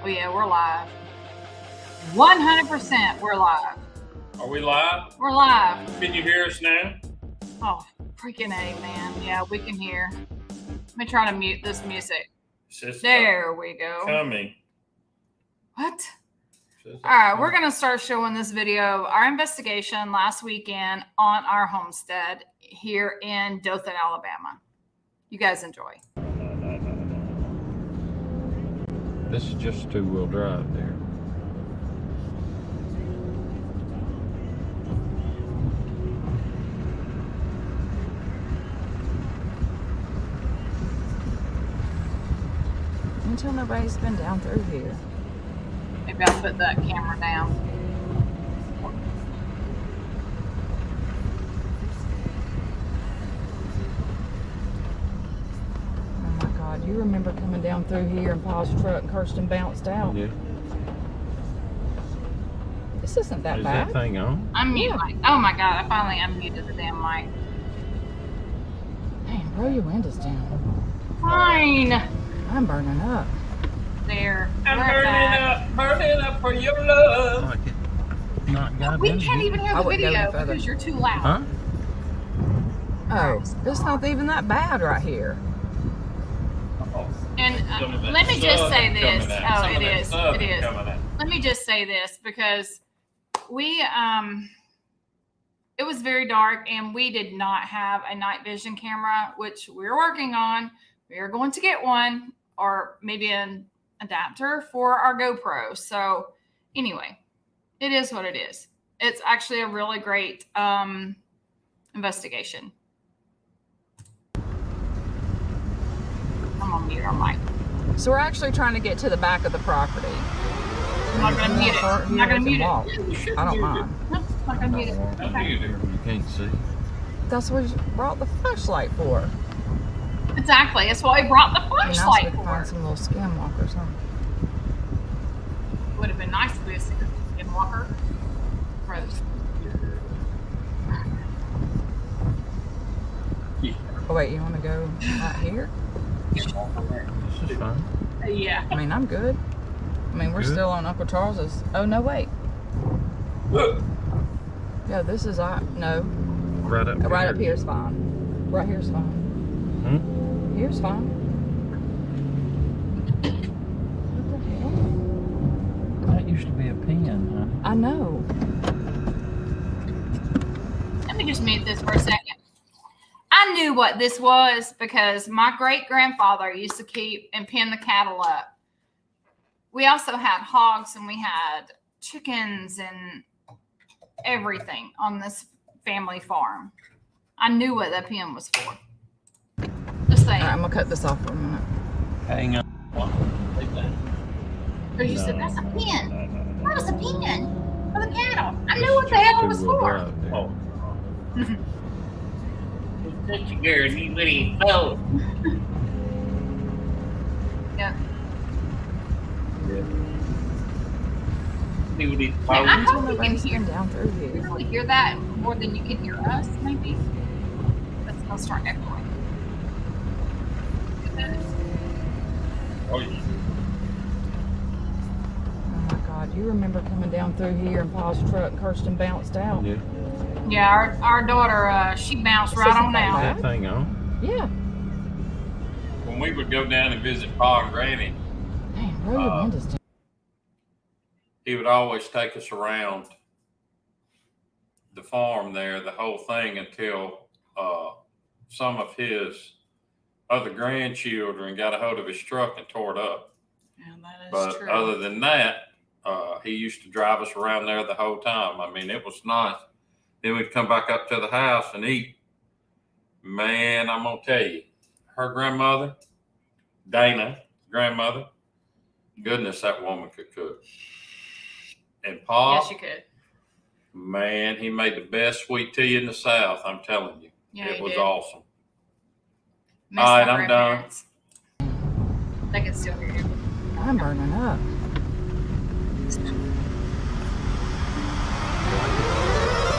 Oh yeah, we're live. 100% we're live. Are we live? We're live. Can you hear us now? Oh, freaking A, man. Yeah, we can hear. Let me try to mute this music. There we go. Coming. What? All right, we're going to start showing this video of our investigation last weekend on our homestead here in Dothan, Alabama. You guys enjoy. This is just two-wheel drive there. Until nobody's been down through here. Maybe I'll put that camera down. Oh my God, you remember coming down through here and Paul's truck and Kirsten bounced out? Yeah. This isn't that Is bad. that thing on? Unmute mic. Oh my God, I finally unmuted the damn mic. Man, roll your windows down. Fine. I'm burning up. There. I'm We're back. burning up for your love. Like it not got We in can't here. even hear I the wouldn't go video any further. because you're too loud. Huh? Oh, it's not even that bad right here. And Some of that let me just sun say this. coming out. Oh, Some it of that is. sun It is. coming out. Let me just say this because we it was very dark and we did not have a night vision camera, which we're working on. We are going to get one or maybe an adapter for our GoPro. So anyway, it is what it is. It's actually a really great investigation. I'm gonna mute our mic. So we're actually trying to get to the back of the property. I'm not gonna mute it. I'm not gonna mute Walk. it. I don't mind. Nope, I'm not gonna mute it. Okay. You can't see. That's what you brought the flashlight for. Exactly. That's why we brought the Be nice if we flashlight could for. find some little skinwalkers, huh? Would have been nice if we had seen a skinwalker. Gross. Oh wait, you want to go right here? This is fine. Yeah. I mean, I'm good. I mean, we're Good. still on Uncle Charles's. Oh no, wait. Look, Yeah, this is no. Right up Right here. up here's fine. Right here's fine. Hmm? Here's fine. What the hell? That used to be a pen, I know. Let me just mute this for a second. I knew what this was because my great grandfather used to keep and pin the cattle up. We also had hogs and we had chickens and everything on this family farm. I knew what that pen was for. Just saying. All right, I'm gonna cut this off for a minute. huh? Hang on. Because you said, that's a pen. No. That was a pen for the cattle. I This knew what is the just hell it was two-wheel for. drive there. oh. Such a girl, you really know. Yeah. See what he's I following. hope we can Nobody's hear. been down through You here. really hear that more than you can hear us, maybe? That's gonna start echoing. Oh, yeah. Oh my God, you remember coming down through here and Paul's truck and Kirsten bounced out? Yeah. Yeah, our daughter, she bounced This right isn't on that Is out. bad. that thing on? Yeah. When we would go down and visit Pa and Granny, Man, roll your windows down. he would always take us around the farm there, the whole thing, until some of his other grandchildren got a hold of his truck and tore it up. Yeah, that is But true. other than that, he used to drive us around there the whole time. I mean, it was nice. Then we'd come back up to the house and eat. Man, I'm gonna tell you, her grandmother, Dana, grandmother, goodness, that woman could cook. And Pa, Yes, you could. man, he made the best sweet tea in the South. I'm telling you, Yeah, it you was did. awesome. Miss All right, my I'm done. grandparents. They can still hear you. I'm burning up.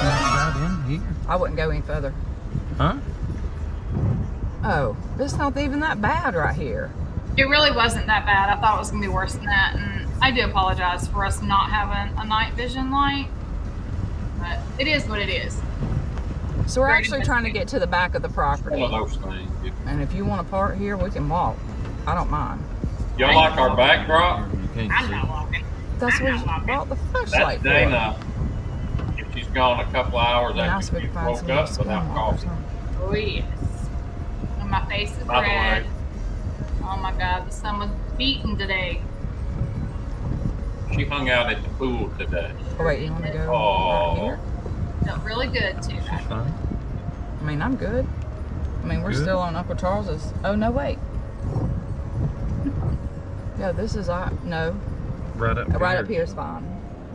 Right in here. I wouldn't go any further. Huh? Oh, it's not even that bad right here. It really wasn't that bad. I thought it was gonna be worse than that. And I do apologize for us not having a night vision light, but it is what it is. So we're Very actually good. trying to get to the back of the property. One of those things. And if you want to park here, we can walk. I don't mind. Y'all like our backdrop? You can't I'm see. not walking. That's I'm what not you walking. brought the That's flashlight for. Dana. If she's gone a couple of hours Nice after we she can find woke some up more without skinwalkers, coffee. huh? Oh yes. And my face is By the red. way, Oh my God, the sun was beating today. she hung out at the pool today. Oh, wait, you want to go Oh. right here? Felt really good too. She's fine. I mean, I'm good. I mean, we're Good. still on Uncle Charles's. Oh, no, wait. Yeah, this is, no, Right up right up here's fine.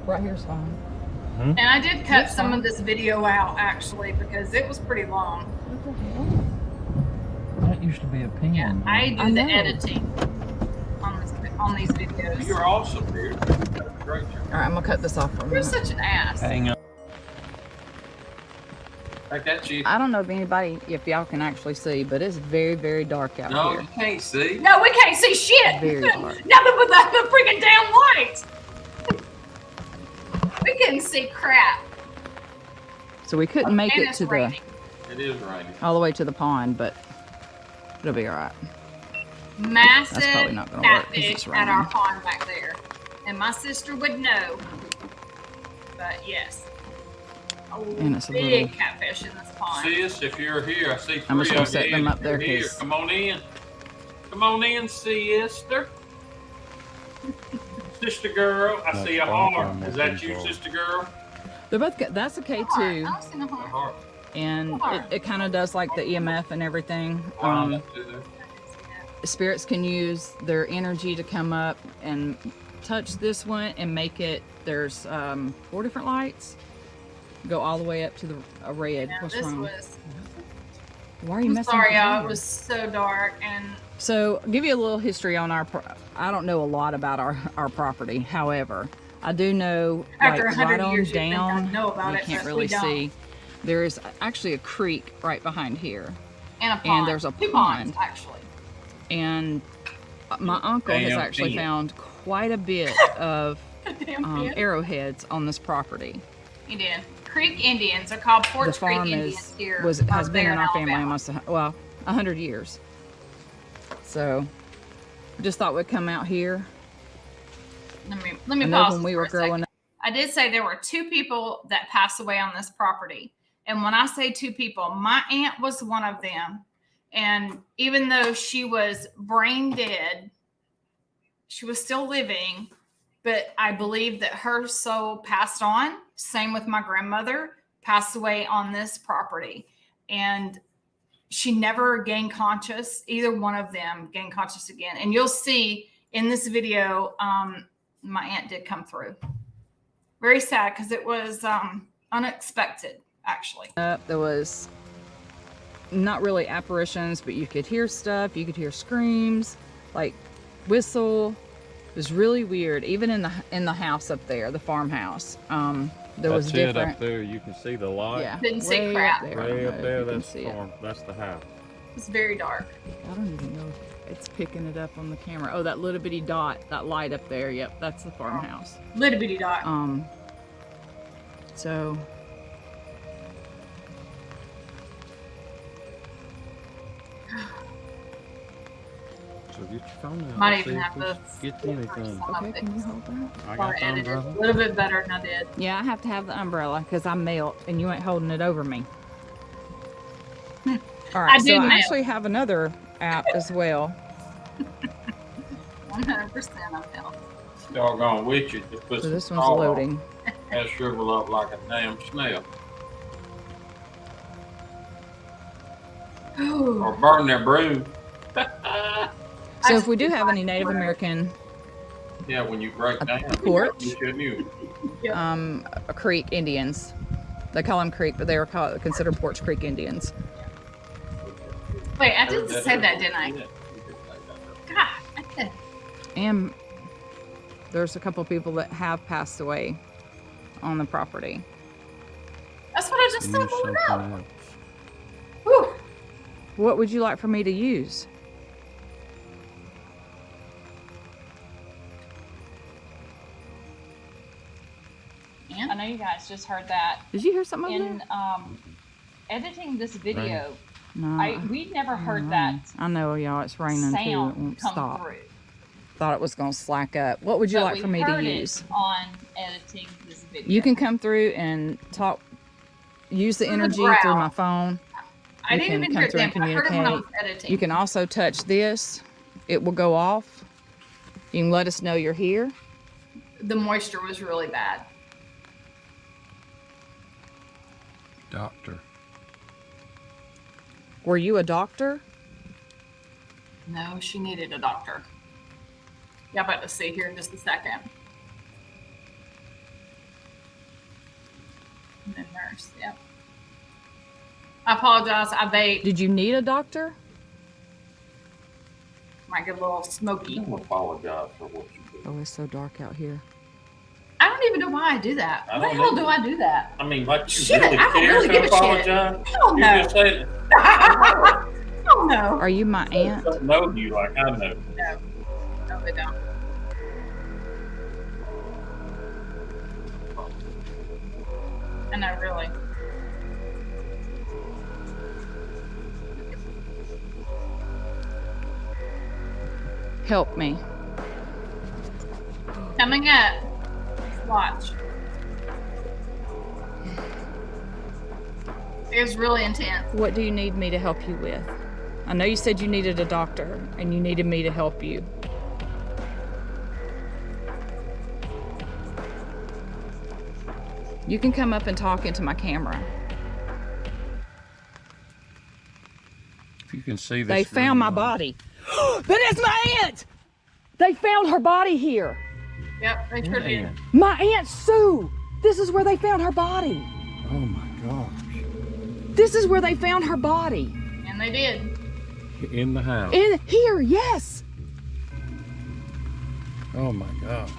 Right here's fine. And I did cut That's some fine. of this video out actually because it was pretty long. What the hell? That used to be a pen. Yeah, I do I the know. editing on these videos. You're awesome, dude. That's a great job. All right, I'm going to cut this off for a You're minute. such an ass. Hang on. I got you. I don't know if y'all can actually see, but it's very, very dark out No, here. you can't see. No, we can't see shit. Very dark. Nothing but the freaking damn lights. We couldn't see crap. So we couldn't make And it it's to the raining. It is raining. all the way to the pond, but it'll be all right. Massive That's probably not gonna work 'cause catfish it's at our raining. pond back there. And my sister would know. But yes. Oh, And it's a big little- catfish in this pond. Sis, if you're here, I see I'm just three gonna of set you. them in. up there You're here. 'cause- Come on in. Come on in, sister. Sister girl, I see a heart. Is that you, sister girl? They're both good. That's a Heart. K2, I don't see no A heart. heart. and it kind of does like the EMF and everything. Wow, Spirits can use their energy to come up and touch this one and make it. There's 4 different lights. Go all the way up to the a red. Yeah, What's this wrong? was. Why are you I'm messing? sorry, with y'all. It the was so dark, and So, I'll give you a little history on I don't know a lot about our property. However, I do know After like 100 right on years, you'd think down. I'd know about you it, can't but really we don't. see. There is actually a creek right behind here, and a pond. there's a 2 ponds, pond. actually. and my uncle has Damn actually pin. found quite a bit of Damn pin. arrowheads on this property. He did. Creek Indians are called The Porch Creek farm Indians here. has been there in our family Alabama. almost 100 years. So, just thought we'd come out here. Let me I know pause when we for were a second. growing up. I did say there were 2 people that passed away on this property. And when I say 2 people, my aunt was one of them. And even though she was brain dead, she was still living, but I believe that her soul passed on. Same with my grandmother, passed away on this property. And she never gained conscious. Either one of them gained conscious again. And you'll see in this video, my aunt did come through. Very sad because it was unexpected, actually. There was not really apparitions, but you could hear stuff. You could hear screams, like whistle. It was really weird. Even in the house up there, the farmhouse, there was That's it different. up there. You can see the light. Yeah, Didn't see way crap. Up there. I Way don't up know there, if you can that's see the it. farm. That's the house. It's very dark. I don't even know if it's picking it up on the camera. Oh, that little bitty dot, that light up there. Yep, that's the farmhouse. Little bitty dot. So So get your phone out. Might and even see if have we to get anything. okay, can you hold that? I Or got the edit it a umbrella. little bit better than I did. Yeah, I have to have the umbrella because I melt and you ain't holding it over me. All I right, do so I melt. actually have another app as well. 100% I'm health. Doggone with you. Just put So some this one's straw on. loading. That shrivel up like a damn snail. Or burn their broom. So if we do have any Native American Yeah, when you break down. porch. You shouldn't you? Creek Indians, they call them Creek, but they were considered Porch Creek Indians. Wait, I did say that, didn't I? Yeah. God, I did. And there's a couple people that have passed away on the property. That's what I just said. Use Pull it something up. else. Whew. What would you like for me to use? can. I know you guys just heard that. Did you hear something over In editing this video, there? No. we never heard that I know, y'all. It's raining too. It sound won't come stop. through. Thought it was going to slack up. What would you But like we for me to heard it use? on editing this video. You can come through and talk. Use the Through the energy growl. through my phone. I You didn't can even come hear it through then, and but I heard it when I was communicate. editing. You can also touch this. It will go off. You can let us know you're here. The moisture was really bad. Doctor. Were you a doctor? No, she needed a doctor. Yeah, I'm about to see here in just a second. And then nurse, yep. I apologize. I vape. Did you need a doctor? Might get a little smoky. Don't apologize for what you did. Oh, it's so dark out here. I don't even know why I do that. I Why the don't hell either. do I do that? I mean, like you Shit, really I don't care really to give a shit. apologize? Hell You no. just said, Oh no. Are you my aunt? don't know you like I know. No. No, they don't. I know, really. Help me. Coming up. Watch. It was really intense. What do you need me to help you with? I know you said you needed a doctor and you needed me to help you. You can come up and talk into my camera. If you can see this. They found my green body. That is my aunt! They found her body here. Yep, they sure did. Man. My Aunt Sue! This is where they found her body. Oh my gosh. This is where they found her body. And they did. In the house. In here, yes. Oh my gosh.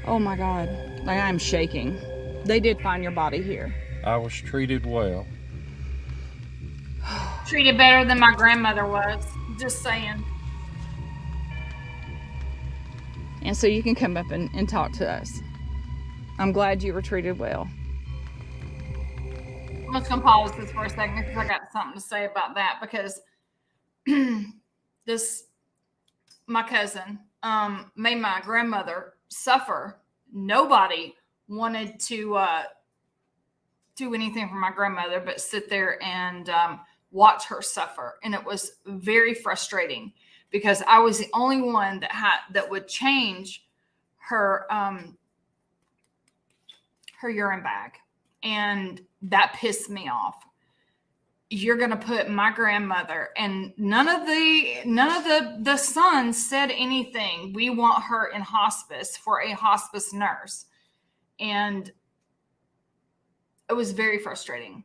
Oh my God. Like, I'm shaking. They did find your body here. I was treated well. Treated better than my grandmother was. Just saying. And so you can come up and talk to us. I'm glad you were treated well. I'm just gonna pause this for a second because I got something to say about that because my cousin made my grandmother suffer. Nobody wanted to do anything for my grandmother but sit there and watch her suffer, and it was very frustrating because I was the only one that would change her her urine bag, and that pissed me off. You're gonna put my grandmother, and none of the sons said anything. We want her in hospice for a hospice nurse, and it was very frustrating.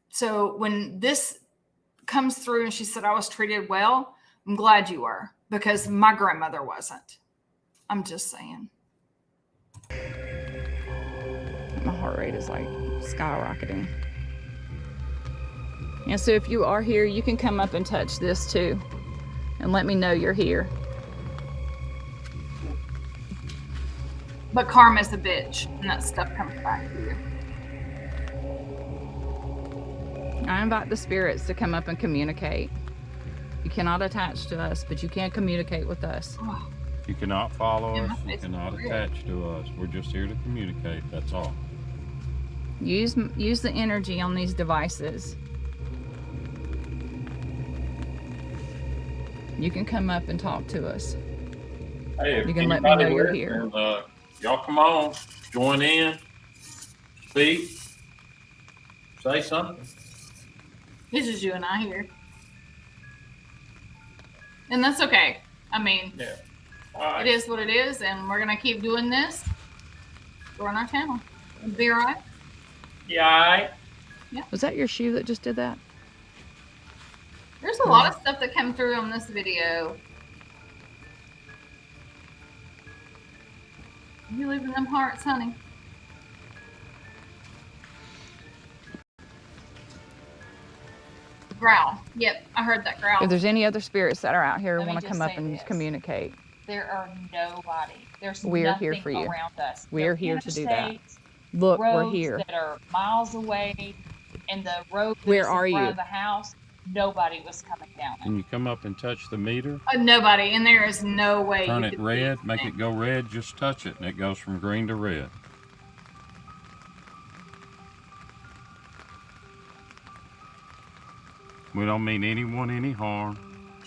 So when this comes through and she said I was treated well, I'm glad you were, because my grandmother wasn't. I'm just saying. My heart rate is like skyrocketing. And so if you are here, you can come up and touch this too and let me know you're here. But karma's a bitch, and that stuff comes back to you. I invite the spirits to come up and communicate. You cannot attach to us, but you can communicate with us. Oh, You cannot follow Yeah, us. my You face cannot is real. attach to us. We're just here to communicate. That's all. Use the energy on these devices. You can come up and talk to us. Hey, if You can let me anybody know you're listening, here. y'all come on, join in, speak, say something. it's just you and I here. And that's okay. I mean, Yeah. All it right. is what it is, and we're gonna keep doing this. We're on our channel. It'll be all right. Yeah, all right. Was that your shoe that just did that? There's a lot of stuff that came through on this video. You leaving them hearts, honey. Growl. Yep, I heard that growl. If there's any other spirits that are out here who Let me want to just come up say and this. communicate. there are nobody. There's We're nothing here for you. around us. We're No here to do that. interstates, Look, we're roads here. that are miles away, and the road that Where is are in front you? of the house, nobody was coming down it. Can you come up and touch the meter? Nobody, and there is no way Turn you it could red, see make anything. it go red, just touch it, and it goes from green to red. We don't mean anyone any harm.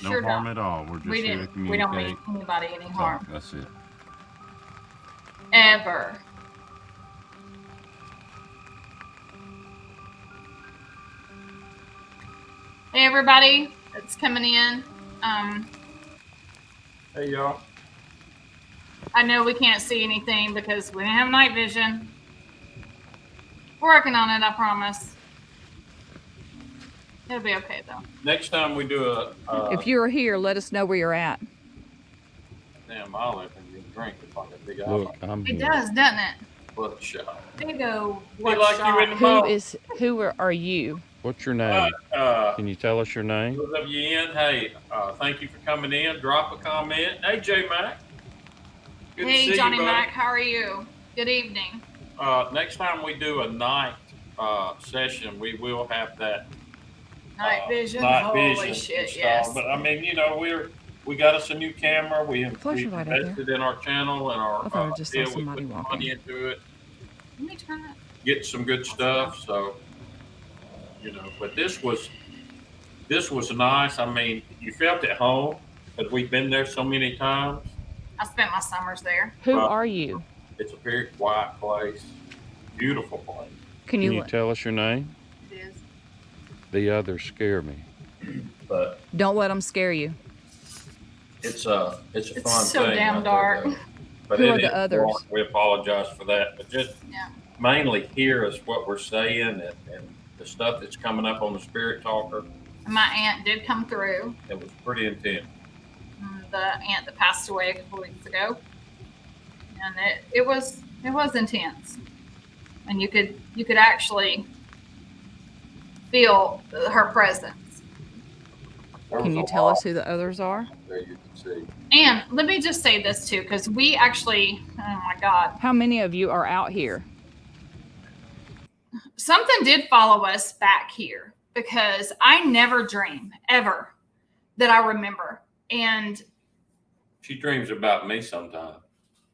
No Sure harm don't. at all. We're just We here to didn't. We don't mean communicate. anybody any So, harm that's it. ever. Hey everybody that's coming in. Hey, y'all. I know we can't see anything because we didn't have night vision. We're working on it, I promise. It'll be okay though. Next time we do a If you're here, let us know where you're at. damn olive and you drink it like a big Look, olive I'm It here. does, doesn't it? bloodshot. Big old We like you in the bloodshot. mouth. Who are you? What's your name? Uh, Can you tell us your name? those of you in, hey, thank you for coming in. Drop a comment. Hey, J Mac. Good to Hey see Johnny you, buddy. Mac, how are you? Good evening. Next time we do a night session, we will have that Night vision. night Holy vision shit, and stuff. yes. But I mean, you know, we got us a new camera. We Flashlight out invested in our channel and our I thought I just saw deal. We somebody put the walking. money into it, Let me turn it. get some good stuff. So, you know, but this was nice. I mean, you felt at home because we've been there so many times. I spent my summers there. Who Well- are you? It's a very quiet place, beautiful place. Can Can you you tell us your name? It is. The others scare me. But don't let them scare you? it's a It's fun so thing. damn out there, dark. though. But Who it are the is others? dark. We apologize for that, but just Yeah. mainly hear us what we're saying and the stuff that's coming up on the Spirit Talker. And my aunt did come through. It was pretty intense. The aunt that passed away a couple weeks ago, and it was intense, and you could actually feel her presence. There Can was you a tell lot us who the others are? there you can see. And let me just say this too, because we actually, oh my God, How many of you are out here? something did follow us back here because I never dream ever that I remember, and She dreams about me sometimes.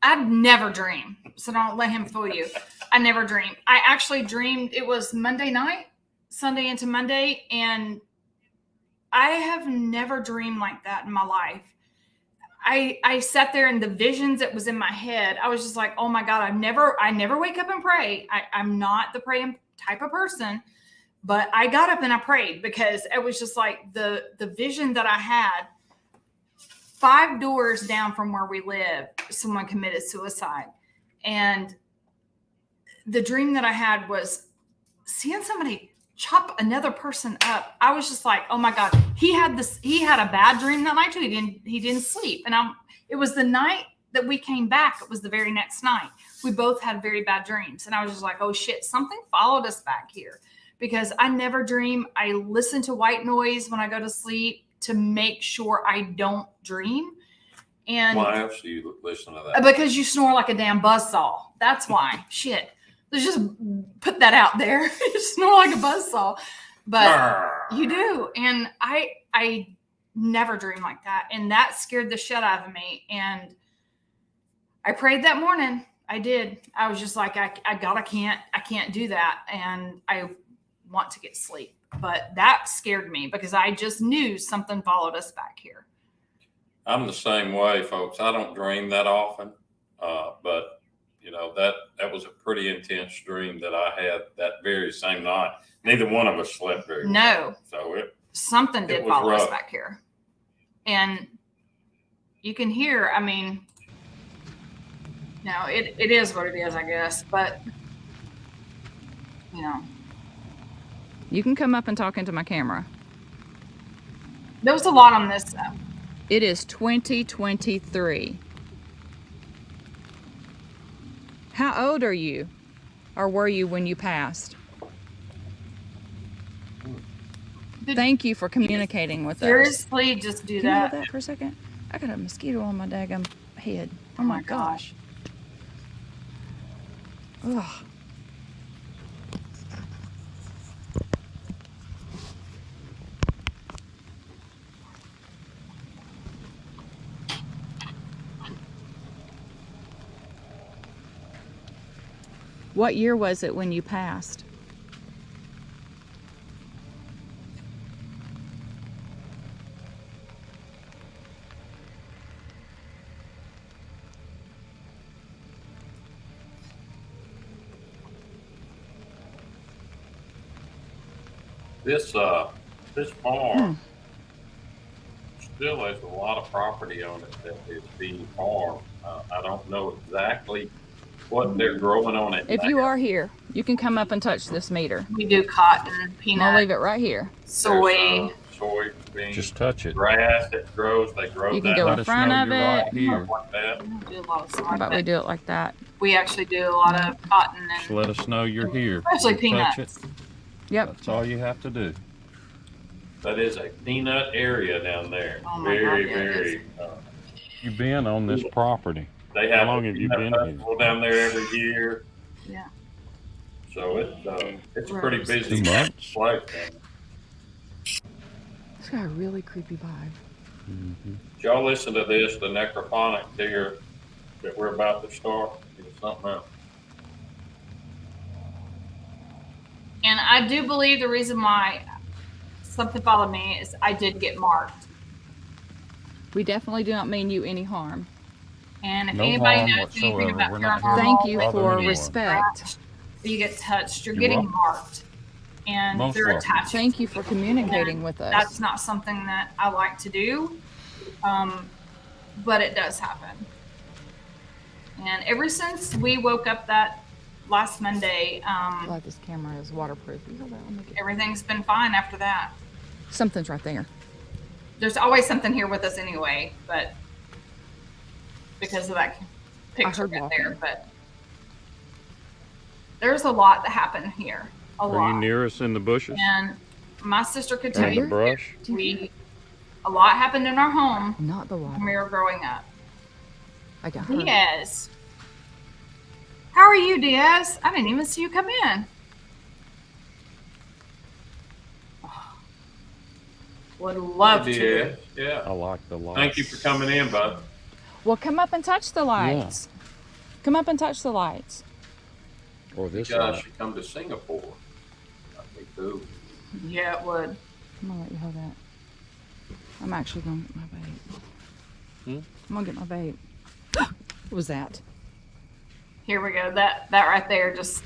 I'd never dream, so don't let him fool you. I never dream. I actually dreamed it was Monday night, Sunday into Monday, and I have never dreamed like that in my life. I sat there and the visions that was in my head, I was just like, oh my God, I never wake up and pray. I'm not the praying type of person, but I got up and I prayed because it was just like the vision that I had. 5 doors down from where we live, someone committed suicide. And the dream that I had was seeing somebody chop another person up. I was just like, oh my God, he had a bad dream that night too. He didn't sleep. And it was the night that we came back. It was the very next night. We both had very bad dreams. And I was just like, oh shit, something followed us back here because I never dream. I listen to white noise when I go to sleep to make sure I don't dream. And Why else do you listen to that? because you snore like a damn buzzsaw. That's why. Shit. Let's just put that out there. You snore like a buzzsaw. But you do. And I never dream like that. And that scared the shit out of me. And I prayed that morning. I did. I was just like, I can't do that. And I want to get sleep. But that scared me because I just knew something followed us back here. I'm the same way, folks. I don't dream that often, but you know that was a pretty intense dream that I had that very same night. Neither one of us slept very well. No. So Something did was follow us rough. back here. And you can hear, I mean, no, it is what it is, I guess. But, you know, You can come up and talk into my camera. there was a lot on this, though. It is 2023. How old are you? Or were you when you passed? Did- Thank you for communicating with us. Seriously, just do Can you hold that. that for a second? I got a mosquito on my daggum head. Oh my gosh. Ugh. What year was it when you passed? This farm still has a lot of property on it that is being farmed. I don't know exactly what they're growing on it. If now. you are here, you can come up and touch this meter. We do cotton, I'll peanut, leave it right here. soy. Soy, beans, Just touch it. grass that grows. They grow You can that go Let in us front know of you're it. right here. stuff like that. We don't do a lot of soy, How about we but do it like that? we actually do a lot of cotton Just and let us know you're here. especially Touch peanuts. it. Yep. That's all you have to do. That is a peanut area down there. Oh my very, God, yeah, it very. You've been on this property. They How have long a have you peanut been here? festival down there every year. Yeah. So it's a pretty busy 2 months. place. It's got a really creepy vibe. Mm-hmm. Did y'all listen to this, the necrophonic deer that we're about to start? It's something else. And I do believe the reason why something followed me is I did get marked. We definitely do not mean you any harm. And if No anybody harm knows anything whatsoever. about We're not paranormal, here Thank you bother for anyone. respect. you get touched, you're You're getting welcome. marked. And Most they're welcome. attaching. Thank you for communicating with us. That's not something that I like to do, but it does happen. And ever since we woke up that last Monday, Glad this camera is waterproof. You hold that one, look at- everything's been fine after that. Something's right there. There's always something here with us anyway, but because of that picture heard right there, walking. but there's a lot that happened here. A Are lot. you near us in the bushes? And my sister could tell In you the brush? Do you hear we a lot happened in our home Not the when water. we were growing up. I got hurt. Diaz. How are you, Diaz? I didn't even see you come in. Would love to. Yeah. I like the lights. Thank you for coming in, bud. Well, come up and touch the lights. Come up and touch the lights. Or this You guys light. should come to Singapore. That'd be cool. Yeah, it would. I'm gonna let you hold that. I'm actually gonna get my bait. Hmm? I'm gonna get my bait. What was that? Here we go. That right there just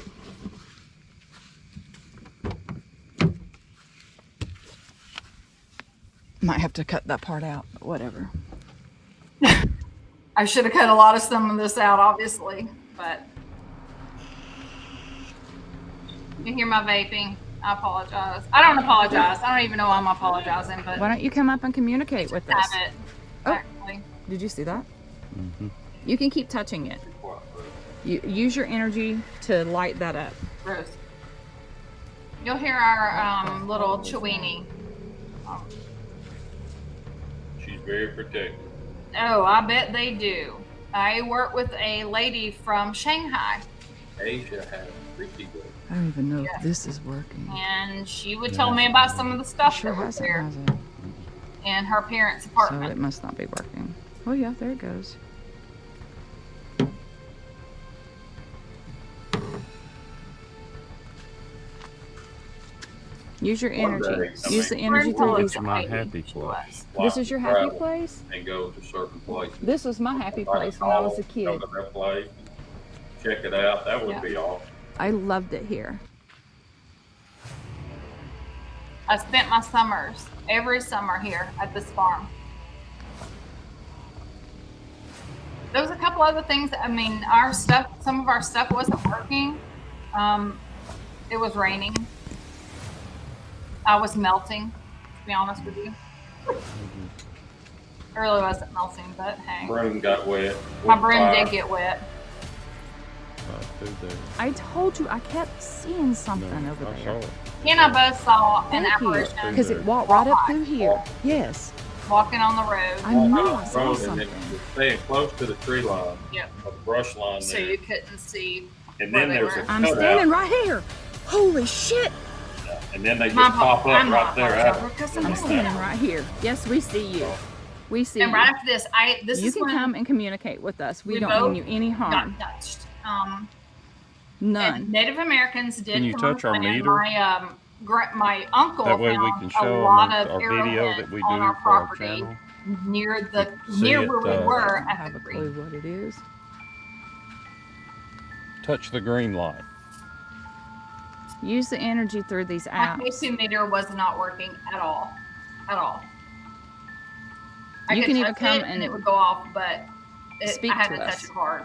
Might have to cut that part out, but whatever. I should have cut a lot of some of this out, obviously, but you hear my vaping. I apologize. I don't apologize. I don't even know why I'm apologizing, but Why don't you come up and communicate with us? have it. Oh. Actually. Did you see that? Mm-hmm. You can keep touching it. You use your energy to light that up. Rose. You'll hear our little Chewini. She's very protective. Oh, I bet they do. I work with a lady from Shanghai, Asia has pretty good. I don't even know Yeah. if this is working. and she would tell me about some of the stuff Sure that was has it, there has it? in her parents' So apartment. it must not be working. Oh yeah, there it goes. Use your One energy. day, I Use the mean, energy We're through in these. It's my Hawaii. happy She place. was. This is your happy Travel place? And go to certain places. This was my happy Somebody place when I was a call, kid. Go to their place, check it out. That would Yeah. be awesome. I loved it here. I spent my summers, every summer here at this farm. There was a couple other things. I mean, our stuff, some of our stuff wasn't working. It was raining. I was melting, to be honest with you. It really wasn't melting, but hey. Broom got wet. My Wood broom fire. did get wet. Right through there. I told you I kept seeing something over I saw there. it. He and I both saw an Thank you. apparition. Because it walked right up through here. Yes. walking on the road. I knew Walking I on the saw road, and something. then you're staying close to the tree line. Yep. Or the brush line So there. you couldn't see. And where then they there's were. a I'm cutout, standing right here. Holy shit! and then they just My pop up I'm right not there. apologizing At because it. I'm standing right here. Yes, we see you. We see And you. right after this, this You is can when come and communicate with us. We we don't both mean you any harm. got touched. None. And Native Americans did Can you come on touch our land. meter? My uncle That way we found can a show lot them of our video arrowheads that we on do our for our property channel. near See where it, we I were I at have the a creek. clue what it is. Touch the green light. Use the energy through these My apps. K2 meter was not working at all. At all. I You could can even touch come it and it would go off, but speak I had to to us. touch it hard.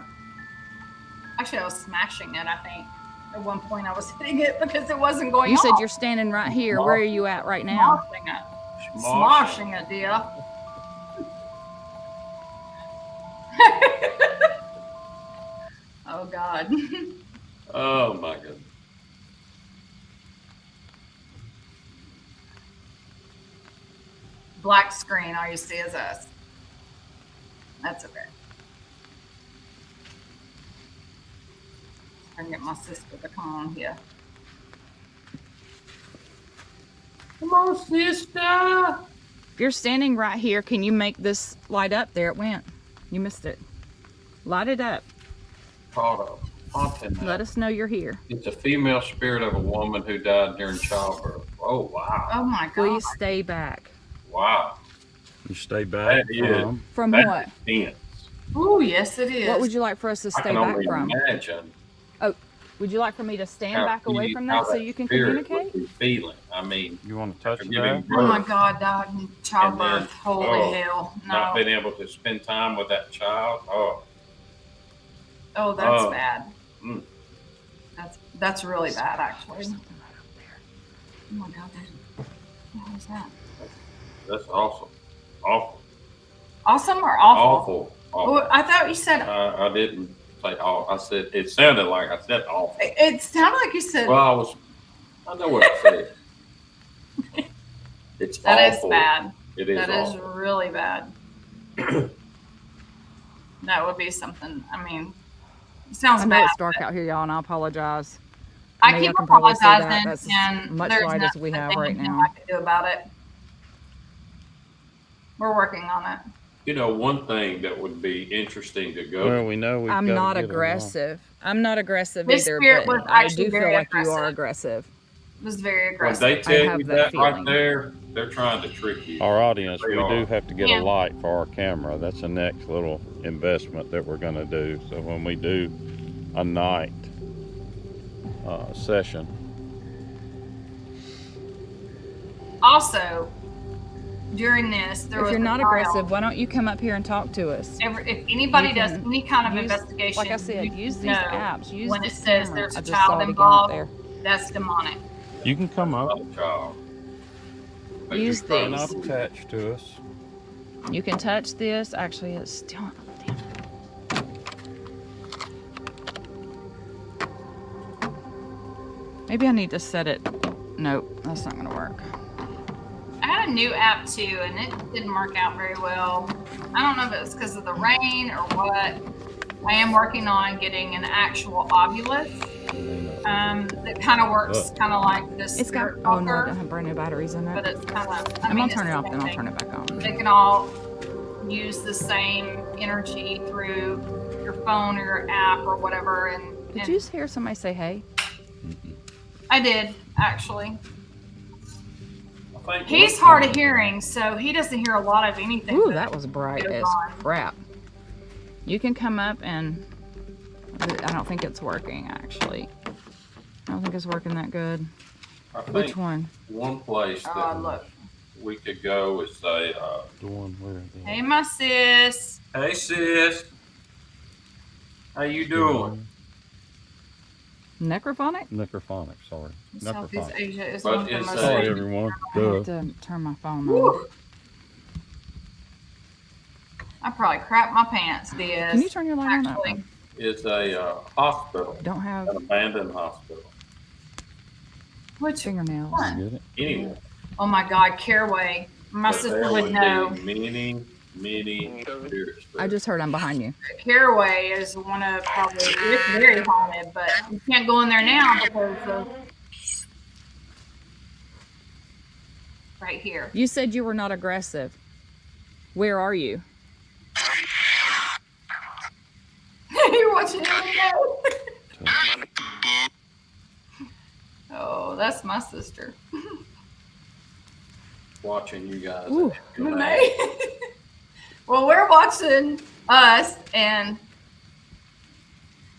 Actually, I was smashing it, I think. At one point, I was hitting it because it wasn't going You off. said you're standing right here. Where are you at right now? Smashing it. Smashing. Smashing it, dear. Oh, God. Oh my goodness. Black screen, all you see is us. That's okay. I can get my sister to come on here. Come on, sister. If you're standing right here, can you make this light up? There it went. You missed it. Light it up. Called a haunting. Let us know you're here. It's a female spirit of a woman who died during childbirth. Oh wow. Oh, my God. Please stay back. Wow. You stay back That is- from. From That's what? intense. Oh, yes, it is. What would you like for us to I stay can back only from? imagine Would you like for me to stand how back away you- from how that so you can spirit communicate? would be feeling. I mean, You want to touch after giving that? Oh, my birth, God, died in childbirth. And then- Holy oh, hell. not No. being able to spend time with that child. Oh, Oh, that's Oh. bad. Mm. That's really bad, actually. There's something right up there. Oh, my God. What was that? that's awesome. Awful. Awesome or awful? Awful. Awful. Oh, I thought you said, I didn't say awful. I said it sounded like I said awful. it sounded like you said, Well, I know what I said. It's that is awful. bad. It is That is awful. really bad. That would be something, I mean, it sounds I know bad. it's dark out here, y'all, and I apologize. I know keep y'all can probably see that. apologizing, That's as and much there's light as we nothing have right now. I can do about it. We're working on it. You know, one thing that would be interesting to go. Well, we know we've I'm gotta not get a lot. aggressive. I'm not aggressive His either, spirit but was I actually do feel very like you are aggressive. aggressive. It was very when aggressive. they tell have you that that right feeling. there, they're trying to trick you. Our audience, They we are. do have to get Yeah. a light for our camera. That's the next little investment that we're going to do. So when we do a night session, Also, during this, there If was you're a not trial. aggressive, why don't you come up here and talk to us? If anybody You does can any kind of use- investigation, Like I said, you use these know apps. Use when it this says camera. there's a I just saw child it again involved. up there. that's demonic. you can come up Not a child. They Use just try and to- not attach to us. You can touch this. Actually, it's still. Damn. Maybe I need to set it. Nope, that's not gonna work. I had a new app too, and it didn't work out very well. I don't know if it was because of the rain or what. I am working on getting an actual Ovilus that kind of works kind of like this. It's got. Spirit Oh no, I Talker, don't have brand new batteries in but it. it's kind of. I'm gonna turn it off, then I'll turn it back on. They can all use the same energy through your phone or your app or whatever. And, Did and you just hear somebody say hey? I did actually. I think He's hard of hearing, so he doesn't hear a lot of anything. Ooh, but- that was bright Get it as on. crap. You can come up and. I don't think it's working actually. I don't think it's working that good. I think Which one? one place that Look. we could go is say, The one where the Hey, my sis. "Hey sis, how you doing?" Necrophonic? Necrophonic, sorry. Southeast Necrophonic. Asia is But one of the it's, most. Sorry, everyone. I Duh. have to turn my phone on. Woo. I probably crapped my pants, Diaz. Can you turn your light on? That Actually, one? It's a hospital, Don't have an abandoned hospital. which fingernails. one? Get it? Anyway, Oh my God, Caraway. My But sister there would know. be many spirits there. I just heard I'm behind you. Caraway is one of probably, it's very haunted, but you can't go in there now because of right here. You said you were not aggressive. Where are you? You're watching it. Oh, that's my sister. Watching you guys. Ooh. Renee. Well, we're watching us, and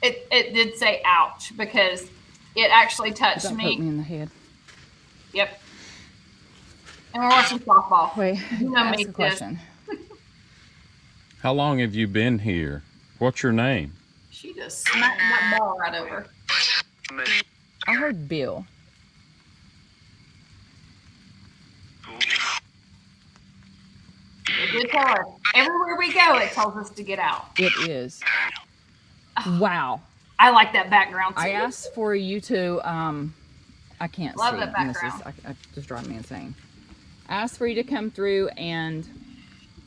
it did say ouch because it actually touched Don't poke me. me in the head. Yep. And we're watching softball. Wait, You know ask me, a sis. question. How long have you been here? What's your name? She just smacked that ball right over. I heard Bill. It did tell us. Everywhere we go, it tells us to get out. It is. Wow. I like that background too. I asked for you to I can't Love see. that and this is background. I just drive me insane. I asked for you to come through and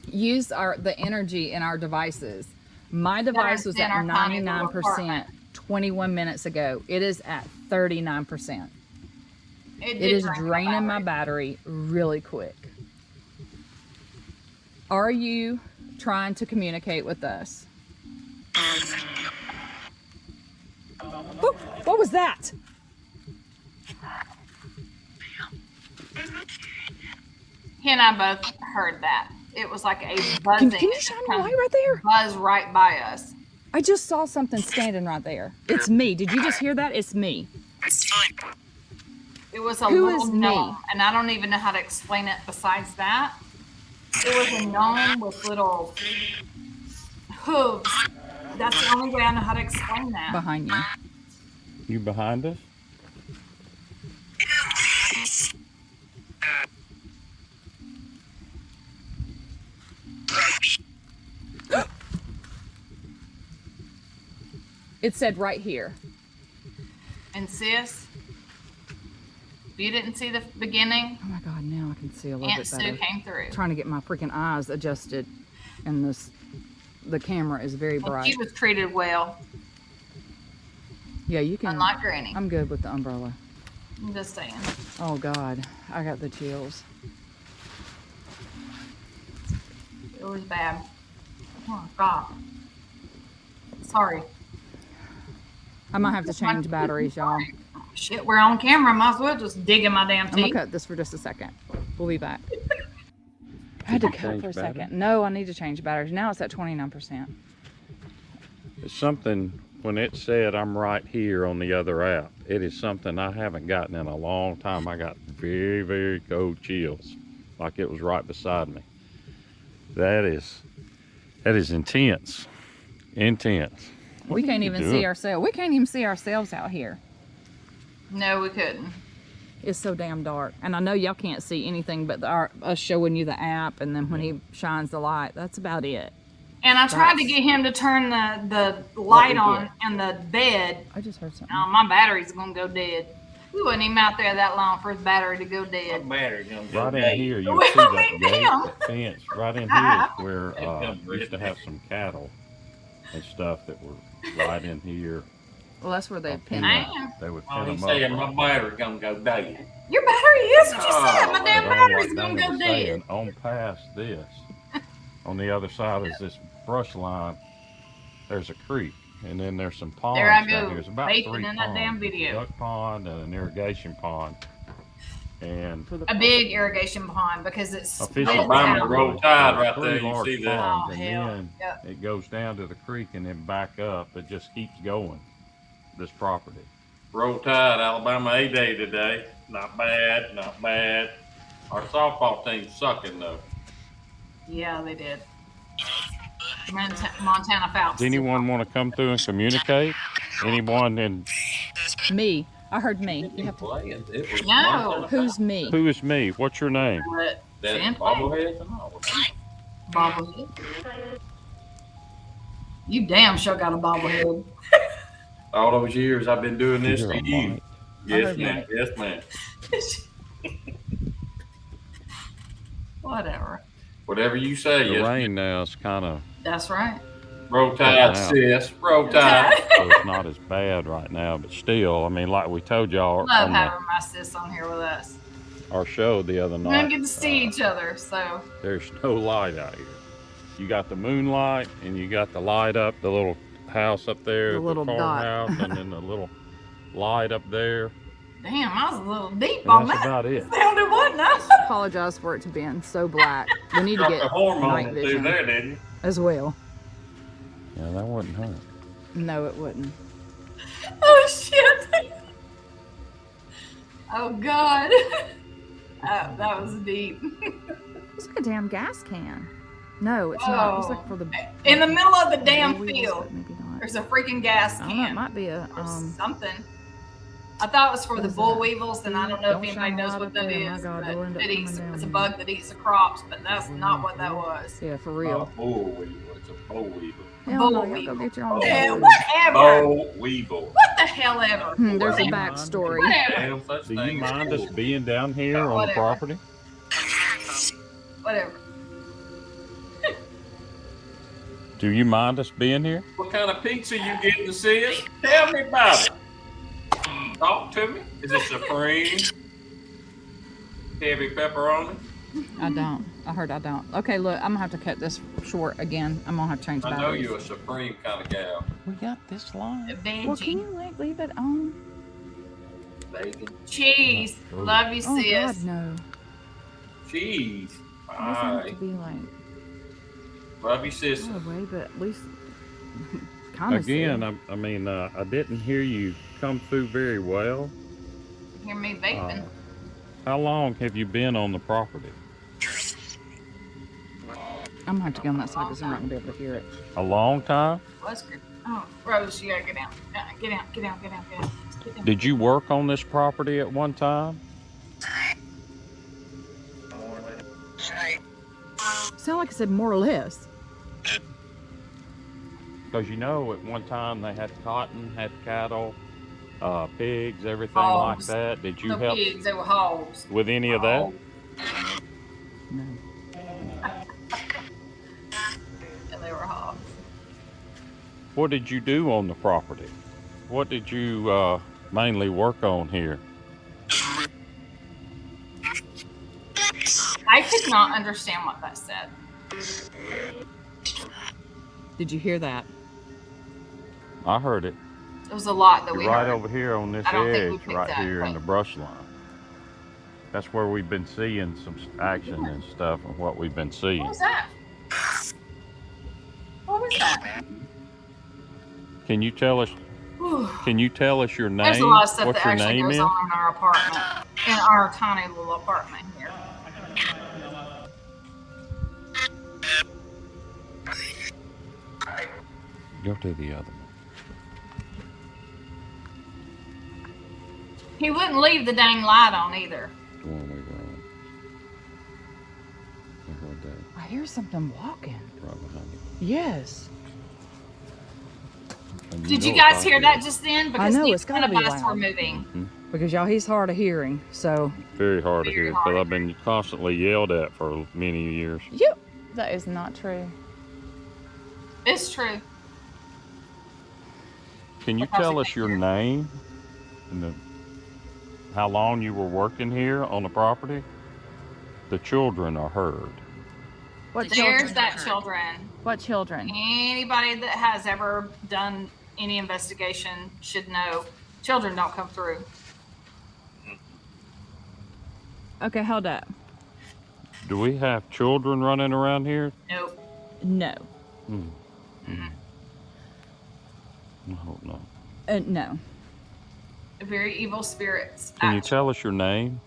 use the energy in our devices. My device was in at our tiny little 99% apartment. 21 minutes ago. It is at 39%. It did is drain draining my battery really quick. Are you trying to communicate with us? Oh, what was that? He and I both heard that. It was like a buzzing. Can you shine a light right there? Buzz right by us. I just saw something standing right there. It's me. Did you just hear that? It's me. It was a Who little is me? gnome, and I don't even know how to explain it besides that. It was a gnome with little hooves. That's the only way I know how to explain that. Behind you. You behind us? It said right here. And sis, if you didn't see the beginning, Oh my God, now I can see a little Aunt bit Sue better. came through. Trying to get my freaking eyes adjusted, and the camera is very And bright. she was treated well, Yeah, you can. unlike Granny. I'm good with the umbrella. I'm just saying. Oh God, I got the chills. It was bad. Oh God. Sorry. I might have to change batteries, y'all. Shit, we're on camera. Might as well just dig in my damn I'm gonna teeth. cut this for just a second. We'll be back. I had to cut Change for a battery? second. No, I need to change batteries. Now it's at 29%. It's something, when it said I'm right here on the other app, it is something I haven't gotten in a long time. I got very, very cold chills, like it was right beside me. That is intense. Intense. We What are can't you even doing? see ourselves. We can't even see ourselves out here. No, we couldn't. It's so damn dark. And I know y'all can't see anything but us showing you the app, and then when he shines the light, that's about it. And I tried to That's- get him to turn the light we on doing? in the bed. I just heard something. Oh, my battery's gonna go dead. We wasn't even out there that long for his battery to go dead. Battery gonna go Right in dead. here, you Well, see that damn. gate, that fence. Right in here is where we used to have some cattle and stuff that were right in here. Well, that's where they pin I it. am. They would Oh, pin he's them saying up. my battery gonna go dead. Your battery is what you Oh, said. My But damn on, battery's like gonna Dana go was dead. saying, on past this, on the other side is this brush line. There's a creek, and then there's some ponds There I down go, here. There's about vaping 3 in ponds. that damn There's a video. duck pond and an irrigation pond, and For the A big irrigation pond because it's a fishing Alabama pond. Roll Tide There's right 3 there, you large see that? ponds, Oh, and hell. then Yep. it goes down to the creek and then back up. It just keeps going. This property. Roll Tide, Alabama A-Day today. Not bad, not bad. Our softball team's sucking though. Yeah, they did. Montana Phelps. Does anyone want to come through and communicate? Anyone? And Me. I heard me. You have to, Playing. It was No. Montana who's me? who is me? What's your name? But That Sand bobbleheads and all. bobblehead. You damn sure got a bobblehead. All those years I've been doing this You're to a you. mite. Yes, heard ma'am. Mike. Yes, ma'am. Whatever. Whatever you say. The Yes, rain now is kind of, That's right. roll tide, Yeah. sis. Roll tide. so it's not as bad right now, but still, I mean, like we told y'all Love on having my sis on here with us. our show the other We don't night, get to see each other, so there's no light out here. You got the moonlight and you got the light up, the little house up there, The little dot. farmhouse, and then the little light up there. damn, I was a little deep And on that's that. about it. Sounded, wasn't I? Apologize for it to being so black. We need to Got get the hormone night through vision there, didn't you? as well. Yeah, that wouldn't hurt. No, it wouldn't. Oh shit. Oh god. That was deep. It's like a damn gas can. No, it's not. It's like for the In the middle of the damn wheels, field, but maybe not. there's a freaking gas I don't know. It can might be a or something. I thought it was for What the is bull that? weevils, and I don't know Don't if anybody shine knows light what up that there. My is. God, But they'll end up it eats, coming down it's a here. bug that eats the crops, but that's not what that was. Yeah, for Not real. a boll weevil. It's a boll weevil. Hell no, Boll y'all go weevil. get your own. Yeah, Oh. boll. whatever. Boll weevil. What the hell ever. There's a Whatever. backstory. Whatever. Damn such Do thing you as mind us boll. being down here on the Whatever. property? Whatever. Do you mind us being here? What kind of pizza you getting to sis? Tell me about it. Talk to me. Is it supreme? Heavy pepperoni? I don't. I heard I don't. Okay, look, I'm gonna have to cut this short again. I'm gonna have to change I know batteries. you're a supreme kind of gal. We got this line. Well, can you like leave it on? Bacon, Cheese. Love you, Oh sis. God, no. cheese. It doesn't have to Alright. be like Love you, sis. all the way, but at least kind of. Again, I mean, I didn't hear you come through very well. Hear me vaping. How long have you been on the property? I'm gonna have to go on that side because I'm not gonna be able to hear it. A long time? What's good? Oh, Rose, you gotta get down. Get out, get out, get out, get out. Get down. Did you work on this property at one time? Sound like I said more or less. Because you know, at one time they had cotton, had cattle, pigs, everything Hogs. like that. Did you No help pigs, they were hogs. with any of that? No. And they were hogs. What did you do on the property? What did you mainly work on here? I could not understand what that said. Did you hear that? I heard it. It was a lot that we You're right heard. over here on this I don't think we edge, picked right that, here in but- the brush line. That's where we've been seeing some action and stuff, and what we've been What seeing. was that? What was that? Can you tell us? Whew. Can you tell us your name? There's a lot of stuff What that your actually name goes is? on in our apartment, in our tiny little apartment here. Go to the other one. He wouldn't leave the dang light on either. The one we were on. I heard that I hear something walking. right behind you. Yes. And Did know you if guys I hear hear that it. just then? Because know, neither it's gotta one of be us were loud. moving. Mhm. Because y'all, he's hard of hearing. So, Very hard to Very hear hard because to I've been constantly yelled at for many years. yep, that is not true. It's true. Can you What else tell you us think your here? name and how long you were working here on the property? The children are heard. What There's children? that children. What children? Anybody that has ever done any investigation should know children don't come through. Okay, hold up. Do we have children running around here? Nope. No. I hope not. No. Very evil spirits. Can you actually. tell us your name?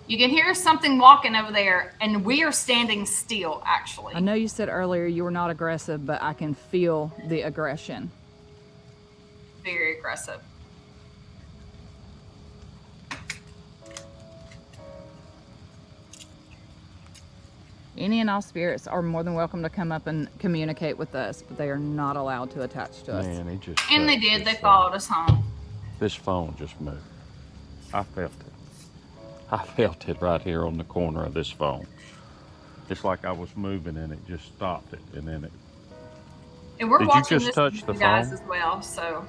You can hear something walking over there, and we are standing still, actually. I know you said earlier you were not aggressive, but I can feel the aggression. Very aggressive. Any and all spirits are more than welcome to come up and communicate with us, but they are not allowed to attach to us. Man, he just. And they touched did. They this, followed us home. this phone just moved. I felt it. I felt it right here on the corner of this phone. It's like I was moving and it just stopped it, and then it. And we're Did you watching just this touch with the you guys phone? as well. So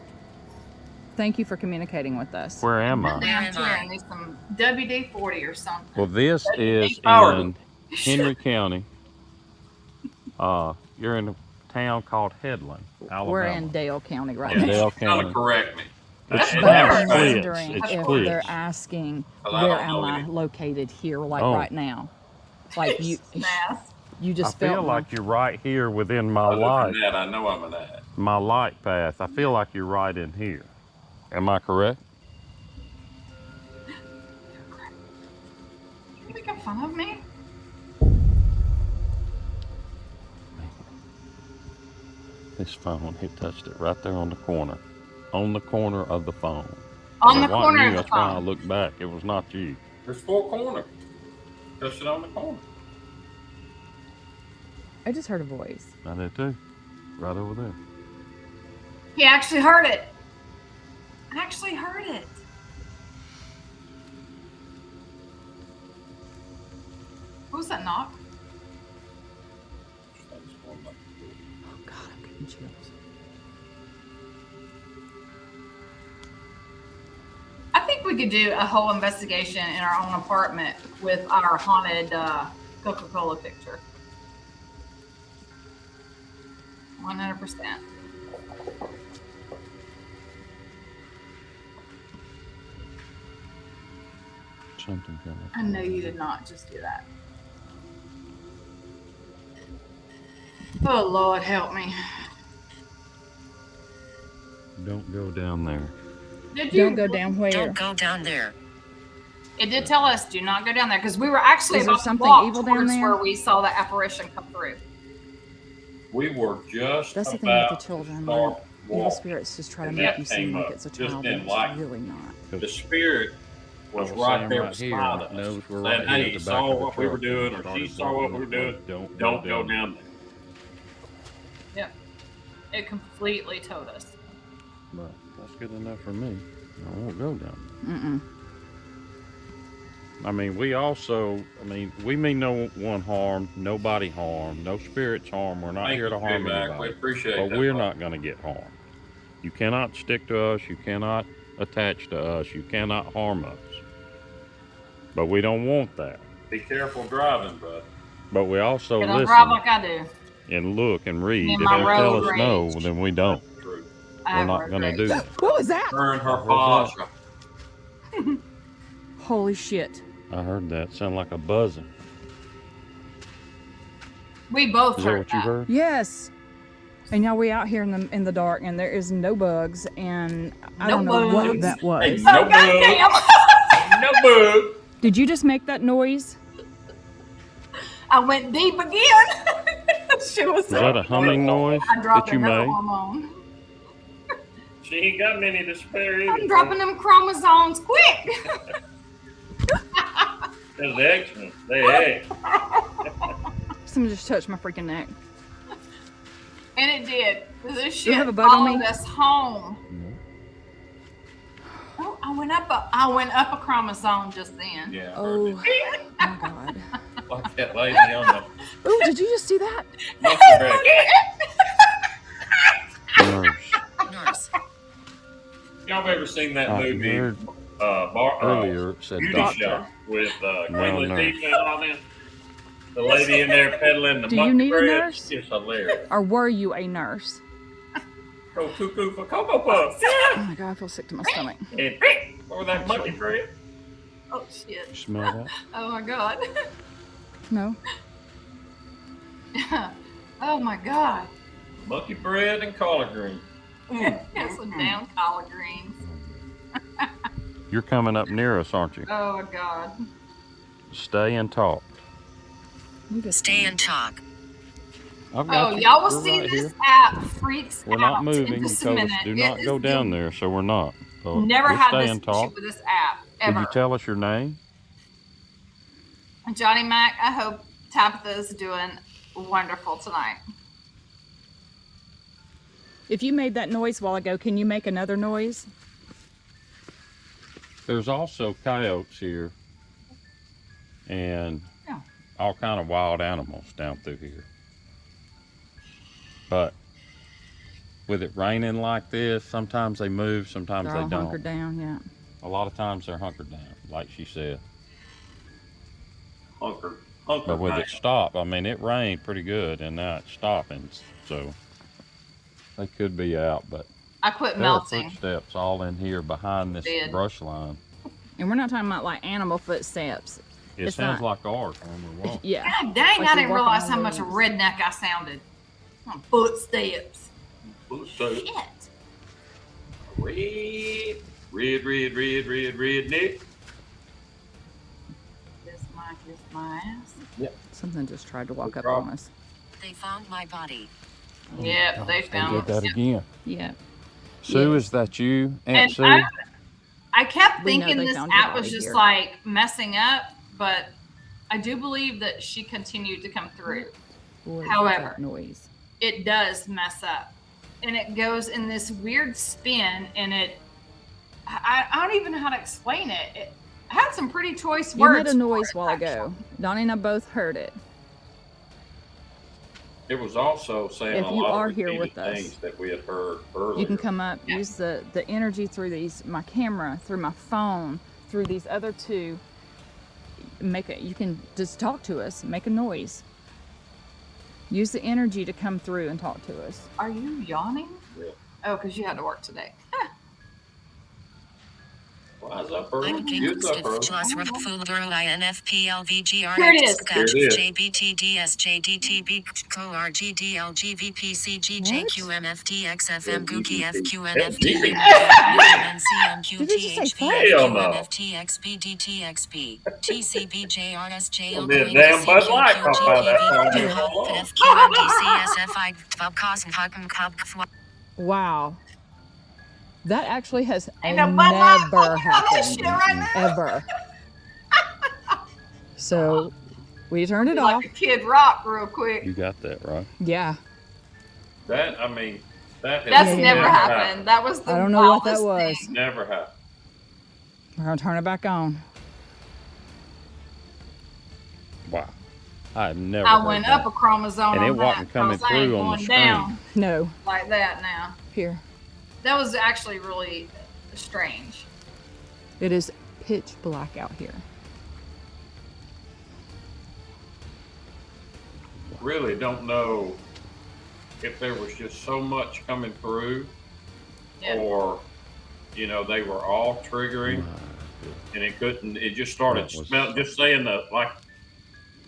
Thank you for communicating with us. Where am I? down here, I need some WD-40 or something. Well, this is Howard. in Henry County. You're in a town called Headland, Alabama. We're in Dale County right Yeah, now. Dale Trying to County. correct me. It's It But never I'm splits. changed. wondering It's if splits. they're asking, 'Cause I where don't know am I any. located here, like Oh. right now? Like you Math. you I just feel felt like you're right here within my Other light, than that, I know I'm an ass. my light path. I feel like you're right in here. Am I correct? You making fun of me? This phone, it touched it right there on the corner. On the corner of the phone. On It the wasn't corner you, of the that's why I phone. looked back. It was not you. There's 4 corners. Touch it on the corner. I just heard a voice. I did too. Right over there. He actually heard it. I actually heard it. What was that knock? Oh God, I'm getting chills. I think we could do a whole investigation in our own apartment with our haunted Coca-Cola picture. 100%. Something coming. I know you did not just do that. Oh Lord, help me. Don't go down there. Did you? Don't go down where? Don't go down there. It did tell us do not go down there because we were actually Is there about to something walk evil down towards there? where we saw the apparition come through. We were just That's the thing with about the children. to start Like, evil walking. spirits just try to And make that you seem came like up. it's a Just child, didn't and like it's it. really not. The spirit was I right saying there right here, beside my us. nose were Saying, right here hey, at he the back saw of the what we were truck doing, and or started she saw what we were walking. doing. Don't Don't go down there. Yep. It completely told us. But that's good enough for me. I won't go down there. Mm-mm. I mean, we mean no one harm, nobody harm, no spirits harm. We're not Thank here you, to harm J-Mac. We anybody. appreciate But that. we're not going to get harmed. You cannot stick to us. You cannot attach to us. You cannot harm us. But we don't want that. Be careful driving, bud. But we also They don't listen drive like I do. and look and read. In If my they road tell us rage. no, then we don't. True. I We're have not road going to rage. do that. What was that? Burn her heard pasha. Holy shit! I heard that. Sound like a buzzing. We both Is that heard what you that. heard? Yes. And now we out here in the dark, and there is no bugs, and I No don't know what bugs. that was. Hey, Oh, no bug. goddamn. No bug. Did you just make that noise? I went deep again. She was Was that a humming noise I dropped that you another made? hormone. She ain't got many to spare either. I'm dropping them chromosomes quick. Those extras. They egg. Someone just touched my freaking neck. And it did. This You shit have a bug on followed me? us home. Oh, I went up a chromosome just then. Yeah. I heard Oh it. my god. Like that lady on the Oh, did you just see that? monkey break. Nurse. Nurse. Y'all have ever seen that I movie? heard Earlier. earlier it said Beauty doctor. Shop with Queen No, nurse. Latifah and all them. The lady in there peddling the Do you monkey need a bread. nurse? It's hilarious. Or were you a nurse? Go cuckoo for Cocoa Puffs. Oh my god, I feel sick to my stomach. And or that monkey bread. Oh shit. You smell that? Oh my god. No. Oh my god. Monkey bread and collard green. That's some damn collard greens. You're coming up near us, aren't you? Oh god. Stay and talk. You just Stay and talk. I've got Oh, you. y'all will We're see right this here. app freaks We're out not in moving. You just a told us minute. do It not is go down the- there, so we're not. So Never we'll had stay this and issue talk. with this app Did ever. you tell us your name? Johnny Mac, I hope Tabitha's doing wonderful tonight. If you made that noise a while ago, can you make another noise? There's also coyotes here and Yeah. all kind of wild animals down through here. But with it raining like this, sometimes they move, sometimes They're they all don't. hunkered down, yeah. A lot of times they're hunkered down, like she said. Hunker But with down. it stop, I mean, it rained pretty good, and now it's stopping, so they could be out. But I quit there are melting. footsteps all in here behind this Did. brush line. And we're not talking about like animal footsteps. It It's sounds not- like ours when we walk. Yeah. God dang, Like I you're didn't walking realize on how much a leaves. redneck I sounded. Footsteps. Footsteps. Shit. Red, Nick. Kiss my ass. Something just tried to walk Good up job. on us. They found my body. Yep, they They found did that it. again. Yeah. Sue, Yes. is that you, Aunt And Sue? I kept We know thinking they this found your app was body just here. like messing up, but I do believe that she continued to come through. What is However. that noise? It does mess up, and it goes in this weird spin, and I don't even know how to explain it. It had some pretty choice You words. made a for noise it, while actually. ago. Donnie and I both heard it. It was also saying If a you lot are of here repeated with us, things that we had heard earlier. You can come up, Yeah. use the energy through my camera, through my phone, through these other two. You can just talk to us, make a noise. Use the energy to come through and talk to us. Are you yawning? Yeah. Oh, because you had to work today. Why is up early? I'm King You was up early. Glasruff Fulvero INFPLVGR Here it is. Here it is. JBTDSJDTB CORGDLGVPCGJQMFTXFM Gookie FQNFT Did you just say fuck? Hell no. FTXBDTXB TCBJRSJ Well, then damn Bud Light come by that time. Wow. That actually has Ain't no Bud Light never fucking on this happened. shit right now. Ever. So we turned it Like off. a Kid Rock, real quick. You got that, right? Yeah. That, I mean, that has That's Yeah. never happened. That was the I don't know what that wildest was. thing. Never happened. We're gonna turn it back on. Wow. I never I heard went that. up a chromosome And it on wasn't that, coming 'cause I ain't through on the going screen. down No. like that now. Here. That was actually really strange. It is pitch black out here. Really don't know if there was just so much coming through Yeah. or, you know, they were all triggering and it just started That was- just saying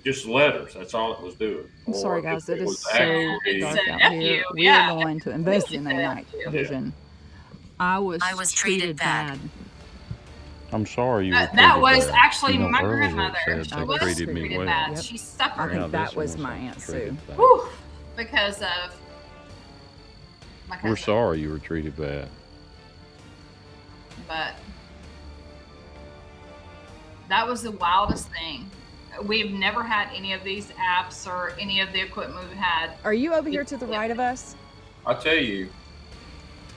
just letters. That's all it was doing. I'm sorry, Or guys. if It is was so actually- dark said out F here. you, We yeah. are going to invest in a said night F you. vision. I was treated bad. I'm sorry you were That treated was bad. actually You know, my earlier it grandmother. said She they was treated me treated well. bad. Yep. She I suffered. think Now that this was one's my like Aunt treated Sue. bad. Whew, because of my cousin. We're sorry you were treated bad. But that was the wildest thing. We've never had any of these apps or any of the equipment we've had. Are you over here to the right of us? I tell you,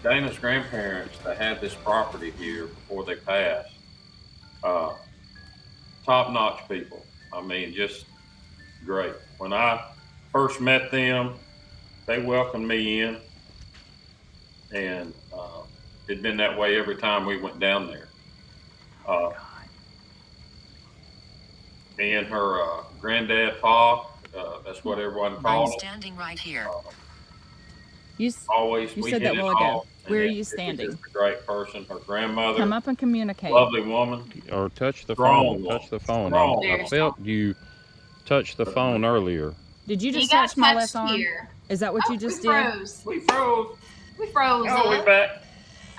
Dana's grandparents that had this property here before they passed, top-notch people. I mean, just great. When I first met them, they welcomed me in, and it'd been that way every time we went down there. Me and her granddad, Pa, that's what everyone I'm called him. standing right here. You Always, You we said hit that it while ago. off, and Where are it- you it was standing? just a great person. Her grandmother, come up and communicate. lovely woman. Or touch the Strong phone. Touch the phone. Strong. I felt you touch the phone earlier. Did you He just got touch my touched left arm? here. Is that what you just we did? froze. We froze. We froze. Oh, we up. back.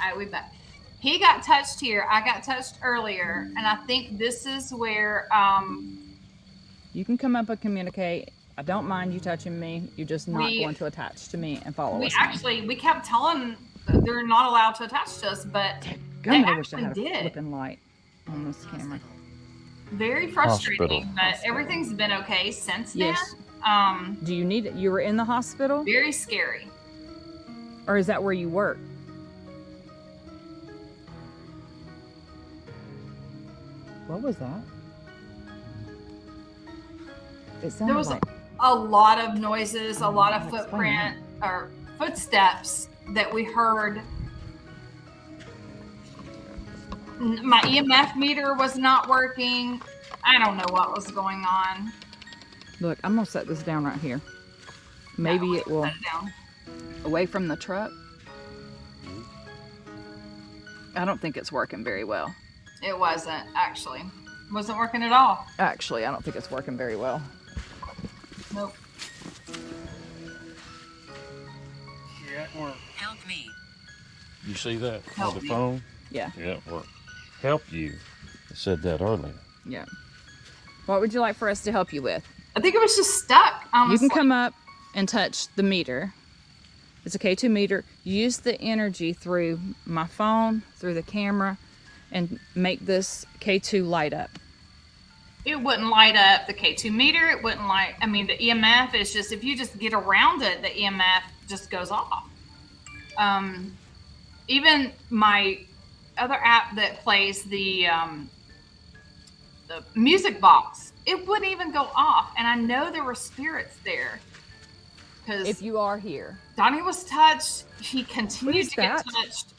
All right, we back. He got touched here. I got touched earlier, and I think this is where You can come up and communicate. I don't mind you touching me. You're just not We- going to attach to me and follow we us. home. actually we kept telling that they're not allowed to attach to us, but God, they I wish I had a actually did. flipping light on this camera. very frustrating. Hospital. But everything's been okay since then. Yes. Um, Do you need it? You were in the hospital, very scary. or is that where you work? What was that? It There sounded was like a lot of noises, a Oh, lot of explain footprint or footsteps that we heard. My EMF meter was not working. I don't know what was going on. Look, I'm gonna set this down right here. Maybe No, it will set it down. away from the truck. I don't think it's working very well. It wasn't actually. Wasn't working at all. Actually, I don't think it's working very well. Nope. Help me. You see that Help on the me. phone? Yeah. Yeah, well, help you. I said that earlier. Yeah. What would you like for us to help you with? I think it was just stuck. Honestly. You can come up and touch the meter. It's a K2 meter. Use the energy through my phone, through the camera, and make this K2 light up. It wouldn't light up the K2 meter. It wouldn't light. I mean, the EMF is just if you just get around it, the EMF just goes off. Even my other app that plays the music box, it wouldn't even go off. And I know there were spirits there because If you are here. Donnie was touched. He continued is to get that? touched.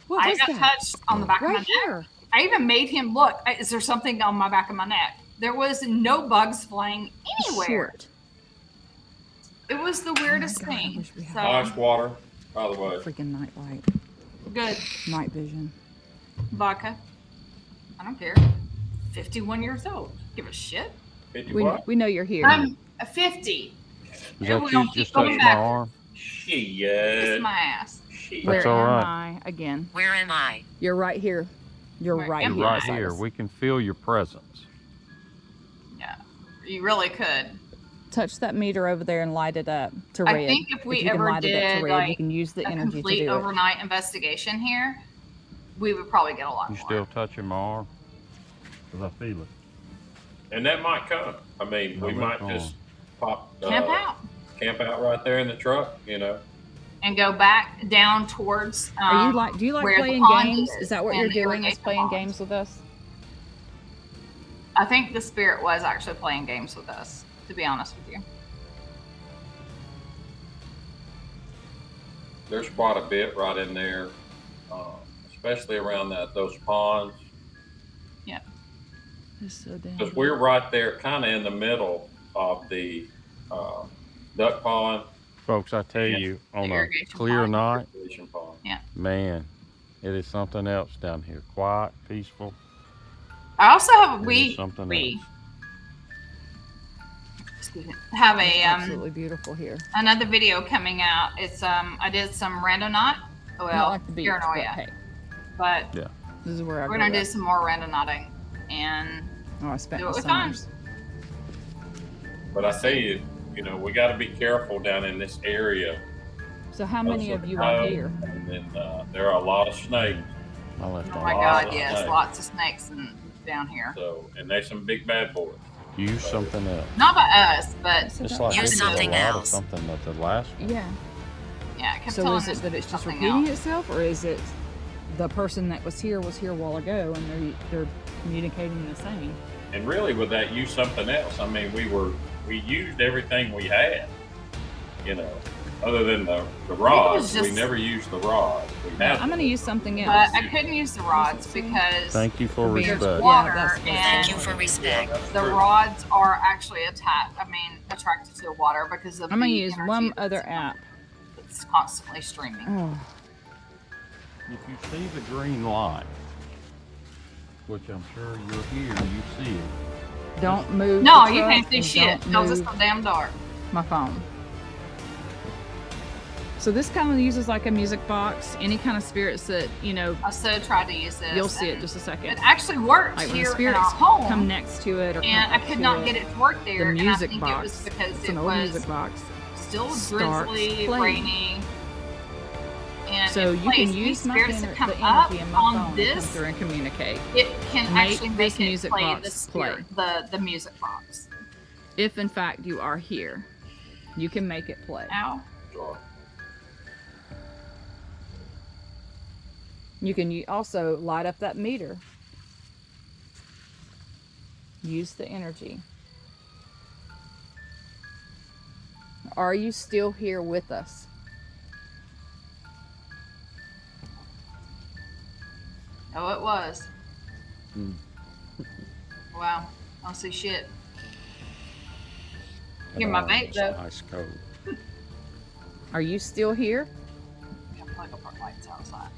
What I was got that? touched on the back of my Right neck. here. I even made him look. Is there something on my back of my neck? There was no bugs flying anywhere. Short. It was the weirdest God, I thing. wish we had So Ice water, by the way. Freaking night light. good. Night vision. Vodka. I don't care. 51 years old. Give a shit. 50 We, what? we know you're here. I'm a 50. Is Everyone that you keep just going touched my back. arm? Kiss Shit. my ass. Shit. Where That's all am right. I? Again. Where am I? You're right here. You're Where right am here. I? Right beside here. us. We can feel your presence. Yeah. You really could. Touch that meter over there and light it up to I red. think if we you can ever light it up to did, red, you like, can use the A energy to complete do it. overnight investigation here, we would probably get a lot You more. still touching my arm? Because I feel it. And that might come. I mean, we No, might that's just pop Camp out camp out right there in the truck, you know. and go back down towards. Are you do you like where the playing pond games? Is that what and you're the doing? Is irrigation playing pond. games with us? I think the spirit was actually playing games with us, to be honest with you. There's quite a bit right in there, especially around those ponds. It's so damn. Because we're right there, kind of in the middle of the duck pond, Folks, I tell Yeah. you, on a irrigation clear pond. night, irrigation pond. man, it is something else down here. Quiet, peaceful. I also have It is something else. excuse me, have It's a absolutely beautiful here. another video coming out. It's I did some randonaut. Not Well, like the beach, but paranoia, hey, but this is where I we're grew gonna do up. some more randonauting and Oh, I spent do my it with fun. summers. But I tell you, you know, we got to be careful down in this area. So how many Most of you the are time, here? And then there are a lot of snakes. I left oh on my Lots god, of yes, snakes. lots of snakes down here. So, and there's some big bad boys. Use something else. Not by us, but Just like Use we did something a lot of else. something that the last one. Yeah. yeah, I kept So telling is us it that it's just something repeating else. itself, or is it the person that was here a while ago and they're communicating the same? And really, with that, use something else. I mean, we used everything we had, you know, other than the rods. We just- never used the rods. We had I'm going to use something But else. I couldn't use the rods because Thank you for For being- there's respect. water Yeah, that's what it and Thank you for respect. that's the true. rods are actually attracted to the water because of I'm going to the use energy one that's other app. It's constantly streaming. Oh, If you see the green light, which I'm sure you're here, you see it. don't move. No, the you truck can't see and shit don't because it's move so damn dark. my phone. So this kind of uses like a music box. Any kind of spirits that I so tried to use this. you'll see it and just a second. It actually worked Like when the here in spirits our home, come next to it, or and come I up could to not it, get it to work there. The and I music think box. it was because It's it an old was music box. still starts drizzly, playing. rainy. And So it you can plays use these my spirits that come the up energy in my on phone to come this. through and communicate. It can Make actually this make it music play box the spirit, the music box. If in fact you are here, you can make it play. Ow. You can also light up that meter. Use the energy. Are you still here with us? Oh, it was. Hmm. Wow. I don't see shit. Hear my vape, It's though. ice cold. Are you still here? I'm like a park lights outside.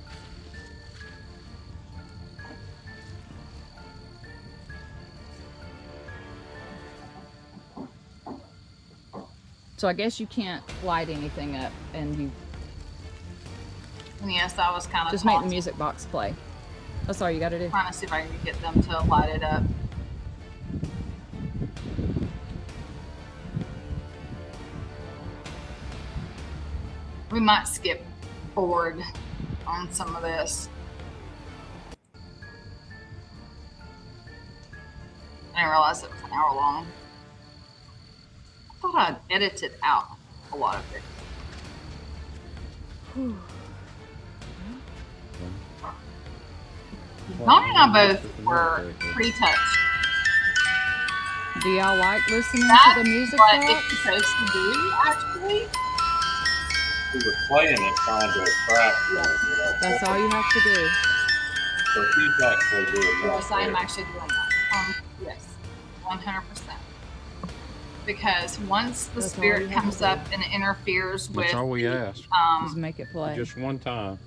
So I guess you can't light anything up, and you And yes, I was kind of just make the music box play. That's all you got to do. trying to see if I can get them to light it up. We might skip forward on some of this. I didn't realize it was an hour long. I thought I'd edited out a lot of it. Bonnie and I both were pretty touched. Do y'all like listening That's to the music what box? it's supposed to do, actually. He was playing it trying to attract her. That's all you have to do. So she's actually doing that. Yes, I am actually doing that. Yes, 100%. Because once the That's all you spirit have comes to do. up and interferes with That's all we ask. Just make it play. Just one time.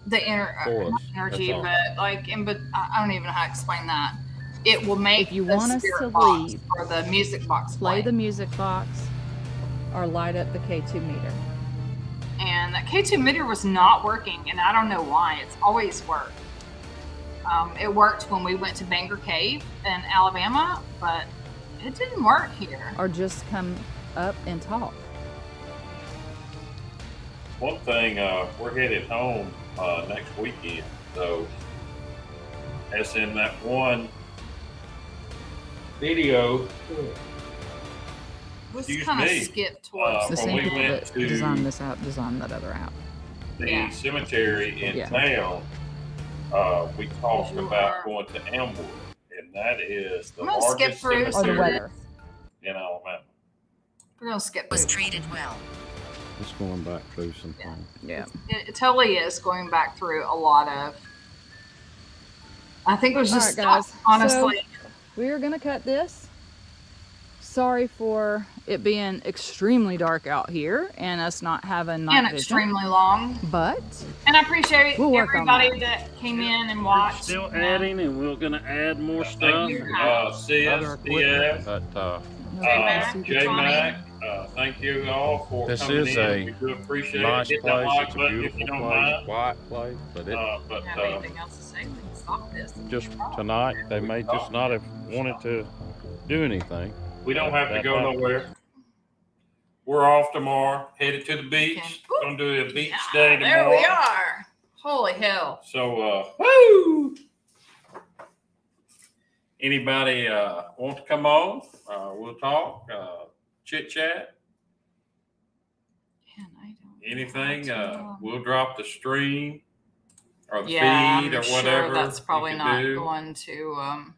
the For us, energy, that's all. but like, but I don't even know how to explain that. It will make If you the want us spirit to box leave, or the music box Play play. the music box or light up the K2 meter. And that K2 meter was not working, and I don't know why. It's always worked. It worked when we went to Bangor Cave in Alabama, but it didn't work here. Or just come up and talk. One thing, we're headed home next weekend, so as in that one video, Let's Excuse kind of me. skip towards The When same we people went that to- designed this app designed that other app. the Yeah. cemetery in Yeah. town. We talked You about are- going to Elmwood, and that is the I'm gonna skip largest through Or the cemetery weather. in Alabama. We're gonna skip Was through. treated well. It's going back through some things. Yeah. It totally is going back through a lot of. I think it was All just right, guys. honestly. We are going to cut this. Sorry for it being extremely dark out here and us not having night and vision. extremely long. But And I appreciate We'll work on everybody that came in and watched. Still adding, and we're gonna add more Thank stuff. you, Other CS, equipment, DS, but J-Mac, J-Mac. Thank you all for This coming is in. a We do appreciate nice it. Hit that place. like It's a button if beautiful you don't place, mind. quiet place. But it But Have anything else to say? We can stop this. just tonight they may just not have wanted to do anything. we don't have to That go happens. nowhere. We're off tomorrow, headed to the beach. Okay. Gonna do a beach Yeah, day tomorrow. there we are. Holy hell. So, woo! Anybody want to come on? We'll talk, chit chat, Man, I don't know anything. how to- We'll drop the stream or the yeah, feed I'm or sure whatever. that's we probably can not do. going to.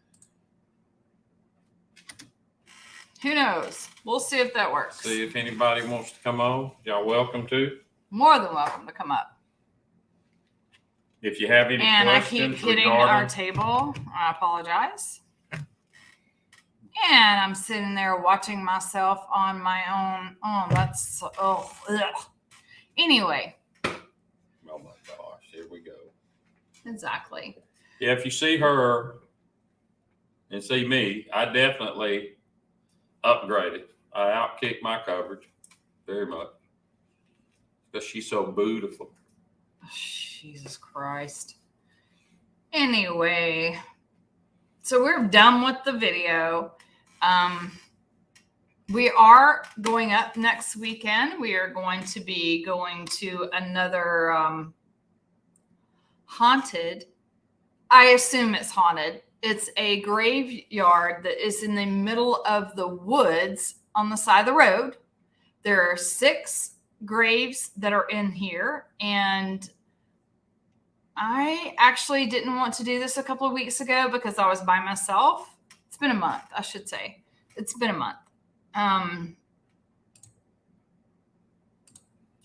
Who knows? We'll see if that works. See if anybody wants to come on. Y'all welcome to. More than welcome to come up. If you have any And I keep questions hitting our regarding, table. I apologize. And I'm sitting there watching myself on my own. Oh, that's ugh. Anyway, oh my gosh, here we go. exactly. Yeah, if you see her and see me, I definitely upgraded. I outkicked my coverage very much because she's so beautiful. Jesus Christ. Anyway, so we're done with the video. We are going up next weekend. We are going to be going to another haunted. I assume it's haunted. It's a graveyard that is in the middle of the woods on the side of the road. There are 6 graves that are in here, and I actually didn't want to do this a couple of weeks ago because I was by myself, It's been a month, I should say. It's been a month.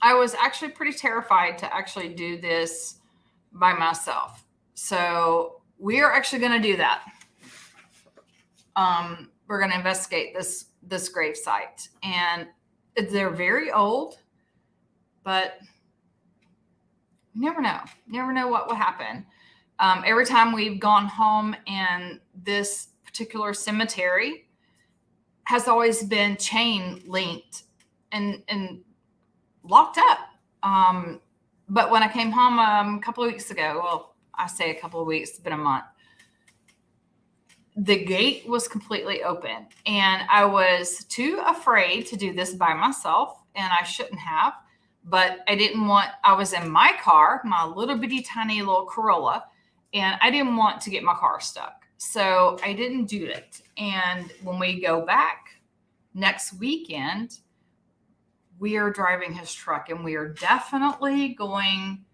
I was actually pretty terrified to actually do this by myself. So we are actually going to do that. We're going to investigate this grave site, and they're very old, but you never know. Never know what will happen. Every time we've gone home, and this particular cemetery has always been chain linked and locked up. But when I came home a couple of weeks ago, well, I say a couple of weeks, it's been a month, the gate was completely open, and I was too afraid to do this by myself, and I shouldn't have, but I was in my car, my little bitty tiny little Corolla, and I didn't want to get my car stuck. So I didn't do it. And when we go back next weekend, we are driving his truck, and we are definitely going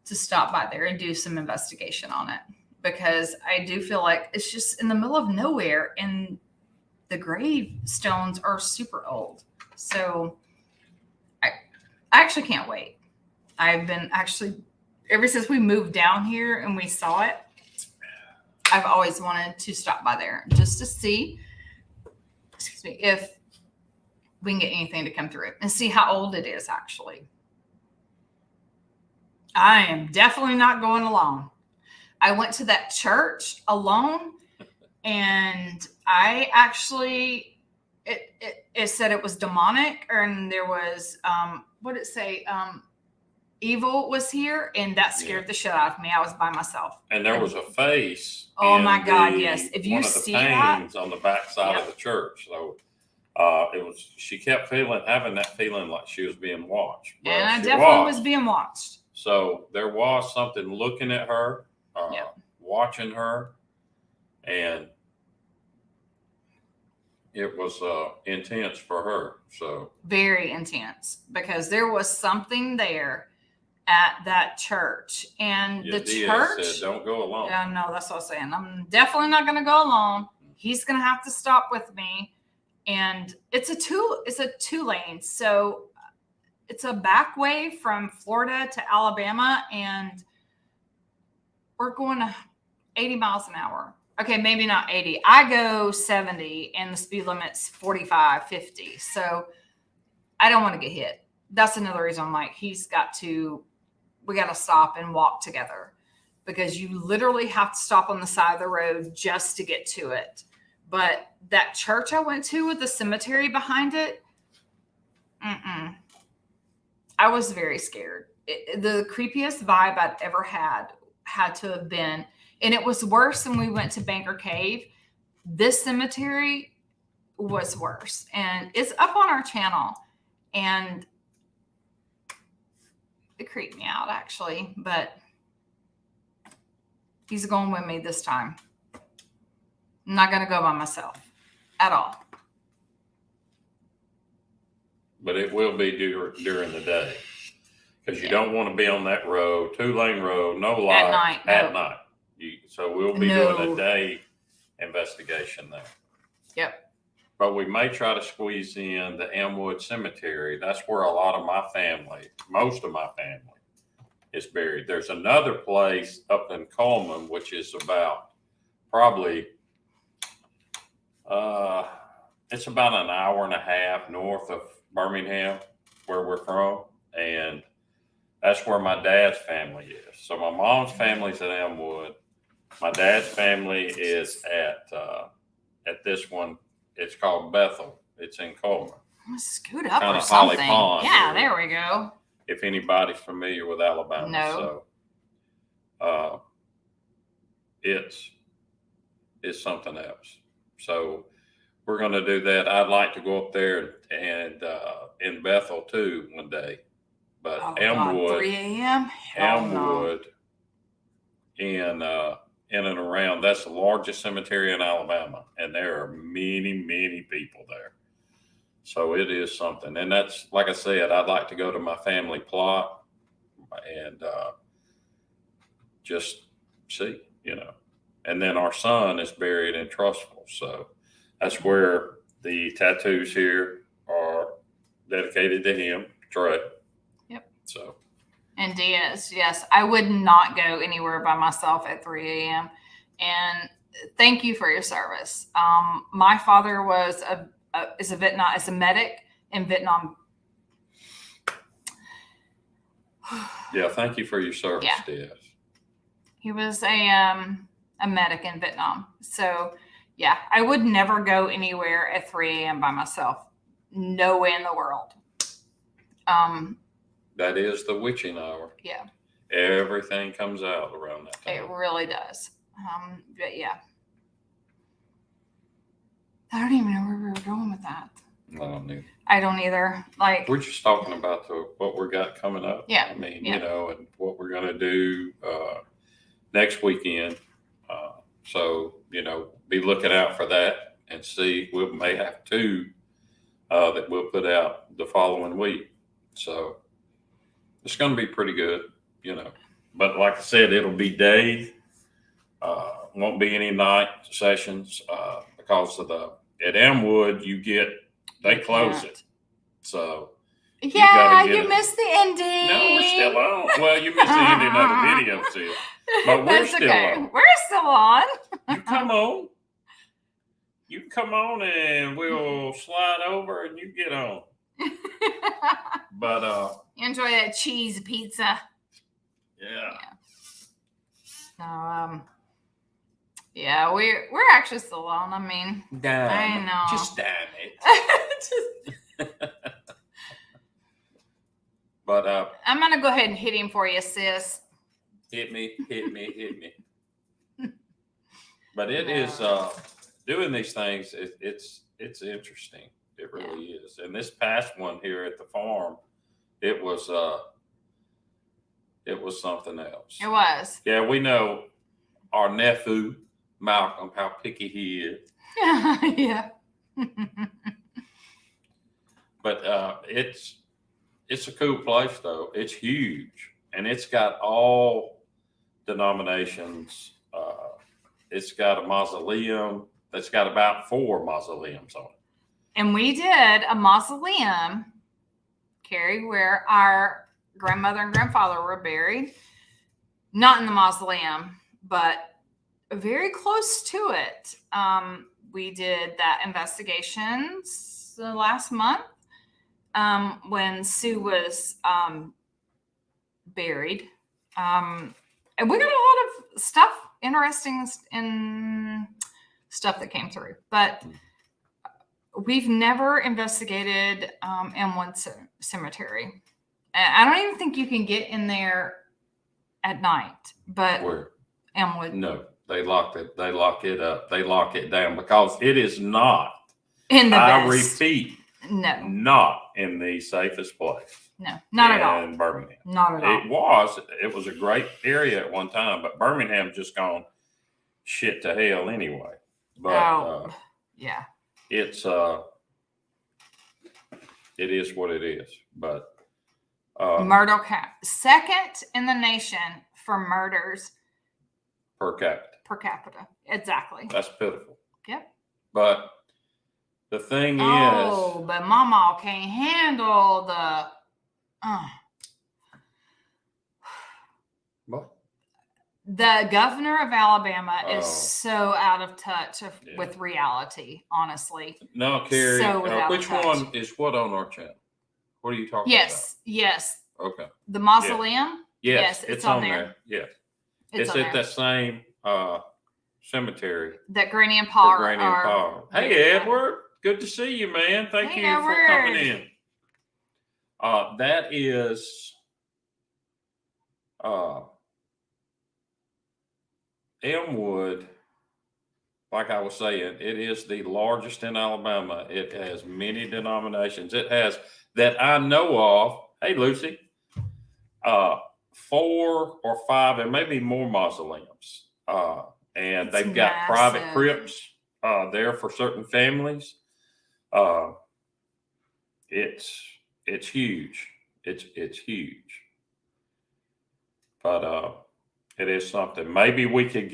to stop by there and do some investigation on it, because I do feel like it's just in the middle of nowhere, and the gravestones are super old. So I actually can't wait. I've been actually, ever since we moved down here and we saw it, I've always wanted to stop by there just to see, if we can get anything to come through and see how old it is actually. I am definitely not going alone. I went to that church alone, and I actually, it said it was demonic, and there was, what did it say? Evil was here, and that scared the shit out of me. I was by myself. And there was a face. Oh in my God, yes. If you one of the see that. panes on the back side of the church. So she kept having that feeling like she was being watched. Well, And I she definitely was being watched. So there was something looking at her, watching her, and it was intense for her. So very intense, because there was something there at that church, and the church said, "Don't go alone." Yeah, no, that's what I'm saying. I'm definitely not going to go alone. He's going to have to stop with me, and it's a two lane, so it's a back way from Florida to Alabama, and we're going to 80 miles an hour. Okay, maybe not 80. I go 70, and the speed limit's 45, 50. So I don't want to get hit. That's another reason I'm like, we got to stop and walk together, because you literally have to stop on the side of the road just to get to it. But that church I went to with the cemetery behind it, I was very scared. The creepiest vibe I'd ever had to have been, and it was worse when we went to Banker Cave. This cemetery was worse, and it's up on our channel, and it creeped me out actually, but he's going with me this time. I'm not going to go by myself at all. But it will be during the day, because you don't want to be on that road, 2-lane road, no light at night. So we'll be doing a day investigation there. Yep. But we may try to squeeze in the Elmwood Cemetery. That's where a lot of my family, most of my family, is buried. There's another place up in Coleman, which is about probably, it's about an hour and a half north of Birmingham, where we're from. And that's where my dad's family is. So my mom's family's at Elmwood. My dad's family is at this one. It's called Bethel. It's in Coleman. I'm gonna scoot up Kinda or something. Holly Pond Yeah, area. there we go. If anybody's familiar with Alabama. No. So it's something else. So we're going to do that. I'd like to go up there and in Bethel too one day. But Oh, Elmwood, God, 3 a.m. Hell no. Elmwood in and around, that's the largest cemetery in Alabama, and there are many, many people there. So it is something. And that's, like I said, I'd like to go to my family plot and just see, And then our son is buried in Trustful. So that's where the tattoos here are dedicated to him, Trey. Yep. So, And Diaz, yes, I would not go anywhere by myself at 3 a.m. And thank you for your service. My father was is a medic in Vietnam. yeah, thank you for your service, Yeah. Diaz. He was a medic in Vietnam. So yeah, I would never go anywhere at 3 a.m. by myself. No way in the world. That is the witching hour. Yeah, Everything comes out around that it time. really does. But yeah. I don't even know where we were going with that. I don't either. Like, We're just talking about what we got coming up. Yeah, I mean, yeah. you know, and what we're going to do next weekend. So, you know, be looking out for that and see. We may have two that we'll put out the following week. So it's going to be pretty good, you know. But like I said, it'll be day. Won't be any night sessions because of at Elmwood they close it. So yeah, gotta get you it. missed the ending. no, we're still on. Well, you missed the ending of the video, sis. But we're That's still okay. on. We're still on. You come on. You come on and we'll slide over and you get on. But Enjoy that cheese pizza. yeah. So, yeah, we're actually still on. I mean, Damn. I know. Just damn it. But I'm gonna go ahead and hit him for you, sis. hit me. But it is doing these things. It's interesting. It really is. And this past one here at the farm, it was something else. It was. Yeah, we know our nephew Malcolm, how picky he is. Yeah. But it's a cool place though. It's huge and it's got all denominations. It's got a mausoleum that's got about 4 mausoleums on it. And we did a mausoleum, Carrie, where our grandmother and grandfather were buried. Not in the mausoleum, but very close to it. We did that investigations last month when Sue was buried. And we got a lot of stuff, interesting in stuff that came through. But we've never investigated Elmwood Cemetery. And I don't even think you can get in there at night. But Where? Elmwood. No, they lock it. They lock it up. They lock it down because it is not. In the I best. repeat, No, not in the safest place. no, not at all. In Birmingham. Not at all. It was a great area at one time, but Birmingham just gone shit to hell anyway. But Yeah. it's it is what it is. But Murder second in the nation for murders per capita, per capita. Exactly. that's pitiful. Yep. But the thing Oh, but Mama can't handle the. What? The governor of Alabama is Oh. so out of touch Yeah. with reality, honestly. No, Carrie. So without Which touch. one is what on our channel? What are you talking Yes. about? Okay. The mausoleum. Yes, Yes, it's on there. Yes. It's It's on at there. that same cemetery. That Granny and Pa. The Granny and Pa. Hey, Edward. Good to see you, man. Thank Hey, you for coming Edward. in. That is Elmwood. Like I was saying, it is the largest in Alabama. It has many denominations. It has, that I know of, hey, Lucy, 4 or 5, and maybe more mausoleums. And It's they've got private massive. crypts there for certain families. It's huge. It's huge. But It is something. Maybe we could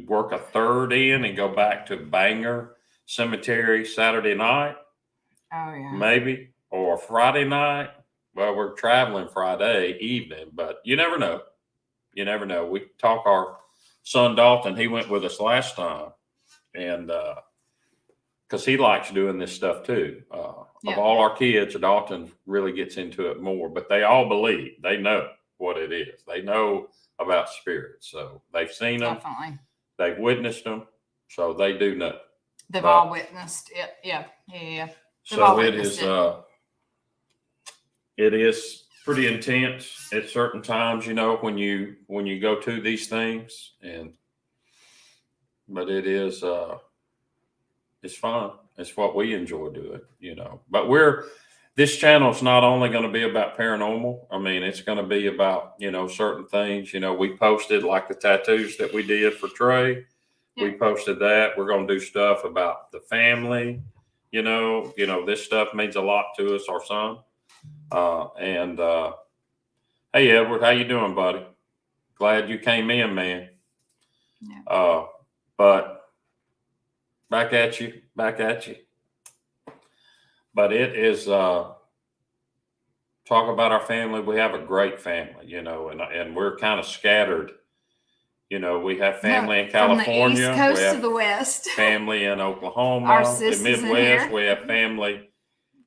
work a third in and go back to Banger Cemetery Saturday night, Oh yeah. maybe, or Friday night. Well, we're traveling Friday evening, but you never know. You never know. We talk our son Dalton. He went with us last time, and because he likes doing this stuff too. Yeah. Of all our kids, Dalton really gets into it more. But they all believe. They know what it is. They know about spirits. So they've seen them. Definitely. They've witnessed them. So they do know. They've But- all witnessed it. Yeah. They've So all it witnessed is. It is pretty intense at certain times, when you go to these things, but it is it's fun. It's what we enjoy doing, But this channel is not only going to be about paranormal. I mean, it's going to be about certain things. We posted like the tattoos that we did for Trey. Yeah. We posted that. We're going to do stuff about the family. This stuff means a lot to us, our son. Hey Edward, how you doing, buddy? Glad you came in, man. Yeah. But back at you. But it is talk about our family. We have a great family, and we're kind of scattered. We have family in California. From the East Coast we have to the West. family in Oklahoma, Our the sisters in Midwest. here. We have family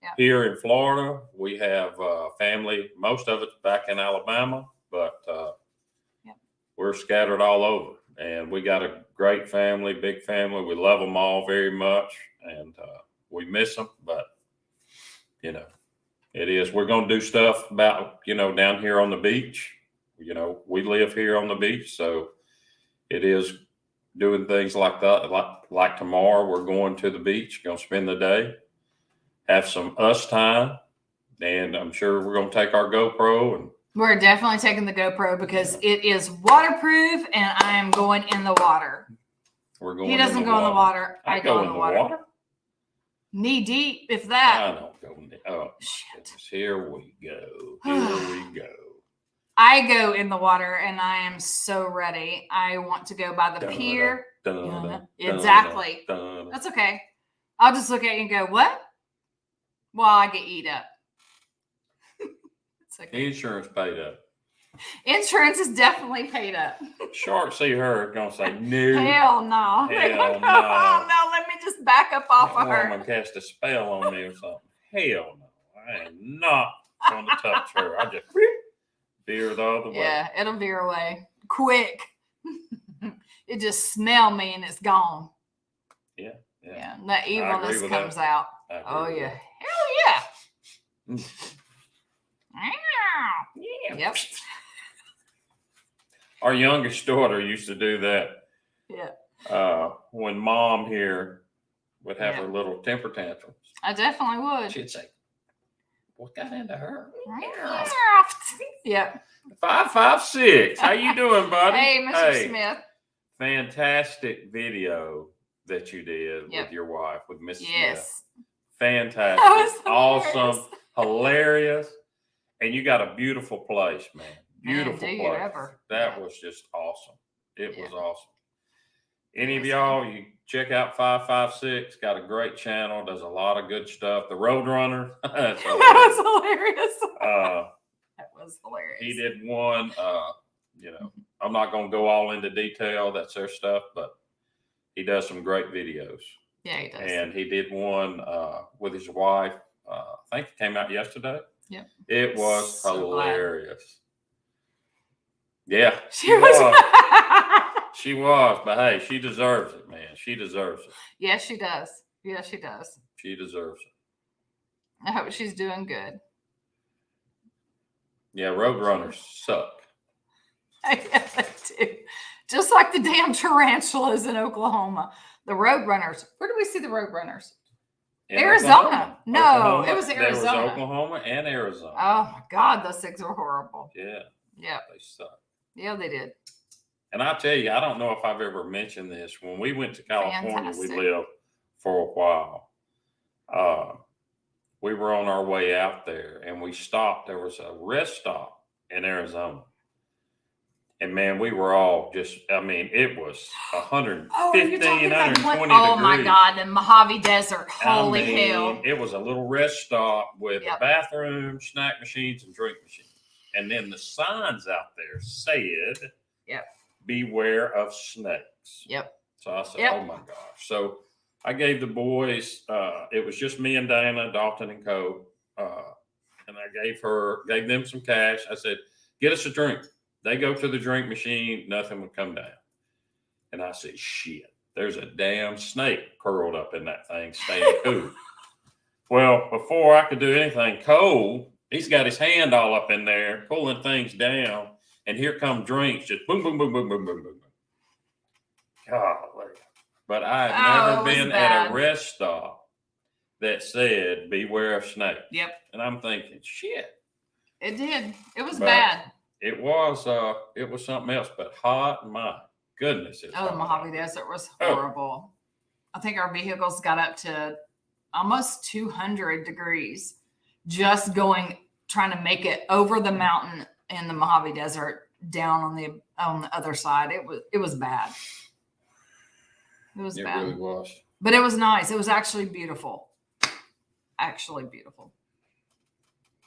Yeah. here in Florida. We have family, most of it's back in Alabama, but Yeah. we're scattered all over. And we got a great family, big family. We love them all very much, and we miss them. But it is. We're going to do stuff about down here on the beach. We live here on the beach, so it is doing things like that. Like tomorrow, we're going to the beach. Going to spend the day, have some us time, and I'm sure we're going to take our GoPro and. We're definitely taking the GoPro because it is waterproof, and I am going in the water. We're going. He doesn't go in the water. I go in the water. Knee deep, if I that. don't go in the. Oh Shit. goodness, here we go. Here we go. I go in the water, and I am so ready. I want to go by the pier. Exactly. That's okay. I'll just look at you and go, "What?" While I get eat up. It's okay. Insurance paid up. Insurance is definitely paid up. Shark see her gonna say no. Hell no. Hell no. Oh, no, let me just back up off of That her. woman cast a spell on me or something. Hell no. I am not gonna touch her. I just veer the other way. Yeah, it'll veer away quick. It just smell me and it's gone. Yeah. Yeah, and that evilness with comes that. out. I agree Oh with yeah. that. Hell yeah. Yeah. Yep. Our youngest daughter used to do that. Yeah. When mom here would have Yeah. her little temper tantrums. I definitely would. She'd say, "What got into her?" Yep. 556. How you doing, buddy? Hey, Mr. Smith. Fantastic video that you did Yep. with your wife, with Mrs. Smith. Yes. Fantastic. That was Awesome. Hilarious. And you got a beautiful place, man. Beautiful do you place. ever. That Yeah. was just awesome. It was Yeah. awesome. Any of y'all, you check out 556. Got a great channel. Does a lot of good stuff. The Roadrunner. That's That was hilarious. That was hilarious. he did one. I'm not going to go all into detail. That's their stuff, but he does some great videos. Yeah, he does. And he did one with his wife. I think it came out yesterday. Yep. It was So glad. hilarious. Yeah, She was. she was, but hey, she deserves it, man. She deserves it. Yes, she does. Yes, she does. She deserves it. I hope she's doing good. Yeah, Roadrunners suck. Yes, they do. Just like the damn tarantulas in Oklahoma. The Roadrunners. Where do we see the Roadrunners? In Arizona. No, Oklahoma. it was There Arizona. was Oklahoma and Arizona. Oh my God, those things are horrible. Yeah, Yeah, they suck. yeah, they did. And I tell you, I don't know if I've ever mentioned this. When we went to California, we Fantastic. lived for a while. We were on our way out there and we stopped. There was a rest stop in Arizona. And man, we were all just, I mean, it was 115, Oh, you're talking about 120 what? Oh degrees. my God, the Mojave Desert. Holy I mean, hell. it was a little rest stop with Yep. a bathroom, snack machines, and drink machines. And then the signs out there said, Yep. beware of snakes. Yep. So I said, Yep. oh my gosh. So I gave the boys, it was just me and Dana, Dalton and Co. And I gave them some cash. I said, get us a drink. They go to the drink machine, nothing would come down. And I said, shit, there's a damn snake curled up in that thing, staying cool. Well, before I could do anything, Cole, he's got his hand all up in there, pulling things down. And here come drinks, just boom, boom, boom, boom, boom, boom, boom. Golly. But I had never been at a rest stop that said, beware of snakes. Yep. And I'm thinking, shit. It did. It was But bad. It was something else, but hot, my goodness. It's Oh, the hot. Mojave Desert was Oh. horrible. I think our vehicles got up to almost 200 degrees just trying to make it over the mountain in the Mojave Desert down on the other side. It was bad. It was It bad. really was. But it was nice. It was actually beautiful. Actually beautiful.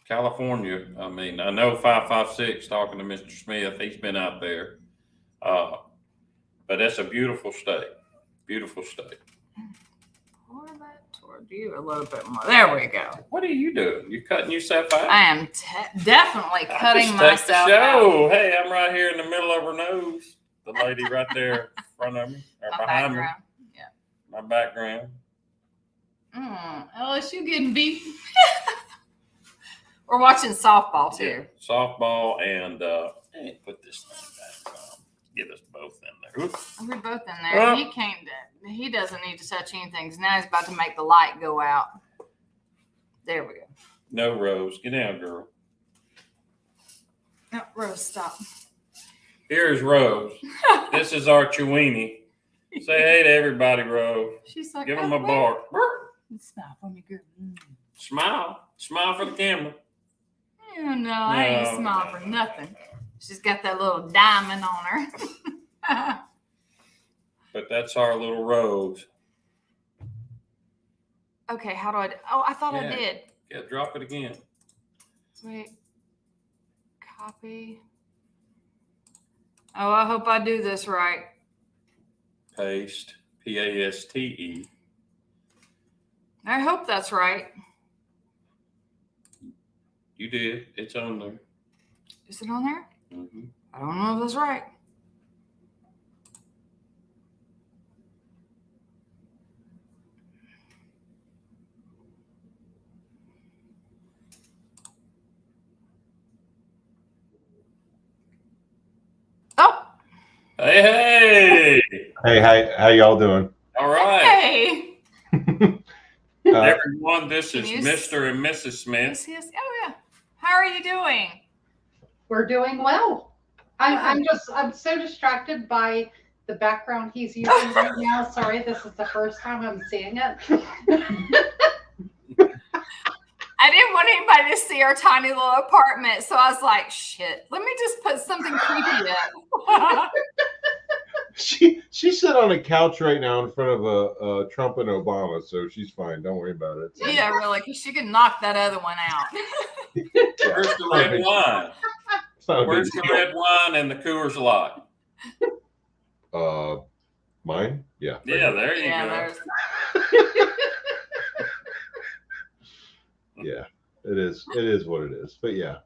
California, I mean, I know 556 talking to Mr. Smith, he's been out there. But that's a beautiful state. Beautiful state. Pour that toward you a little bit more. There we go. What are you doing? You cutting yourself out? I am definitely cutting I just take myself the out. show. Hey, I'm right here in the middle of her nose. The lady right there in front of me, or My behind background. me. My background. LSU getting beat. We're watching softball too. Yeah, softball and put this thing back. Get us both in there. Oops. We're both in there. Well- He doesn't need to touch anything. 'Cause now he's about to make the light go out. There we go. No, Rose. Get down, girl. No, Rose, stop. Here's Rose. This is our Chewini. Say hey to everybody, Rose. She's like, Give them a wait. bark. Bark. Stop for me, girl. Smile. Smile for the camera. Oh, no, I ain't No. smile for nothing. She's got that little diamond on her. But that's our little Rose. Okay, how do I? Oh, I thought I Yeah. did. Yeah, drop it again. Wait. Copy. Oh, I hope I do this right. Paste. Paste. I hope that's right. You did. It's on there. Is it on there? Mm-hmm. I don't know if that's right. Oh, Hey, hey. Hey, how y'all doing? All right. hey. Everyone, this is Can you Mr. and Mrs. Yes, Smith. yes. Oh, yeah. How are you doing? We're doing well. I'm so distracted by the background he's using right now. Sorry, this is the first time I'm seeing it. I didn't want anybody to see our tiny little apartment, so I was like, shit, let me just put something creepy up. She sit on a couch right now in front of a Trump and Obama, so she's fine. Don't worry about it. Yeah, really, because she could knock that other one out. Where's the red wine? It's not a big Where's the deal. red wine and the Coors Light? Mine? Yeah. right Yeah, here. there you Yeah, go. there's. Yeah. It is. It is what it is. But yeah.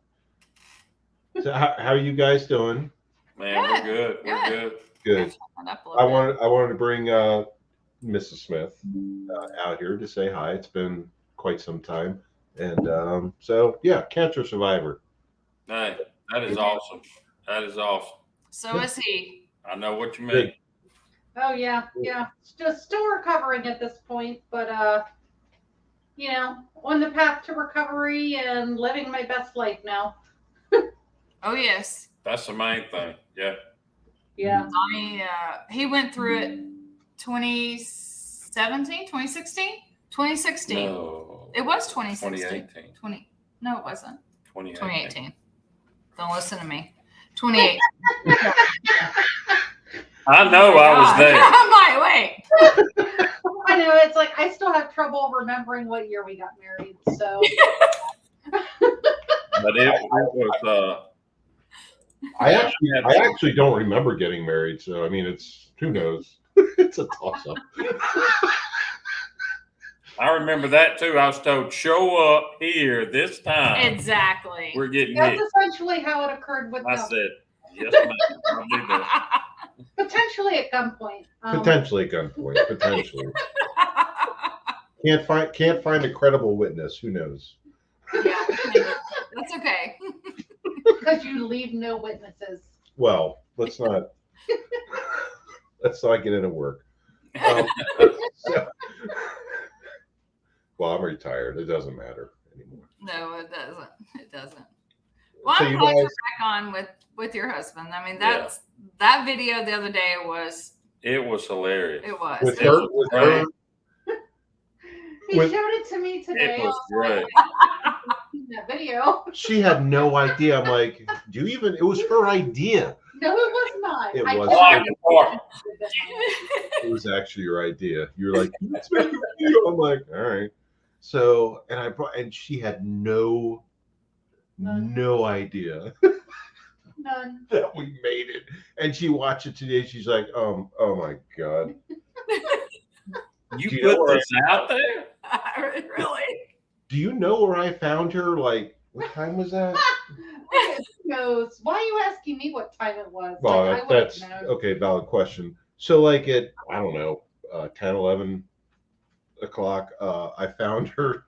So how are you guys doing? Man, we're good. We're Good. good. Good. Turn that up a little I wanted to bring Mrs. Smith out here to say hi. It's been quite some time, and so yeah, cancer survivor. Hey, that is awesome. That is awesome. So is he. I know what you mean. Oh yeah. Still recovering at this point, but on the path to recovery and living my best life now. Oh, yes. That's the main thing. Yeah. Yeah. He went through it 2017, 2016? 2016. No. It was 2016. 2018. No, it wasn't. 2018. 2018. Don't listen to me. 28. I know I was there. I'm like, wait. I know, it's like I still have trouble remembering what year we got married. So But it was, I actually don't remember getting married, so I mean, it's who knows. It's a toss up. I remember that too. I was told, show up here this time. Exactly. We're getting that's hit. essentially how it occurred with I them. said, yes, ma'am. I'll be there. Potentially at gunpoint. Potentially gunpoint. Potentially. Can't find a credible witness. Who knows? Yeah, that's okay. Because you leave no witnesses. Well, let's not get into work. So- well, I'm retired. It doesn't matter anymore. No, it doesn't. It doesn't. Well, So I'm you glad you're guys- back on with your husband. I mean, that video the other day was It was hilarious. it was. With It her, was with her, He With- showed it to me today. It was great. In that video. she had no idea. I'm like, do you even? It was her idea. No, it was not. It I was. told It was actually your idea. You're like, let's make a video. I'm like, all right. So, and she had no idea None. that we made it. And she watched it today. She's like, oh my God. You Do you know put where this out there? really. Do you know where I found her? Like, what time was that? Who knows? Why are you asking me what time it was? Well, Like, I would've that's known. okay. Valid question. So, like at, I don't know, 10, 11 o'clock, I found her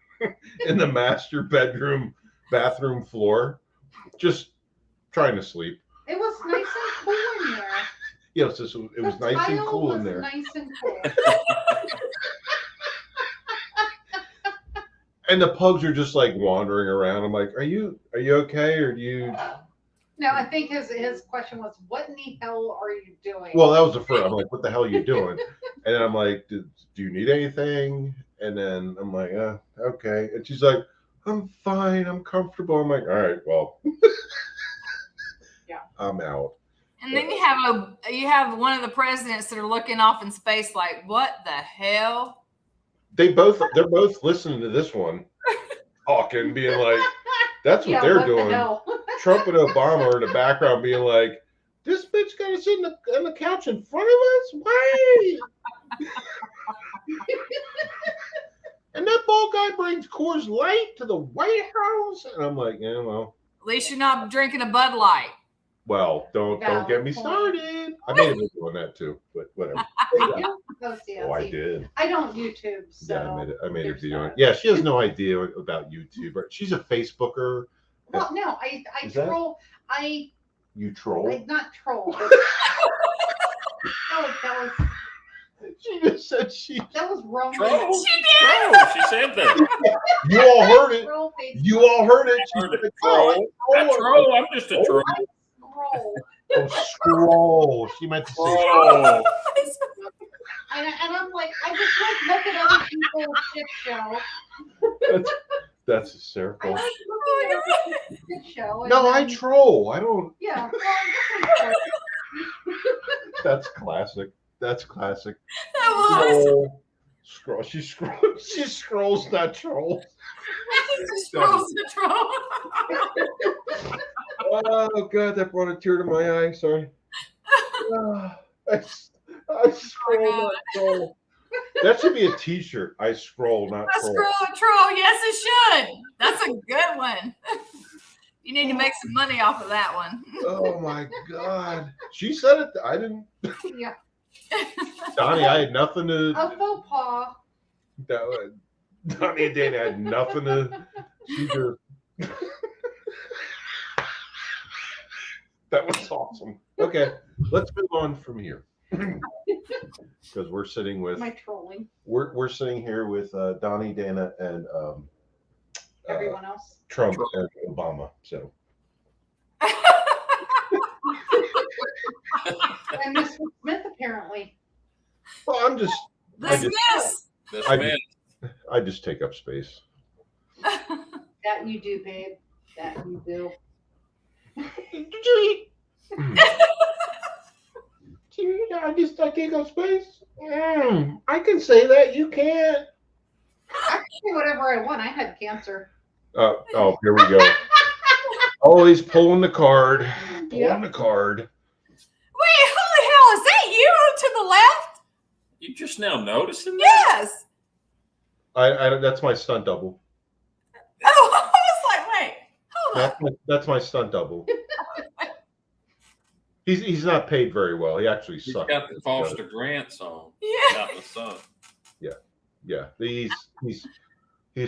in the master bathroom floor, just trying to sleep. It was nice and cool in there. Yes, it was The nice and tile cool in was there. Nice and cool. And the pugs are just like wandering around. I'm like, are you okay? Or do you? No, I think his question was, what in the hell are you doing? Well, that was the first. I'm like, what the hell are you doing? And then I'm like, do you need anything? And then I'm like, okay. And she's like, I'm fine. I'm comfortable. I'm like, all right, well, Yeah. I'm out. And then you have one of the presidents that are looking off in space like, what the hell? They're both listening to this one, talking, being like, that's what Yeah, they're what the doing. hell? Trump and Obama are in the background being like, this bitch got to sit on the couch in front of us? Why? And that bald guy brings Coors Light to the White House? And I'm like, yeah, well. At least you're not drinking a Bud Light. Well, don't get me started. I may have been doing that too, but whatever. Oh, see, Oh, I did. I don't YouTube, so. Yeah, I made her there's video. that. Yeah, she has no idea about YouTube. She's a Facebooker. Well, no, I Is that- troll. You troll. Like, not troll. But that She just said was wrong. Troll. She Troll. She said that. You all heard it. Troll Facebook. You all heard it. She Heard it. said, Troll. I troll. I'm just a troll. Troll. Oh, scroll. She meant to say Troll. And I'm like, I just like look at other people's shit show. that's I hysterical. like looking at other people's shit show. and No, I then- troll. I don't. Yeah. Well, I guess That's classic. That's classic. That was. Troll. Scroll. She scrolls. She scrolls, not trolls. Scrolls the troll. Oh God, that brought a tear to my eye. Sorry. I scroll, not troll. That should be a T-shirt. I scroll, not A troll. scroll a troll. Yes, it should. That's a good one. You need to make some money off of that one. Oh my God. She said it. I didn't. Yeah. Donnie, I had nothing to. A faux pas. Donnie and Dana had nothing to. She just. That was awesome. Okay, let's move on from here. Because we're sitting with My trolling. we're sitting here with Donnie, Dana, and Everyone else. Trump and Obama. So And Mr. Smith, apparently. well, I Dismiss. This I- man. I just take up space. That you do, babe. That you do. I can't go space. I can say that. You can't. I can say whatever I want. I had cancer. Oh, here we go. Always pulling the card. Pulling Yep. the card. Wait, holy hell, is that you to the left? You just now noticing that? Yes. That's my stunt double. Oh, I was like, wait, hold on. That's my stunt double. He's not paid very well. He actually He's sucks. got the Foster Grants on, Yeah. not the son. Yeah, he's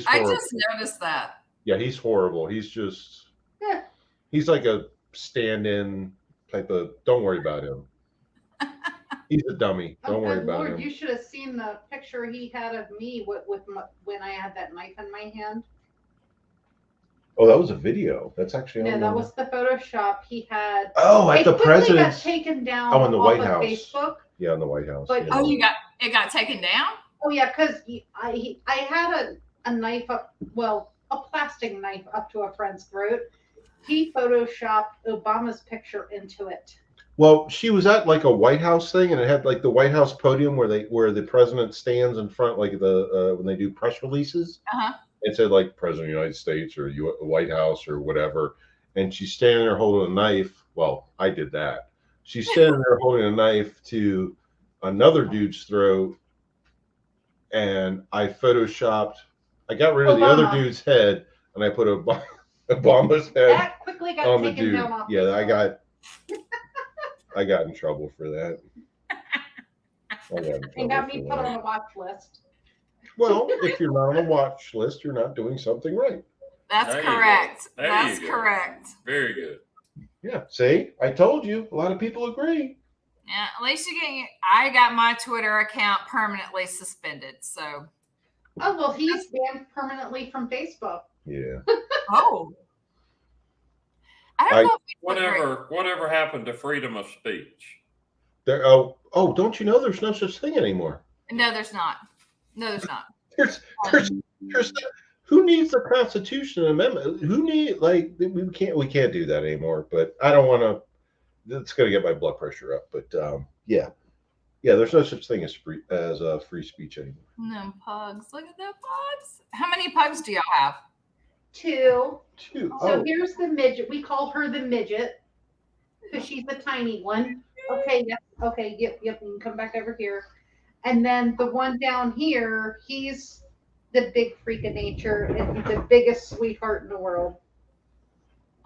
I horrible. just noticed that. Yeah, he's horrible. He's just Yeah. he's like a stand-in type of. Don't worry about him. He's a dummy. Don't worry good about Lord, him. you should have seen the picture he had of me when I had that knife in my hand. Oh, that was a video. That's actually No, on that the- was the Photoshop he had. Oh, at It the quickly got president's. taken down Oh, in the off White of House. Facebook. Yeah, in the White House. But- yeah. Oh, it got taken down? Oh yeah, because I had a knife up, well, a plastic knife up to a friend's throat. He photoshopped Obama's picture into it. Well, she was at like a White House thing, and it had like the White House podium where the president stands in front, like the when they do press releases. Uh-huh. It said like President of the United States or White House or whatever, and she's standing there holding a knife. Well, I did that. She's standing there holding a knife to another dude's throat, and I photoshopped. I got rid of the other Obama. dude's head, and I put Obama's head That quickly got on the taken dude. down off. Yeah, Facebook. I got in trouble for that. I got in trouble And got me for put that. on a watch list. Well, if you're not on a watch list, you're not doing something right. That's There you go. correct. There That's you go. correct. Very good. Yeah. See, I told you. A lot of people agree. Yeah, at least I got my Twitter account permanently suspended. So, Oh well, he's banned permanently from Facebook. Yeah. oh. I don't know if Whatever happened to freedom of speech? There. Oh. Don't you know? There's no such thing anymore. No, there's not. No, there's not. There's. Who needs the Constitution Amendment? Who need we can't do that anymore. But I don't want to. It's going to get my blood pressure up. But yeah. There's no such thing as free speech anymore. No pugs. Look at the pugs. How many pugs do y'all have? 2. Two. So here's the midget. We call her the midget because she's the tiny one. Okay, yep. Okay, yep. You can come back over here. And then the one down here, he's the big freak of nature and the biggest sweetheart in the world.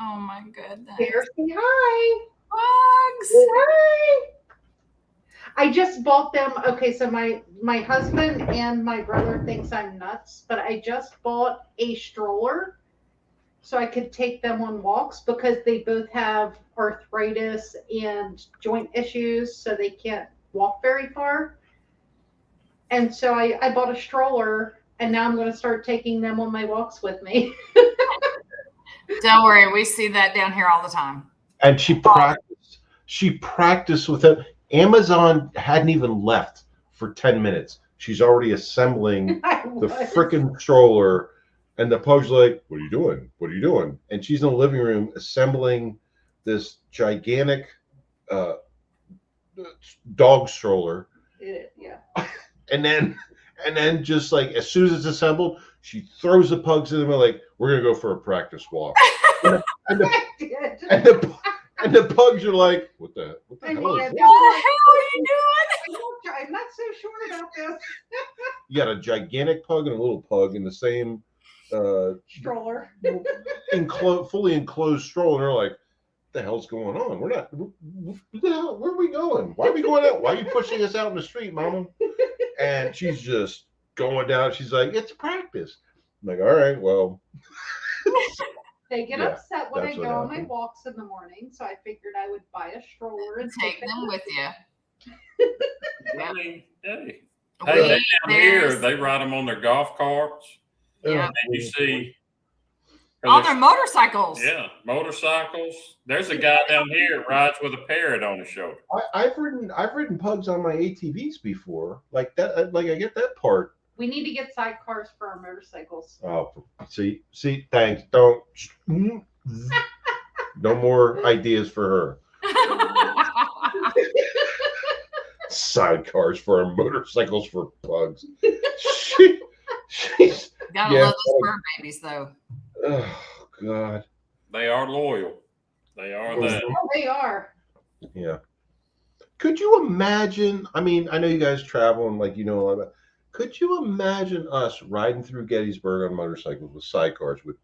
Oh my goodness. Here, say hi. Pugs. Hi. I just bought them. Okay, so my husband and my brother thinks I'm nuts, but I just bought a stroller so I could take them on walks because they both have arthritis and joint issues, so they can't walk very far. And so I bought a stroller, and now I'm going to start taking them on my walks with me. Don't worry, we see that down here all the time. And she practiced. She practiced with it. Amazon hadn't even left for 10 minutes. She's already assembling I the was. freaking stroller, and the pug's like, "What are you doing? What are you doing?" And she's in the living room assembling this gigantic dog stroller, Yeah. and then just like as soon as it's assembled, she throws the pugs in them like, "We're gonna go for a practice walk." and the I did. and the pugs are like, "What the And hell is yeah, this?" What the hell are you doing? I'm not so sure about this You got a gigantic pug and a little pug in the same stroller. fully enclosed stroller. And they're like, "What the hell's going on? We're not. What the hell? Where are we going? Why are we going out? Why are you pushing us out in the street, Mama?" And she's just going down. She's like, "It's practice." I'm like, "All right, well." They get Yeah, upset when I that's go what on my happened. walks in the morning, so I figured I would buy a stroller and Take them with you. I mean, hey, We- they down here, there's- they ride them on their golf carts. Yeah. And you see, On their motorcycles. yeah, motorcycles. There's a guy down here that rides with a parrot on his shoulder. I've ridden pugs on my ATVs before, like that. Like I get that part. we need to get sidecars for our motorcycles. Oh, see, thanks. Don't. No more ideas for her. Sidecars for our motorcycles for pugs. She's Gotta Yeah. love those fur babies, though. oh god. They are loyal. They are that. Oh, they are. Yeah. Could you imagine? I mean, I know you guys travel and like you know a lot about. Could you imagine us riding through Gettysburg on motorcycles with sidecars with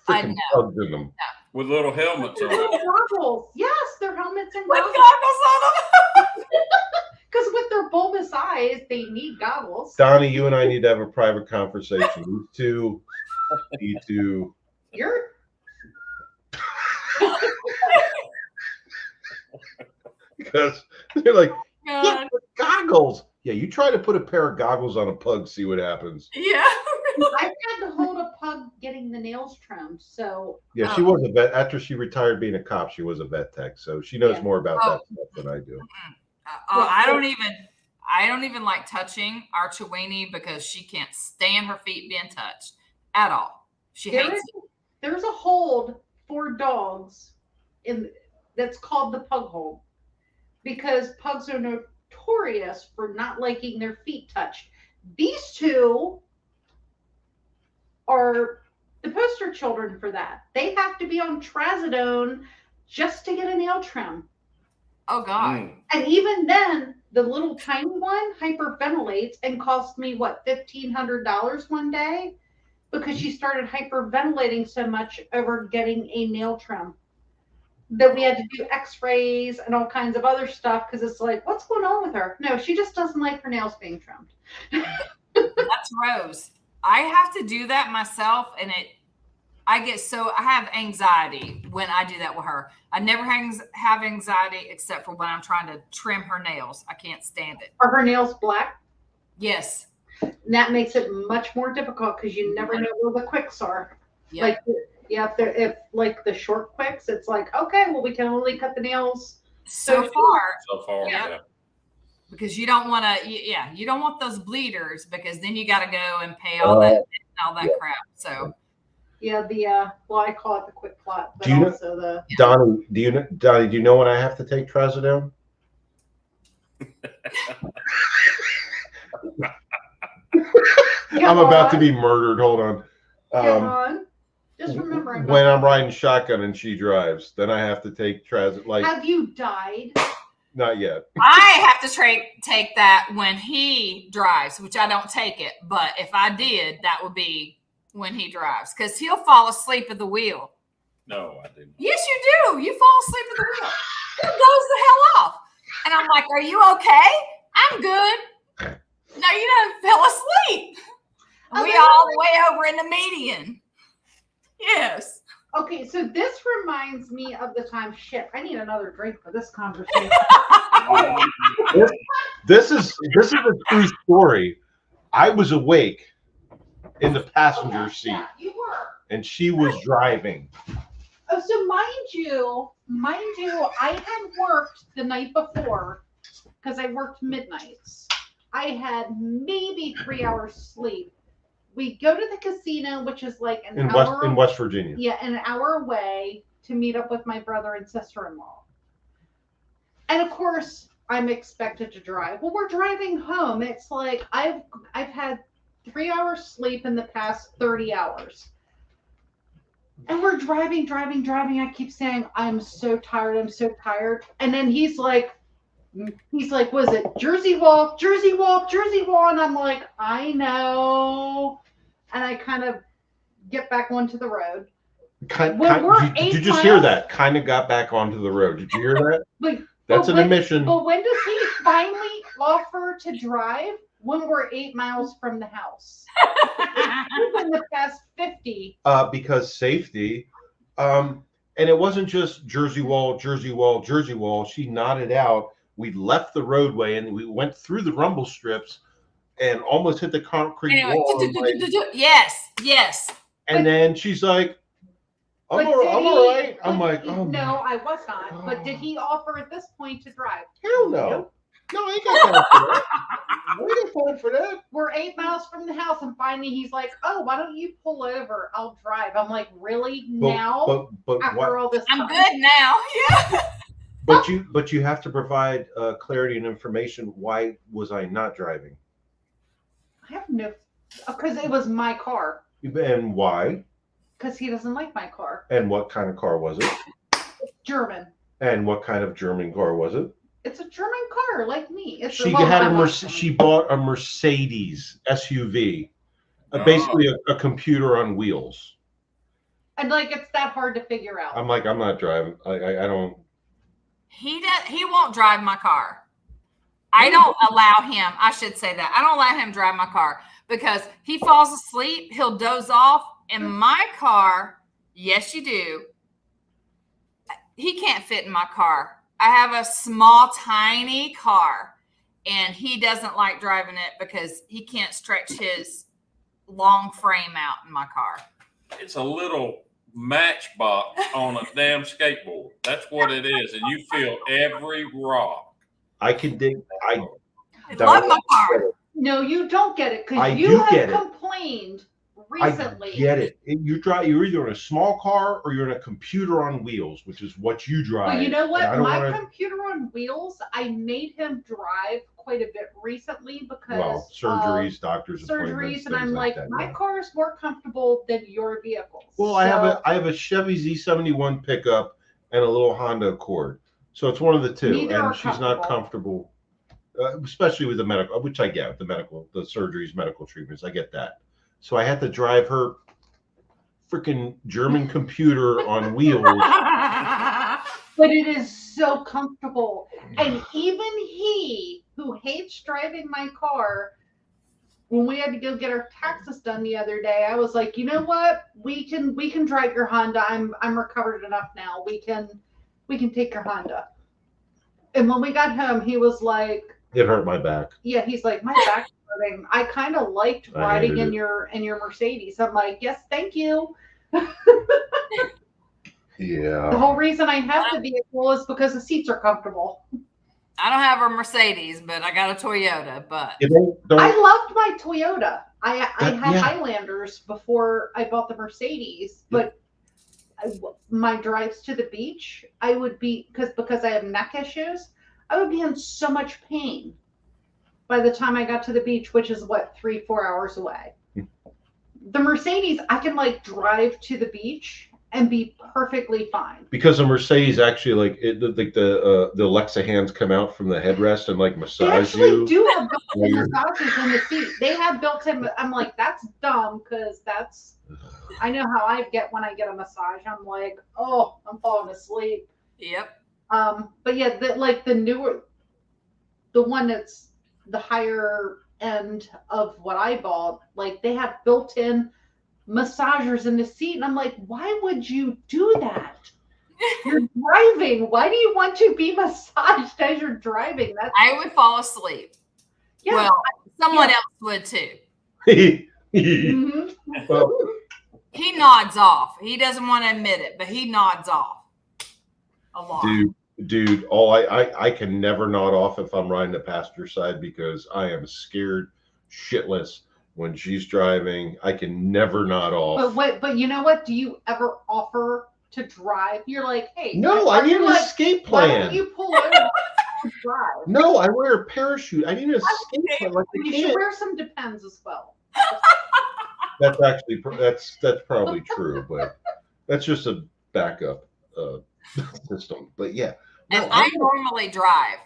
I freaking know. pugs in them? With little helmets on. Goggles. Yes, their helmets and With goggles. goggles on them. Because with their bulbous eyes, they need goggles. Donnie, you and I need to have a private conversation. You two need to. You're Because they're like, yeah, God. but goggles. Yeah, you try to put a pair of goggles on a pug, see what happens. Yeah. I've had to hold a pug getting the nails trimmed. So Yeah, she was a vet. After she retired being a cop, she was a vet tech, so she knows Yeah. more about Oh. that stuff than I do. I don't even like touching our Chiweenie because she can't stand her feet being touched at all. She there hates is, there's a hold for dogs that's called the pug hold because pugs are notorious for not liking their feet touched. These two are the poster children for that. They have to be on trazodone just to get a nail trim. Oh God. Mm. And even then, the little tiny one hyperventilates and cost me what, $1,500 one day because she started hyperventilating so much over getting a nail trim that we had to do x-rays and all kinds of other stuff because it's like, what's going on with her? No, she just doesn't like her nails being trimmed. That's Rose. I have to do that myself, and I have anxiety when I do that with her. I never have anxiety except for when I'm trying to trim her nails. I can't stand it. Are her nails black? Yes. And that makes it much more difficult because you never know where the quicks are. Yep. Like, yeah, if like the short quicks, it's like, okay, well, we can only cut the nails so far, So far, Yeah. yeah. because you don't want to. Yeah, you don't want those bleeders because then you got to go and pay all that crap. So Yeah, well, I call it the quick plot, but Do you know- also the Donnie, do you know when I have to take trazodone? I'm about to be murdered. Hold on. Come on. Just remember, When I'm riding shotgun and she drives, then I have to take trazodone. Like, have you died? not yet. I have to take that when he drives, which I don't take it. But if I did, that would be when he drives because he'll fall asleep at the wheel. No, I didn't. Yes, you do. You fall asleep at the wheel. It goes the hell off. And I'm like, are you okay? I'm good. No, you done fell asleep. And we Okay. all the way over in the median. Yes. Okay, so this reminds me of the time. Shit, I need another drink for this conversation. This is a true story. I was awake in the passenger seat, Yeah, you were. and she was driving. Oh, so mind you, I had worked the night before because I worked midnights. I had maybe 3 hours sleep. We go to the casino, which is like an hour In West Virginia. Yeah, an hour away to meet up with my brother and sister-in-law. And of course, I'm expected to drive. Well, we're driving home. It's like I've had 3 hours sleep in the past 30 hours. And we're driving. I keep saying, I'm so tired. And then he's like, was it Jersey Walk? And I'm like, I know. And I kind of get back onto the road. Did you just hear that? Kind of got back onto the road. Did you hear that? Like, That's an admission. But when does he finally offer to drive? When we're 8 miles from the house. In the past 50. Because safety. And it wasn't just Jersey Wall. She nodded out. We left the roadway and we went through the rumble strips and almost hit the concrete Anyway, wall. I'm like- yes. and then she's like, I'm all right. I'm like, oh, no, I was not. But did he offer at this point to drive? hell no. No, I ain't got time for that. I ain't got time for that. We're 8 miles from the house, and finally he's like, "Oh, why don't you pull over? I'll drive." I'm like, "Really now?" But After what? all this I'm time? good now. Yeah. but you have to provide clarity and information. Why was I not driving? I have no, because it was my car. And why? Because he doesn't like my car. And what kind of car was it? German. And what kind of German car was it? It's a German car, like me. It's She well, had I'm a not she German. bought a Mercedes SUV, Oh. basically a computer on wheels. And like, it's that hard to figure out. I'm like, I'm not driving. I don't. He won't drive my car. I don't allow him. I should say that. I don't allow him to drive my car because he falls asleep, he'll doze off. In my car, yes, you do. He can't fit in my car. I have a small, tiny car, and he doesn't like driving it because he can't stretch his long frame out in my car. It's a little matchbox on a damn skateboard. That's what it is, and you feel every rock. I can dig. I love my car. No, you don't get it I because do you have get it. complained recently. I get it. You drive. You're either in a small car or you're in a computer on wheels, which is what you drive. But you know And what? I don't My wanna- computer on wheels, I made him drive quite a bit recently because well, surgeries, doctors' appointments, surgeries, and things I'm like, that, my yeah. car is more comfortable than your vehicle. Well, I have a Chevy Z71 pickup and a little Honda Accord, so it's one of the two, Neither are and she's not comfortable, especially with the medical, which I get, the surgeries, medical treatments. I get that. So I had to drive her freaking German computer on wheels. But it is so comfortable. And even he, who hates driving my car, when we had to go get our taxes done the other day, I was like, you know what? We can drive your Honda. I'm recovered enough now. We can take your Honda. And when we got home, he was like, It hurt my back. yeah, he's like, my back's hurting. I kind of liked I riding hated in your Mercedes. I'm like, yes, thank you. The Yeah. whole reason I have the vehicle is because the seats are comfortable. I don't have a Mercedes, but I got a Toyota. But You don't I loved my Toyota. I had yeah. Highlanders before I bought the Mercedes, but my drives to the beach, I would be because I have neck issues, I would be in so much pain by the time I got to the beach, which is what 3-4 hours away. The Mercedes, I can like drive to the beach and be perfectly fine. because a Mercedes actually like the Alexa hands come out from the headrest and like They massage actually you. do have while built-in you're- massages in the seat. They have built-in. I'm like, that's dumb because that's. I know how I get when I get a massage. I'm like, oh, I'm falling asleep. yep. But yeah, the newer, the one that's the higher end of what I bought, like they have built-in massagers in the seat, and I'm like, why would you do that? You're driving. Why do you want to be massaged as you're driving? That's I would fall asleep. yeah. Well, someone else would too. Mhm. Well, He nods off. He doesn't want to admit it, but he nods off a lot. dude, all I can never nod off if I'm riding the passenger side because I am scared shitless when she's driving. I can never nod off. But you know what? Do you ever offer to drive? You're like, hey, No, I are need you an like, escape why plan. don't you pull over to drive? No, I wear a parachute. I need an escape plan. Like You the should kid. wear some Depends as well. That's actually that's probably true, but that's just a backup system. But yeah, And no, I normally drive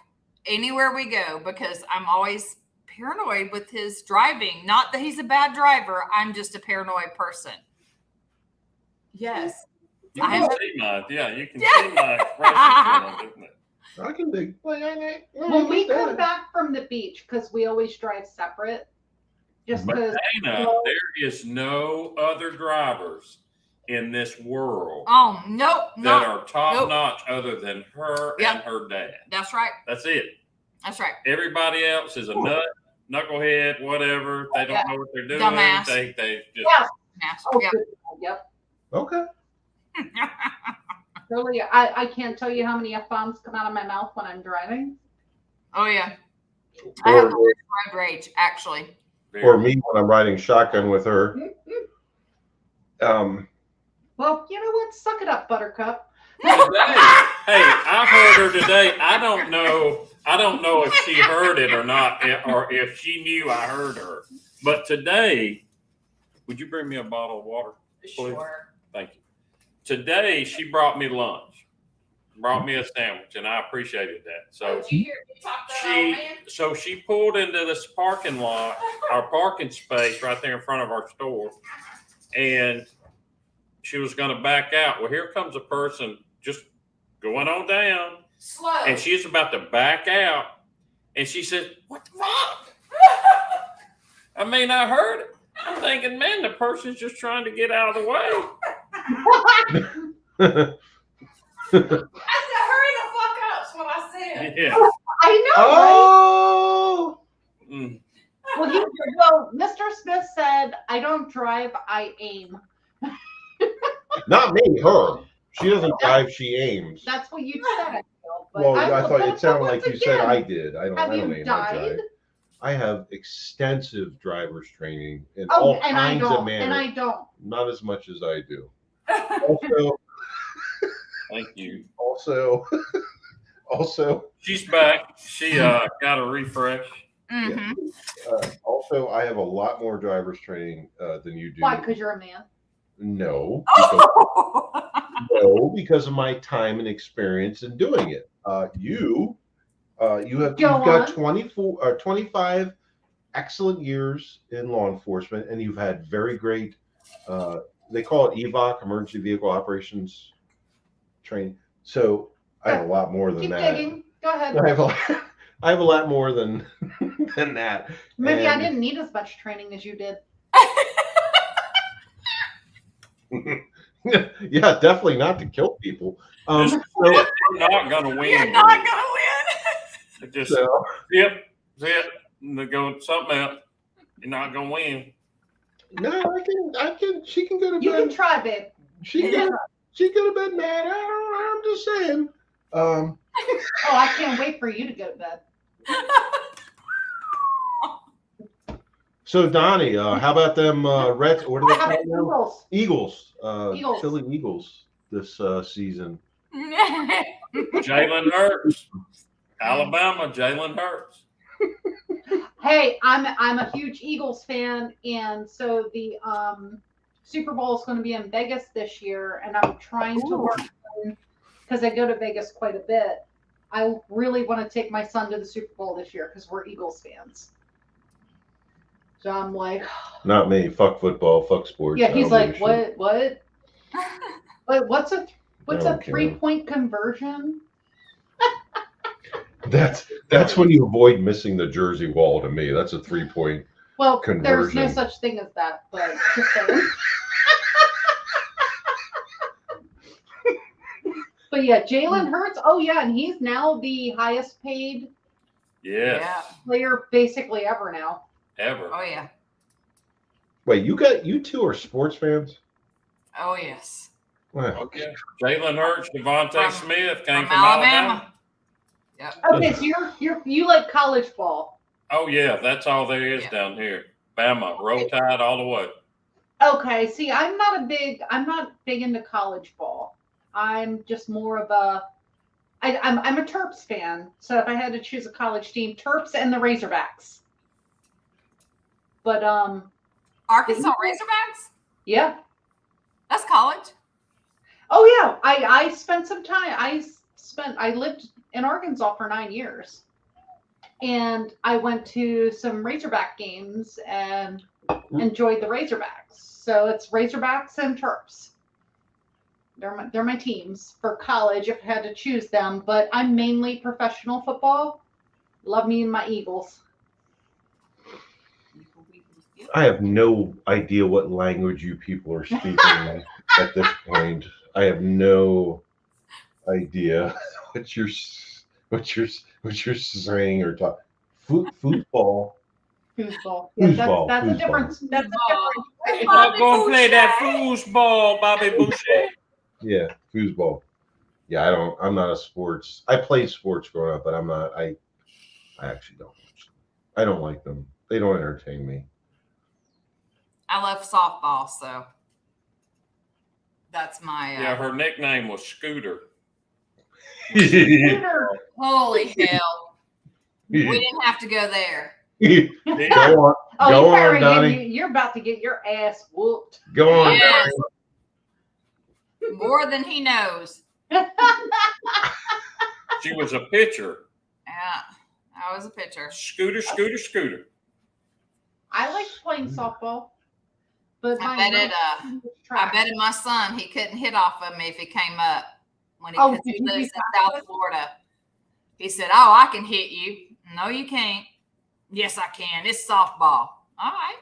anywhere we go because I'm always paranoid with his driving. Not that he's a bad driver. I'm just a paranoid person. Yes. You I can have- see my, you can see my expression, isn't it? I can dig. When we come back from the beach, because we always drive separate, just because. Dana, there is no other drivers in this world Oh, nope. that No. are top Nope. notch other than her Yep. and her dad. That's right. That's it. That's right. Everybody else is a nut, knucklehead, whatever. They don't Yeah. know what they're doing. Dumbass. They just Yeah. Master. Oh, Yep. good. Yep. Okay. Really, I can't tell you how many F-bombs come out of my mouth when I'm driving. Oh, yeah. I have Or, road rage, actually. or me when I'm riding shotgun with her. Well, you know what? Suck it up, Buttercup. Hey, I heard her today. I don't know if she heard it or not, or if she knew I heard her. But today, would you bring me a bottle of water? Please? Sure. Thank you. Today, she brought me lunch, brought me a sandwich, and I appreciated that. So Did you hear me talk to that old man? she pulled into this parking lot, our parking space right there in front of our store, and she was going to back out. Well, here comes a person just going on down, Slow. and she's about to back out, and she said, "What the fuck?" I mean, I heard it. I'm thinking, man, the person's just trying to get out of the way. I said, hurry the fuck up, is what I said. Yeah. I know. Oh, Mm. Right? Well, Mr. Smith said, "I don't drive, I aim." not me, her. She doesn't drive, she aims. That's what you said. But Well, I I will- thought but it sounded once like you said again, I did. I don't Have you aim, I drive. died? I have extensive driver's training in Oh, all and I kinds don't. of manners. And I don't. Not as much as I do. Also, Thank you. also, She's back. She got a refresh. Mm-hmm. also, I have a lot more driver's training than you do. Why? Because you're a man. No, Oh. because of my time and experience in doing it. You've Go got on. 25 excellent years in law enforcement, and you've had very great. They call it EVOC, Emergency Vehicle Operations Training. So I have a lot more than Keep that. digging. Go ahead. I have a lot more than than that. Maybe I And- didn't need as much training as you did. Yeah, definitely not to kill people. Just So, you're not gonna win. You're not gonna win. Just so zip, and go something else. You're not gonna win. no, I can. She can go to You can bed. try, babe. She can go to bed mad. I'm just saying. Oh, I can't wait for you to go to bed. So Donnie, how about them Reds? What are they How about called now? Eagles? Eagles. Eagles. Killing Eagles this season. Jalen Hurts, Alabama. Jalen Hurts. Hey, I'm a huge Eagles fan, and so the Super Bowl is going to be in Vegas this year, and I'm trying to work because I go to Vegas quite a bit. I really want to take my son to the Super Bowl this year because we're Eagles fans. So I'm like, Not me. Fuck football. Fuck sports. yeah. I He's don't give like, a shit. what? What's a I don't care. 3-point conversion? That's when you avoid missing the Jersey wall. To me, that's a 3-point. Well, there's no Conversion. such thing as that, but just saying. But yeah, Jalen Hurts. Oh yeah, and he's now the highest paid Yes. Yeah. player basically ever now. Ever. Oh yeah. Wait, you two are sports fans? Oh yes. Wow. Okay. Jalen Hurts, Devontae From- Smith came From from Alabama. Okay, so you like college ball. Oh yeah, that's all there is Yeah. down here. Bama, roll tide all the way. Okay, see, I'm not big into college ball. I'm just more of I'm a Terps fan. So if I had to choose a college team, Terps and the Razorbacks. But Arkansas Razorbacks? yeah. That's college. Oh yeah, I spent some time. I lived in Arkansas for 9 years, and I went to some Razorback games and enjoyed the Razorbacks. So it's Razorbacks and Terps. They're my teams for college if I had to choose them. But I'm mainly professional football. Love me and my Eagles. I have no idea what language you people are speaking at this point. I have no idea what you're saying or talking. Football. Foosball. Yeah, Foosball, that's a foosball. difference. That's a difference. Bobby Go and play that Boucher. foosball, Bobby Boucher. Yeah, foosball. Yeah, I'm not a sports. I played sports growing up, but I'm not. I actually don't. I don't like them. They don't entertain me. I love softball, so That's my. Yeah, her nickname was Scooter. Scooter. Holy hell! We didn't have to go there. Go on. Oh, Go you on, better Donnie. you're about to get your ass whooped. Go on, Yes. Donnie. More than he knows. She was a pitcher. Yeah, I was a pitcher. Scooter, Scooter, Scooter. I liked playing softball, but I my bet track. my son, he couldn't hit off of me if he came up when he, Oh, 'cause did he you lives do in fast South foot? Florida. He said, "Oh, I can hit you." No, you can't. Yes, I can. It's softball. All right.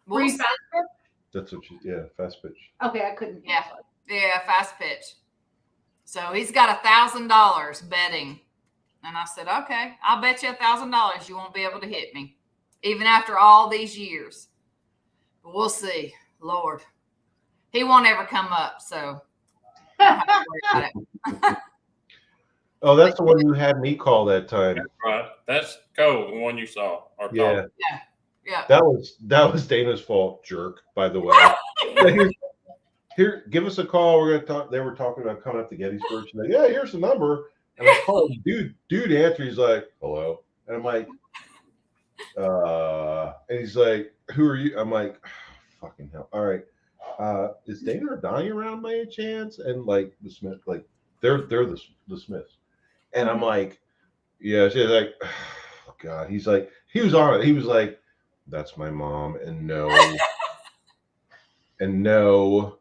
Were We'll you see. fast pitch? That's what you, yeah, fast pitch. Okay, I couldn't. Yeah. Yeah, fast pitch. So he's got $1,000 betting. And I said, okay, I'll bet you $1,000 you won't be able to hit me, even after all these years. But we'll see. Lord. He won't ever come up, so I don't have to worry about it. Oh, that's the one you had me call that time. Right. That's Cole, the one you saw. Or Yeah, Yeah. that was Dana's fault, jerk. By the way, here, give us a call. We're gonna talk. They were talking about coming up to Gettysburg. She's like, yeah, here's the number. And I called dude answered. He's like, hello, and I'm like, and he's like, who are you? I'm like, fucking hell. All right, is Dana or Donnie around by any chance? And like the Smith, like they're the Smiths, and I'm like, yeah. She's like, oh God. He's like, he was on it. He was like, that's my mom, and no, and no.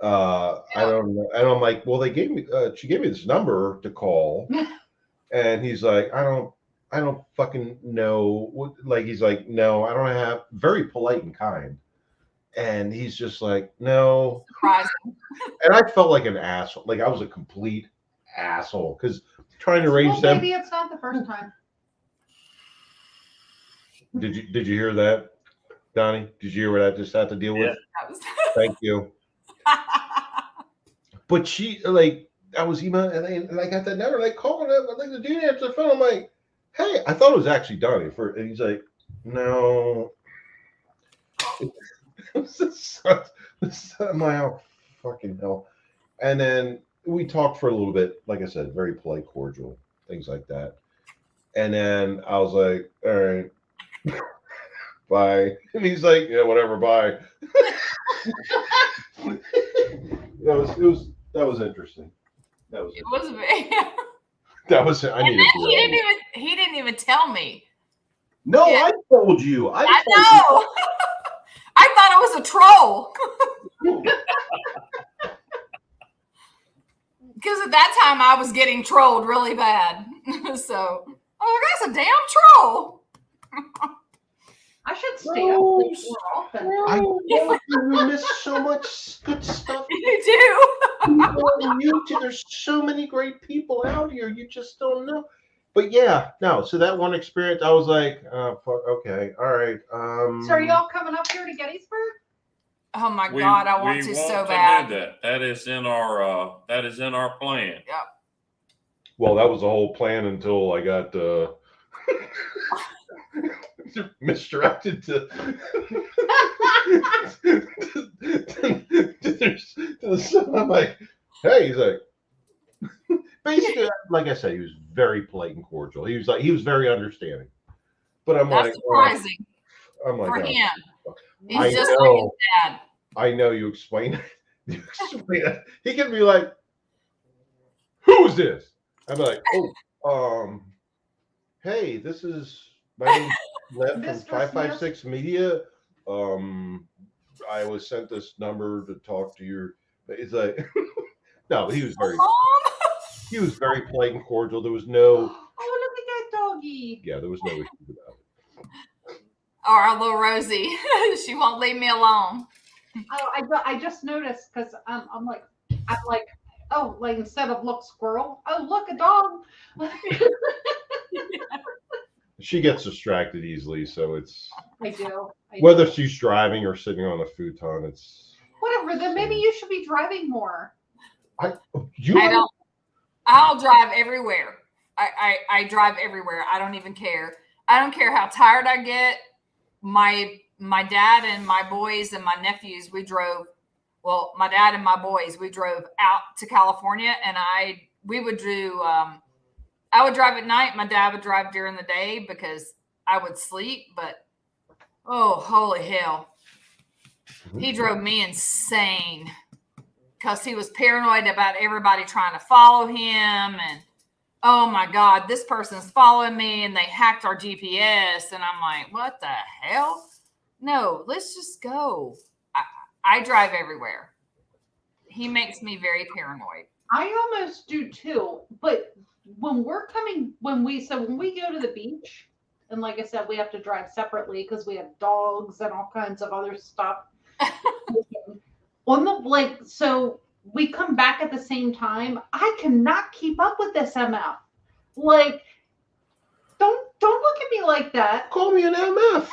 I don't know. And I'm like, well, they gave me, she gave me this number to call. And he's like, I don't fucking know what, like, he's like, no, I don't have, very polite and kind. And he's just like, no. Surprising. And I felt like an asshole. Like I was a complete asshole because trying to arrange Well, them. maybe it's not the first time. Did you hear that, Donnie? Did you hear what I just had to deal with? That was- Thank you. But she, like, I was emailing and I got that number, like, calling up. I think the dude answered the phone. I'm like, hey, I thought it was actually Donnie. And he's like, no. I'm like, oh, fucking hell. And then we talked for a little bit. Like I said, very polite, cordial, things like that. And then I was like, all right, bye. And he's like, yeah, whatever, bye. That was interesting. That was It was very. that was I And needed then to he didn't even tell me. No, Yeah. I told you. I know. I thought it was a troll. Because at that time I was getting trolled really bad. So, oh, that's a damn troll. I should stay up late more often. I told you miss so much good stuff. You do. There's so many great people out here. You just don't know. But yeah, no. So that one experience, I was like, okay, all right. So are y'all coming up here to Gettysburg? Oh my God, I want to so bad. Do that. That is in our plan. Well, that was the whole plan until I got misdirected to the son. I'm like, hey, he's like, basically, like I said, he was very polite and cordial. He was very understanding. But I'm That's like, surprising I'm like, for oh, him. He's I just know. like his dad. I know you explain it. You explain it. He can be like, who is this? I'm like, hey, this is my name's Lev from Mr. 556 Media. I was sent this number to talk to your. It's like, no, he was very polite and cordial. There was no, Oh, look at that doggy. yeah, there was no issue about it. Or our little Rosie. She won't leave me alone. Oh, I just noticed because I'm like, oh, like instead of look squirrel, oh look a dog. She gets distracted easily, so it's I do. whether she's driving or sitting on a futon. It's Whatever. Then maybe you should be driving more. I'll drive everywhere. I drive everywhere. I don't even care. I don't care how tired I get. My dad and my boys and my nephews, we drove Well, my dad and my boys, we drove out to California, and we would do. I would drive at night. My dad would drive during the day because I would sleep. But oh, holy hell, he drove me insane because he was paranoid about everybody trying to follow him, and oh my God, this person's following me, and they hacked our GPS, and I'm like, what the hell? No, let's just go. I drive everywhere. He makes me very paranoid. I almost do too, but when we go to the beach, and like I said, we have to drive separately because we have dogs and all kinds of other stuff. So we come back at the same time. I cannot keep up with this MF. Like, don't look at me like that. Call me an MF.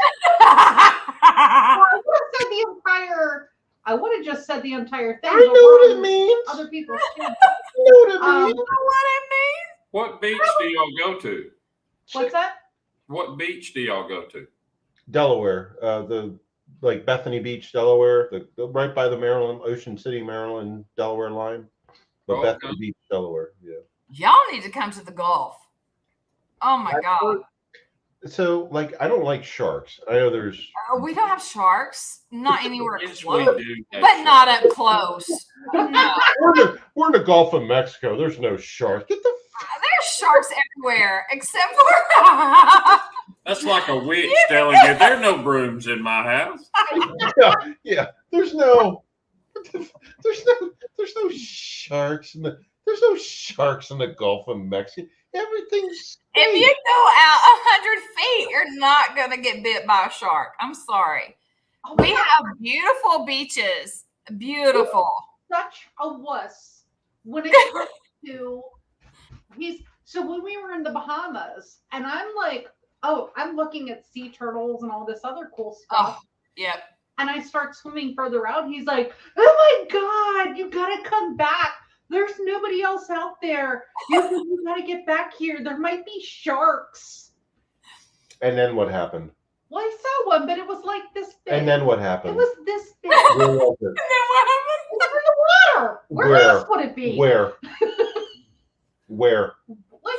I would have just said the entire thing. I know what it means. Other people. I know what it means. What beach do y'all go to? What's that? What beach do y'all go to? Delaware, like Bethany Beach, Delaware, the right by the Maryland, Ocean City, Maryland, Delaware line. But Okay. Bethany Beach, Delaware, yeah. Y'all need to come to the Gulf. Oh my God. So, like, I don't like sharks. I know there's. We don't have sharks. Not anywhere Yes, we close. do. But not up close. No. We're in the Gulf of Mexico. There's no sharks. Get the. There's sharks everywhere except for That's like a witch telling you there are no brooms in my house. Yeah. There's no sharks in the. There's no sharks in the Gulf of Mexico. Everything's. If you go out 100 feet, you're not gonna get bit by a shark. I'm sorry. We have beautiful beaches. Beautiful. Such a wuss when it comes to so when we were in the Bahamas, and I'm like, oh, I'm looking at sea turtles and all this other cool stuff. Oh, yep. And I start swimming further out. He's like, oh my God, you gotta come back. There's nobody else out there. You gotta get back here. There might be sharks. And then what happened? Well, I saw one, but it was like this big. And then what It happened? was this big. Where was it? It was in the water. Where else would it be? Where? Where? Like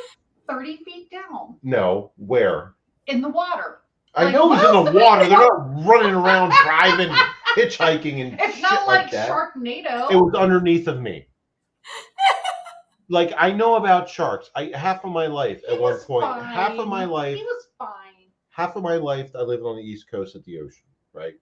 30 feet down No. Where? in the water. I Like, know it's what in else the do water. we They're know? not running around driving, hitchhiking, and It's shit not like that. Sharknado. It was underneath of me. Like, I know about sharks. Half of my life at one point, half of my life, He was fine. half of my life, I lived on the East Coast at the ocean, right?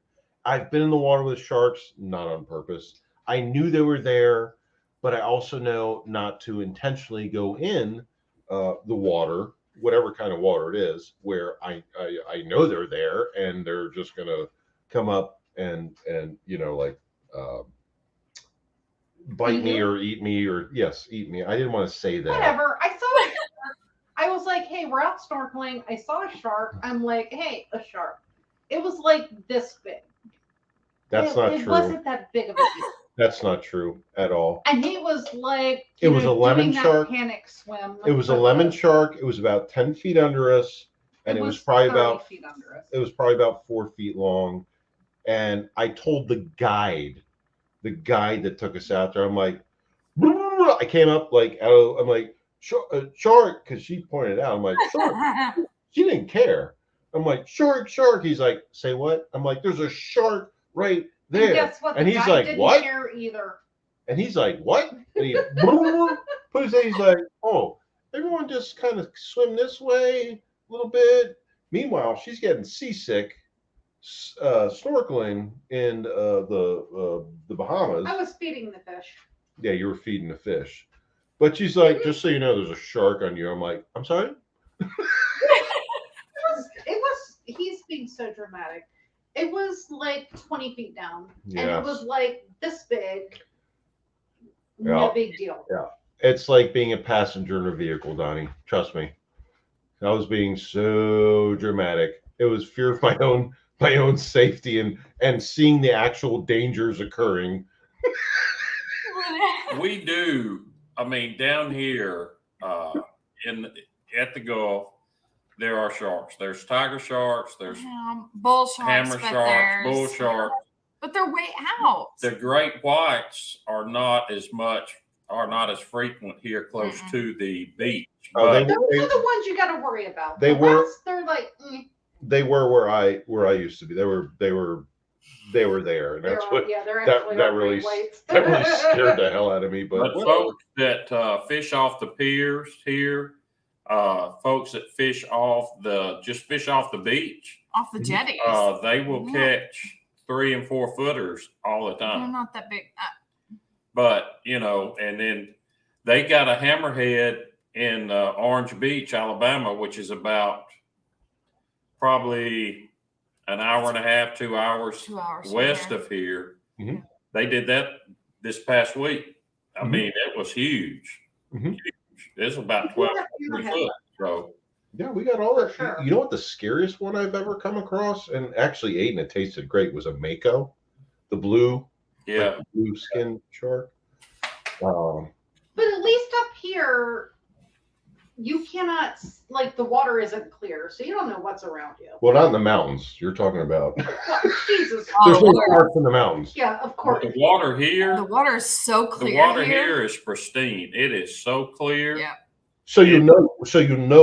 I've been in the water with sharks, not on purpose. I knew they were there, but I also know not to intentionally go in the water, whatever kind of water it is, where I know they're there and they're just gonna come up and like bite me or eat me or eat me. I didn't want to say that. Whatever. I saw a shark. I was like, hey, we're out snorkeling. I saw a shark. I'm like, hey, a shark. It was like this big. That's not It true. wasn't that big of a deal. That's not true at all. And he was like, It was a lemon doing that shark. panic swim. It was a lemon shark. It was about 10 feet under us, and it was probably 30 about feet under us. it was probably about 4 feet long. And I told the guide that took us out there, I'm like, I came up like I'm like, shark, because she pointed it out. I'm like, shark. She didn't care. I'm like, shark. He's like, say what? I'm like, there's a shark right there. And guess what? And The he's guy like, didn't what? care either. And he's like, what? And he put his he's like, oh, everyone just kind of swim this way a little bit. Meanwhile, she's getting seasick snorkeling in the Bahamas. I was feeding the fish. Yeah, you were feeding the fish. But she's like, just so you know, there's a shark on you. I'm like, I'm sorry? He's being so dramatic. It was like 20 feet down. And Yeah. it was like this big. Yeah. No big deal. Yeah. It's like being a passenger in a vehicle, Donnie. Trust me. I was being so dramatic. It was fear of my own safety and seeing the actual dangers occurring. We do. I mean, down here at the Gulf, there are sharks. There's tiger sharks. There's Bull sharks, hammer but sharks, there's bull sharks. But they're way out. The great whites are not as frequent here close Mm-mm. to the beach. Oh, But Those are the ones you got to worry about. They The were- rest, they're like, They were where I used to be. They were there, and that's what they're that- actually that our really great whites. that really scared the hell out of me. But But folks that fish off the piers here, folks that fish off the beach, Off the jetties. they will catch 3 and 4 footers all the They're time. not that big. But and then they got a hammerhead in Orange Beach, Alabama, which is about probably an hour and a half, 2 hours 2 hours from west here. of here. Mhm. They did that this past week. I Mhm. mean, it was huge. Mhm. Huge. It's about 12 foot. So yeah, we got all that. For sure. You know what the scariest one I've ever come across, and actually ate and it tasted great, was a mako, the blue, yeah, like blue skin shark. But at least up here, you cannot, like, the water isn't clear, so you don't know what's around you. Well, not in the mountains. You're talking about. Well, Jesus. Oh, There's no Lord. sharks in the mountains. Yeah, of course. the water here, The water is so the clear. water here is pristine. It is so clear. Yeah. So you know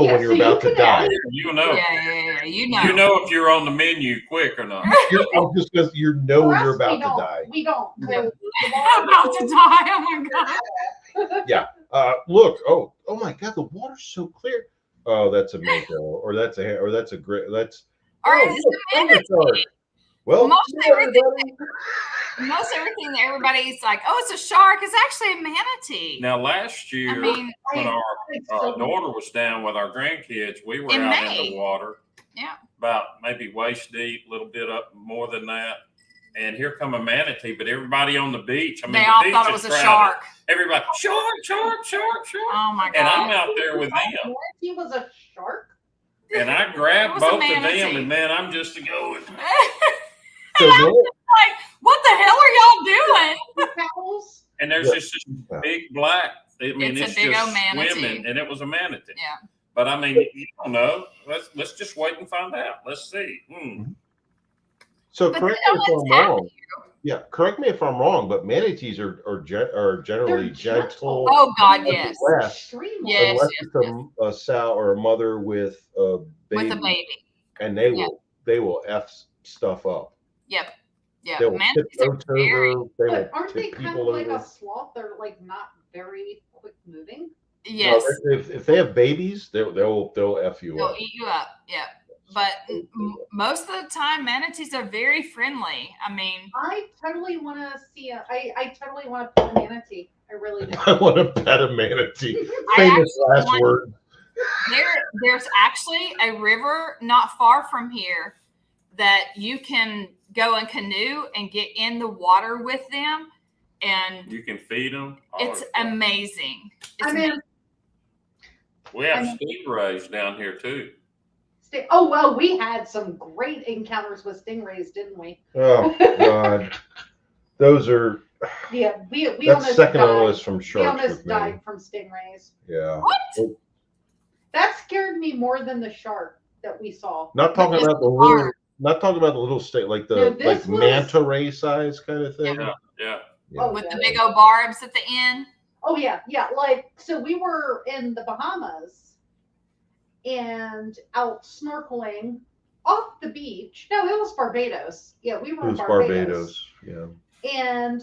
Yeah, when you're so you about to can die. ask- You know, Yeah. You know. you know if you're on the menu quick or not. I'm just because you know For when us, you're we about to don't. die. We don't. Yeah. The I'm about to die. Oh my god. Look, oh my God, the water's so clear. Oh, that's a mako, or that's a great. That's All right, oh, it's look, a manatee. shark. Well, Most yeah, everybody. Most everything that everybody's like, oh, it's a shark. It's actually a manatee. Now, last year, I mean, when our It's so- daughter was down with our grandkids, we were In out in May. the water. Yeah. About maybe waist deep, a little bit up more than that. And here come a manatee, but everybody on the beach, I mean, they the all beach thought it is was a crowded. shark. Everybody, shark. Oh my And I'm god. out there with them. He was a shark. And I It grabbed was a both of manatee. them, and man, I'm just going. So no, Like, what the hell are y'all doing? Towels. And there's just this big black. I mean, It's it's, a big just old manatee. swimming, and it was a manatee. Yeah. But I mean, you don't know. Let's just wait and find out. Let's see. so But correct they me if don't I'm attack wrong. Yeah, correct me if I'm wrong, but manatees are generally They're gentle. gentle. Oh god, Unless- yes. Yes. Extremely. Yes. Unless it's a sow or a mother with a baby, With a baby. and they Yeah. will f stuff up. Yep. Yeah. They will tip Manatees are boats very. over. They will But aren't they tip kind of people like over. a sloth? They're like not very quick moving. Yes. No, if they have babies, they'll f you They'll up. eat you up. Yeah. But most of the time, manatees are very friendly. I mean, I totally want to see I totally want to pet a manatee. I really do. I want to pet a manatee. I Famous actually last want- word. there's actually a river not far from here that you can go and canoe and get in the water with them, and You can feed them. it's amazing. It's I mean, We have I stingrays down here too. oh well, we had some great encounters with stingrays, didn't we? Oh God, those are Yeah, we that's almost second on the died. list from We sharks almost with me. died from stingrays. Yeah, what? That scared me more than the shark that we saw. not talking But about the it's little, hard. not talking about the little state like No, the this like was- manta ray size kind of thing. Yeah, yeah. Oh, With the yeah. big old barbs at the end. Oh yeah, yeah. Like so, we were in the Bahamas and out snorkeling off the beach. No, it was Barbados. Yeah, we were It in was Barbados. Yeah. and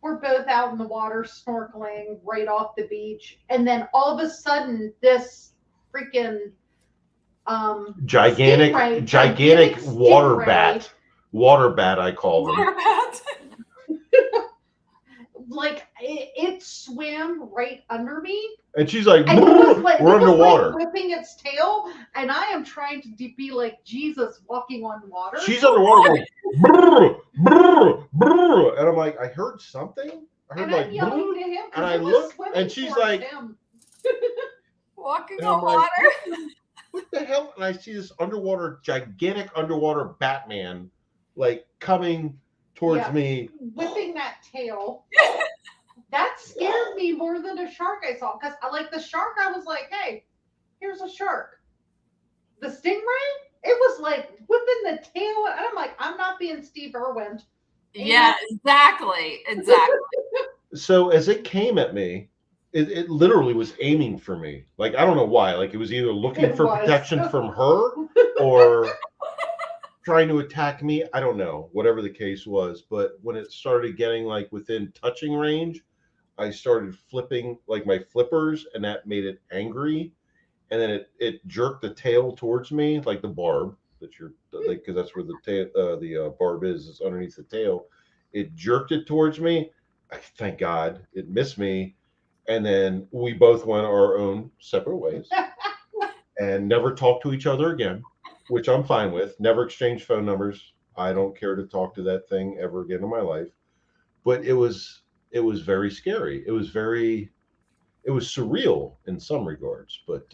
we're both out in the water snorkeling right off the beach, and then all of a sudden, this freaking Gigantic Stingray, water stingray. bat. Water bat, I call them. What about? like it swam right under me. And she's like, And it was like, we're it was underwater. like whipping its tail, and I am trying to be like Jesus walking on water. She's underwater going, brr, brr, brr. And I'm like, I heard something. I heard and like, I'm yelling brr. to him, and I it was look, swimming and she's towards like- him. Walking And on I'm like, water. what the hell? And I see this gigantic underwater Batman, like coming towards Yeah. me. Whipping that tail. That scared me more than a shark I saw. Because I like the shark, I was like, hey, here's a shark. The stingray, it was like whipping the tail. And I'm like, I'm not being Steve Irwin. Yeah, exactly. So as it came at me, it literally was aiming for me. Like, I don't know why. Like, it was either looking It for was. protection from her or trying to attack me. I don't know, whatever the case was. But when it started getting like within touching range, I started flipping like my flippers, and that made it angry. And then it jerked the tail towards me, like the barb that you're like, because that's where the tail, the barb is underneath the tail. It jerked it towards me. Thank God it missed me. And then we both went our own separate ways and never talked to each other again, which I'm fine with. Never exchanged phone numbers. I don't care to talk to that thing ever again in my life. But it was very scary. It was surreal in some regards. But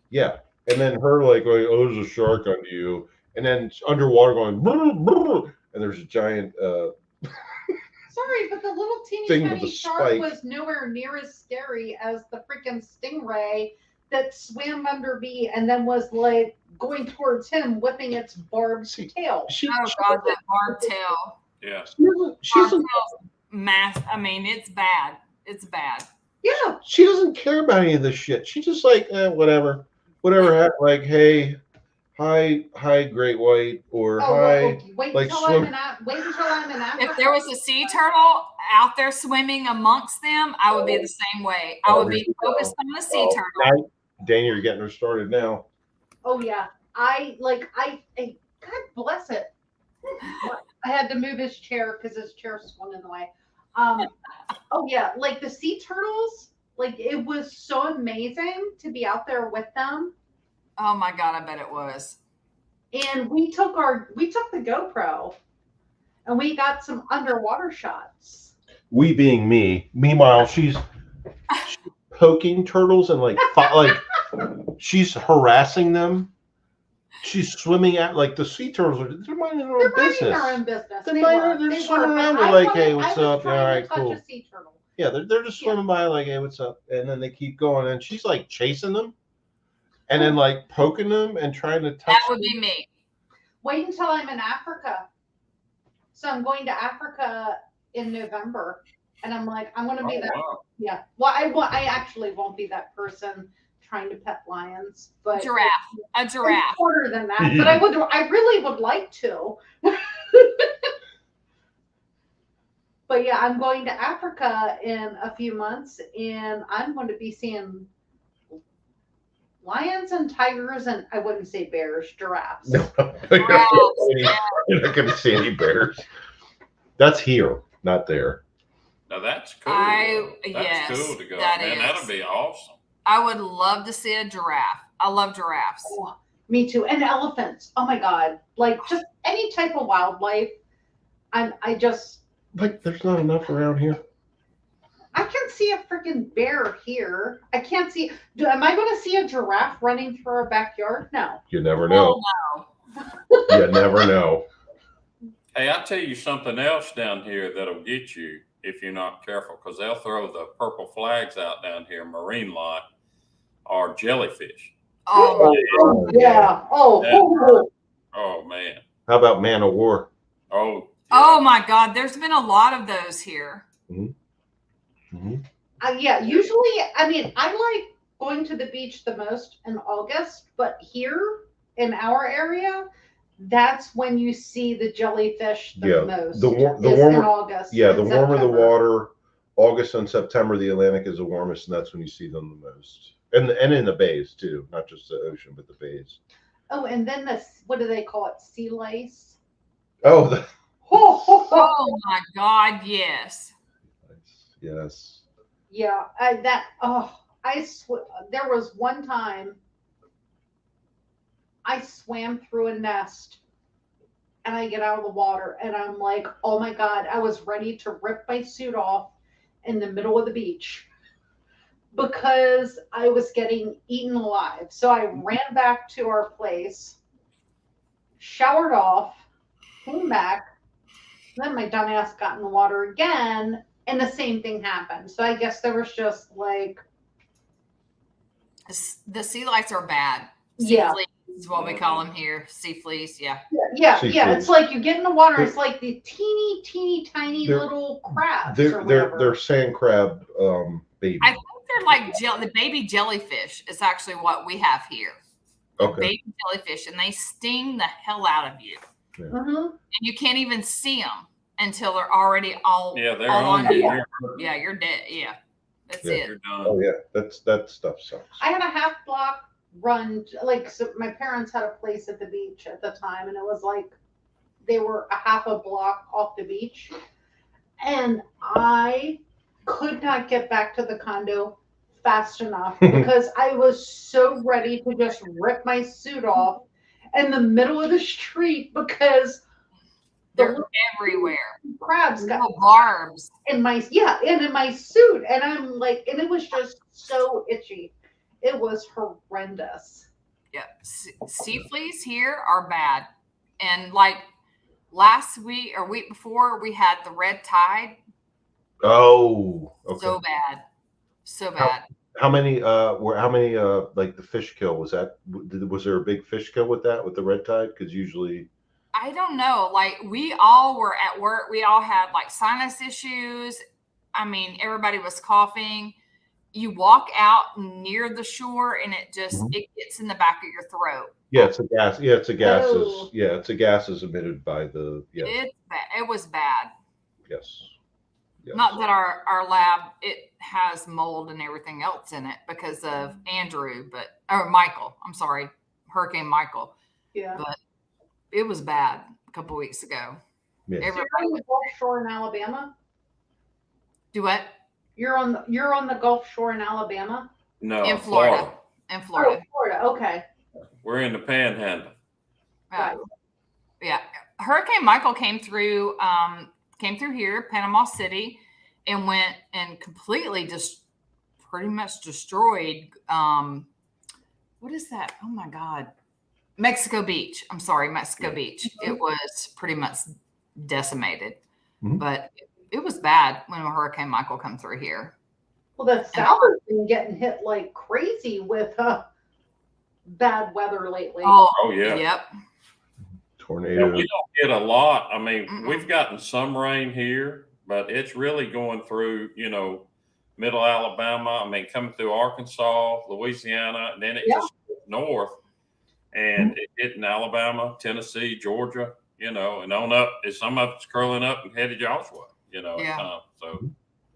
yeah. And then her like going, oh, there's a shark under you. And then underwater going, brr, brr, and there's a giant Sorry, but the little teeny thing with tiny the shark spike. was nowhere near as scary as the freaking stingray that swam under me and then was like going towards him, whipping its barbed tail. Oh God, that barbed tail. Yeah. She's Barbed tail's I mean, it's bad. It's bad. Yeah. she doesn't care about any of this shit. She just like, whatever like, hey, hi, great white, or hi. Wait like until swim- I'm in Africa. If there was a sea turtle out there swimming amongst them, I would be the same way. I would be focused on the sea turtle. Now, Daniel, you're getting her started now. Oh yeah, I God bless it. I had to move his chair because his chair swung in the way. Oh yeah, like the sea turtles, like it was so amazing to be out there with them. Oh my God, I bet it was. And we took the GoPro and we got some underwater shots. We being me. Meanwhile, she's poking turtles and like she's harassing them. She's swimming at like the sea turtles. They're minding their own business. Their own business. They're They minding- were. they're They swimming were. around. But They're I like, wanted- hey, what's I was up? trying All to right, touch cool. a sea turtle. Yeah, they're just swimming by like, hey, what's up? And then they keep going, and she's like chasing them, and then like poking them and trying to touch. That would them. be me. Wait until I'm in Africa. So I'm going to Africa in November, and I'm like, I'm going to be Oh, that. wow. Yeah. Well, I actually won't be that person trying to pet lions, but A giraffe. I'm shorter than that. But I really would like to. But yeah, I'm going to Africa in a few months, and I'm going to be seeing lions and tigers, and I wouldn't say bears, giraffes. No, you're not going to see any bears. That's here, not there. Now that's cool. That's yes, cool to go. that Man, is. that'll be awesome. I would love to see a giraffe. I love giraffes. Oh, me too. And elephants. Oh my God. Like just any type of wildlife. I just Like, there's not enough around here. I can see a freaking bear here. I can't see. Am I going to see a giraffe running through our backyard? No. You never know. Oh, no. You never know. Hey, I'll tell you something else down here that'll get you if you're not careful, because they'll throw the purple flags out down here, marine lot, or jellyfish. Oh, Yeah. Oh. Yeah. Oh, Oh man. How about Man of War? Oh. oh my God. There's been a lot of those here. Mm-hmm. yeah. Usually, I mean, I like going to the beach the most in August, but here in our area, that's when you see the jellyfish the most. The is warmer, in August. yeah, and the warmer the September. water. August and September, the Atlantic is the warmest, and that's when you see them the most. And in the bays too, not just the ocean, but the bays. Oh, and then what do they call it? Sea lice. Oh, Oh my God. Yes. yes. Yeah, there was one time I swam through a nest and I get out of the water and I'm like, oh my God, I was ready to rip my suit off in the middle of the beach because I was getting eaten alive. So I ran back to our place, showered off, came back, then my dumbass got in the water again. And the same thing happened. So I guess there was just like The sea lice are bad. Yeah. Fleas, is what we call them here. Sea fleas. Yeah. Yeah, Sea yeah. fleas. It's like you get in the water. It's like the teeny tiny They're- little crabs. They're or whatever. they're sand crab babies. I think they're like the baby jellyfish is actually what we have here. Okay. Baby jellyfish, and they sting the hell out of you. Mhm. And you can't even see them until they're already all Yeah, they're all on on you. you. Yeah, you're dead. Yeah, that's Yeah. it. You're done. Oh yeah, that stuff sucks. I had a half block run. Like, so my parents had a place at the beach at the time, and it was like they were a half a block off the beach, and I could not get back to the condo fast enough because I was so ready to just rip my suit off in the middle of the street because the They're little everywhere. crabs got Little barbs. in my and in my suit, and I'm like, and it was just so itchy. It was horrendous. Yeah, sea fleas here are bad, and like last week or week before, we had the red tide. Oh, okay. So bad, so How- bad. How many like the fish kill was that? Was there a big fish kill with that with the red tide? Because usually, I don't know. Like we all were at work. We all had like sinus issues. I mean, everybody was coughing. You walk out near the shore and it just Mhm. it gets in the back of your throat. yeah, it's a gas. Yeah, it's a gases. Oh. Yeah, it's a gases emitted by the. Yes, It's bad. It was bad. yes. Yes. Not that our lab it has mold and everything else in it because of Andrew, or Michael. I'm sorry, Hurricane Michael. Yeah. It was bad a couple weeks ago. Yeah. So Everybody you're on the Gulf Shore in Alabama. do what You're on the Gulf Shore in Alabama. No, in Florida. In Oh, Florida. Florida. Okay. We're in the Panhandle. Uh, yeah, Hurricane Michael came through here, Panama City, and went and completely just pretty much destroyed. What is that? Oh my God, Mexico Beach. I'm sorry, Mexico Beach. It was pretty much decimated, Mhm. but it was bad when Hurricane Michael come through here. Well, the South has been getting hit like crazy with bad weather lately. Oh, yeah. Yep. Yeah, Tornado. we don't get a lot. I mean, Mm-mm. we've gotten some rain here, but it's really going through, middle Alabama. I mean, coming through Arkansas, Louisiana, and then it Yeah. just goes north and it hit in Alabama, Tennessee, Georgia, and on up. Some of it's curling up and headed y'all's way, Yeah. So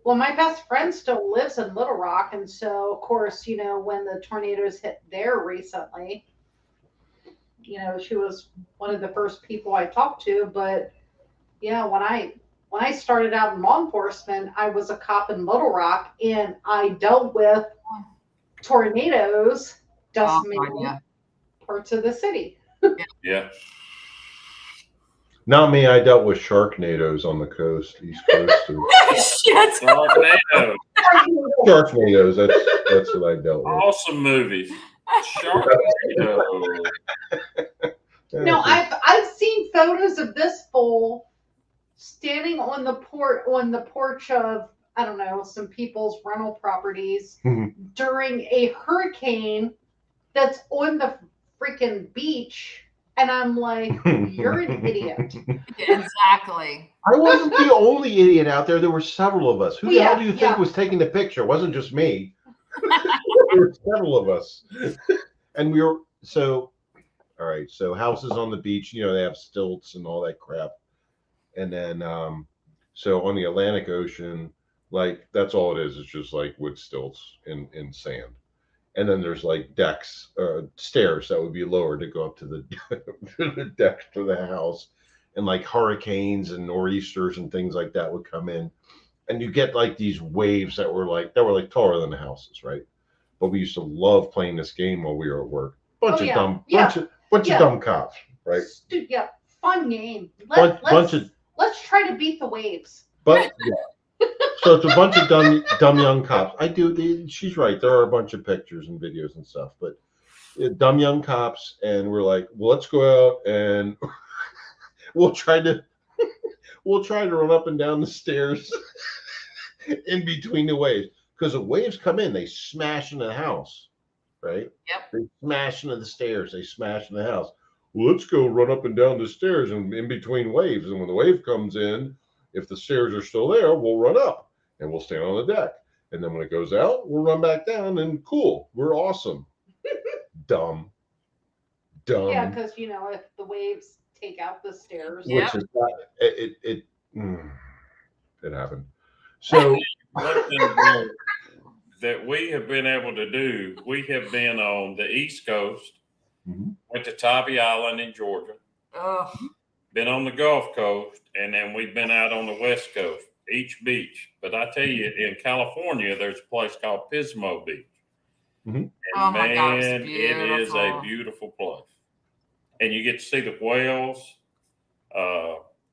Well, my best friend still lives in Little Rock, and so of course, when the tornadoes hit there recently, she was one of the first people I talked to. But yeah, when I started out in law enforcement, I was a cop in Little Rock, and I dealt with tornadoes decimating yeah. parts of the city. yeah. Not me. I dealt with sharknadoes on the coast, East Coast. Shit. Tornado. Sharknadoes. That's what I dealt with. Awesome movies. Sharknado. No, I've seen photos of this fool standing on the porch of, I don't know, some people's rental properties during a hurricane that's on the freaking beach, and I'm like, you're an idiot. Exactly. I wasn't the only idiot out there. There were several of us. Who the hell do you think Yeah. was taking the picture? It wasn't just me. There were several of us. And we were all right. So houses on the beach, they have stilts and all that crap. And then so on the Atlantic Ocean, like that's all it is. It's just like wood stilts in sand. And then there's like decks, stairs that would be lower to go up to the, to the deck to the house. And like hurricanes and nor'easters and things like that would come in. And you get like these waves that were like taller than the houses, right? But we used to love playing this game while we were at work. Bunch of dumb cops, right? Dude, yeah, fun game. Let's try to beat the waves. But yeah. So it's a bunch of dumb young cops. She's right. There are a bunch of pictures and videos and stuff, but dumb young cops, and we're like, well, let's go out and we'll try to run up and down the stairs in between the waves, because the waves come in, they smash into the house, right? Yep. They smash into the stairs. They smash in the house. Well, let's go run up and down the stairs and in between waves. And when the wave comes in, if the stairs are still there, we'll run up and we'll stand on the deck. And then when it goes out, we'll run back down and cool. We're awesome. Dumb. Yeah, because if the waves take out the stairs. Yeah. Which is not, it happened. So One thing that we have been able to do, we have been on the East Coast, Mhm. went to Tybee Island in Georgia, Oh, been on the Gulf Coast, and then we've been out on the West Coast, each beach. But I tell you, in California, there's a place called Pismo Beach. Mhm. And Oh my God, it's man, it is a beautiful. beautiful place. And you get to see the whales,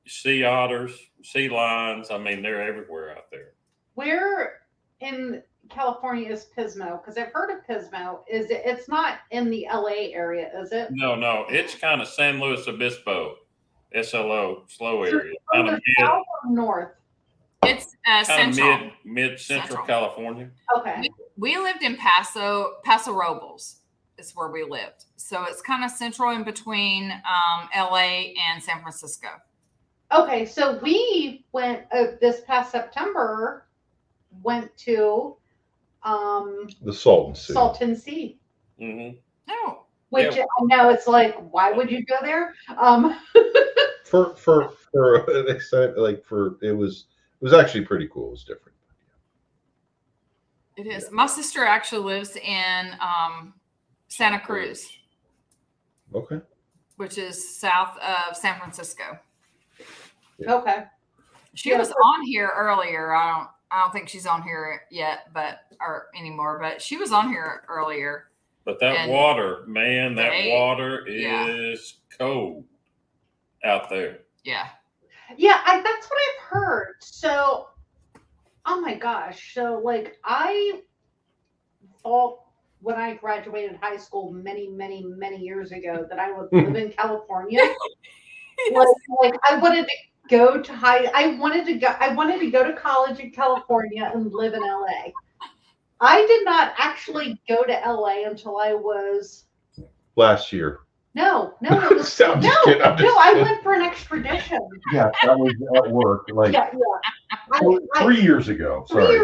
sea otters, sea lions. I mean, they're everywhere out there. Where in California is Pismo? Because I've heard of Pismo. It's not in the LA area, is it? No, it's kind of San Luis Obispo, SLO, slow So area, from kind of the south or north? it's central. mid central Central. California. Okay. We lived in Paso Robles is where we lived. So it's kind of central in between LA and San Francisco. Okay, so we went this past September. Went to the Salton Sea. Salton Sea, hmm No. which Yeah. I know it's like, why would you go there? For an extent, like it was actually pretty cool. It was different. It is. My sister actually lives in Santa Cruz, Okay. which is south of San Francisco. Okay. She Yeah, was on here earlier. I don't think she's on here yet, or anymore. But she was on here earlier. But that And water, man, that they- water yeah. is cold out there. Yeah. Yeah, that's what I've heard. So, oh my gosh. So, like, I thought when I graduated high school many, many, many years ago that I would live in California. like I wanted to go to I wanted to go to college in California and live in LA. I did not actually go to LA until I was Last year. no, it was I'm just kidding, I'm just I kidding. went for an extradition. Yeah, that was at work. Like Yeah. I- 3 years ago. Sorry.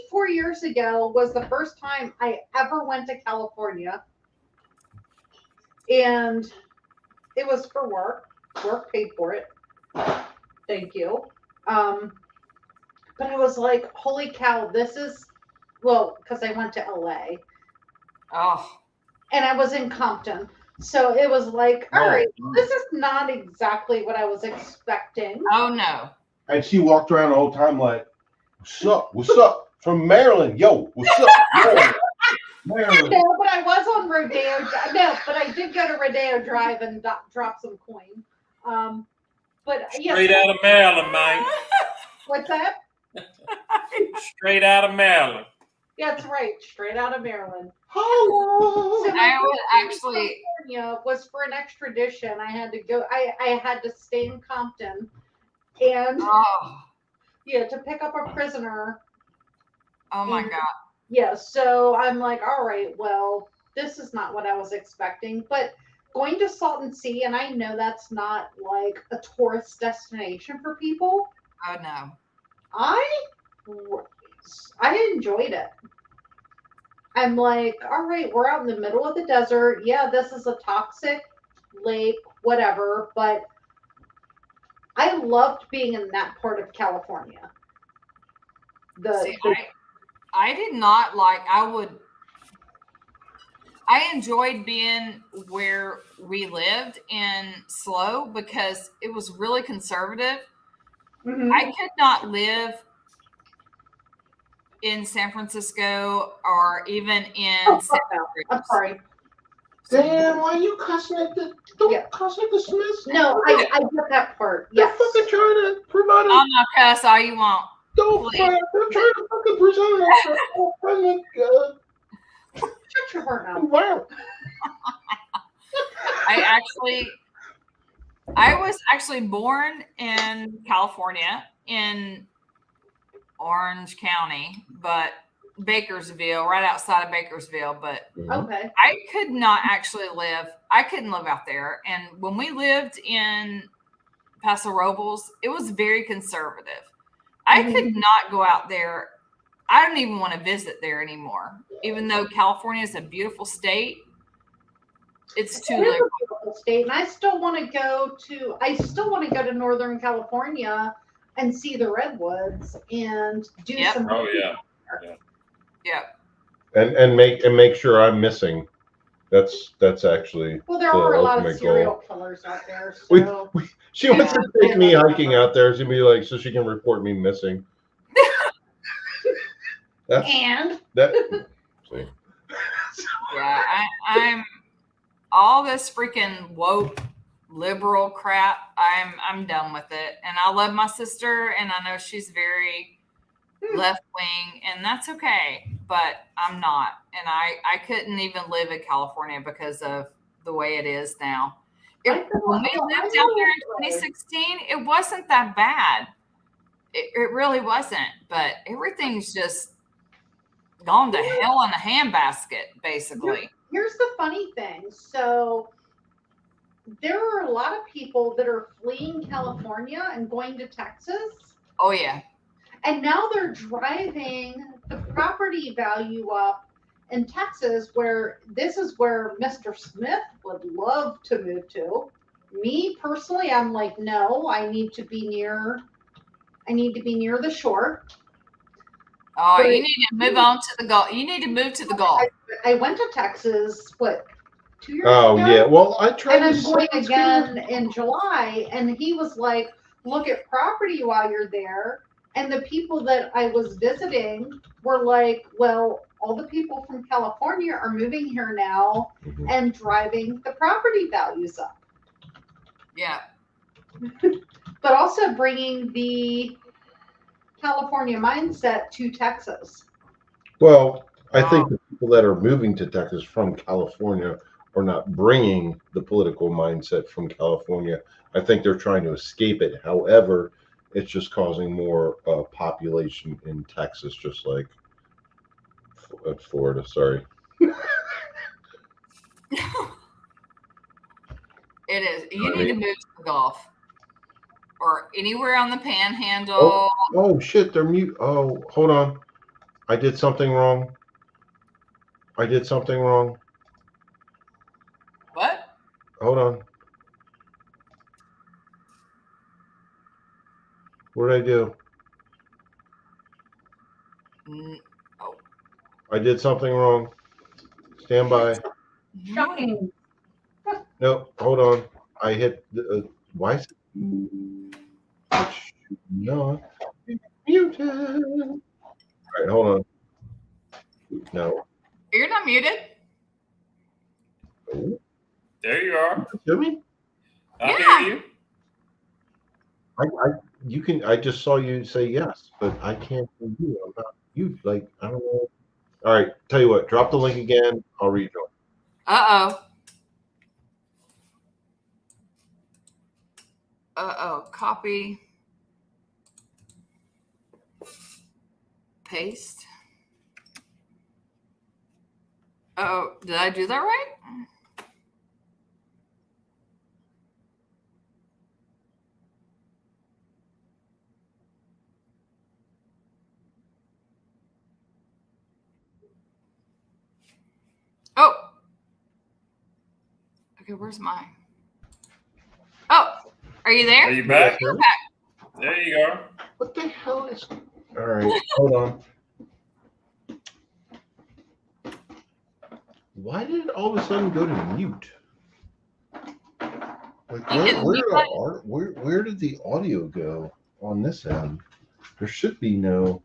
4 years ago was the first time I ever went to California. And it was for work. Work paid for it. Thank you. But I was like, holy cow, this is, because I went to LA Oh. and I was in Compton. So it was like, all right, Oh. this is not exactly what I was expecting. Oh no. And she walked around the whole time like, "What's up? What's up?" From Maryland. Yo, what's up? Maryland. Maryland. No, but I was on Rodeo. No, but I did go to Rodeo Drive and drop some coin. But yeah, Straight out of Maryland, man. what's that? Straight out of Maryland. Yeah, that's right. Straight out of Maryland. Hello. So I my would trip to actually- California was for an extradition. I had to go. I had to stay in Compton, and Oh. yeah, to pick up a prisoner. Oh my God. Yeah, so I'm like, all right, well, this is not what I was expecting. But going to Salton Sea, and I know that's not like a tourist destination for people. Oh no. I enjoyed it. I'm like, all right, we're out in the middle of the desert. Yeah, this is a toxic lake, whatever, but I loved being in that part of California. See, I did not like. I enjoyed being where we lived in SLO because it was really conservative. Mhm. I could not live in San Francisco or even in Oh, Santa fuck no. Cruz. I'm sorry. Damn, why you cussing at the Yeah. cuss at the Smiths? No, I get that part. They're Yes. fucking trying to provide a I'm not cuss all you want. dope please. fight. They're trying to fucking present us a friendly Shut your heart mouth. environment. I was actually born in California in Orange County, but Bakersville, right outside of Bakersville, but Okay. I could not actually live. I couldn't live out there. And when we lived in Paso Robles, it was very conservative. I could not go out there. I don't even want to visit there anymore. Even though California is a beautiful state, it's too It is liberal. a beautiful state, and I still want to go to Northern California and see the redwoods and do Yep. some. Oh yeah. Yeah. And make sure I'm missing. That's actually. Well, there the are a lot of ultimate serial goal. killers out there. We- So She wants to take me hiking out there and be like, so she can report me missing. That's and that. See. Yeah. I'm all this freaking woke liberal crap. I'm done with it. And I love my sister, and I know she's very left wing, and that's okay, but I'm not. And I couldn't even live in California because of the way it is now. When we lived out there in 2016, it wasn't that bad. It really wasn't, but everything's just gone to hell in a handbasket, basically. here's the funny thing. So there are a lot of people that are fleeing California and going to Texas. Oh yeah. And now they're driving the property value up in Texas, where this is where Mr. Smith would love to move to. Me personally, I'm like, no, I need to be near the shore. Oh, But you need to move on to the Gulf. You need to move to the Gulf. I went to Texas, 2 years Oh ago? yeah. Well, I tried And to I'm going say- again in July, and he was like, look at property while you're there. And the people that I was visiting were like, well, all the people from California are moving here now Mhm. and driving the property values up, Yeah. but also bringing the California mindset to Texas. Well, I think the people that are moving to Texas from California are not bringing the political mindset from California. I think they're trying to escape it. However, it's just causing more population in Texas, just like Florida. Sorry. It is. You need to move to the Gulf or anywhere on the Panhandle. Oh shit! They're mute. Oh, hold on. I did something wrong. What? Hold on. What did I do? Oh. I did something wrong. Stand by. Shocking. No, hold on. I hit the. Why? Is it should not be muted. All right, hold on. No. You're not muted. Oh, There you are. hear me? I Yeah. hear you. You can. I just saw you say yes, but I can't hear you. I'm not you. Like I don't know. All right. Tell you what. Drop the link again. I'll rejoin. Copy. Paste. Oh, did I do that right? Oh. Okay, where's mine? Oh, are you there? Are you back? You're back. There you are. What the hell is? All right. Hold on. Why did it all of a sudden go to mute? Like where did the audio go on this end? There should be no.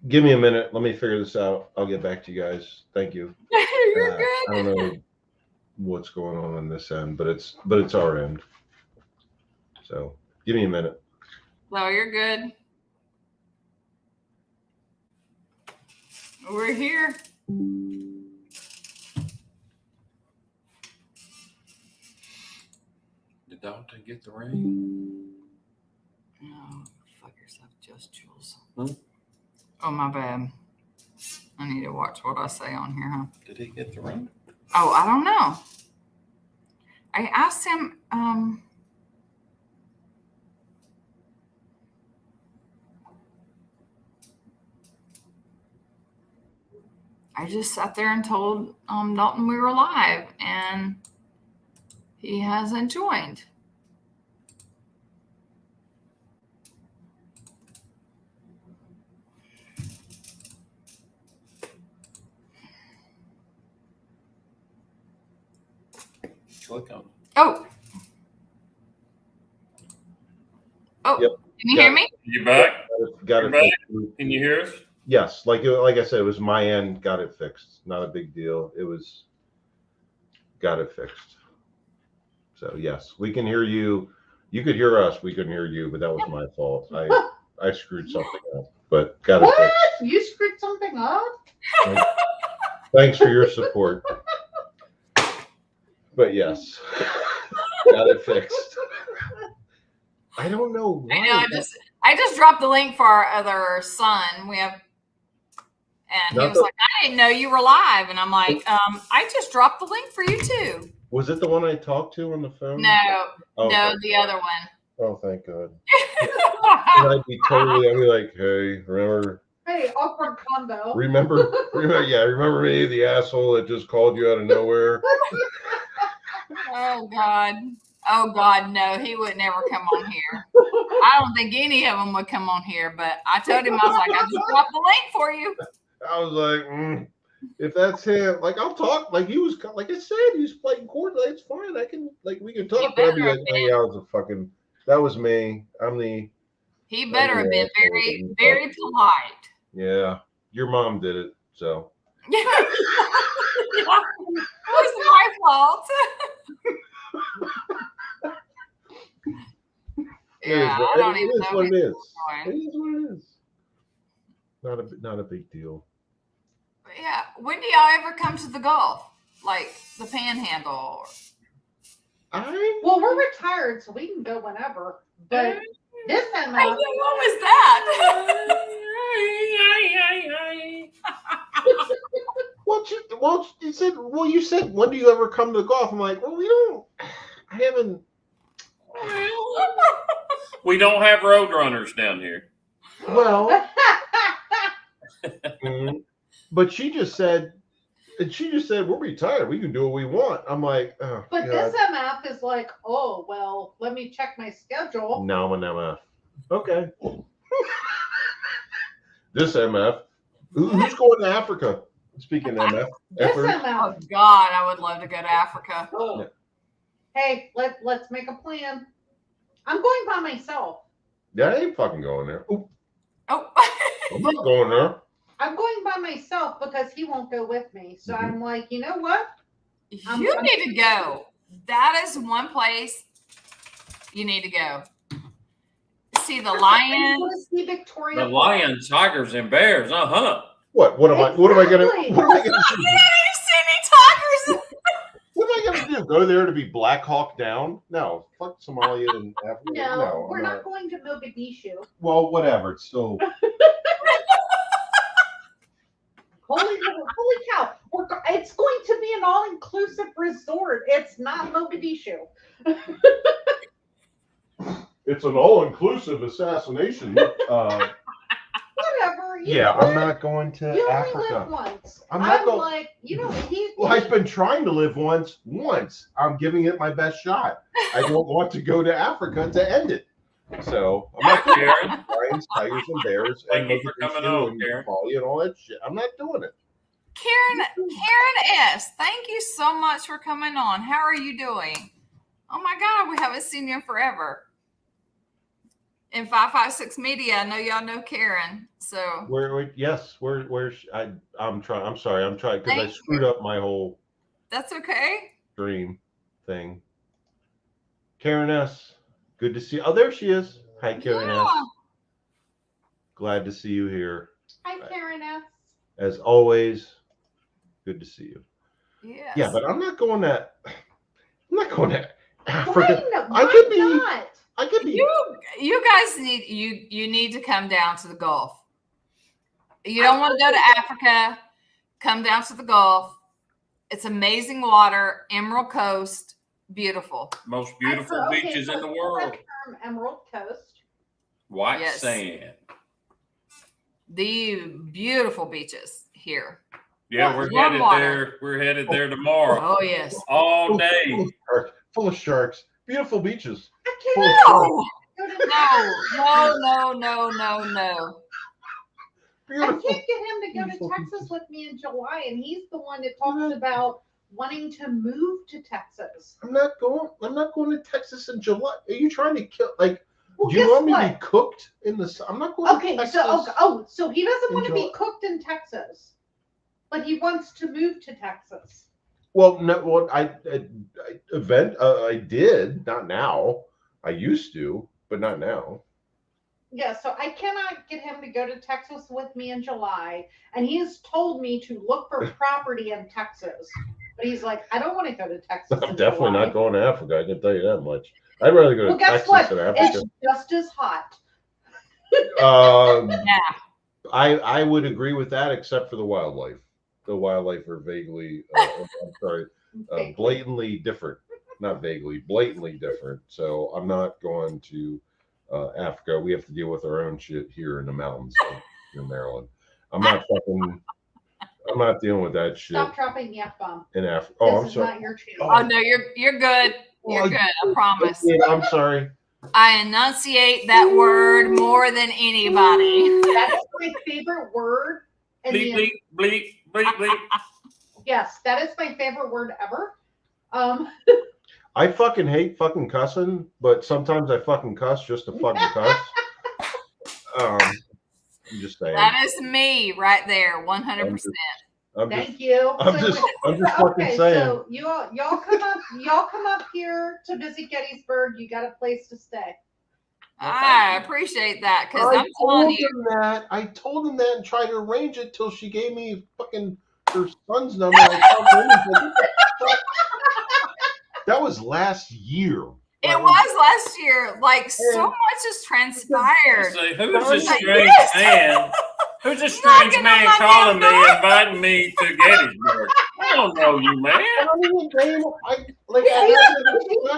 Give me a minute. Let me figure this out. I'll get back to you guys. Thank you. You're I good. don't know what's going on this end, but it's our end. So give me a minute. No, you're good. We're here. Did Dalton get the ring? Oh, fuck yourself, just Jules. Hmm? Oh, my bad. I need to watch what I say on here, huh? Did he get the ring? Oh, I don't know. I asked him, I just sat there and told Dalton we were live, and he hasn't joined. Click on it. Oh. Oh, Yep. Can you hear me? You back? Got You're it. back? fixed. Can you hear us? Yes, like I said, it was my end. Got it fixed. Not a big deal. It was got it fixed. So yes, we can hear you. You could hear us. We couldn't hear you, but that was my fault. I screwed something up, but got it What? fixed. You screwed something up? Thanks for your support. But yes, got it fixed. I don't know why. I know. I just dropped the link for our other son. We have, and he was like, "I didn't know you were live," and I'm like, "I just dropped the link for you too." Was it the one I talked to on the phone? No, Oh, no, thank the God. other one. Oh, thank God. And I'd be like, hey, remember Hey, awkward combo. remember me, the asshole that just called you out of nowhere? Oh God, no, he would never come on here. I don't think any of them would come on here. But I told him, I was like, I just dropped the link for you. I was like, if that's him, like I'll talk. Like he was, like I said, he was playing chords. Like, it's fine. I can, like, we can talk. But I'd be like, oh yeah, that was me. He better have been very, very polite. Yeah, your mom did it, so. It was my fault. Yeah, I don't even know. What it is. Doing. It is what it is. Not a big deal. Yeah. When do y'all ever come to the Gulf? Like the Panhandle? Well, we're retired, so we can go whenever. But this time Hey, what was that? You said, when do you ever come to the Gulf? I'm like, well, I haven't. We don't have road runners down here. Well, but she just said, we're retired. We can do what we want. I'm like, oh, But God. this MF is like, oh, well, let me check my schedule. No, I'm an MF. Okay. This MF. Who's going to Africa? Speaking of MF. This Effort. MF. Oh God, I would love to go to Africa. Hey, let's make a plan. I'm going by myself. Yeah, I ain't fucking going there. Ooh, Oh. I'm not going there. I'm going by myself because he won't go with me. So I'm like, you know what? You need to go. That is one place you need to go. See the lion. See Victoria. The lions, tigers, and bears. What am I gonna do? Exactly. What am I gonna do? You see any tigers? What am I gonna do? Go there to be Black Hawk Down? No, fuck Somalia and Africa. No, we're I'm not going to Mogadishu. Well, whatever. It's still. Holy cow! It's going to be an all-inclusive resort. It's not Mogadishu. It's an all-inclusive assassination. Whatever. Yeah, I'm not going to You only Africa. live once. I'm I'm not going. like, Well, I've been trying to live once. I'm giving it my best shot. I don't want to go to Africa to end it. So I'm not doing Karen. lions, tigers, and bears, Thank and you for coming on, and Karen. Somalia and all that shit. I'm not doing it. Karen S., thank you so much for coming on. How are you doing? Oh my God, we haven't seen you in forever. In 556 Media, I know y'all know Karen. So I'm trying. I'm sorry. I'm trying because I Thank screwed up my whole that's okay. dream thing. Karen S. Good to see you. Oh, there she is. Hi, Karen S. Yeah. Glad to see you here. Hi, Karen S. As always, good to see you. Yes. Yeah, but I'm not going to Africa. Why I could be. not? I could be. You guys need you need to come down to the Gulf. You don't want to go to Africa. Come down to the Gulf. It's amazing water, Emerald Coast, beautiful. Most beautiful beaches in the world. Emerald Coast. White Yes. sand. The beautiful beaches here. Yeah, we're Warm headed water. there. We're headed there tomorrow. Oh yes. All day. Full of sharks. Beautiful beaches. I Full of cannot. No. No. I Beautiful. can't get him to go Beautiful to Texas beaches. with me in July, and he's the one that talks about wanting to move to Texas. I'm not going to Texas in July. Are you trying to kill? Like, Well, do you guess want me to what? be cooked in the? I'm not going Okay, to Texas. so he doesn't want to be July. cooked in Texas, but he wants to move to Texas. Well, no. What I did not now. I used to, but not now. Yeah, so I cannot get him to go to Texas with me in July, and he's told me to look for property in Texas. But he's like, I don't want to go to Texas. I'm in definitely July. not going to Africa. I can tell you that much. I'd rather go to Well, guess Texas what? than It's Africa. just as hot. Yeah. I would agree with that, except for the wildlife. The wildlife are vaguely, I'm sorry, blatantly different. Not vaguely, blatantly different. So I'm not going to Africa. We have to deal with our own shit here in the mountains in Maryland. I'm not dealing with that shit Stop dropping the F-bomb. in Africa. Oh, This I'm is sorry. not your channel. Oh no, you're good. You're good. I promise. I'm sorry. I enunciate that word more than anybody. That is my favorite word. in Bleep, the- bleep, bleep, bleep, bleep. Yes, that is my favorite word ever. I fucking hate fucking cussing, but sometimes I fucking cuss just to fucking cuss. I'm just saying. That is me right there, 100%. Thank you. I'm just fucking saying. So y'all come up here to visit Gettysburg. You got a place to stay. I appreciate that because I I'm telling you, I told him that and tried to arrange it till she gave me fucking her son's number. I called him and said, "What the fuck?" That was last year. it was last year. Like so much has transpired. Say, who's this Like, strange yes. man? Who's this strange Knocking on man my calling me, damn door. inviting me to Gettysburg? I don't know you, man.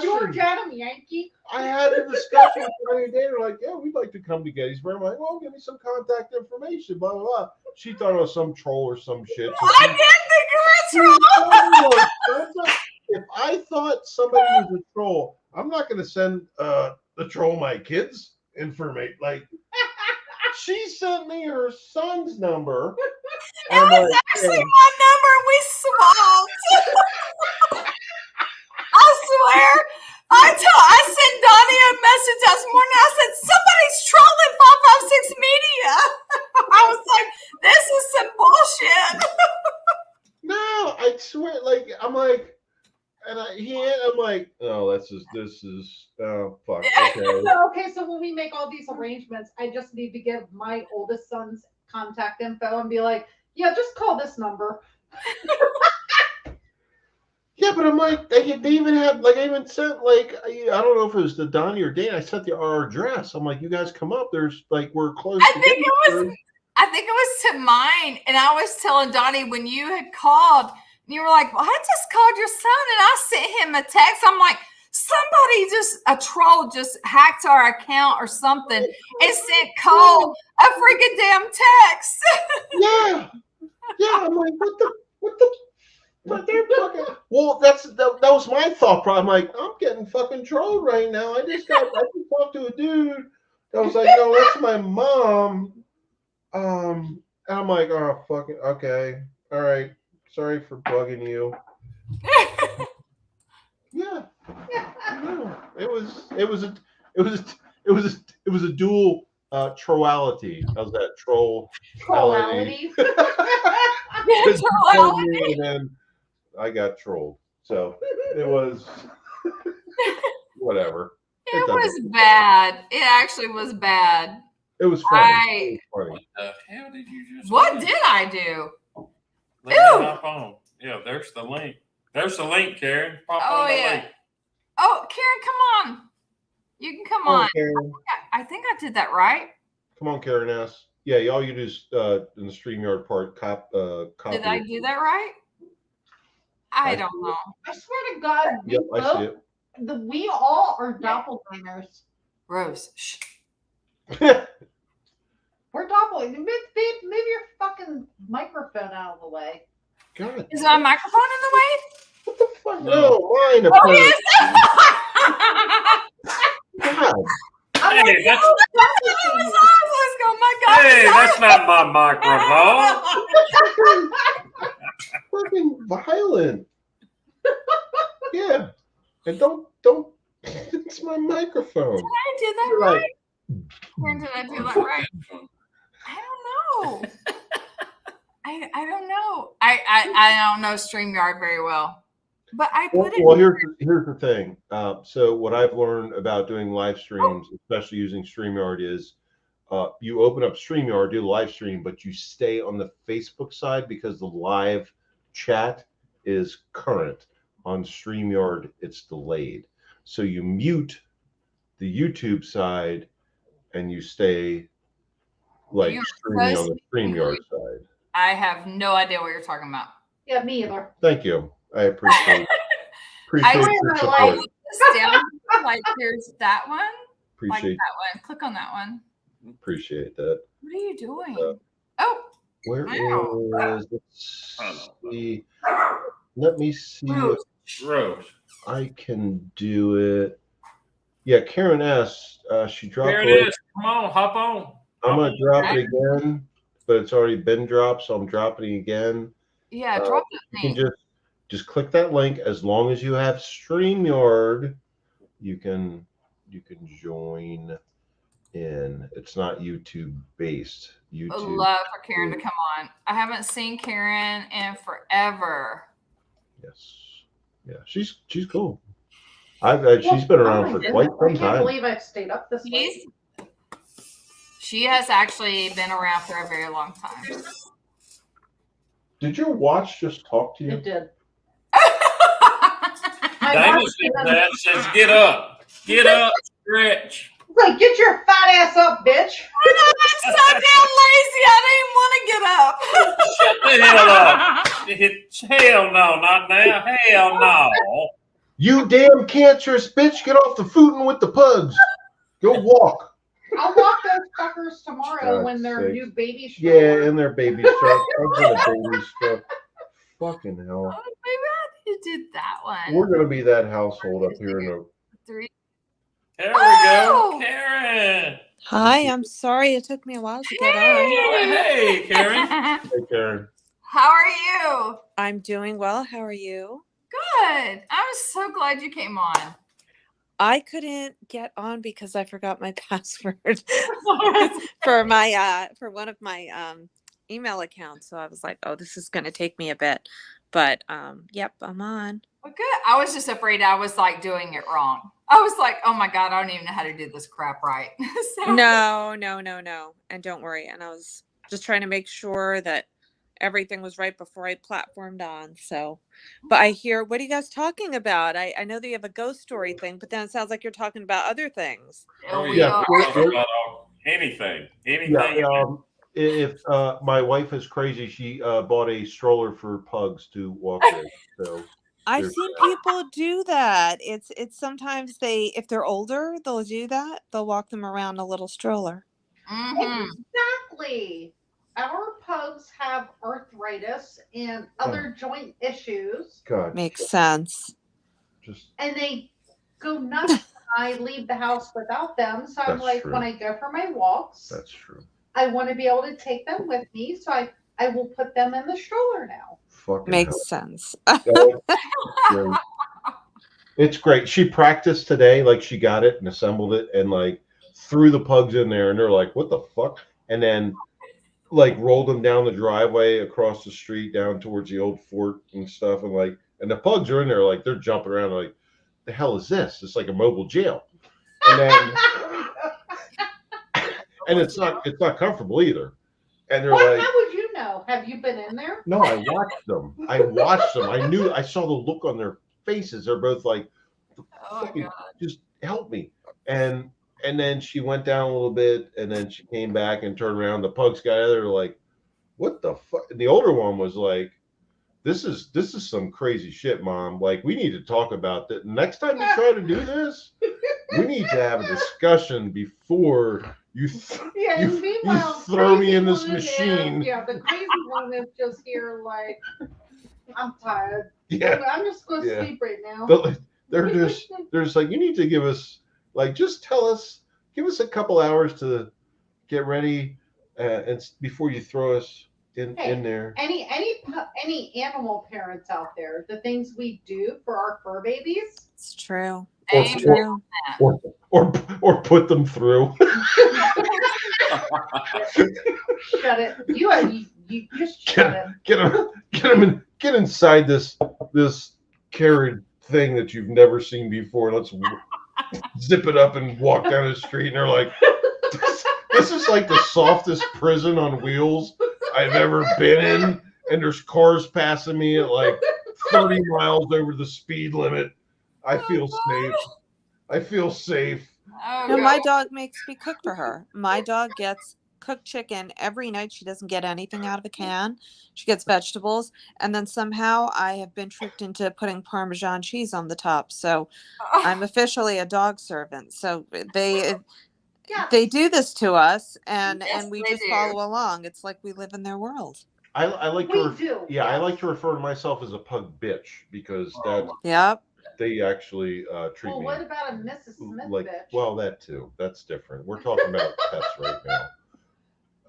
George Adam Yankee. I had a discussion with her the other day. They're like, "Yeah, we'd like to come to Gettysburg." I'm like, "Well, give me some contact information." Blah blah blah. She thought it was some troll or some shit. So I did think you were true. if I thought somebody was a troll, I'm not going to send the troll my kids' information. Like, she sent me her son's number. It was actually my number. We swapped. I swear. I sent Donnie a message this morning. I said, somebody's trolling 556 Media. I was like, this is some bullshit. No, I swear. Like, I'm like, and I'm like, oh, this is, oh, fuck. Okay. Okay, so when we make all these arrangements, I just need to give my oldest son's contact info and be like, yeah, just call this number. Yeah, but I'm like, they even had, like, I even sent, like, I don't know if it was the Donnie or Dane. I sent our address. I'm like, you guys come up. There's, like, we're close. I think it was to mine. And I was telling Donnie when you had called, and you were like, well, I just called your son and I sent him a text. I'm like, a troll just hacked our account or something and sent Cole a freaking damn text. Yeah. I'm like, what the? But they're fucking. Well, that was my thought. Problem. I'm like, I'm getting fucking trolled right now. I just talked to a dude that was like, no, that's my mom. And I'm like, oh, fucking okay, all right. Sorry for bugging you. Yeah. No, it was a dual trollity. How's that? Trollity. Trollity. And then I got trolled. So it was whatever. It was bad. It actually was bad. It was funny. What the hell did you just What do? did I do? Let me hop on. Yeah, there's the link. There's the link, Karen. Pop Oh, on the yeah. link. Oh, Karen, come on. You can come Come on, on. Karen. I think I did that right. Come on, Karen S. Yeah, all you do is in the StreamYard part, copy Did I it. do that right? I I don't see know. I swear to God, Yep, I see it. we all are doppelgangers. Rose. Shh. We're doppelgangers. Move your fucking microphone out of the way. God, Is my microphone in the way? what the fuck? No. No, mine. Oh, apparently. yes. God, I'm Hey, like, that's, Oh my God. hey, that's not my microphone. fucking violent. Yeah, and don't. It's my microphone. Did I do that You're right? right. Karen, did I do that right? I don't know. I don't know. I don't know StreamYard very well. But I put it Well, here's the thing. So what I've learned about doing live streams, especially using StreamYard, is you open up StreamYard, do the live stream, but you stay on the Facebook side because the live chat is current. On StreamYard, it's delayed. So you mute the YouTube side and you stay like You're streaming on the supposed to StreamYard side. I have no idea what you're talking about. yeah, me either. Thank you. I appreciate I your really support. I put this down. Like here's that one. Like Appreciate that one. Click on that one. appreciate that. What are you doing? Uh, Oh, Where Wow. is let's I know. see. Let me see Rose. if Rose. I can do it. Yeah, Karen S. She dropped Here the it link. is. Come on, hop on. I'm gonna drop it again, but it's already been dropped, so I'm dropping it again. yeah. Drop that You can thing. just click that link. As long as you have StreamYard, you can join in. It's not YouTube based. Would YouTube. love for Karen to come on. I haven't seen Karen in forever. Yes. Yeah, she's cool. She's been around for quite I some can't time. believe I've stayed up this late. She has actually been around for a very long time. Did your watch just talk to you? It did. Dana says that. Says get up. Get up. Stretch. It's like, get your fat ass up, bitch. I'm so damn lazy. I didn't want to get up. Shut the hell up. Hell no, not now. Hell no. You damn cancerous bitch! Get off the footin' with the pugs. Go walk. I'll walk those fuckers tomorrow God's when their sake. new baby Yeah, stroller. in their baby stuff. baby stuff. Fucking hell. Oh, maybe I did that one. We're gonna be that household up here in a. 3. There we Oh! go. Karen. Hi, I'm sorry it took me a while to get on. Hey, Karen. Hey, Karen. How are you? I'm doing well. How are you? Good. I'm so glad you came on. I couldn't get on because I forgot my password for one of my email accounts. So I was like, oh, this is going to take me a bit. But yep, I'm on. Well, good. I was just afraid I was like doing it wrong. I was like, oh my God, I don't even know how to do this crap right. So- No. And don't worry. And I was just trying to make sure that everything was right before I platformed on. So, but I hear, what are you guys talking about? I know that you have a ghost story thing, but then it sounds like you're talking about other things. Oh, we Yeah, are. Anything. Yeah. If my wife is crazy, she bought a stroller for pugs to walk with. So I've There's seen people do that. It's sometimes if they're older, they'll do that. They'll walk them around a little stroller. Mhm. Exactly. Our pugs have arthritis and other joint issues, God, Makes sense. just and they go nuts when I leave the house without them. So I'm That's like, true. when I go for my walks, that's true. I want to be able to take them with me. So I will put them in the stroller now. Fucking Makes sense. hell. Yeah. It's great. She practiced today, like she got it and assembled it and like threw the pugs in there, and they're like, "What the fuck?" And then like rolled them down the driveway across the street down towards the old fort and stuff, and the pugs are in there like they're jumping around like, "The hell is this? It's like a mobile jail." And then and it's not comfortable either. And they're What? like, How would you know? Have you been in there? no, I watched them. I saw the look on their faces. They're both like, the Oh fucking, God. just help me. And then she went down a little bit, and then she came back and turned around. The pugs got out of there like, what the fuck? And the older one was like, this is some crazy shit, Mom. Like, we need to talk about that. Next time you try to do this, we need to have a discussion before you Yeah, and you meanwhile, throw me crazy in this one is- machine. Yeah, the crazy one is just here like, I'm tired. Yeah. I'm just going to Yeah. sleep right now. They're just like, you need to give us, like, just tell us, give us a couple hours to get ready, and before you throw us in there. Any animal parents out there, the things we do for our fur babies. It's true. Or, It's true. or put them through. Shut it. You just shut it. Get inside this carriage thing that you've never seen before. Let's zip it up and walk down the street. And they're like, this is like the softest prison on wheels I've ever been in. And there's cars passing me at like 30 miles over the speed limit. I feel safe. I feel safe. Oh, No, God. my dog makes me cook for her. My dog gets cooked chicken every night. She doesn't get anything out of a can. She gets vegetables. And then somehow I have been tricked into putting Parmesan cheese on the top. So I'm officially a dog servant. So they do this to us, and Yes, we they just do. follow along. It's like we live in their world. I like We to do. I like to refer to myself as a pug bitch because Yep. they actually treat Well, me what about a Mrs. Smith like, bitch? well, that too. That's different. We're talking about pets right now.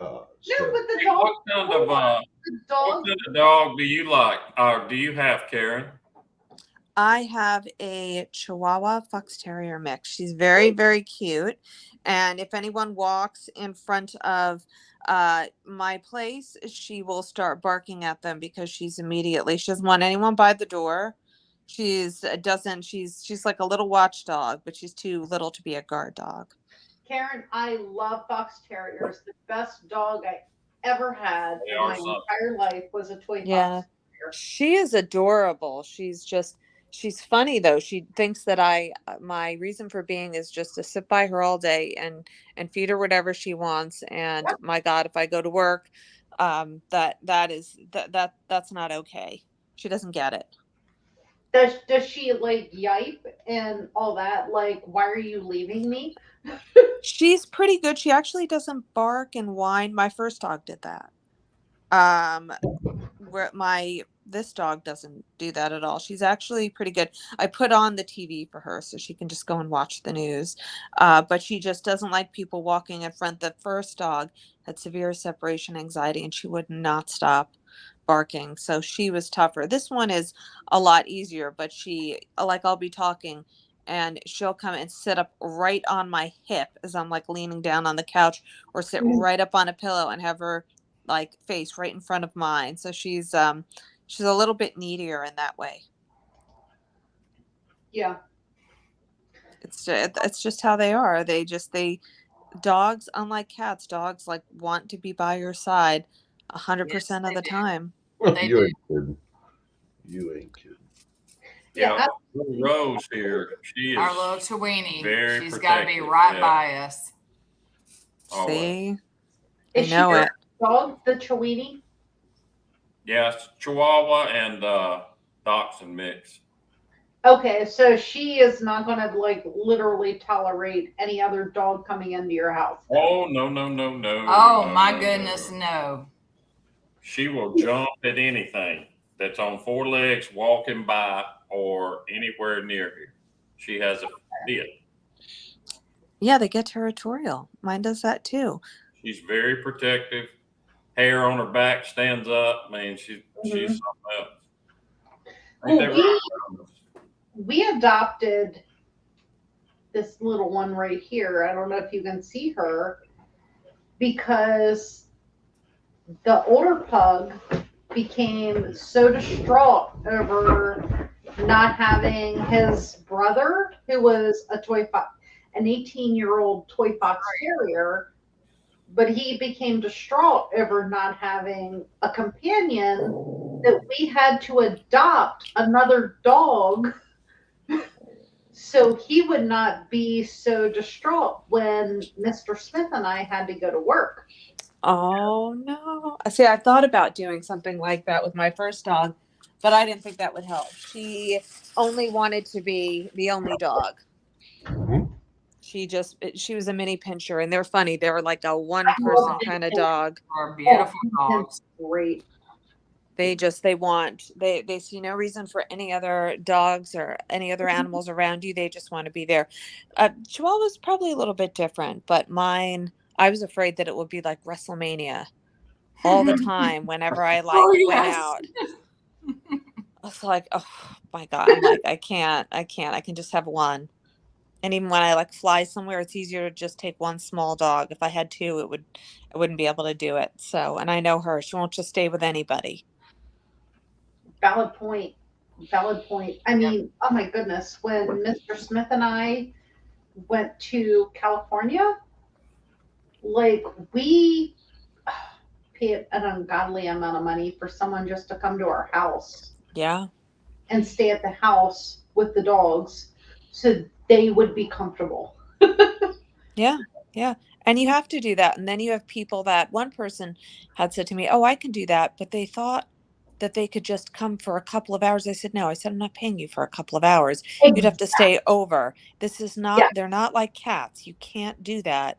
No, So- but the dog. What kind of the dog. what kind of dog do you like, or do you have, Karen? I have a Chihuahua Fox Terrier mix. She's very, very cute. And if anyone walks in front of my place, she will start barking at them because she doesn't want anyone by the door. She's like a little watchdog, but she's too little to be a guard dog. Karen, I love Fox Terriers. The best dog I ever had They in are my something. entire life was a toy Yeah. Fox Terrier. She is adorable. She's funny though. She thinks that my reason for being is just to sit by her all day and feed her whatever she wants. And my God, if I go to work, that's not okay. She doesn't get it. Does she like yipe and all that? Like, why are you leaving me? She's pretty good. She actually doesn't bark and whine. My first dog did that. This dog doesn't do that at all. She's actually pretty good. I put on the TV for her so she can just go and watch the news. But she just doesn't like people walking in front. The first dog had severe separation anxiety and she would not stop barking. So she was tougher. This one is a lot easier, but I'll be talking and she'll come and sit up right on my hip as I'm like leaning down on the couch, or sit right up on a pillow and have her like face right in front of mine. So she's a little bit needier in that way. Yeah. It's just how they are. Dogs, unlike cats, dogs like want to be by your side 100% of the time. They You do. ain't kidding. You ain't kidding. Yeah, little Rose here, she is Our little Chiweenie. very She's got to be protective, right yeah. by us. always. See? Is I she know your it. dog, the Chiweenie? Yeah, it's Chihuahua and Dachshund mix. Okay, so she is not going to like literally tolerate any other dog coming into your house. Oh no. Oh, no, my no, goodness, no. no. She will jump at anything that's on four legs walking by or anywhere near here. She has a fit. Yeah, they get territorial. Mine does that too. She's very protective. Hair on her back stands up. Man, she's something else. Ain't that Well, right? we adopted this little one right here. I don't know if you can see her, because the older pug became so distraught over not having his brother, who was an 18-year-old toy fox terrier, but he became distraught over not having a companion, that we had to adopt another dog so he would not be so distraught when Mr. Smith and I had to go to work. Oh no. See, I thought about doing something like that with my first dog, but I didn't think that would help. She only wanted to be the only dog. Mhm. She was a mini pincher, and they're funny. They were like a one person kind of dog. Are beautiful dogs. That's great. They see no reason for any other dogs or any other animals around you. They just want to be there. Chihuahua's probably a little bit different, but mine, I was afraid that it would be like WrestleMania all the time whenever I like Oh, went yes. out. I was like, oh my God, I'm like, I can't. I can just have one. And even when I like fly somewhere, it's easier to just take one small dog. If I had two, I wouldn't be able to do it. So, and I know her, she won't just stay with anybody. Valid point. Valid point. I mean, oh my goodness, when Mr. Smith and I went to California, like we paid an ungodly amount of money for someone just to come to our house Yeah. and stay at the house with the dogs so they would be comfortable. Yeah. Yeah. And you have to do that. And then you have people that one person had said to me, oh, I can do that. But they thought that they could just come for a couple of hours. I said, no, I said, I'm not paying you for a couple of hours. You'd have to stay over. This is not, they're not like cats. You can't do that.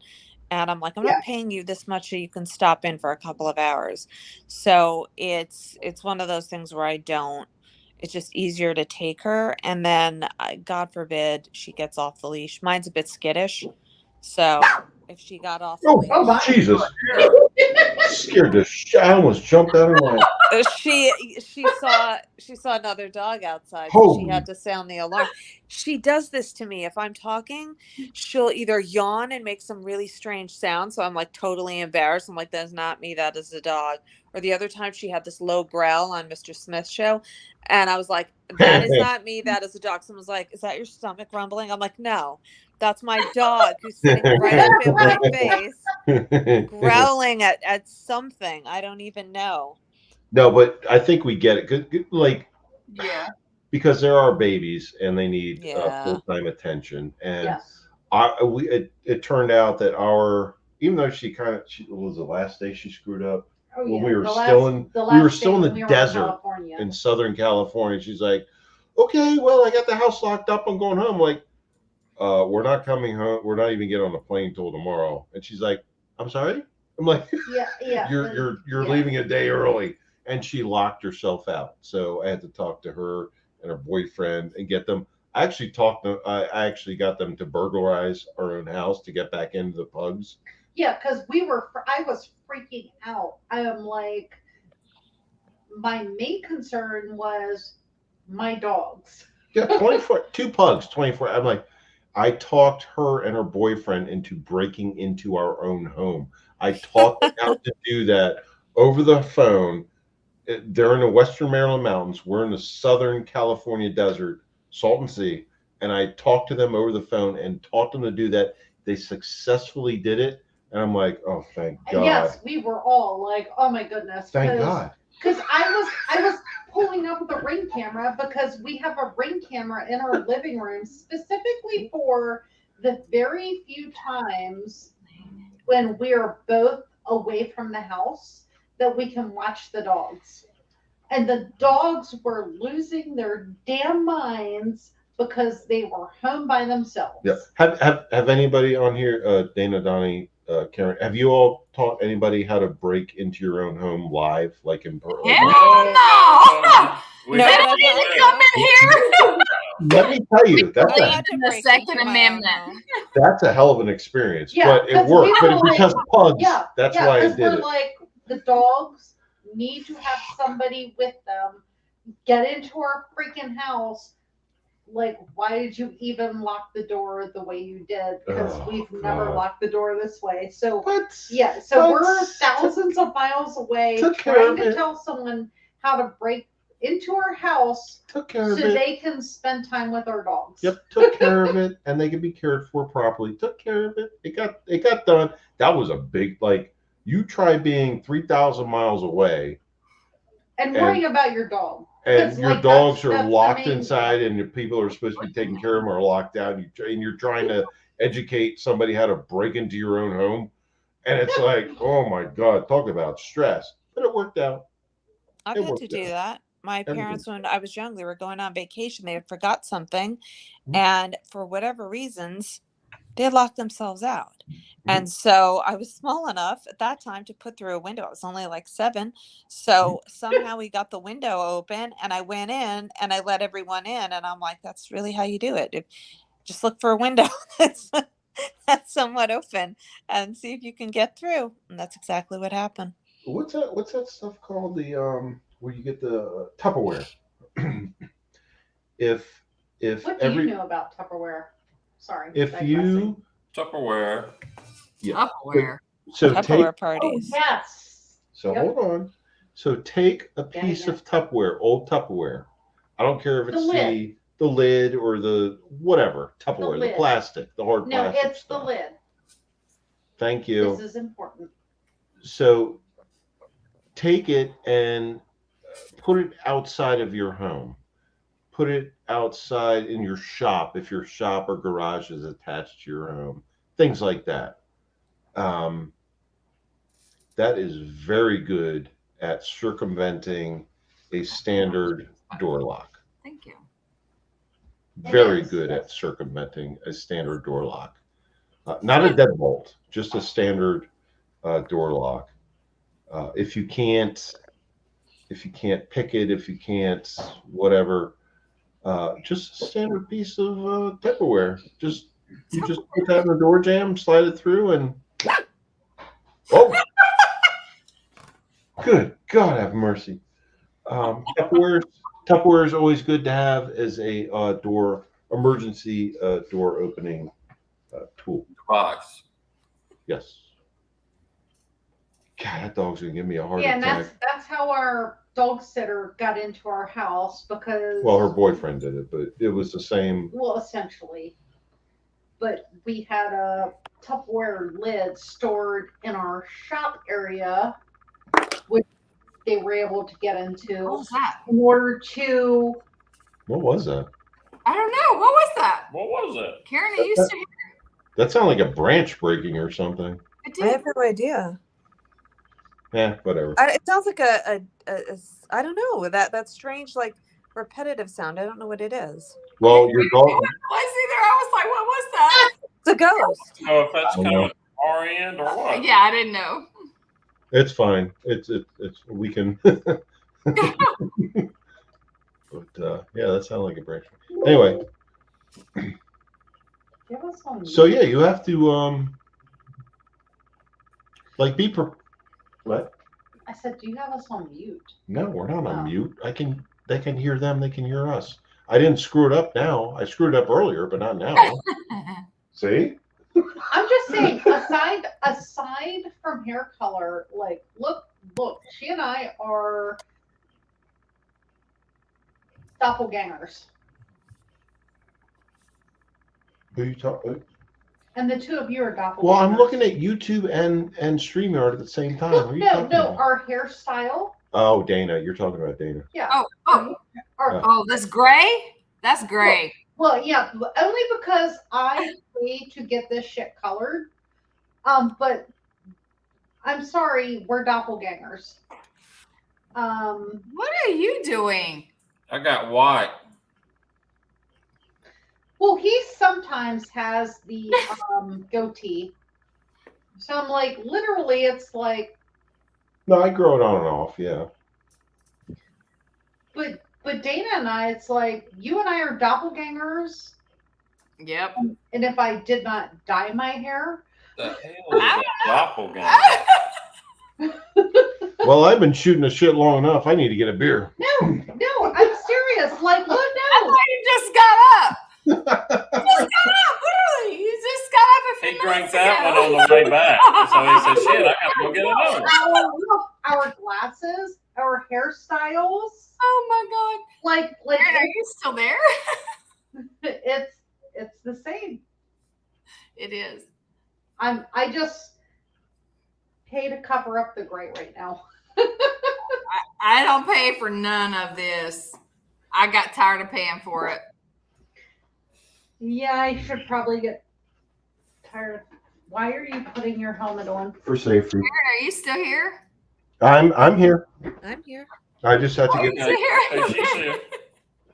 And I'm like, I'm not paying you this much so you can stop in for a couple of hours. So it's one of those things where it's just easier to take her. And then God forbid she gets off the leash. Mine's a bit skittish. So if she got off the leash. Oh, Jesus. Scared the shit. I almost jumped out of my. She saw another dog outside, so she had to sound the alarm. She does this to me. If I'm talking, she'll either yawn and make some really strange sounds, so I'm like totally embarrassed. I'm like, that's not me, that is the dog. Or the other time she had this low growl on Mr. Smith's show, and I was like, that is not me, that is the dog. Someone's like, is that your stomach rumbling? I'm like, no, that's my dog who's sitting right up in my face, growling at something. I don't even know. No, but I think we get it. Good, like, Yeah. because there are babies and they need Yeah. full-time attention. And Yes. it turned out that even though she was the last day she screwed up Oh, when yeah. we were The still last- in the we were last still in day the we were desert California. in Southern California. She's like, okay, well, I got the house locked up. I'm going home. Like, we're not coming home. We're not even getting on the plane till tomorrow. And she's like, I'm sorry. I'm like, Yeah. you're leaving a day early. And she locked herself out. So I had to talk to her and her boyfriend and get them. I actually got them to burglarize our own house to get back into the pugs. Yeah, because I was freaking out. I am like, my main concern was my dogs. Yeah, 2 pugs, 24. I'm like, I talked her and her boyfriend into breaking into our own home. I taught them how to do that over the phone. They're in the Western Maryland mountains. We're in the Southern California desert, Salton Sea. And I talked to them over the phone and taught them to do that. They successfully did it. And I'm like, oh, thank God. Yes, we were all like, oh my goodness. Thank God. Because I was pulling up with a Ring camera because we have a Ring camera in our living room specifically for the very few times when we're both away from the house that we can watch the dogs. And the dogs were losing their damn minds because they were home by themselves. Yeah. Have anybody on here, Dana, Donnie, Karen, have you all taught anybody how to break into your own home live, like in person? Hell no! They need to come in here. Let me tell you, that's The Second Amendment. that's a hell of an experience. Yeah, but it worked. But it's because pugs, that's why I because did we're it. like, the dogs need to have somebody with them. Get into our freaking house. Like, why did you even lock the door the way you did? Because we've never locked the door this way. So we're thousands of miles away trying to tell someone how to break into our house so they can spend time with our dogs. Yep, took care of it, and they could be cared for properly. Took care of it. It got done. That was a big, like, you try being 3,000 miles away and worrying about your dog. and It's your like dogs are that's the locked main inside, and the people are supposed to be taking care of them are locked out, and you're trying to educate somebody how to break into your own home, and it's like, oh my God, talk about stress. But it worked out. I've It had to worked do out. that. My Everything. parents, when I was young, they were going on vacation. They had forgot something, Mhm. and for whatever reasons, they had locked themselves out. Mm-hmm. And so I was small enough at that time to put through a window. I was only like 7. So somehow we got the window open, and I went in and I let everyone in. And I'm like, that's really how you do it. Just look for a window that's somewhat open and see if you can get through. And that's exactly what happened. What's that stuff called? The where you get the Tupperware. if What do you know about Tupperware? Sorry. if digressing. you Tupperware. yeah. Tupperware. So Tupperware take parties. Oh, yes. so Yep. hold on. So take a Getting piece it. of Tupperware, old Tupperware. I don't care if The it's lid. the lid or the whatever Tupperware, the lid. plastic, the hard No, plastic it's the stuff. lid. Thank you. This is important. So take it and put it outside of your home. Put it outside in your shop if your shop or garage is attached to your home. Things like that. That is very good at circumventing a standard door lock. Thank you. Very is, good yes. at circumventing a standard door lock. Not a deadbolt, just a standard door lock. If you can't pick it, if you can't whatever, just a standard piece of Tupperware. You just put that in the door jamb, slide it through, and oh, good God, have mercy. Tupperware is always good to have as a emergency door opening tool. Box. Yes. God, that dog's gonna give me a heart Yeah, and attack. that's how our dog sitter got into our house because Well, her boyfriend did it, but it was the same. well, essentially. But we had a Tupperware lid stored in our shop area, which they were able to get What into was that? in order to. What was that? I don't know. What was that? What was it? Karen, it used to hear That sounded like a branch breaking or something. it. I have no idea. Yeah, whatever. It sounds like a I don't know, that strange, like, repetitive sound. I don't know what it is. Well, your dog. Was either. I was like, what was that? It's a ghost. So if that's I don't coming know. from our end or what? Yeah, I didn't know. It's fine. It's we can. But yeah, that sounded like a branch. Anyway, Give us one. so yeah, you have to like be what? I said, do you have us on mute? No, we're not on Oh. mute. They can hear them, they can hear us. I didn't screw it up now. I screwed it up earlier, but not now. See? I'm just saying, aside from hair color, like look, she and I are doppelgangers. Who you talking? And the two of you are doppelgangers. Well, I'm looking at YouTube and StreamYard at the same time. What are you talking No, about? our hairstyle. Oh, Dana, you're talking about Dana. Yeah. Oh, Our, oh, this gray? That's gray. well, yeah, only because I pay to get this shit colored. But I'm sorry, we're doppelgangers. What are you doing? I got white. Well, he sometimes has the goatee. So I'm like, literally, it's like, No, I grow it on and off, yeah. but Dana and I, it's like, you and I are doppelgangers. Yep. And if I did not dye my hair, The hell is that doppelganger? Well, I've been shooting the shit long enough. I need to get a beer. no, I'm serious. Like, look, I no. thought you just got up. You just got up, literally. You just got up a few He drank minutes that ago. one on the way back. So he said, shit, I gotta go get another one. Our glasses, our hairstyles, Oh my like God. Karen, are you still there? it's the same. It is. I just pay to cover up the gray right now. I don't pay for none of this. I got tired of paying for it. Yeah, I should probably get tired of. Why are you putting your helmet on? For safety. Karen, are you still here? I'm here. I'm here. I just had to Are you get. still here? Hey, she said,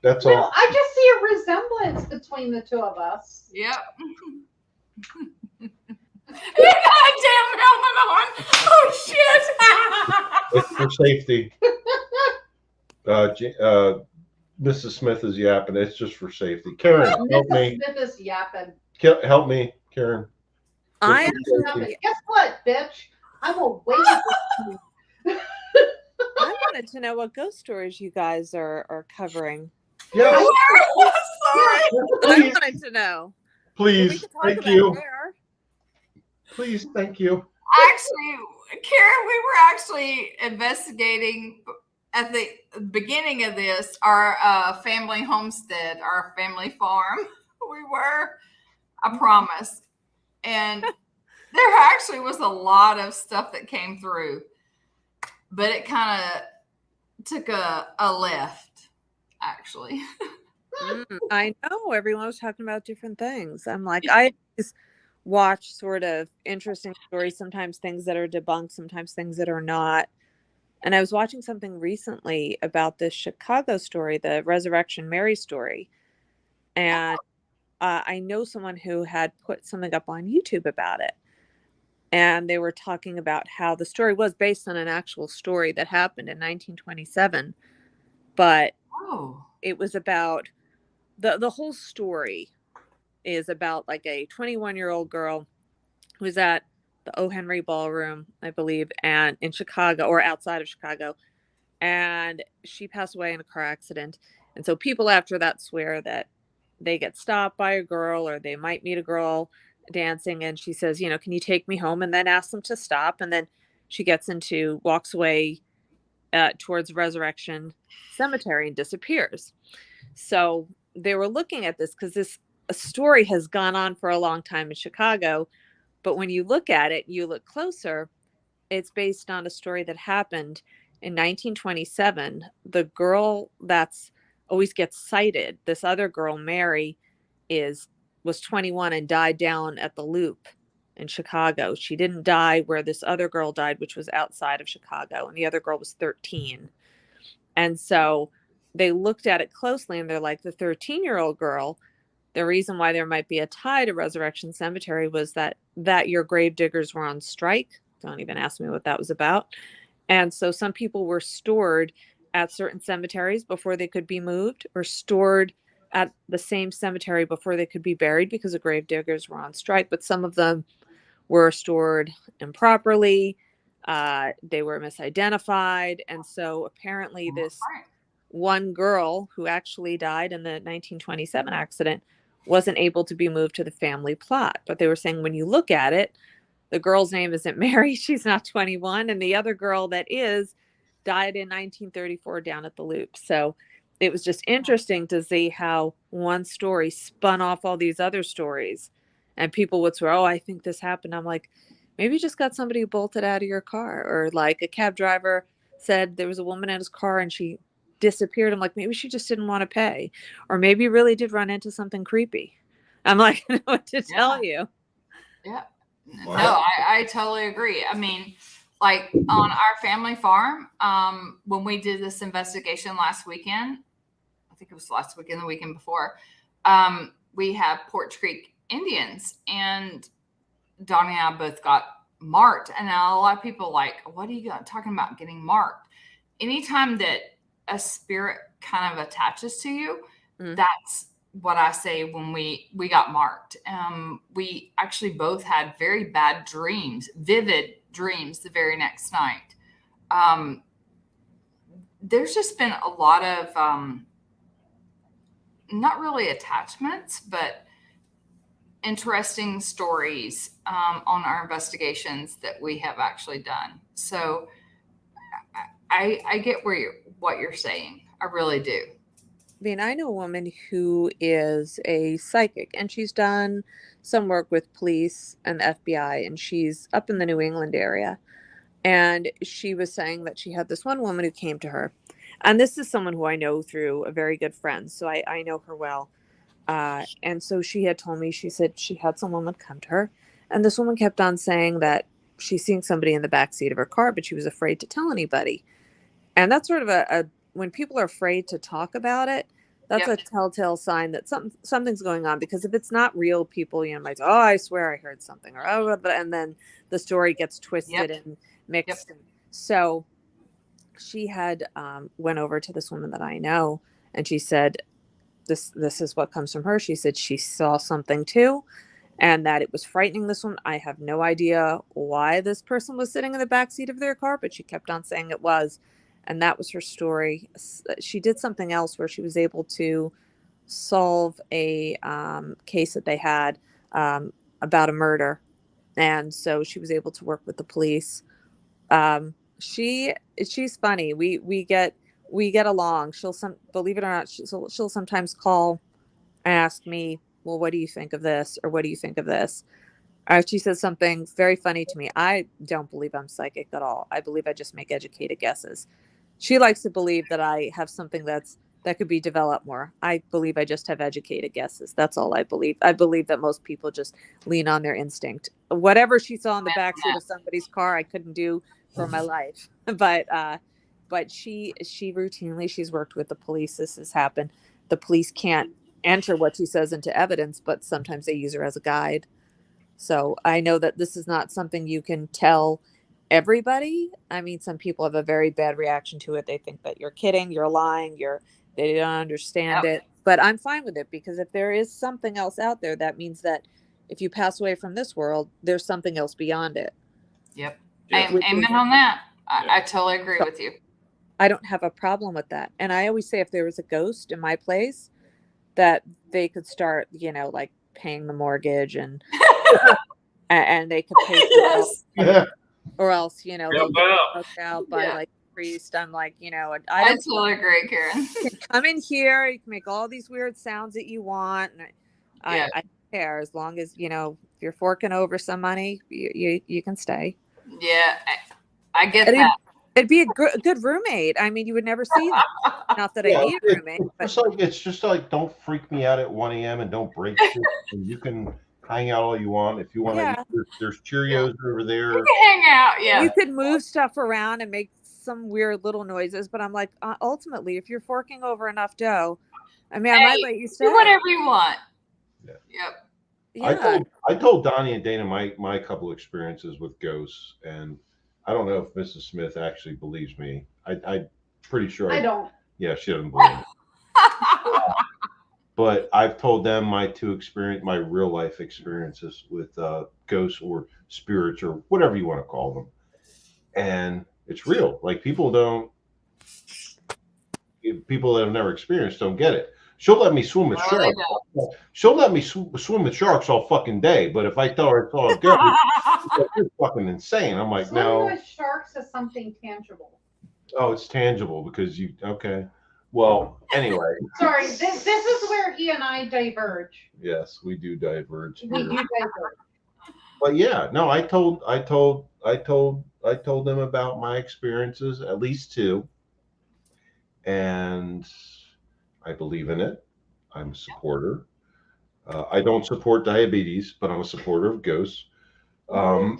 That's Well, all. I just see a resemblance between the two of us. Yep. You got a damn helmet on. Oh shit. It's for safety. Mrs. Smith is yapping. It's just for safety. Karen, help Mrs. me. Smith is yapping. Help me, Karen. I Safety. Guess what, bitch? I will wait. I wanted to know what ghost stories you guys are covering. Yes, Sorry. I please, wanted to know. please, We can talk thank about you. where. Please, thank you. Actually, Karen, we were actually investigating at the beginning of this our family homestead, our family farm. We were, I promise. And there actually was a lot of stuff that came through, but it kind of took a left, actually. I know everyone was talking about different things. I'm like, I just watch sort of interesting stories, sometimes things that are debunked, sometimes things that are not. And I was watching something recently about this Chicago story, the Resurrection Mary story. And I know someone who had put something up on YouTube about it. And they were talking about how the story was based on an actual story that happened in 1927. But Oh. it was about the whole story is about like a 21-year-old girl who was at the O. Henry Ballroom, I believe, and in Chicago or outside of Chicago. And she passed away in a car accident. And so people after that swear that they get stopped by a girl or they might meet a girl dancing. And she says, you know, can you take me home? And then asks them to stop. And then she walks away towards Resurrection Cemetery and disappears. So they were looking at this because this story has gone on for a long time in Chicago. But when you look at it, you look closer, it's based on a story that happened in 1927. The girl that's always gets cited, this other girl, Mary, was 21 and died down at the Loop in Chicago. She didn't die where this other girl died, which was outside of Chicago, and the other girl was 13. And so they looked at it closely and they're like, the 13-year-old girl, the reason why there might be a tie to Resurrection Cemetery was that year grave diggers were on strike. Don't even ask me what that was about. And so some people were stored at certain cemeteries before they could be moved, or stored at the same cemetery before they could be buried because the grave diggers were on strike. But some of them were stored improperly. They were misidentified. And so apparently this one girl who actually died in the 1927 accident wasn't able to be moved to the family plot. But they were saying when you look at it, the girl's name isn't Mary. She's not 21. And the other girl that died in 1934 down at the Loop. So it was just interesting to see how one story spun off all these other stories. And people would swear, oh, I think this happened. I'm like, maybe you just got somebody who bolted out of your car. Or like a cab driver said there was a woman in his car and she disappeared. I'm like, maybe she just didn't want to pay. Or maybe you really did run into something creepy. I'm like, I don't know what to tell you. Yeah. No, I totally agree. I mean, like on our family farm, when we did this investigation last weekend, I think it was last weekend, the weekend before, we have Porch Creek Indians, and Donnie and I both got marked. And now a lot of people like, what are you talking about getting marked? Anytime that a spirit kind of attaches to you, that's what I say when we got marked. We actually both had very bad dreams, vivid dreams the very next night. There's just been a lot of not really attachments, but interesting stories on our investigations that we have actually done. So I get what you're saying. I really do. I mean, I know a woman who is a psychic, and she's done some work with police and the FBI, and she's up in the New England area. And she was saying that she had this one woman who came to her. And this is someone who I know through a very good friend. So I know her well. And so she had told me, she said she had some woman come to her. And this woman kept on saying that she's seeing somebody in the backseat of her car, but she was afraid to tell anybody. And that's sort of a when people are afraid to talk about it, that's Yep. a telltale sign that something's going on. Because if it's not real, people, might say, oh, I swear I heard something, or oh, and then the story gets twisted and mixed. So she had went over to this woman that I know, and she said, this is what comes from her. She said she saw something too, and that it was frightening this woman. I have no idea why this person was sitting in the backseat of their car, but she kept on saying it was. And that was her story. She did something else where she was able to solve a case that they had about a murder. And so she was able to work with the police. She's funny. We get along. Believe it or not, she'll sometimes call and ask me, well, what do you think of this? Or what do you think of this? She says something very funny to me. I don't believe I'm psychic at all. I believe I just make educated guesses. She likes to believe that I have something that could be developed more. I believe I just have educated guesses. That's all I believe. I believe that most people just lean on their instinct. Whatever she saw in the backseat of somebody's car, I couldn't do for my life. But she routinely, she's worked with the police. This has happened. The police can't enter what she says into evidence, but sometimes they use her as a guide. So I know that this is not something you can tell everybody. I mean, some people have a very bad reaction to it. They think that you're kidding, you're lying, they don't understand it. But I'm fine with it, because if there is something else out there, that means that if you pass away from this world, there's something else beyond it. Yep. Yeah. Amen on that. I totally agree with you. I don't have a problem with that. And I always say, if there was a ghost in my place, that they could start, like paying the mortgage and and they could pay Yes. or else, they Help get out. broke out by Yeah. like a priest. I'm like, I I don't totally agree, Karen. you can come in here, you can make all these weird sounds that you want, and Yeah. I don't care, as long as if you're forking over some money, you can stay. Yeah, I get It'd that. It'd be a good roommate. I mean, you would never see that. Not that I need a roommate, but It's just like don't freak me out at 1 a.m. and don't break shit. And you can hang out all you want. If you want Yeah. to, there's Cheerios over there. We can hang out. Yeah. you could move stuff around and make some weird little noises. But I'm like, ultimately, if you're forking over enough dough, I mean, I might let you stay. Do whatever you want. Yeah. Yep. Yeah. I told Donnie and Dana my couple experiences with ghosts, and I don't know if Mrs. Smith actually believes me. I'm pretty sure. I don't. Yeah, she doesn't believe me. But I've told them my real life experiences with ghosts or spirits or whatever you want to call them, and it's real. Like people that have never experienced don't get it. She'll let me swim with No, they sharks. She'll let me swim with sharks all fucking day. But if I tell her it's all good, you're fucking insane. I'm like, Swimming no. with sharks is something tangible. Oh, it's tangible because okay. Well, anyway. Sorry, this is where he and I diverge. Yes, we do diverge. We here. do diverge. But yeah, no, I told them about my experiences, at least two, and I believe in it. I'm a supporter. I don't support diabetes, but I'm a supporter of ghosts. No,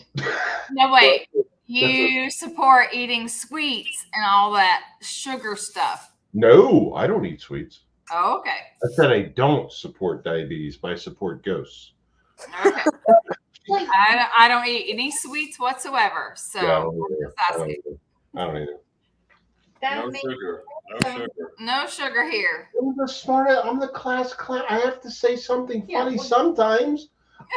wait. You support eating sweets and all that sugar stuff. No, I don't eat sweets. Oh, okay. I said I don't support diabetes, but I support ghosts. Okay. I don't eat any sweets whatsoever. So Yeah, I don't either. just asking. I don't either. That No makes sugar. No sugar. No sugar here. I'm the class clown. I have to say something Yeah, funny well- sometimes.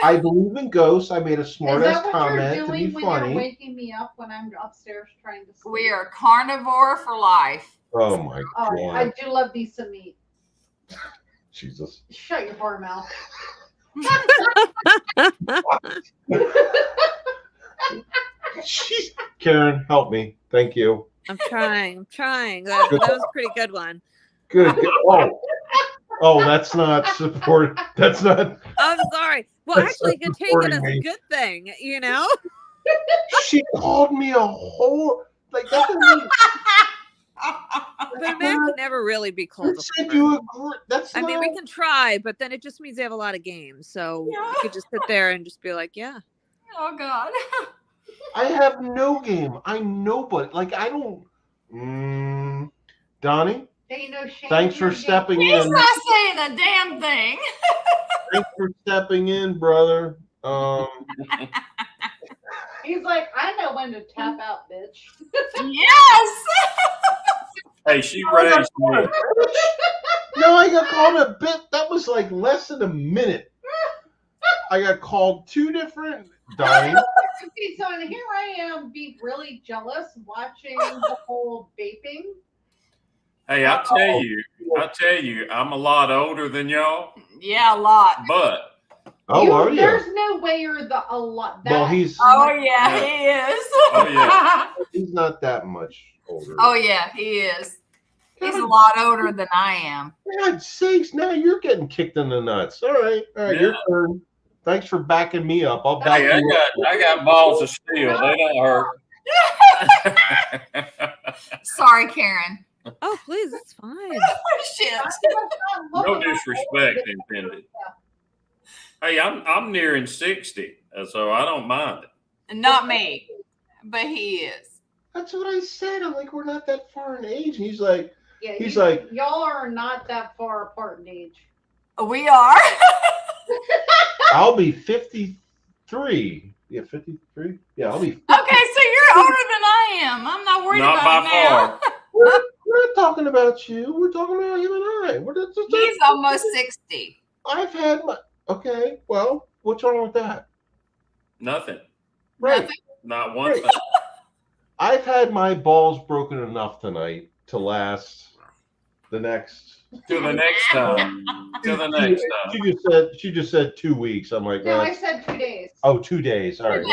I believe in ghosts. I made a smart Is ass that what comment you're to doing be when you're funny. waking me up when I'm upstairs trying to sleep? We are carnivore for life. Oh my Oh, god. I do love me some meat. Jesus. Shut your whore mouth. Jeez. Karen, help me. Thank you. I'm trying. That was a pretty good one. Good. Oh, that's not support. That's not. I'm sorry. Well, That's actually, you can take it supporting as a me. good thing, She called me a whore. Like that doesn't But a man can never really be called a send whore. you that's I mean, we not can try, but then it just means they have a lot of games. So Yeah. you could just sit there and just be like, yeah. Oh God. I have no game. I'm nobody. Like I don't Donnie, Ain't no shame thanks in for your stepping He's in. not saying a damn thing. Thanks for stepping in, brother. He's like, I know when to tap out, bitch. Yes. Hey, she raised me. No, I got called a bit. That was like less than a minute. I got called 2 different Donnie. See, so here I am, be really jealous watching the whole vaping. Hey, I tell you, I'm a lot older than y'all, Yeah, a lot. but Are you? There's no way you're a lot. Well, he's Oh yeah, he is. Oh, yeah. he's not that much older. Oh yeah, he is. He's a lot older than I am. God's sakes, now you're getting kicked in the nuts. All right, your turn. Thanks for backing me up. I'll back hey, you up. I got balls of steel. They don't hurt. Sorry, Karen. Oh, please, it's fine. Shit. No disrespect intended. Hey, I'm nearing 60, so I don't mind it. Not me, but he is. That's what I said. I'm like, we're not that far in age. And he's like, Yeah, he's like, y'all are not that far apart in age. We are. I'll be 53. Yeah, 53. Yeah, I'll be. 50. Okay, so you're older than I am. I'm not worried Not about by it now. far. We're not talking about you. We're talking about him and I. He's almost 60. I've had my. Okay, well, what's wrong with that? Nothing. Right. Nothing. Not one Right. thing. I've had my balls broken enough tonight to last the next. Till the next time. Till the next time. She just said 2 weeks. I'm like, No, I said 2 days. oh, 2 days. All right. 2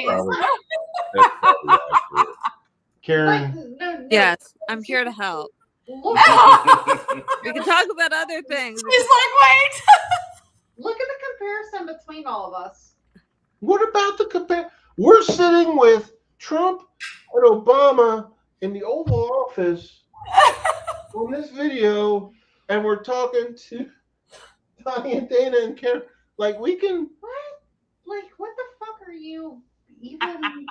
well, days. that's probably accurate. Karen, But no, Yes, I'm here to help. Look, We can talk about other things. She's like, wait. look at the comparison between all of us. what about the compare? We're sitting with Trump and Obama in the Oval Office on this video, and we're talking to Donnie and Dana and Karen. Like, we can. What? Like, what the fuck are you even?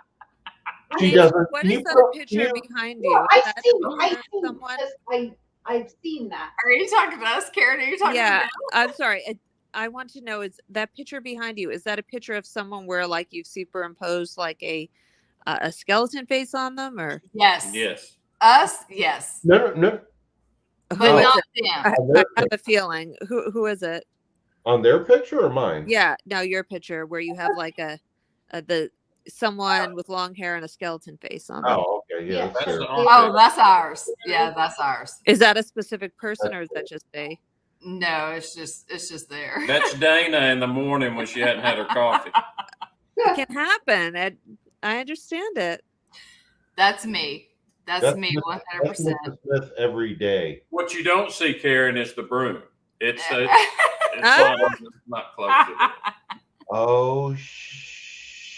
She doesn't. What can is you that put- picture can you- behind you? Well, Is I've that a seen, picture of someone? because I've seen that. Are you talking to us, Karen? Are you talking Yeah, to me? I'm sorry. I want to know, is that picture behind you? Is that a picture of someone where like you've superimposed like a skeleton face on them, or Yes. Yes. Us? Yes. No. who But is not it? them. I have a feeling. Who is it? On their picture or mine? Yeah, no, your picture where you have like the someone with long hair and a skeleton face on them. Oh, okay. Yeah. Yeah. That's That's fair. the Oh, armpit. that's ours. Yeah, that's ours. Is that a specific person or is that just a? No, it's just there. That's Dana in the morning when she hadn't had her coffee. It can happen. I understand it. That's me. That's me, That's 100%. Mr. Smith every day. What you don't see, Karen, is the broom. It's Ah. not close to it. Oh,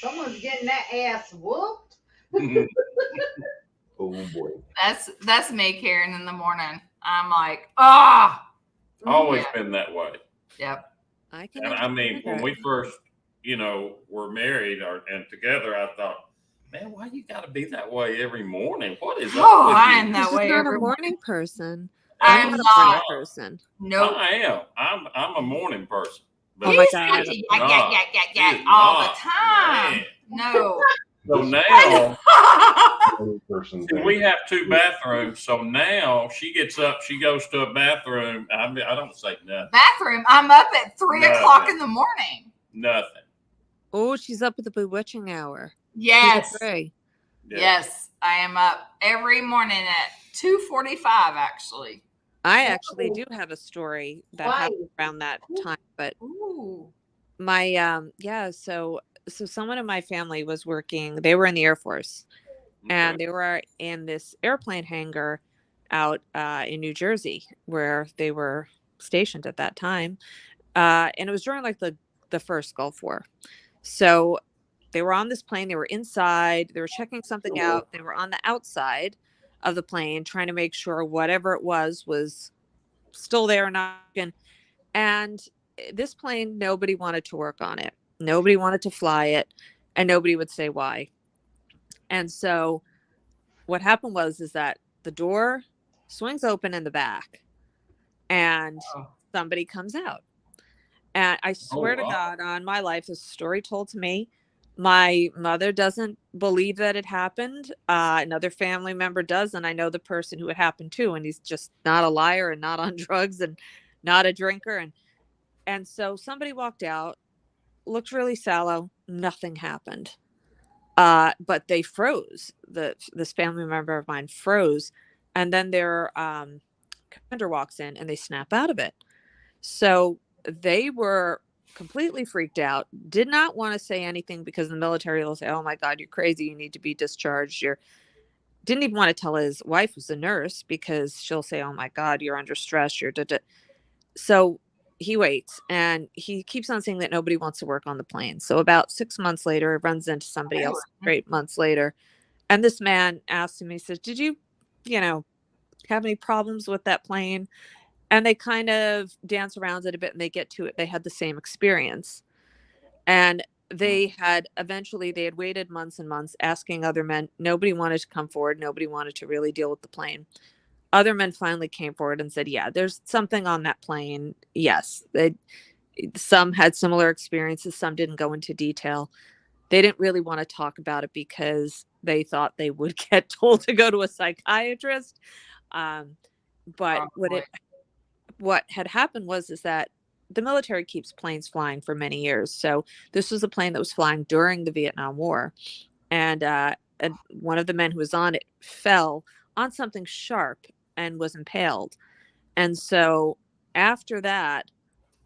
Someone's getting that ass whooped. Oh boy. That's me, Karen, in the morning. I'm like, ah. Always been that way. Yep. I can. And I mean, understand when that. we first, were married and together, I thought, man, why you got to be that way every morning? What is up Oh, with I you? am that She's way not every a morning person. I'm not a not. morning person. Nope. I am. I'm a morning person. But Oh my He's God. got to It's not. yak It's all the not. time. Man. No. So now Person see, we have 2 bathrooms. So now she gets up, she goes to a bathroom. I don't say nothing. Bathroom. I'm up at 3 o'clock Nothing. in the morning. Nothing. Oh, she's up at the bewitching hour. Yes. 2 Yeah. Yes. I am up every morning at 2:45 actually. I actually do have a story that Why? happened around that time, but Ooh. my so someone in my family was working. They were in the Air Force, and they were in this airplane hangar out in New Jersey where they were stationed at that time, and it was during like the first Gulf War. So they were on this plane. They were inside. They were checking something out. They were on the outside of the plane, trying to make sure whatever it was still there or not. And this plane, nobody wanted to work on it. Nobody wanted to fly it, and nobody would say why. And so what happened is that the door swings open in the back, and somebody comes out. And I swear to God, on my life, this story told to me. My mother doesn't believe that it happened. Another family member does, and I know the person who it happened to, and he's just not a liar and not on drugs and not a drinker. And so somebody walked out, looked really sallow, nothing happened. But they froze. This family member of mine froze, and then their commander walks in and they snap out of it. So they were completely freaked out, did not want to say anything because the military will say, "Oh my God, you're crazy. You need to be discharged." Didn't even want to tell his wife, who's a nurse, because she'll say, "Oh my God, you're under stress. You're da-da." So he waits, and he keeps on saying that nobody wants to work on the plane. So about 6 months later, it runs into somebody else 8 months later. And this man asked him, he says, "Did you have any problems with that plane?" And they kind of dance around it a bit, and they get to it. They had the same experience. And they had waited months and months asking other men. Nobody wanted to come forward. Nobody wanted to really deal with the plane. Other men finally came forward and said, "Yeah, there's something on that plane." Yes. Some had similar experiences. Some didn't go into detail. They didn't really want to talk about it because they thought they would get told to go to a psychiatrist. But what had happened is that the military keeps planes flying for many years. So this was a plane that was flying during the Vietnam War. And one of the men who was on it fell on something sharp and was impaled. And so after that,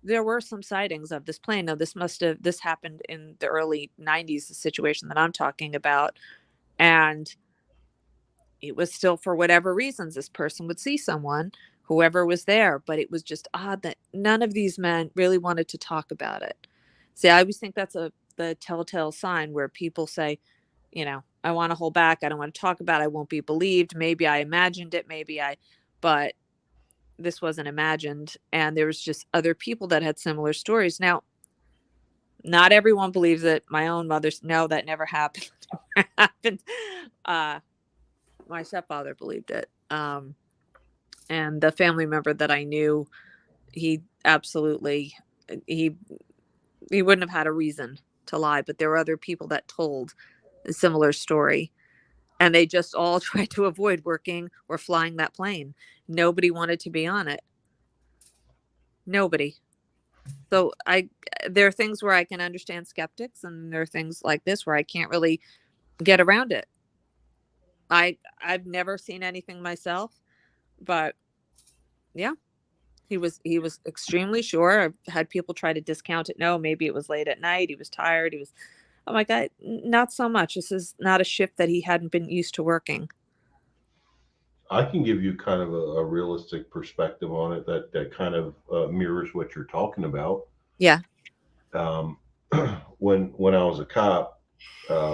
there were some sightings of this plane. Now, this happened in the early 90s, the situation that I'm talking about. And it was still, for whatever reasons, this person would see someone, whoever was there, but it was just odd that none of these men really wanted to talk about it. See, I always think that's the telltale sign where people say, I want to hold back. I don't want to talk about it. I won't be believed. Maybe I imagined it. But this wasn't imagined. And there was just other people that had similar stories. Now, not everyone believes it. My own mother's, no, that never happened. My stepfather believed it. And the family member that I knew, he absolutely, he wouldn't have had a reason to lie, but there were other people that told a similar story, and they just all tried to avoid working or flying that plane. Nobody wanted to be on it. Nobody. So there are things where I can understand skeptics, and there are things like this where I can't really get around it. I've never seen anything myself, but yeah, he was extremely sure. I've had people try to discount it. No, maybe it was late at night. He was tired. Oh my God, not so much. This is not a shift that he hadn't been used to working. I can give you kind of a realistic perspective on it that kind of mirrors what you're talking about. Yeah. When I was a cop,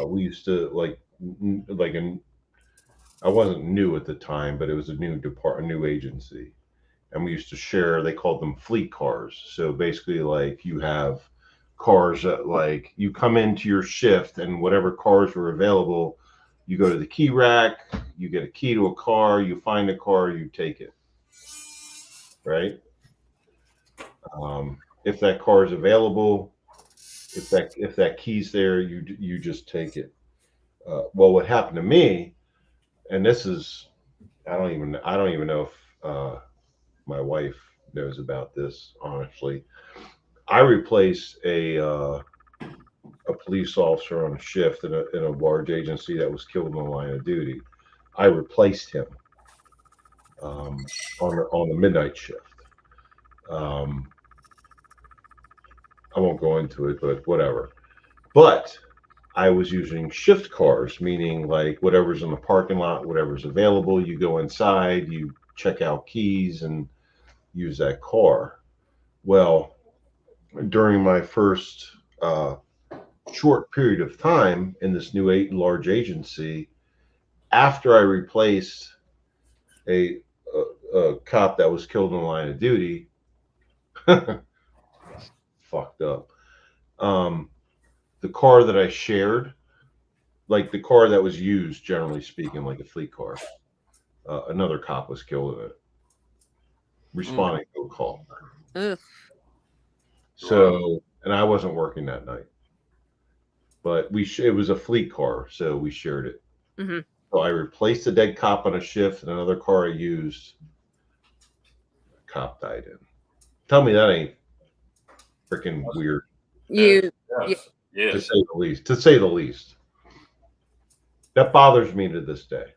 we used to I wasn't new at the time, but it was a new agency, and we used to share. They called them fleet cars. So basically, like, you have cars that, like, you come into your shift, and whatever cars were available, you go to the key rack, you get a key to a car, you find a car, you take it. Right? If that car is available, if that key's there, you just take it. Well, what happened to me, and this is, I don't even know if my wife knows about this, honestly. I replaced a police officer on a shift in a large agency that was killed in the line of duty. I replaced him on the midnight shift. I won't go into it, but whatever. But I was using shift cars, meaning like whatever's in the parking lot, whatever's available, you go inside, you check out keys and use that car. Well, during my first short period of time in this new large agency, after I replaced a cop that was killed in the line of duty, fucked up. The car that I shared, like the car that was used, generally speaking, like a fleet car, another cop was killed in it, responding to a call. Ugh. So, and I wasn't working that night, but it was a fleet car, so we shared it. Mm-hmm. So I replaced a dead cop on a shift, and another car I used, a cop died in. Tell me that ain't freaking weird. You, Yes. To Yes. say the least. To say the least. That bothers me to this day.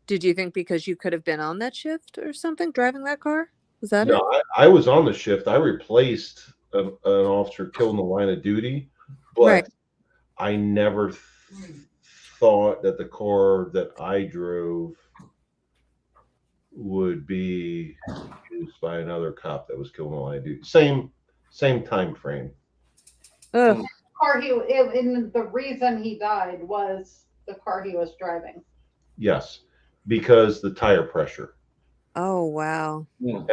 did you think because you could have been on that shift or something, driving that car? Was that it? No, I was on the shift. I replaced an officer killed in the line of duty, but Right. I never thought that the car that I drove would be used by another cop that was killed in the line of duty. Same time frame. Ugh. Car and the reason he died was the car he was driving. Yes, because the tire pressure. Oh wow. And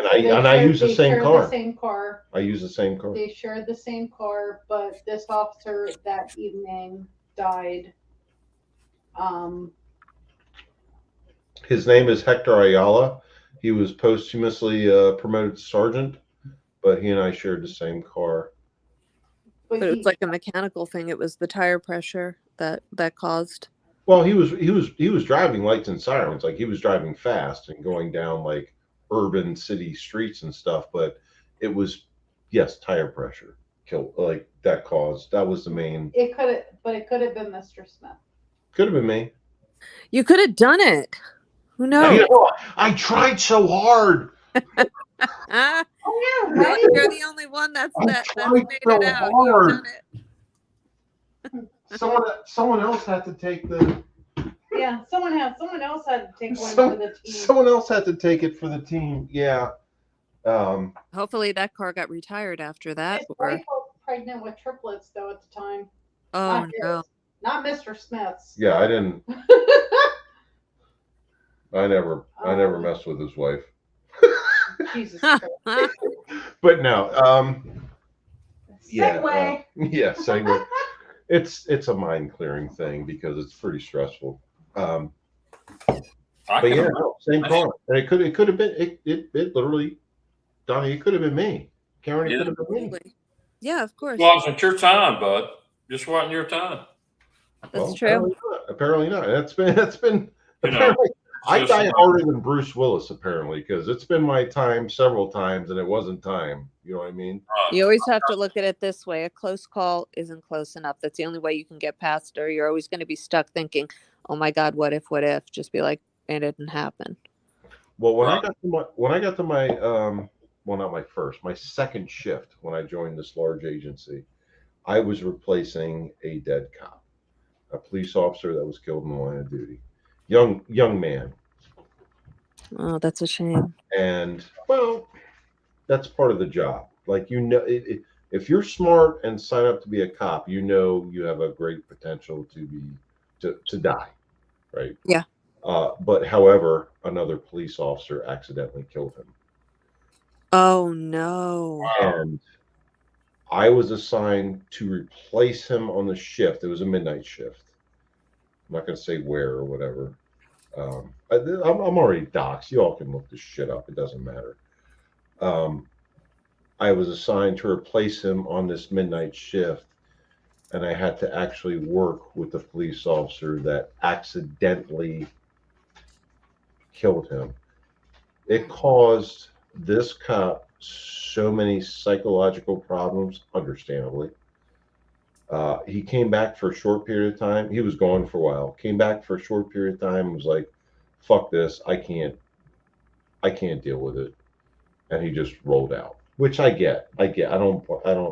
I use the same car. The same car. I use the same car. They shared the same car, but this officer that evening died. His name is Hector Ayala. He was posthumously promoted to sergeant, but he and I shared the same car. But it was like a mechanical thing. It was the tire pressure that caused. Well, he was driving lights and sirens, like he was driving fast and going down like urban city streets and stuff. But it was, yes, tire pressure killed, like that was the main. It could have been Mr. Smith. Could have been me. You could have done it. Who knows? You know, I tried so hard. Ah, Oh yeah, well, right. you're the only one that's made tried it so out. hard. You've done it. Someone else had to take the. Yeah, someone else had to take one Some- for the team. Someone else had to take it for the team. Yeah. Hopefully that car got retired after that. His Or wife was pregnant with triplets though at the time. oh Not no. his, not Mr. Smith's. Yeah, I didn't. I never messed with his wife. Jesus Christ. But no. Yeah. Segue. Yeah. Segue. It's a mind clearing thing because it's pretty stressful. I But can- yeah, no, same car. And it could have been it literally, Donnie. It could have been me. Karen, it Yeah. could have been me. Absolutely. Yeah, of course. wasn't your time, bud. Just wasn't your time. That's true. Apparently not. Apparently not. That's been. You know, Apparently, I just- die harder than Bruce Willis apparently because it's been my time several times and it wasn't time. You know what I mean? You always have to look at it this way. A close call isn't close enough. That's the only way you can get past, or you're always going to be stuck thinking, oh my God, what if? Just be like, it didn't happen. Well, when I got to my well, not my first, my second shift when I joined this large agency, I was replacing a dead cop, a police officer that was killed in the line of duty, young man. Oh, that's a shame. And well, that's part of the job. Like, you know, if you're smart and sign up to be a cop, you know you have a great potential to die, right? Yeah. But however, another police officer accidentally killed him. Oh no. And I was assigned to replace him on the shift. It was a midnight shift. I'm not going to say where or whatever. I'm already doxxed. You all can look this shit up. It doesn't matter. I was assigned to replace him on this midnight shift, and I had to actually work with the police officer that accidentally killed him. It caused this cop so many psychological problems, understandably. He came back for a short period of time. He was gone for a while. Came back for a short period of time and was like, fuck this. I can't deal with it. And he just rolled out, which I get. I don't put any,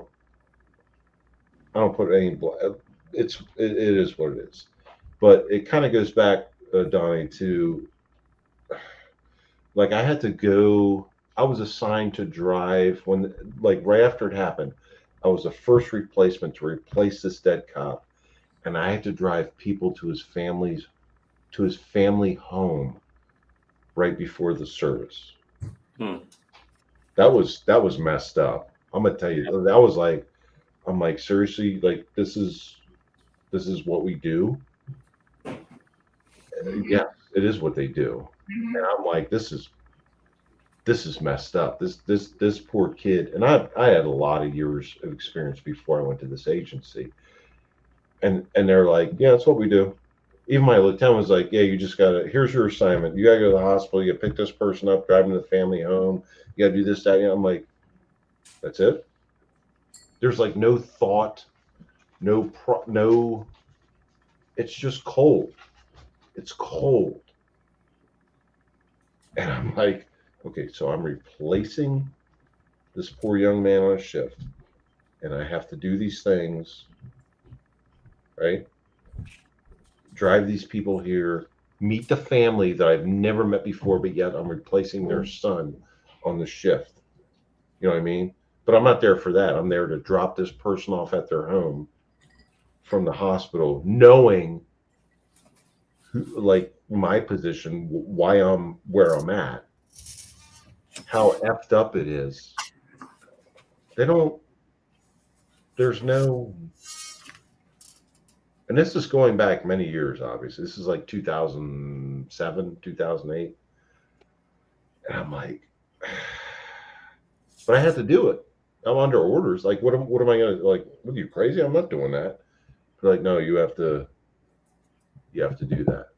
it is what it is. But it kind of goes back, Donnie, to like I was assigned to drive when, like right after it happened, I was the first replacement to replace this dead cop, and I had to drive people to his family home right before the service. That was messed up. I'm gonna tell you, that was like, I'm like, seriously, like this is what we do. Yeah, it is what they do. Mhm. And I'm like, this is messed up. This poor kid. And I had a lot of years of experience before I went to this agency. And they're like, yeah, that's what we do. Even my lieutenant was like, yeah, you just gotta, here's your assignment. You gotta go to the hospital, you pick this person up, drive them to the family home, you gotta do this, that, and I'm like, that's it? There's like no thought, no, it's just cold. It's cold. And I'm like, okay, so I'm replacing this poor young man on a shift, and I have to do these things, right? Drive these people here, meet the family that I've never met before, but yet I'm replacing their son on the shift. You know what I mean? But I'm not there for that. I'm there to drop this person off at their home from the hospital, knowing like my position, why I'm where I'm at, how effed up it is. There's no, and this is going back many years, obviously. This is like 2007, 2008. And I'm like, but I had to do it. I'm under orders. Like, what am I going to, like, what are you, crazy? I'm not doing that. They're like, no, you have to do that.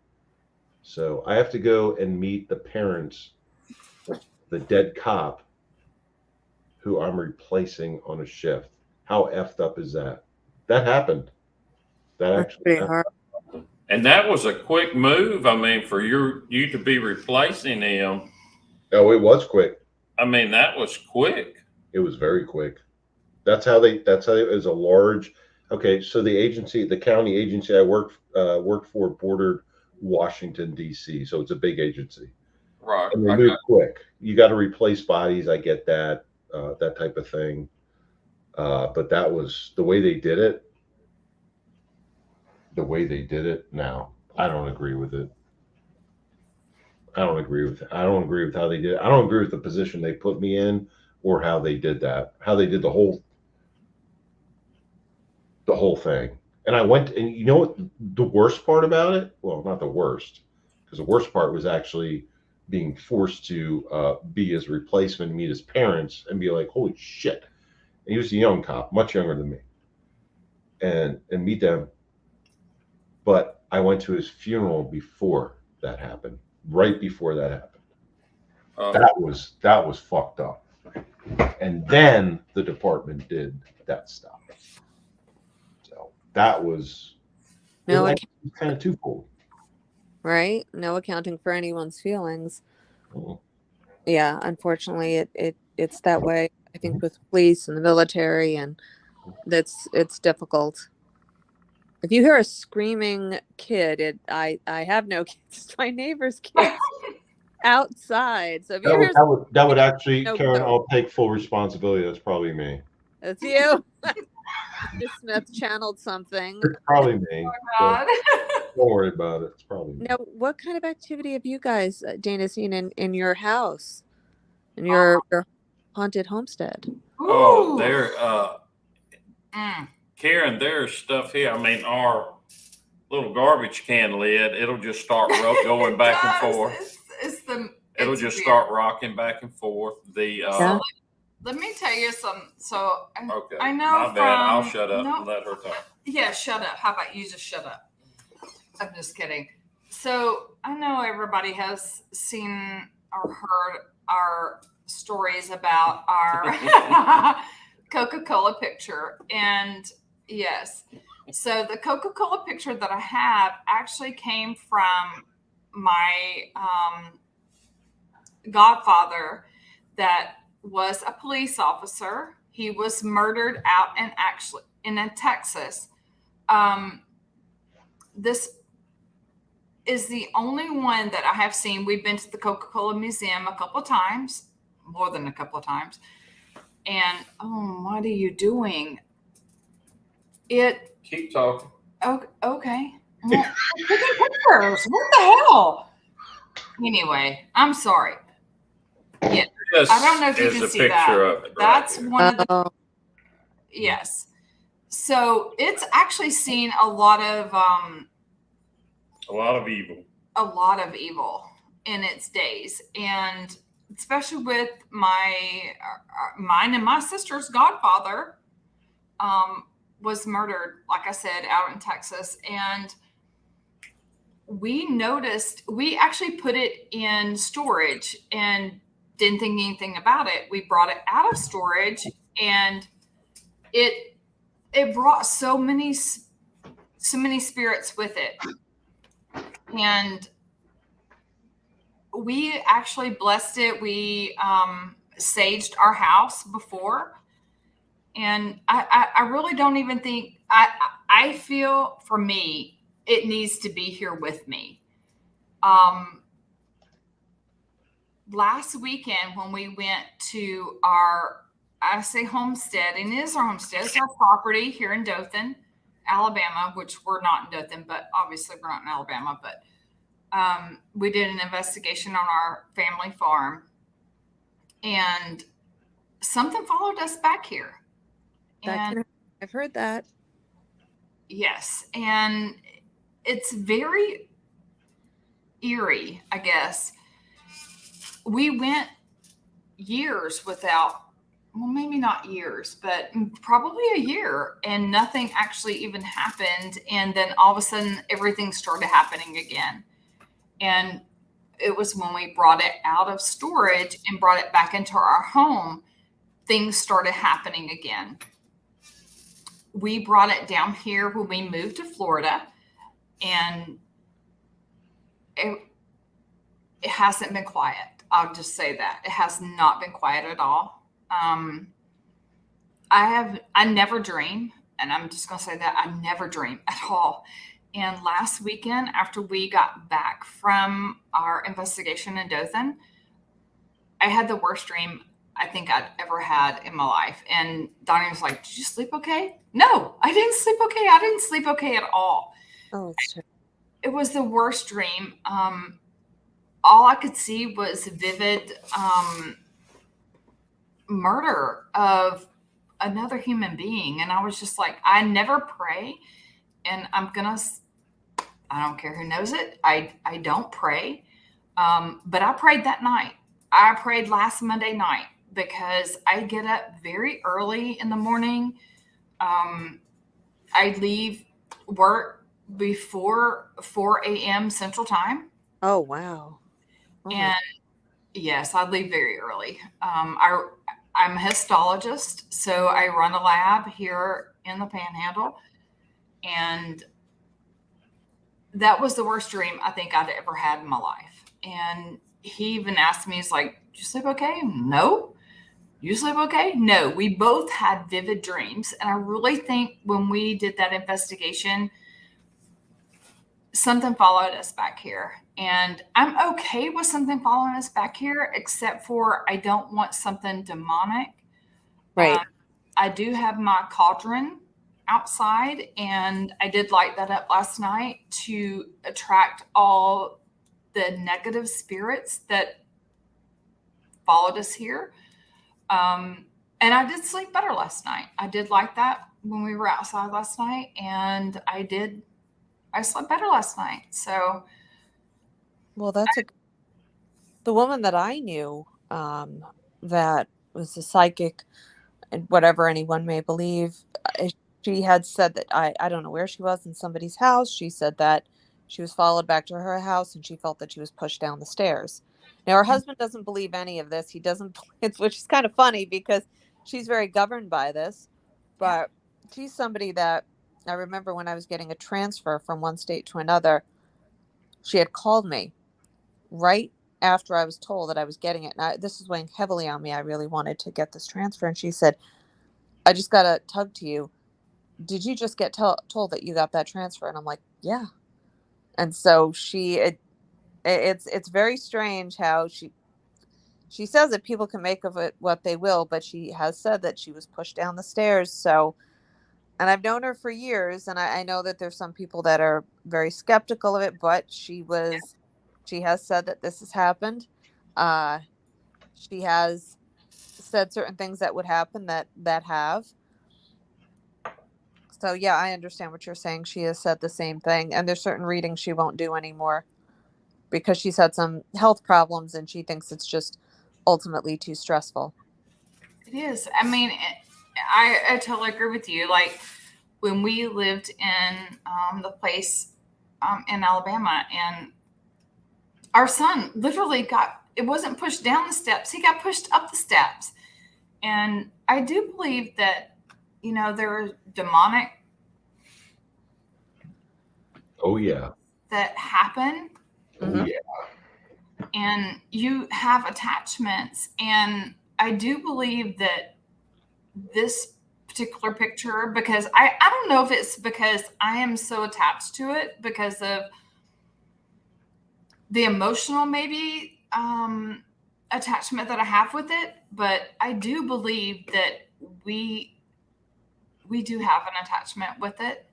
So I have to go and meet the parents, the dead cop who I'm replacing on a shift. How effed up is that? That happened. That That's actually pretty happened. hard. And that was a quick move. I mean, for you to be replacing him. Oh, it was quick. I mean, that was quick. It was very quick. That's how it was a large. Okay, so the county agency I worked for bordered Washington D.C., so it's a big agency. Right. And they move quick. You got to replace bodies. I get that, that type of thing. But that was the way they did it. Now, I don't agree with it. I don't agree with how they did it. I don't agree with the position they put me in or how they did that. How they did the whole thing. And I went, and you know what the worst part about it? Well, not the worst, because the worst part was actually being forced to be his replacement, meet his parents, and be like, holy shit. And he was a young cop, much younger than me. And meet them. But I went to his funeral before that happened. Right before that happened. That was fucked up. And then the department did that stuff. So that was kind of twofold. Right? No accounting for anyone's feelings. Mhm. Yeah, unfortunately it's that way. I think with police and the military, and it's difficult. If you hear a screaming kid, I have no kids, it's my neighbor's kids outside. So if you hear That would actually, no, Karen, no. I'll take full responsibility. That's probably me. It's you. Mr. Smith channeled something. It's probably me. God. Don't worry about it. It's probably me. Now, what kind of activity have you guys, Dana, seen in your house, in your haunted homestead? Oh, Ooh. there, Mm. Karen, there's stuff here. I mean, our little garbage can lid, it'll just start going back and Guys, forth. It'll it's just weird. start rocking back and forth. Yeah. Let me tell you something. So Okay. I know My bad. I'll from- shut up no. and let her talk. Yeah, shut up. How about you just shut up? I'm just kidding. So I know everybody has seen or heard our stories about our Coca-Cola picture. And yes, so the Coca-Cola picture that I have actually came from my godfather that was a police officer. He was murdered out in Texas. This is the only one that I have seen. We've been to the Coca-Cola Museum a couple of times, more than a couple of times. And oh, what are you doing? It Keep talking. okay. Well, I'm taking pictures. What the hell? Anyway, I'm sorry. Yeah, This I don't know if you is can a see picture that. of it. That's right here. one of the Oh, yes. So it's actually seen a lot of A lot of evil. in its days, and especially with mine and my sister's godfather was murdered, like I said, out in Texas. And we noticed, we actually put it in storage and didn't think anything about it. We brought it out of storage, and it brought so many spirits with it. And we actually blessed it. We saged our house before, and I really don't even think I feel, for me, it needs to be here with me. Last weekend when we went to I say homestead, and it is our homestead, it's our property here in Dothan, Alabama, which we're not in Dothan, but obviously we're not in Alabama, but we did an investigation on our family farm, and something followed us back here. And I've heard that. yes, and it's very eerie, I guess. We went years without, well, maybe not years, but probably a year, and nothing actually even happened. And then all of a sudden, everything started happening again. And it was when we brought it out of storage and brought it back into our home, things started happening again. We brought it down here when we moved to Florida, and it hasn't been quiet. I'll just say that. It has not been quiet at all. I never dream, and I'm just going to say that I never dream at all. And last weekend, after we got back from our investigation in Dothan, I had the worst dream I think I'd ever had in my life. And Donnie was like, "Did you sleep okay?" No, I didn't sleep okay. I didn't sleep okay at all. Oh, It was the worst dream. All I could see was vivid murder of another human being. And I was just like, I never pray. And I don't care who knows it. I don't pray. But I prayed that night. I prayed last Monday night because I get up very early in the morning. I leave work before 4 a.m. Central Time. Oh, wow. Oh, And yes, I leave very early. I'm a histologist, so I run a lab here in the Panhandle. And that was the worst dream I think I'd ever had in my life. And he even asked me, he's like, "Did you sleep okay?" No. "You sleep okay?" No. We both had vivid dreams. And I really think when we did that investigation, something followed us back here. And I'm okay with something following us back here, except for I don't want something demonic. right. I do have my cauldron outside, and I did light that up last night to attract all the negative spirits that followed us here. And I did sleep better last night. I did like that when we were outside last night, and I slept better last night. So Well, the woman that I knew, that was a psychic, and whatever anyone may believe, she had said that I don't know where she was in somebody's house. She said that she was followed back to her house, and she felt that she was pushed down the stairs. Now, her husband doesn't believe any of this. He doesn't, which is kind of funny because she's very governed by this. But she's somebody that I remember when I was getting a transfer from one state to another, she had called me right after I was told that I was getting it. And this is weighing heavily on me. I really wanted to get this transfer. And she said, "I just got to tug to you. Did you just get told that you got that transfer?" And I'm like, "Yeah." And so it's very strange how she says that people can make of it what they will, but she has said that she was pushed down the stairs. So, and I've known her for years, and I know that there's some people that are very skeptical of it, but she has said that this has happened. She has said certain things that would happen that have. So yeah, I understand what you're saying. She has said the same thing, and there's certain readings she won't do anymore because she's had some health problems, and she thinks it's just ultimately too stressful. It is. I mean, I totally agree with you. Like when we lived in the place in Alabama, and our son literally it wasn't pushed down the steps, he got pushed up the steps. And I do believe that, there are demonic Oh yeah. that happen, Oh yeah. and you have attachments. And I do believe that this particular picture, because I don't know if it's because I am so attached to it because of the emotional maybe attachment that I have with it, but I do believe that we do have an attachment with it.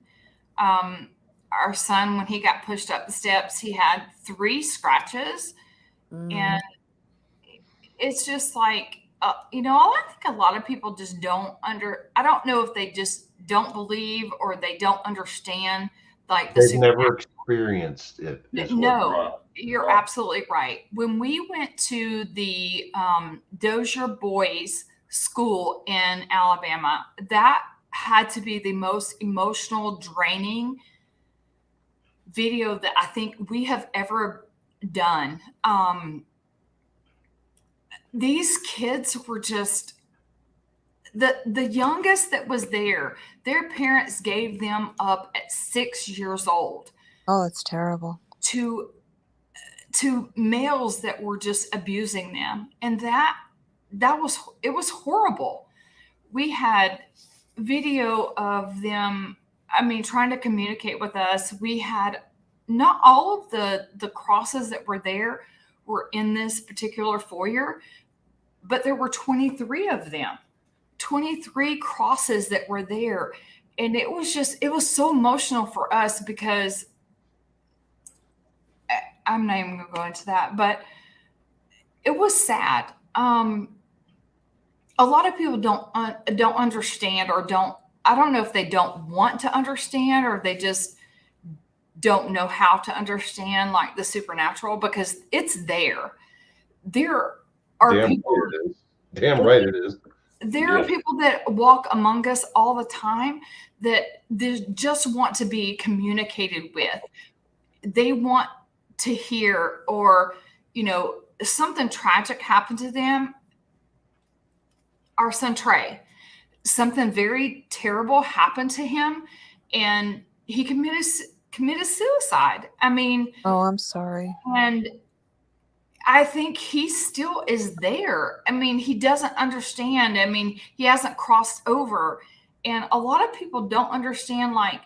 Our son, when he got pushed up the steps, he had 3 scratches, and it's just like, I think a lot of people just I don't know if they just don't believe or they don't understand, like They've never experienced it. No, you're absolutely right. When we went to the Dozier Boys School in Alabama, that had to be the most emotional, draining video that I think we have ever done. These kids were just the youngest that was there. Their parents gave them up at 6 years old. Oh, it's terrible. To males that were just abusing them, and it was horrible. We had video of them, trying to communicate with us. We had not all of the crosses that were there were in this particular foyer, but there were 23 of them, 23 crosses that were there. And it was so emotional for us because I'm not even going to go into that, but it was sad. A lot of people don't understand, or I don't know if they don't want to understand, or they just don't know how to understand, like the supernatural, because it's there. There are people. Damn right it is. There are people that walk among us all the time that they just want to be communicated with. They want to hear, or, something tragic happened to them. Our son Trey, something very terrible happened to him, and he committed suicide. Oh, I'm sorry. And I think he still is there. He doesn't understand. He hasn't crossed over. And a lot of people don't understand, like,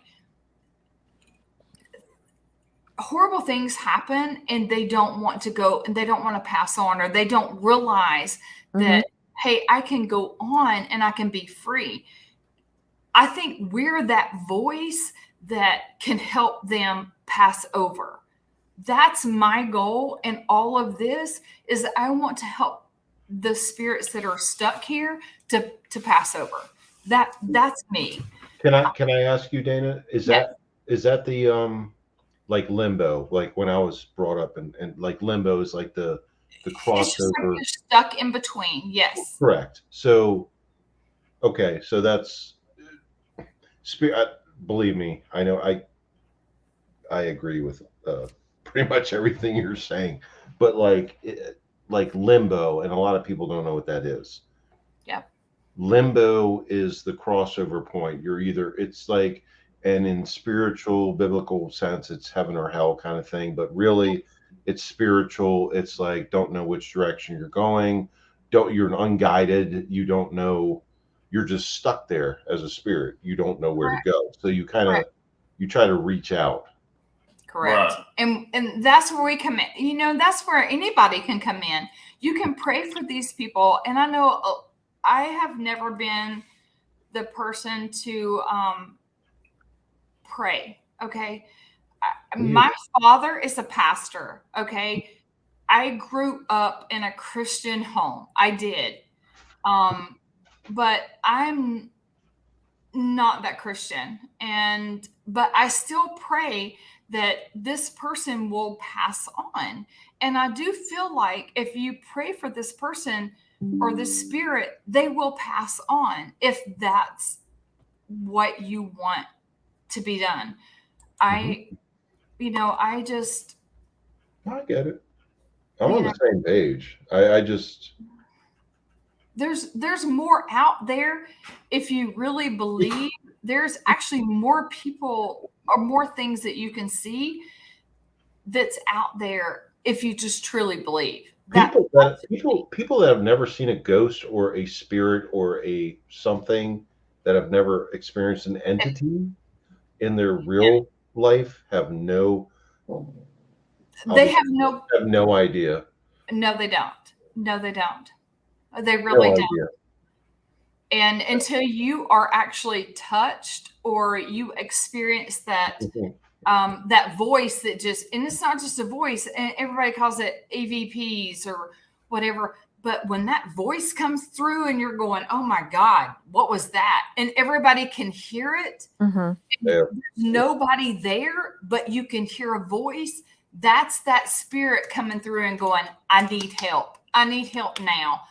horrible things happen and they don't want to go, and they don't want to pass on, or they don't realize that, hey, I can go on and I can be free. I think we're that voice that can help them pass over. That's my goal in all of this, is that I want to help the spirits that are stuck here to pass over. That's me. Can I ask you, Dana? Is that the like limbo? Like when I was brought up, and like limbo is like the crossover. It's just like you're stuck in between. Yes. Correct. So, okay, so that's spirit. Believe me, I know. I agree with pretty much everything you're saying, but like limbo, and a lot of people don't know what that is. Yeah. Limbo is the crossover point. It's like, and in spiritual biblical sense, it's heaven or hell kind of thing, but really it's spiritual. It's like, don't know which direction you're going. You're unguided. You don't know. You're just stuck there as a spirit. You don't know where to go. So you you try to reach out. Correct. Right. And that's where we come in. That's where anybody can come in. You can pray for these people. And I know I have never been the person to pray. Okay. My father is a pastor. Okay. I grew up in a Christian home. I did. But I'm not that Christian. But I still pray that this person will pass on. And I do feel like if you pray for this person or the spirit, they will pass on if that's what you want to be done. I just. I get it. I'm on the same page. I just. There's more out there. If you really believe, there's actually more people or more things that you can see that's out there if you just truly believe. People that have never seen a ghost or a spirit or a something, that have never experienced an entity in their real life have no. They have no idea. No, they don't. No, they don't. They really don't. Idea. And until you are actually touched or you experience that that voice that just, and it's not just a voice, and everybody calls it EVPs or whatever, but when that voice comes through and you're going, oh my God, what was that? And everybody can hear it. There's nobody there, but you can hear a voice. That's that spirit coming through and going, I need help. I need help now.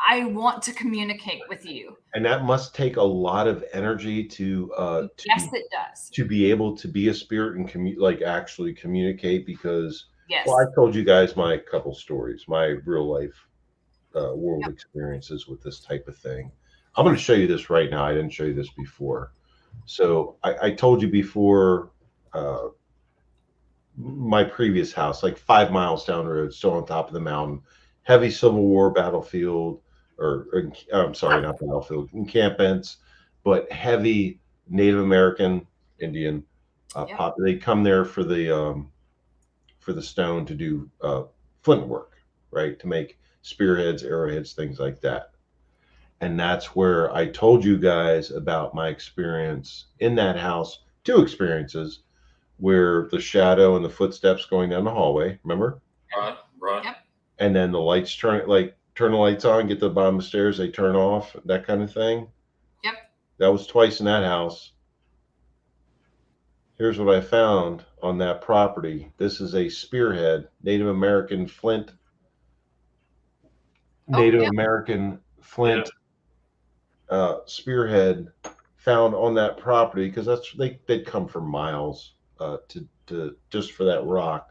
I want to communicate with you. And that must take a lot of energy to yes, it does. To be able to be a spirit and actually communicate, because yes. Well, I told you guys my couple stories, my real life world experiences with this type of thing. I'm going to show you this right now. I didn't show you this before. So I told you before, my previous house, like 5 miles down the road, still on top of the mountain, heavy Civil War battlefield, or I'm sorry, not battlefield, encampments, but heavy Native American Indian they come there for the stone to do flint work, right? To make spearheads, arrowheads, things like that. And that's where I told you guys about my experience in that house, 2 experiences, where the shadow and the footsteps going down the hallway, remember? Right. Yep. And then the lights turn the lights on, get to the bottom of the stairs, they turn off, that kind of thing. Yep. That was twice in that house. Here's what I found on that property. This is a spearhead, Native American flint. American flint spearhead found on that property, because they'd come from miles to just for that rock.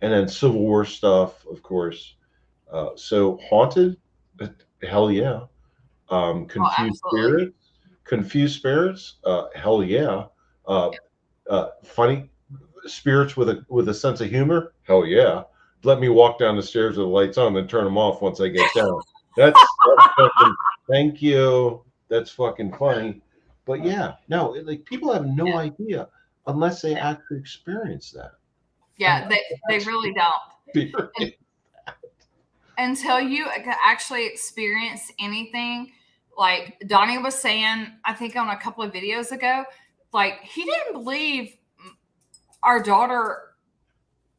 And then Civil War stuff, of course. So haunted, hell yeah. Confused spirits, hell yeah. Funny spirits with a sense of humor, hell yeah. Let me walk down the stairs with the lights on, then turn them off once I get down. That's fucking, thank you. That's fucking funny. But yeah, no, people have no idea unless they actually experience that. Yeah, they really don't. Until you actually experience anything, like Donnie was saying, I think on a couple of videos ago, like he didn't believe our daughter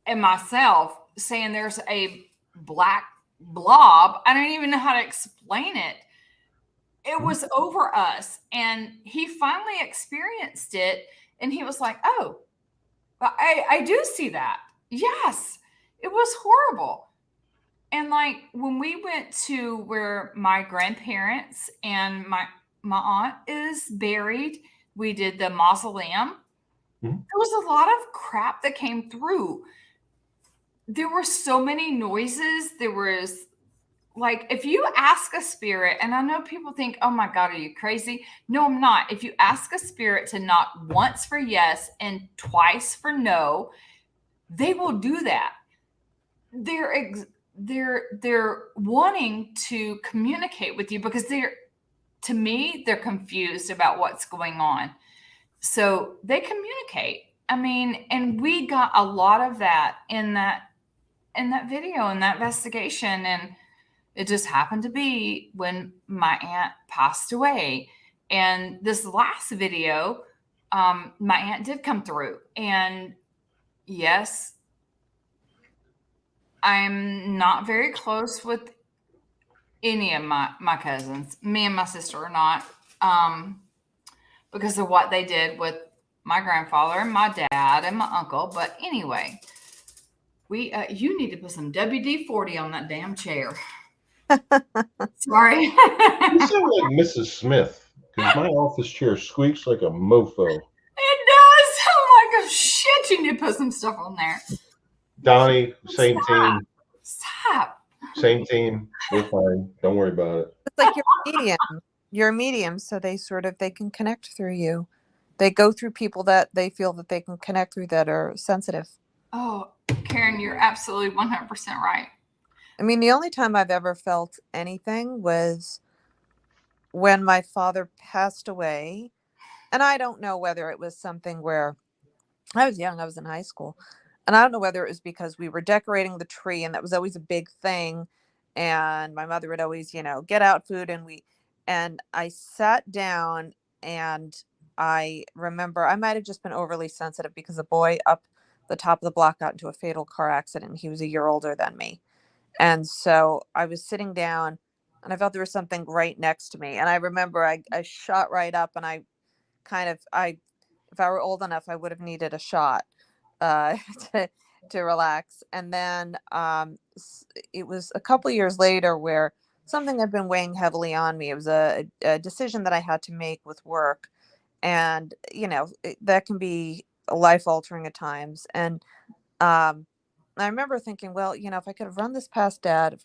and myself saying there's a black blob. I don't even know how to explain it. It was over us. And he finally experienced it. And he was like, oh, I do see that. Yes, it was horrible. And like when we went to where my grandparents and my aunt is buried, we did the mausoleum. There was a lot of crap that came through. There were so many noises. There was like, if you ask a spirit, and I know people think, oh my God, are you crazy? No, I'm not. If you ask a spirit to knock once for yes and twice for no, they will do that. They're wanting to communicate with you because to me, they're confused about what's going on. So they communicate. I mean, and we got a lot of that in in that video, in that investigation. And it just happened to be when my aunt passed away. And this last video, my aunt did come through. And yes, I'm not very close with any of my cousins. Me and my sister are not, because of what they did with my grandfather and my dad and my uncle. But anyway, you need to put some WD-40 on that damn chair. Sorry. You sound like Mrs. Smith, because my office chair squeaks like a mofo. It does. I'm like, oh shit, you need to put some stuff on there. Donnie, same team. Stop. Same team. We're fine. Don't worry about it. It's like you're a medium, so they can connect through you. They go through people that they feel that they can connect through that are sensitive. Oh, Karen, you're absolutely 100% right. I mean, the only time I've ever felt anything was when my father passed away. And I don't know whether it was something where I was young, I was in high school. And I don't know whether it was because we were decorating the tree and that was always a big thing. And my mother would always, get out food and I sat down and I remember I might have just been overly sensitive because a boy up the top of the block got into a fatal car accident. He was a year older than me. And so I was sitting down and I felt there was something right next to me. And I remember I shot right up and I if I were old enough, I would have needed a shot to relax. And then it was a couple of years later where something had been weighing heavily on me. It was a decision that I had to make with work. And, that can be life altering at times. And I remember thinking, well, if I could have run this past dad,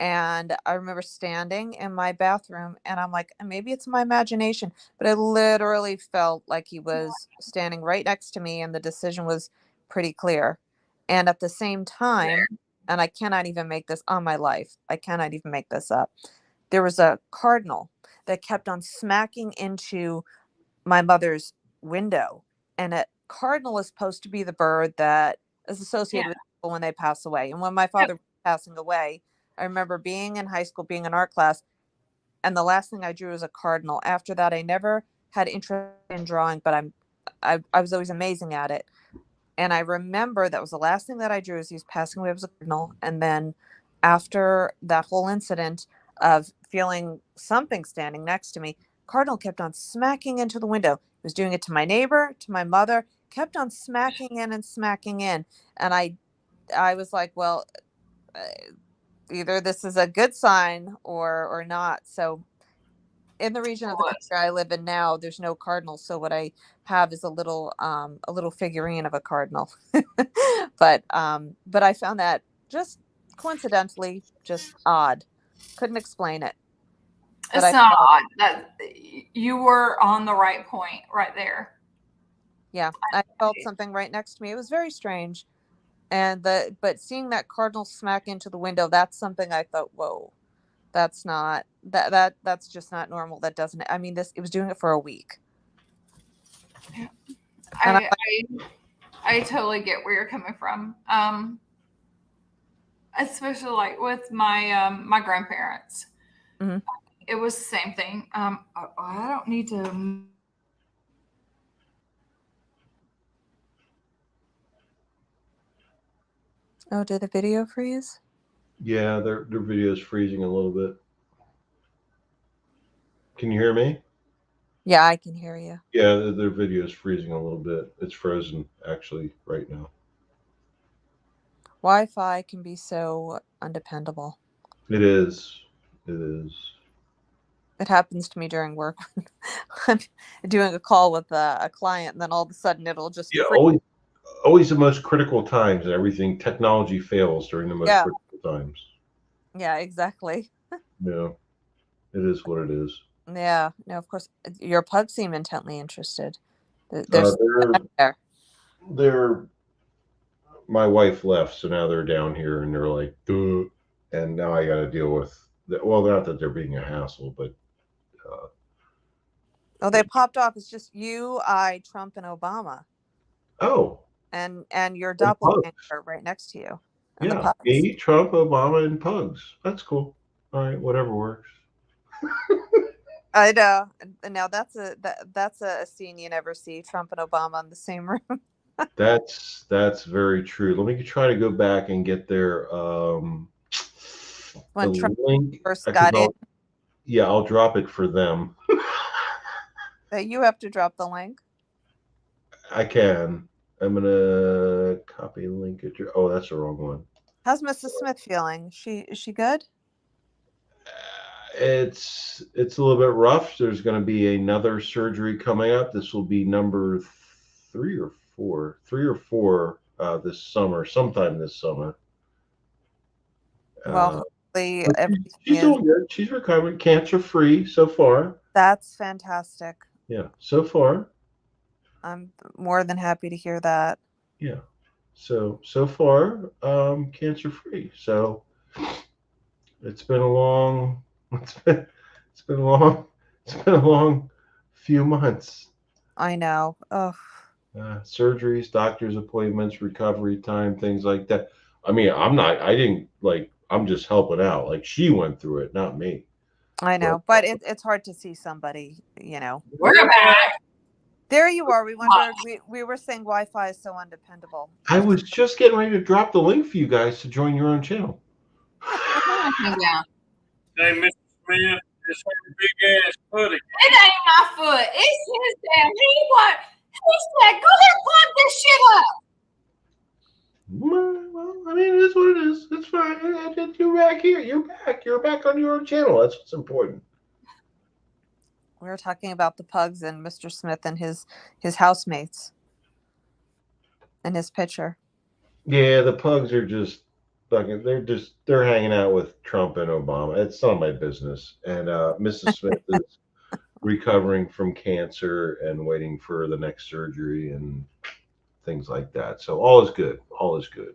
and I remember standing in my bathroom and I'm like, maybe it's my imagination, but I literally felt like he was standing right next to me and the decision was pretty clear. And at the same time, and I cannot even make this on my life, I cannot even make this up. There was a cardinal that kept on smacking into my mother's window. And a cardinal is supposed to be the bird that is associated with people when they pass away. And when my father was passing away, I remember being in high school, being in art class, and the last thing I drew was a cardinal. After that, I never had interest in drawing, but I was always amazing at it. And I remember that was the last thing that I drew as he was passing away was a cardinal. And then after that whole incident of feeling something standing next to me, cardinal kept on smacking into the window. He was doing it to my neighbor, to my mother, kept on smacking in and smacking in. And I was like, well, either this is a good sign or not. So in the region of the country I live in now, there's no cardinals. So what I have is a little figurine of a cardinal. But I found that just coincidentally, just odd. Couldn't explain it. It's not odd. That you were on the right point right there. Yeah, I felt something right next to me. It was very strange. But seeing that cardinal smack into the window, that's something I thought, whoa, that's just not normal. That doesn't, I mean, it was doing it for a week. Yeah. I totally get where you're coming from. Especially like with my, my grandparents, mm-hmm. It was the same thing. I don't need to. Oh, did the video freeze? Yeah, their video is freezing a little bit. Can you hear me? Yeah, I can hear you. Yeah, their video is freezing a little bit. It's frozen actually right now. Wi-Fi can be so undependable. It is. It is. It happens to me during work. I'm doing a call with a client, and then all of a sudden it'll just always the most critical times. Everything technology fails during the most critical times. Yeah, exactly. Yeah, it is what it is. Yeah, no, of course. Your pugs seem intently interested. They're my wife left, so now they're down here, and they're like, duh. And now I got to deal with. Well, not that they're being a hassle, but. They popped off. It's just you, I, Trump, and Obama. Oh, and your And pugs. doppelganger right next to you. And the Yeah, pugs. me, Trump, Obama, and pugs. That's cool. All right, whatever works. I know. And now that's a scene you never see. Trump and Obama in the same room. That's very true. Let me try to go back and get their When the Trump link. first 'cause got in, Yeah, I'll drop it for them. you have to drop the link. I can. I'm gonna copy link it. Oh, that's the wrong one. How's Mrs. Smith feeling? Is she good? It's a little bit rough. There's going to be another surgery coming up. This will be number 3 or 4 this summer, sometime this summer. Well, hopefully But everything she's is. doing good. She's recovering, cancer free so far. That's fantastic. Yeah, so far. I'm more than happy to hear that. Yeah, so far, cancer free. So it's been a long. It's been a long few months. I know. Oh, Surgeries, doctor's appointments, recovery time, things like that. I mean, I'm just helping out. Like, she went through it, not me. I know, but it's hard to see somebody, you know. We're back. There you are. We were saying Wi-Fi is so undependable. I was just getting ready to drop the link for you guys to join your own channel. Yeah. Hey, Mr. Smith, this big ass footy. It ain't my foot. It's his damn. He said, go ahead and plug this shit up. Well, I mean, it is what it is. It's fine. You're back here. You're back. You're back on your own channel. That's what's important. We were talking about the pugs and Mr. Smith and his housemates and his picture. Yeah, the pugs are just fucking. They're hanging out with Trump and Obama. It's none of my business. And Mrs. Smith is recovering from cancer and waiting for the next surgery and things like that. So all is good. All is good.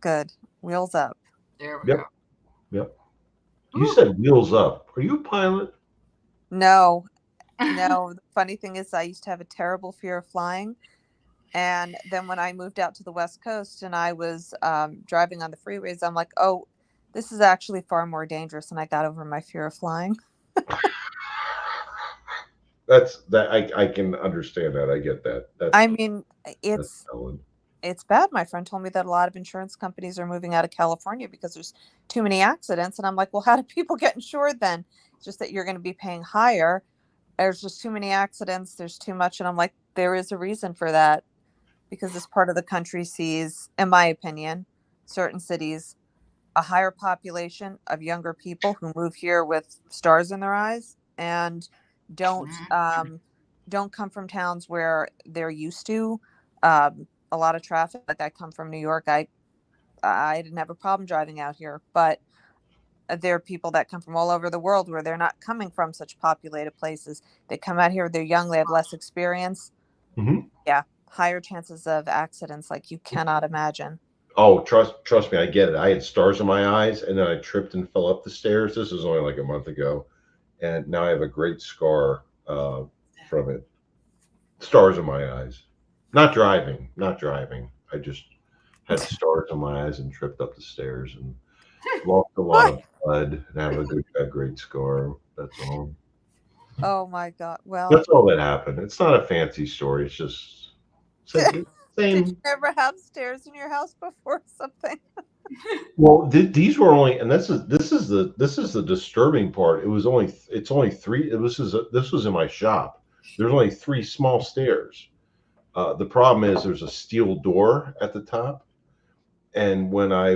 Good. Wheels up. There we Yep. go. Yep. You said wheels up. Are you a pilot? No. The funny thing is I used to have a terrible fear of flying. And then when I moved out to the West Coast and I was driving on the freeways, I'm like, oh, this is actually far more dangerous. And I got over my fear of flying. I can understand that. I get that. I mean, that's valid. It's bad. My friend told me that a lot of insurance companies are moving out of California because there's too many accidents. And I'm like, well, how do people get insured then? It's just that you're going to be paying higher. There's just too many accidents. There's too much. And I'm like, there is a reason for that, because this part of the country sees, in my opinion, certain cities, a higher population of younger people who move here with stars in their eyes and don't come from towns where they're used to a lot of traffic. Like, I come from New York. I didn't have a problem driving out here, but there are people that come from all over the world where they're not coming from such populated places. They come out here, they're young, they have less experience. Mm-hmm. Yeah, higher chances of accidents like you cannot imagine. Oh, trust me, I get it. I had stars in my eyes, and then I tripped and fell up the stairs. This was only like a month ago, and now I have a great scar from it. Stars in my eyes. Not driving. I just had stars in my eyes and tripped up the stairs and lost a lot of blood and have a great scar. That's all. Oh my God! Well, That's all that happened. It's not a fancy story. It's just same. Did you ever have stairs in your house before or something? Well, these were only, and this is the disturbing part. It's only 3. This was in my shop. There's only 3 small stairs. The problem is there's a steel door at the top, and when I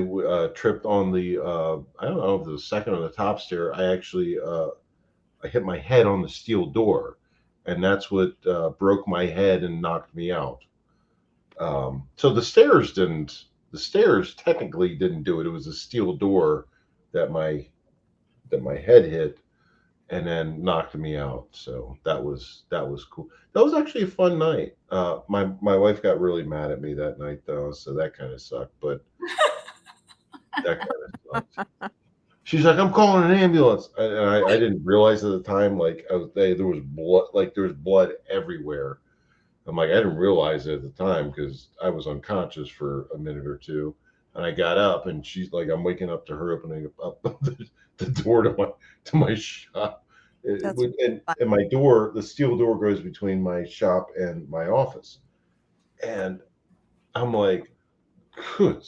tripped on the I don't know if it was the second or the top stair, I actually I hit my head on the steel door, and that's what broke my head and knocked me out. So the stairs technically didn't do it. It was a steel door that my head hit and then knocked me out. So that was cool. That was actually a fun night. My wife got really mad at me that night though, so that kind of sucked, but that kind of sucked. She's like, I'm calling an ambulance. And I didn't realize at the time, like there was blood everywhere. I'm like, I didn't realize it at the time because I was unconscious for a minute or two. And I got up and she's like, I'm waking up to her opening up the door to my shop. That's And my door, the steel door goes between my shop and my office. And I'm like, good.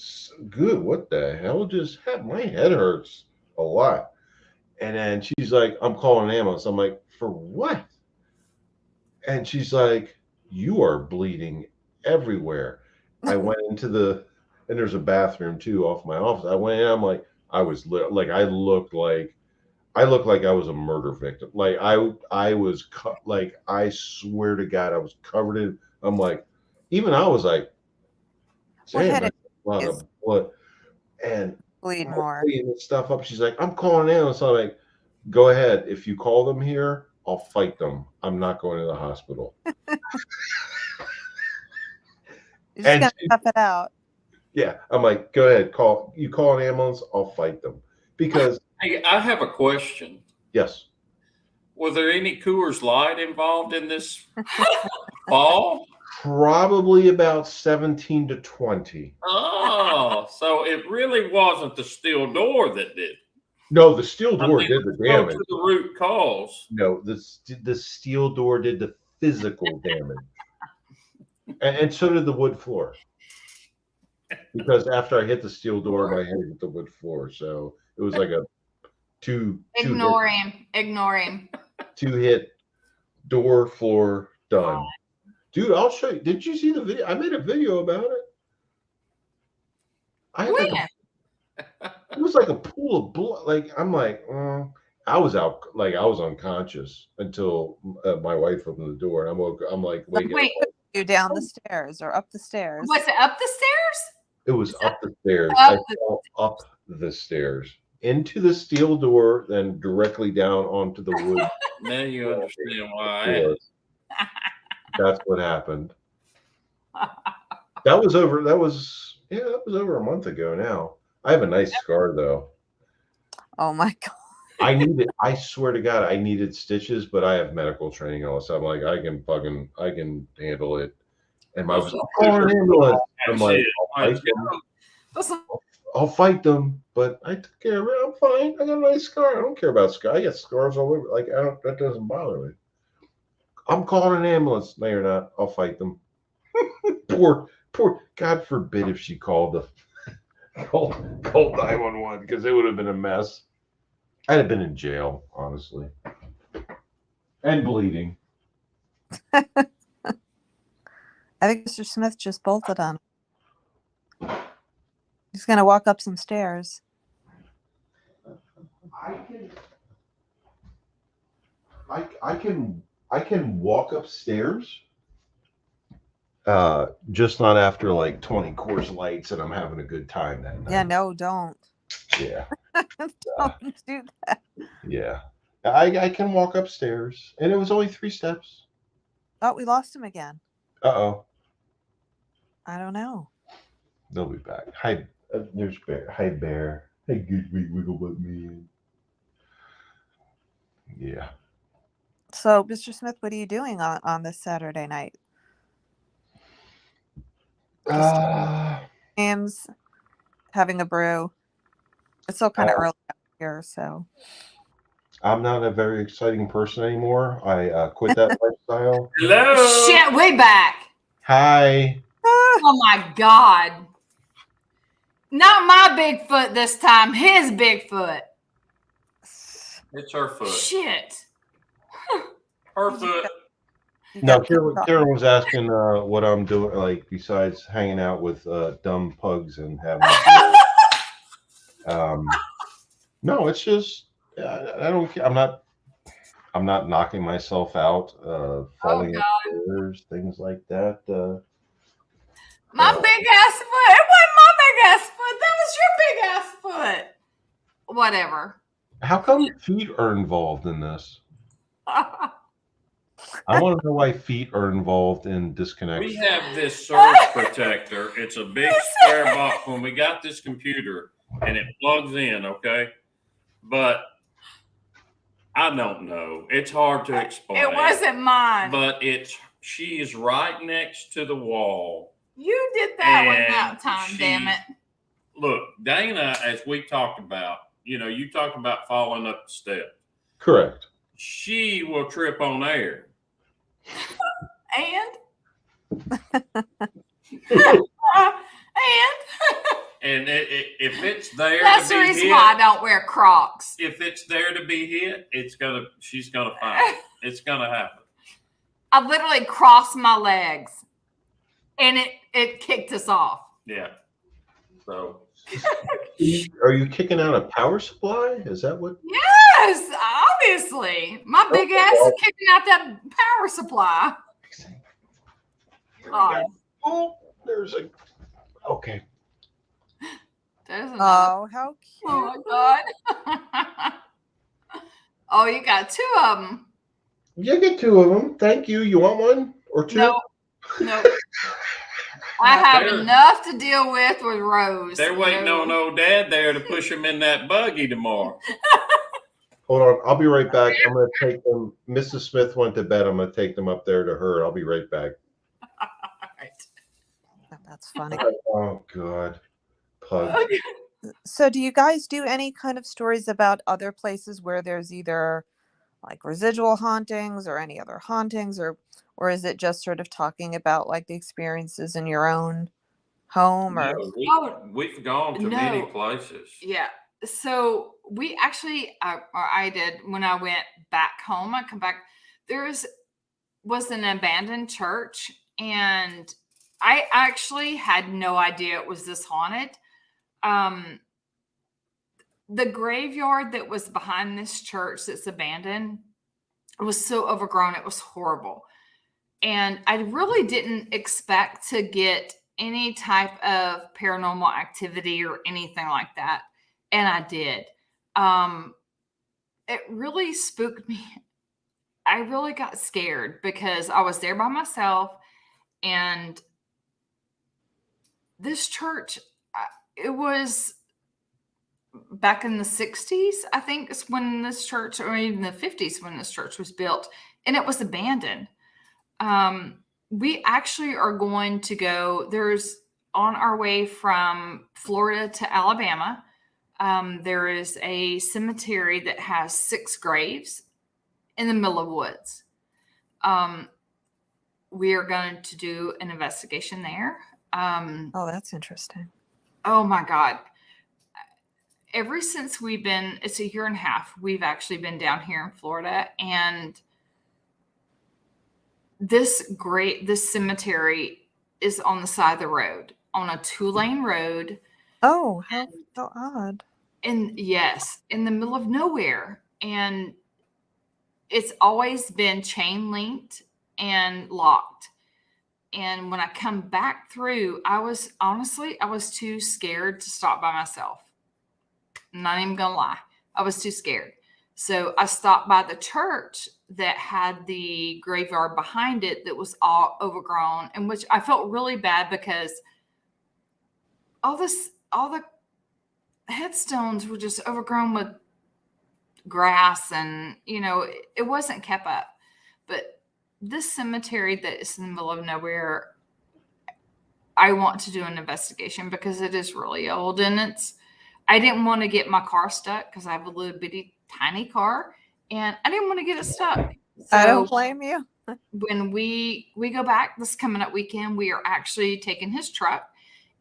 What the hell just happened? My head hurts a lot. And then she's like, I'm calling an ambulance. I'm like, for what? And she's like, you are bleeding everywhere. I went into and there's a bathroom too off my office. I went in, I'm like, I looked like I was a murder victim. Like I was like, I swear to God, I was covered in, I'm like, even I was like, damn, that's a lot of blood. And bleed more. cleaning this stuff up. She's like, I'm calling in. So I'm like, go ahead. If you call them here, I'll fight them. I'm not going to the hospital. You're just gonna tough it out. Yeah, I'm like, go ahead, call an ambulance, I'll fight them. Because Hey, I have a question. yes, Was there any Coors Light involved in this fall? probably about 17 to 20. Oh, so it really wasn't the steel door that did. No, the steel door did the go damage. to the root cause. No, the steel door did the physical damage. And so did the wood floor. Because after I hit the steel door, my head hit the wood floor. So it was like a Ignore him. two hit door floor done. Dude, I'll show you. Did you see the video? I made a video about it. It was like a pool of blood. Like I'm like, I was out. Like I was unconscious until my wife opened the door, and I'm like, wait. You down the stairs or up the stairs? Was it up the stairs? It was up the stairs. I fell up the stairs into the steel door, then directly down onto the wood. Now you understand why I asked. That's what happened. That was over a month ago now. I have a nice scar though. Oh my God. I swear to God, I needed stitches, but I have medical training and all, so I'm like, I can handle it. And my was calling an ambulance. I'm like, I'll fight them, but I took care of it. I'm fine. I got a nice scar. I don't care about scars. I got scars all over. Like that doesn't bother me. I'm calling an ambulance. No, you're not. I'll fight them. poor. God forbid if she called 911 because it would have been a mess. I'd have been in jail, honestly, and bleeding. I think Mr. Smith just bolted on him. He's gonna walk up some stairs. I can walk upstairs. Just not after like 20 Coors Lights and I'm having a good time that night. Yeah, no, don't. Yeah. Don't do that. Yeah. I can walk upstairs. And it was only 3 steps. Oh, we lost him again. Uh-oh. I don't know. They'll be back. Hi, there's Bear. Hi, Bear. Hey, good week, wiggle butt man. Yeah. So, Mr. Smith, what are you doing on this Saturday night? Games, having a brew. It's still kind of early out here, so. I'm not a very exciting person anymore. I quit that lifestyle. Hello. Shit, we back. Hi. Oh my God. Not my Bigfoot this time. His Bigfoot. It's her foot. Shit. Her foot. No, Karen was asking what I'm doing, like besides hanging out with dumb pugs and having. No, it's just I don't care. I'm not knocking myself out, falling upstairs, things like that. My big ass foot. It wasn't my big ass foot. That was your big ass foot. Whatever. How come feet are involved in this? I want to know why feet are involved in disconnection. We have this surge protector. It's a big square box. When we got this computer and it plugs in, okay? But I don't know. It's hard to explain. It wasn't mine. But it's She is right next to the wall. You did that one And that time, damn it. Look, Dana, as we talked about, you talked about falling up the steps. Correct. She will trip on air. And if it's there that's to the be reason hit, why I don't wear Crocs. if it's there to be hit, she's gonna find it. It's gonna happen. I literally crossed my legs, and it kicked us off. Yeah. So Are you kicking out a power supply? Is that what? Yes, obviously. My big ass is kicking out that power supply. Oh, there's a. Okay. There's another. Oh, how cute. Oh my god. Oh, you got two of them. You get two of them. Thank you. You want one or two? No. I have enough to deal with Rose. they're waiting on old dad there to push him in that buggy tomorrow. Hold on. I'll be right back. I'm going to take them. Mrs. Smith went to bed. I'm going to take them up there to her. I'll be right back. That's funny. Oh, God. Pug. So do you guys do any kind of stories about other places where there's either like residual hauntings or any other hauntings, or is it just sort of talking about like the experiences in your own home? Or We've gone to many places. Yeah. So we actually, or I did when I went back home. I come back. Was an abandoned church, and I actually had no idea it was this haunted. The graveyard that was behind this church that's abandoned, it was so overgrown. It was horrible. And I really didn't expect to get any type of paranormal activity or anything like that. And I did. It really spooked me. I really got scared because I was there by myself, and this church, it was back in the 60s, I think, is when this church, or even the 50s when this church was built, and it was abandoned. We actually are going to go, on our way from Florida to Alabama, there is a cemetery that has 6 graves in the middle of woods. We are going to do an investigation there. Oh, that's interesting. Oh my God. Ever since it's a year and a half, we've actually been down here in Florida, and this cemetery is on the side of the road, on a 2-lane road. Oh, how odd. And yes, in the middle of nowhere. And it's always been chain linked and locked. And when I come back through, I was too scared to stop by myself. I'm not even gonna lie. I was too scared. So I stopped by the church that had the graveyard behind it that was all overgrown, and which I felt really bad because all the headstones were just overgrown with grass, and it wasn't kept up. But this cemetery that is in the middle of nowhere, I want to do an investigation because it is really old, and I didn't want to get my car stuck because I have a little bitty tiny car, and I didn't want to get it stuck. So I don't blame you. When we go back this coming up weekend, we are actually taking his truck,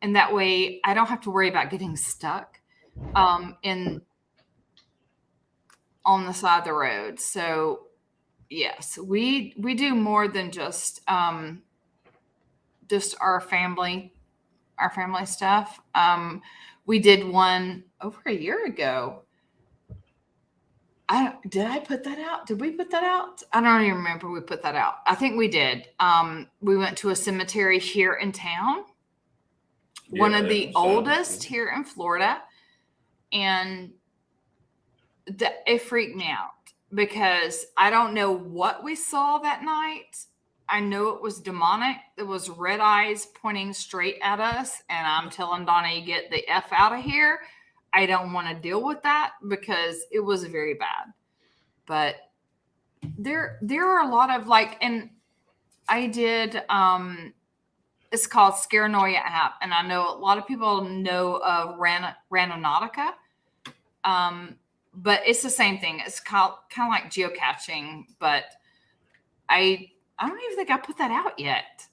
and that way I don't have to worry about getting stuck on the side of the road. So yes, we do more than just our family stuff. We did one over a year ago. Did I put that out? Did we put that out? I don't even remember we put that out. I think we did. We went to a cemetery here in town, one of the oldest here in Florida, and it freaked me out because I don't know what we saw that night. I know it was demonic. It was red eyes pointing straight at us, and I'm telling Donnie, get the F out of here. I don't want to deal with that because it was very bad. But there are a lot of and I did it's called Scaranoia app, and I know a lot of people know of Randonautica. But it's the same thing. It's kind of like geocaching, but I don't even think I put that out yet.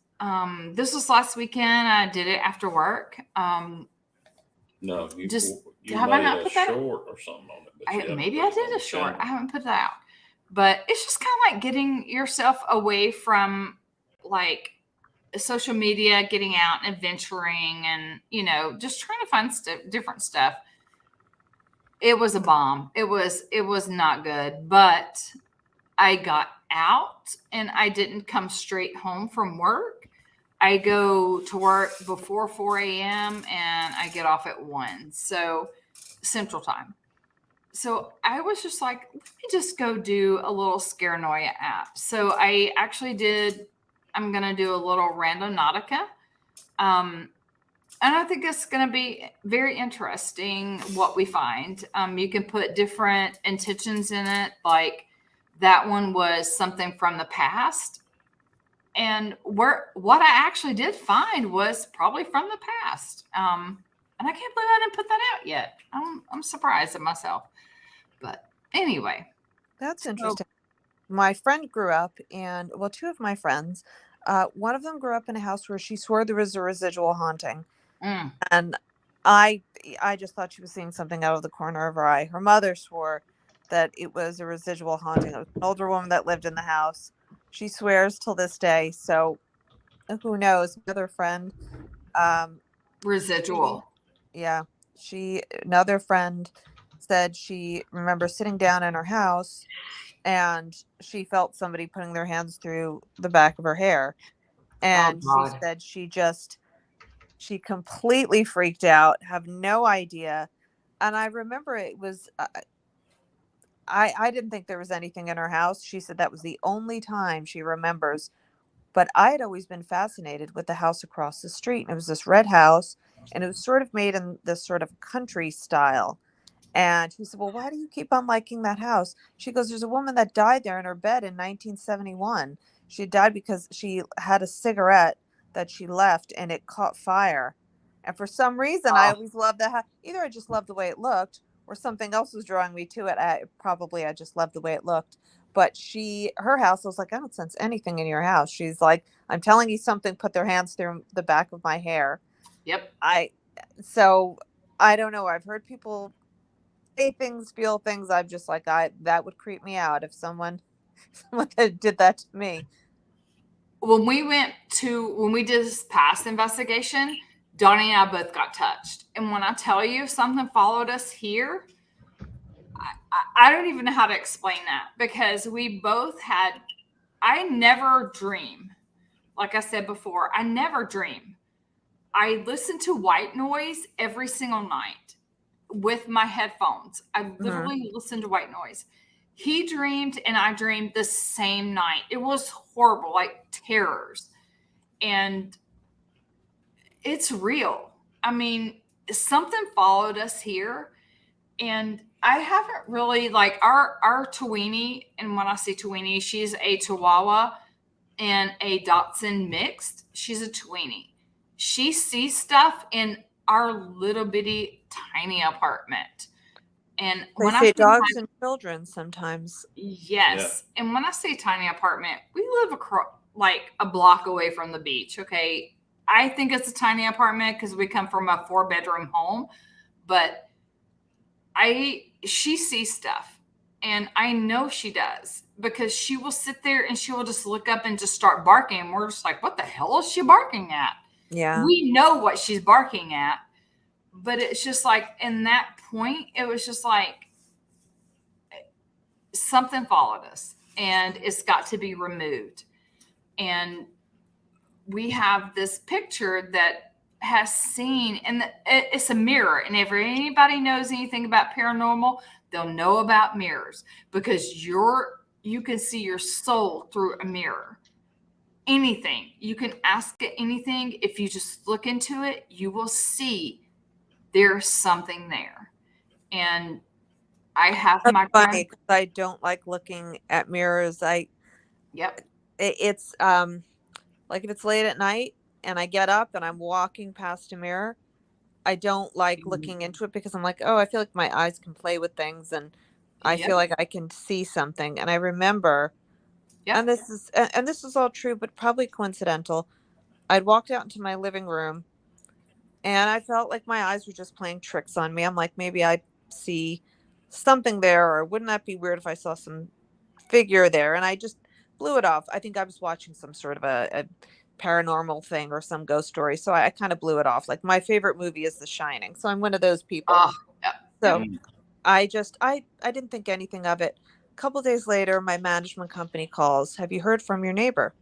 This was last weekend. I did it after work. No, you have I made not a put that? short or something on it. But you haven't Maybe put I it on did the a short. channel. I haven't put that out, but it's just kind of like getting yourself away from like social media, getting out and adventuring, and just trying to find different stuff. It was a bomb. It was not good, but I got out and I didn't come straight home from work. I go to work before 4 a.m. and I get off at 1, so Central Time. So I was just like, let me just go do a little Scaranoia app. So I actually I'm going to do a little Randonautica. And I think it's going to be very interesting what we find. You can put different intentions in it. Like that one was something from the past. And what I actually did find was probably from the past. And I can't believe I didn't put that out yet. I'm surprised at myself. But anyway. That's interesting. My friend grew up, and well, two of my friends, one of them grew up in a house where she swore there was a residual haunting. And I just thought she was seeing something out of the corner of her eye. Her mother swore that it was a residual haunting. It was an older woman that lived in the house. She swears till this day. So who knows? Another friend. Residual. Another friend said she remembers sitting down in her house and she felt somebody putting their hands through the back of her hair. And she said she completely freaked out, have no idea. And I remember it was, I didn't think there was anything in her house. She said that was the only time she remembers. But I had always been fascinated with the house across the street. And it was this red house, and it was sort of made in this sort of country style. And she said, well, why do you keep on liking that house? She goes, there's a woman that died there in her bed in 1971. She died because she had a cigarette that she left and it caught fire. And for some reason, I always loved that house. Either I just loved the way it looked or something else was drawing me to it. I just loved the way it looked. But her house, I was like, I don't sense anything in your house. She's like, I'm telling you something, put their hands through the back of my hair. Yep. So I don't know. I've heard people say things, feel things. I'm just like, that would creep me out if someone did that to me. When we did this past investigation, Donnie and I both got touched. And when I tell you something followed us here, I don't even know how to explain that, because we both I never dream. Like I said before, I never dream. I listen to white noise every single night with my headphones. I literally listen to white noise. He dreamed and I dreamed the same night. It was horrible, like terrors. And it's real. I mean, something followed us here, and I haven't really, like, our Tawini, and when I say Tawini, she's a Chihuahua and a Dachshund mixed. She's a Tawini. She sees stuff in our little bitty tiny apartment. And when I say dogs and children sometimes. Yes. Yeah. And when I say tiny apartment, we live across like a block away from the beach. Okay. I think it's a tiny apartment because we come from a 4-bedroom home, but she sees stuff, and I know she does, because she will sit there and she will just look up and just start barking. And we're just like, what the hell is she barking at? Yeah. We know what she's barking at, but it's just like, in that point, it was just like something followed us and it's got to be removed. And we have this picture that has seen, and it's a mirror. And if anybody knows anything about paranormal, they'll know about mirrors, because you can see your soul through a mirror. Anything. You can ask it anything. If you just look into it, you will see there's something there. And I have my funny because I don't like looking at mirrors. Yep. It's Like if it's late at night and I get up and I'm walking past a mirror, I don't like looking into it because I'm like, oh, I feel like my eyes can play with things and I Yep. feel like I can see something. And I remember, Yep. and this is all true, but probably coincidental. I'd walked out into my living room and I felt like my eyes were just playing tricks on me. I'm like, maybe I see something there, or wouldn't that be weird if I saw some figure there? And I just blew it off. I think I was watching some sort of a paranormal thing or some ghost story. So I kind of blew it off. Like my favorite movie is The Shining. So I'm one of those people. Oh, yeah. So Mm. I didn't think anything of it. A couple days later, my management company calls. Have you heard from your neighbor?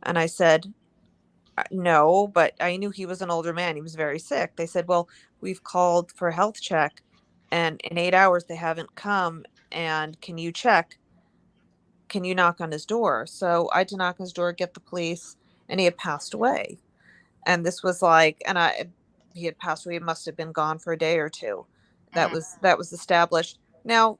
And I said, no, but I knew he was an older man. He was very sick. They said, well, we've called for a health check and in 8 hours they haven't come. And can you check? Can you knock on his door? So I had to knock on his door, get the police, and he had passed away. And this was like, he had passed away. He must have been gone for a day or two. Mm. That was established. Now,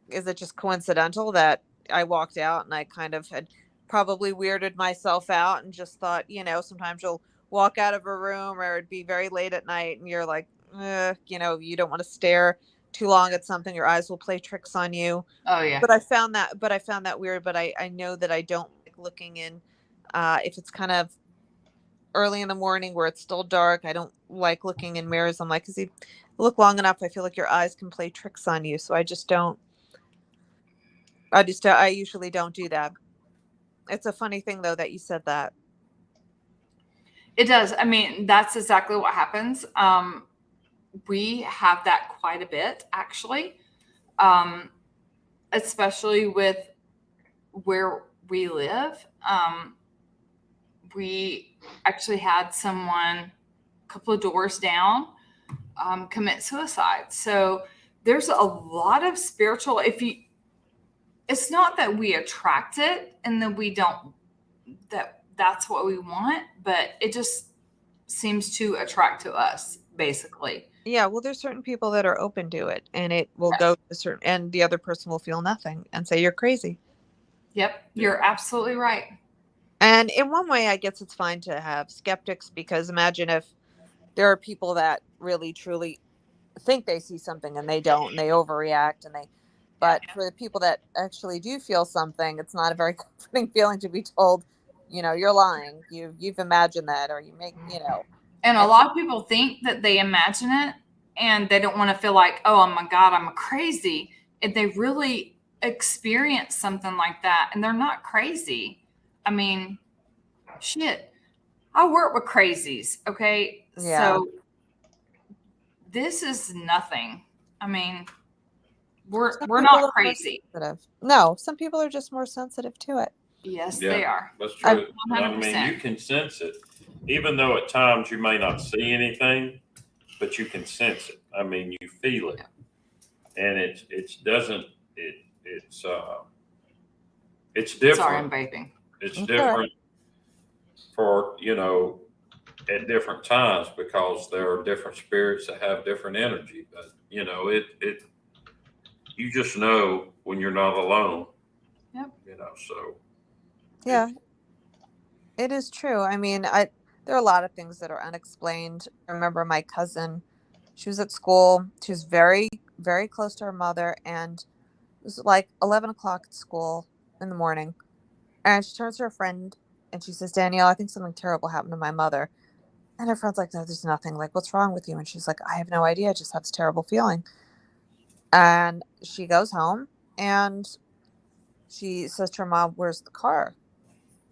is it just coincidental that I walked out and I kind of had probably weirded myself out and just thought, sometimes you'll walk out of a room or it'd be very late at night and you're like, you don't want to stare too long at something. Your eyes will play tricks on you. Oh yeah. But I found that weird, but I know that I don't like looking in, if it's kind of early in the morning where it's still dark. I don't like looking in mirrors. I'm like, because you look long enough, I feel like your eyes can play tricks on you. So I usually don't do that. It's a funny thing though that you said that. It does. I mean, that's exactly what happens. We have that quite a bit, actually, especially with where we live. We actually had someone a couple of doors down commit suicide. So there's a lot of spiritual. It's not that we attract it and that we don't, that's what we want, but it just seems to attract to us, basically. Yeah, well, there's certain people that are open to it, and it will Yes. go to certain, and the other person will feel nothing and say you're crazy. Yep, you're absolutely right. And in one way, I guess it's fine to have skeptics, because imagine if there are people that really truly think they see something and they don't, and they overreact, but for the people that actually do feel something, it's not a very comforting feeling to be told, you're lying. You've imagined that, or you make, And a lot of people think that they imagine it and they don't want to feel like, oh my God, I'm crazy. And they really experience something like that and they're not crazy. I mean, shit, I work with crazies. Okay. Yeah. So this is nothing. I mean, we're Some people not are more crazy. sensitive. No, some people are just more sensitive to it. Yes, Yeah. they are. That's true. I mean, 100%. you can sense it, even though at times you may not see anything, but you can sense it. I mean, you feel it, and it's different. Sorry, I'm vaping. It's Okay. different for at different times, because there are different spirits that have different energy. But you just know when you're not alone. Yep. So Yeah, it is true. I mean, there are a lot of things that are unexplained. I remember my cousin, she was at school. She was very, very close to her mother, and it was like 11 o'clock at school in the morning. And she turns to her friend and she says, Danielle, I think something terrible happened to my mother. And her friend's like, no, there's nothing. Like, what's wrong with you? And she's like, I have no idea. I just have this terrible feeling. And she goes home and she says to her mom, where's the car?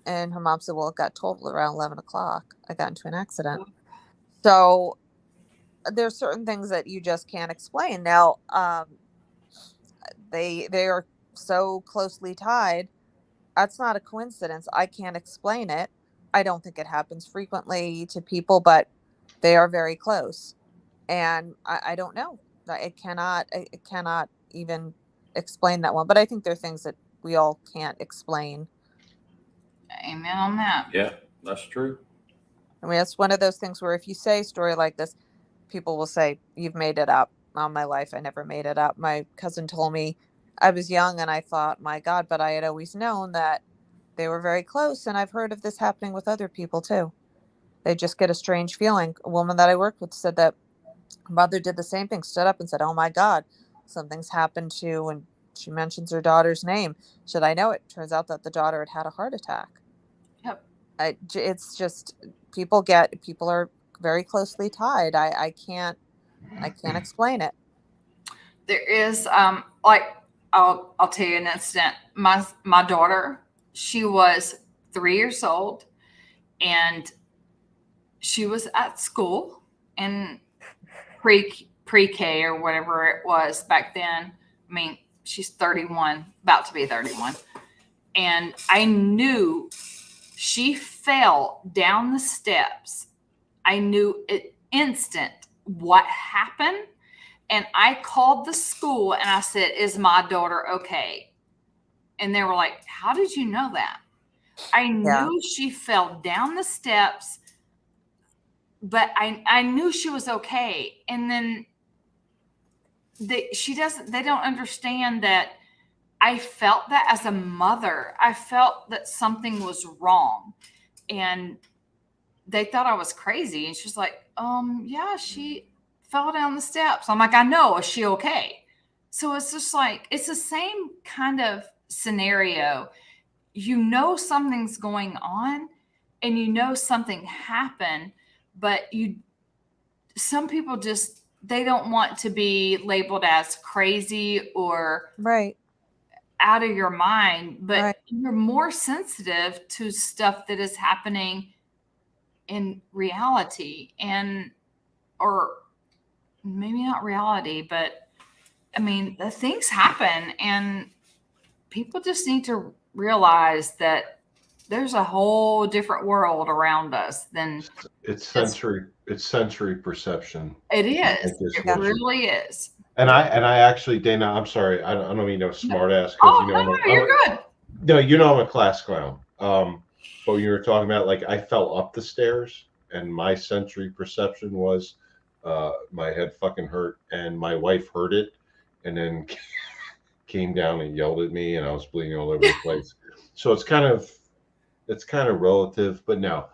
And her mom said, well, it got totaled around 11 o'clock. I got into an accident. So there's certain things that you just can't explain. Now, they are so closely tied. That's not a coincidence. I can't explain it. I don't think it happens frequently to people, but they are very close. And I don't know. It cannot even explain that one. But I think there are things that we all can't explain. Amen on that. yeah, that's true. I mean, it's one of those things where if you say a story like this, people will say, you've made it up. All my life, I never made it up. My cousin told me I was young and I thought, my God, but I had always known that they were very close. And I've heard of this happening with other people too. They just get a strange feeling. A woman that I worked with said that her mother did the same thing, stood up and said, "Oh my God, something's happened to," and she mentions her daughter's name. Should I know it? Turns out that the daughter had a heart attack. Yep. It's just people are very closely tied. I can't explain it. There is like I'll tell you an incident. My daughter, she was 3 years old, and she was at school in pre-K or whatever it was back then. I mean, she's 31, about to be 31. And I knew she fell down the steps. I knew it instant what happened. And I called the school and I said, "Is my daughter okay?" And they were like, "How did you know that?" I knew she fell down the steps, but I knew she was okay. And then they don't understand that I felt that as a mother. I felt that something was wrong, and they thought I was crazy. And she's like, yeah, she fell down the steps. I'm like, "I know. Is she okay?" So it's just like, it's the same kind of scenario. You know something's going on, and you know something happened, but some people just, they don't want to be labeled as crazy or Right. out of your mind, but Right. you're more sensitive to stuff that is happening in reality, or maybe not reality, but I mean, the things happen, and people just need to realize that there's a whole different world around us than It's sensory perception. it I is. think is It what you- really is. And I actually, Dana, I'm sorry, I don't mean no smart ass. Oh, no, you're good. No, I'm a class clown. But you were talking about, like, I fell up the stairs, and my sensory perception was, my head fucking hurt, and my wife heard it, and then came down and yelled at me, and I was bleeding all over the place. So it's kind of relative, but no,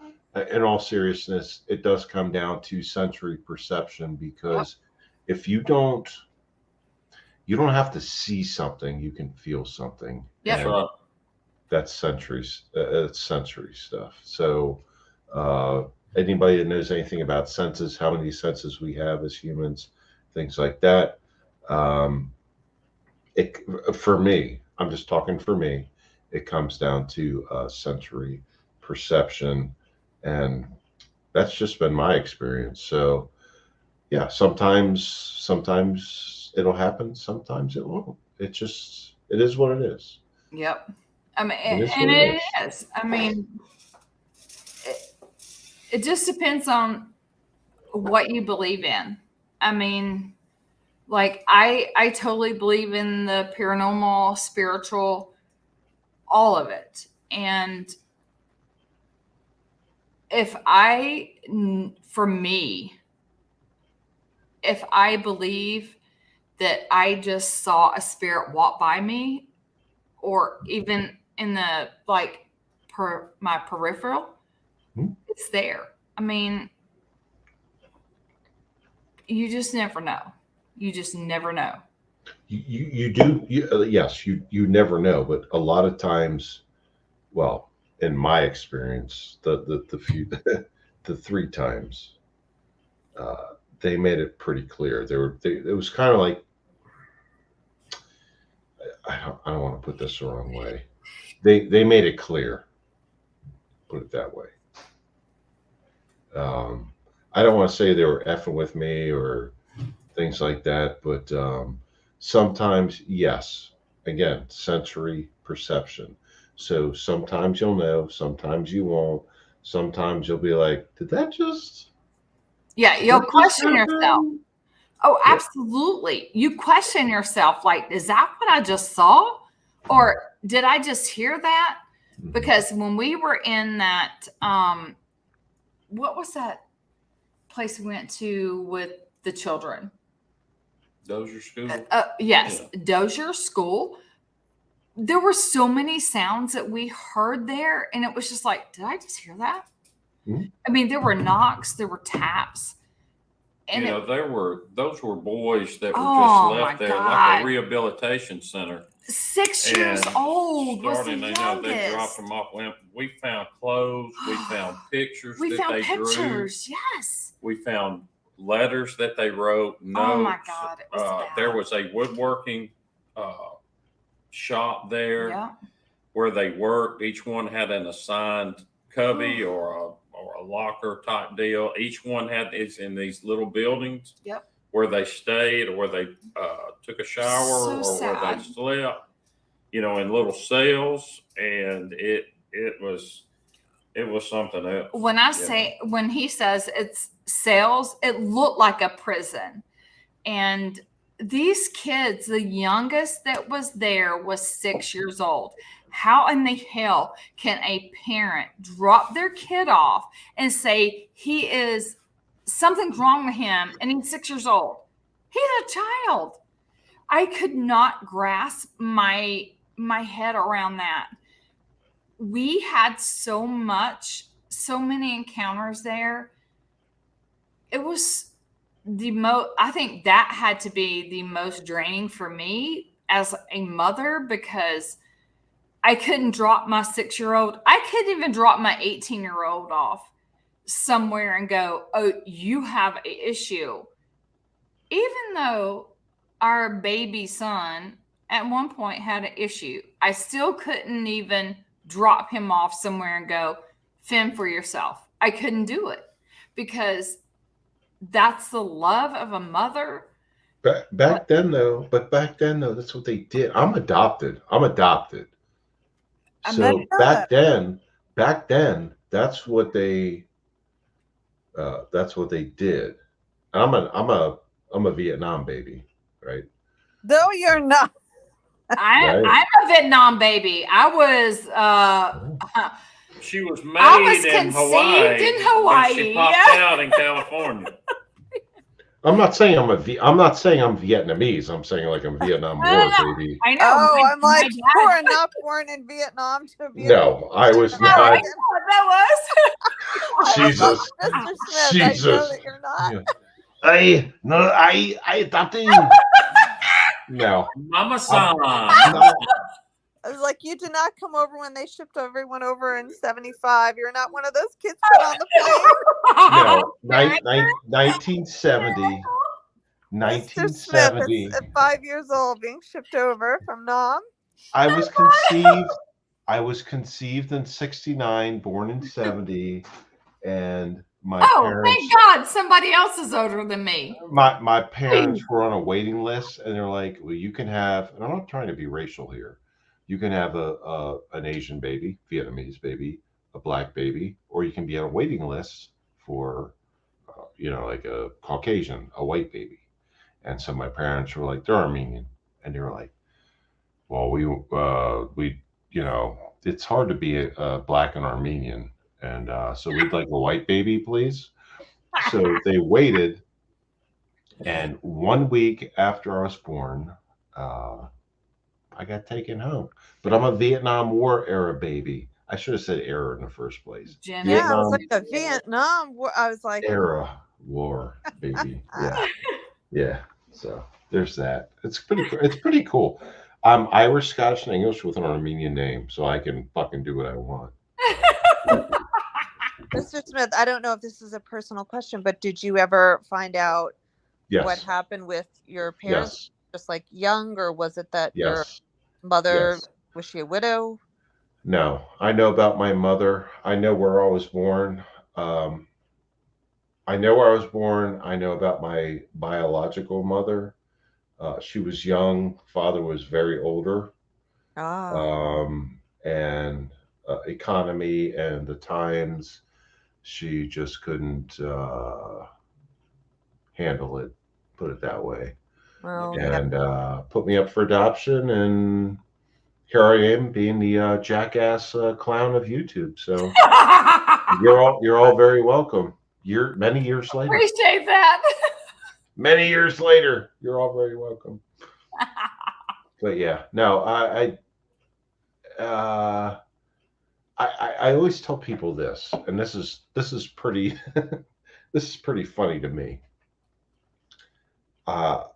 in all seriousness, it does come down to sensory perception, because if you don't have to see something, you can feel something. Yep. And Right. that's sensory stuff. So anybody that knows anything about senses, how many senses we have as humans, things like that, for me, I'm just talking for me, it comes down to sensory perception, and that's just been my experience. So yeah, sometimes it'll happen, sometimes it won't. It is what it is. Yep. I mean, It is and what it it is. I mean, it just depends on what you believe in. I mean, like I totally believe in the paranormal, spiritual, all of it. And if I believe that I just saw a spirit walk by me, or even in the my peripheral, it's there. I mean, you just never know. You just never know. You do. Yes, you never know. But a lot of times, well, in my experience, the few, the 3 times, they made it pretty clear. It was kind of like, I don't want to put this the wrong way. They made it clear. Put it that way. I don't want to say they were effing with me or things like that, but sometimes, yes, again, sensory perception. So sometimes you'll know, sometimes you won't. Sometimes you'll be like, did that just? Yeah, you'll Did this question happen? yourself. Oh, Yeah. absolutely. You question yourself, like, is that what I just saw? Or did I just hear that? Because when we were in that, what was that place we went to with the children? Dozier School. Yes, Dozier School. there were so many sounds that we heard there, and it was just like, did I just hear that? Mhm. I mean, there were knocks, there were taps, and You know, those were boys that were Oh, just my left there like God. a rehabilitation center. 6 years And old was the starting, they dropped youngest. them off. We found clothes. We found pictures We that found they pictures, drew. yes. We found letters that they wrote. Notes. Oh my God, it was There bad. was a woodworking shop there Yeah. where they worked. Each one had an assigned cubby or a locker type deal. Each one had is in these little buildings. Yep. Where they stayed or where they took a shower So or where sad. they slept, you know, in little cells, and it was something else. When I you say, when he says it's cells, it looked like a prison. And these kids, the youngest that was there was 6 years old. How in the hell can a parent drop their kid off and say he is something's wrong with him and he's 6 years old? He's a child. I could not grasp my head around that. We had so many encounters there. It was I think that had to be the most draining for me as a mother, because I couldn't drop my 6-year-old. I couldn't even drop my 18-year-old off somewhere and go, oh, you have an issue. Even though our baby son at one point had an issue, I still couldn't even drop him off somewhere and go, fend for yourself. I couldn't do it, because that's the love of a mother. Back then though, that's what they did. I'm adopted. So back then, that's what they did. I'm a Vietnam baby, right? No, you're not. I'm a Vietnam baby. I was She was made I was in conceived Hawaii. in and Hawaii, she popped yeah. out in California. I'm not saying I'm Vietnamese. I'm saying like I'm Vietnam War baby. I know. Oh, my- I'm like, my you dad- are not born in Vietnam to be. No, I was No, I not. know what that was. Jesus. Mr. Smith, I Jesus. know that you're not. I adopted. No. Mama San. I was like, you did not come over when they shipped everyone over in 75. You're not one of those kids put on the plane. No, 1970. Mr. Smith 1970. is at 5 years old being shipped over from Nam. I was conceived in 69, born in 70, and my Oh, parents thank God somebody else is older than me. my parents were on a waiting list, and they're like, well, you can have, and I'm not trying to be racial here, you can have an Asian baby, Vietnamese baby, a black baby, or you can be on a waiting list for like a Caucasian, a white baby. And so my parents were like, they're Armenian, and they were like, well, we it's hard to be a black and Armenian, and so we'd like a white baby, please. So they waited, and 1 week after I was born, I got taken home. But I'm a Vietnam War era baby. I should have said era in the first place. Jenny. Yeah, I was Vietnam like a Vietnam. I was like, era war baby. Yeah. So there's that. It's pretty cool. I'm Irish, Scottish, and English with an Armenian name, so I can fucking do what I want. Mr. Smith, I don't know if this is a personal question, but did you ever find out Yes. what happened with your parents? Yes. Just like young, or was it that your Yes. mother, Yes. was she a widow? No, I know about my mother. I know where I was born. I know where I was born. I know about my biological mother. She was young. Father was very older. And economy and the times, she just couldn't handle it, put it that way. Well, And put me up for adoption, and here I am being the jackass clown of YouTube. So you're all very welcome. Many years later. Appreciate that. Many years later, you're all very welcome. But yeah, no, I always tell people this, and this is pretty this is pretty funny to me. I'm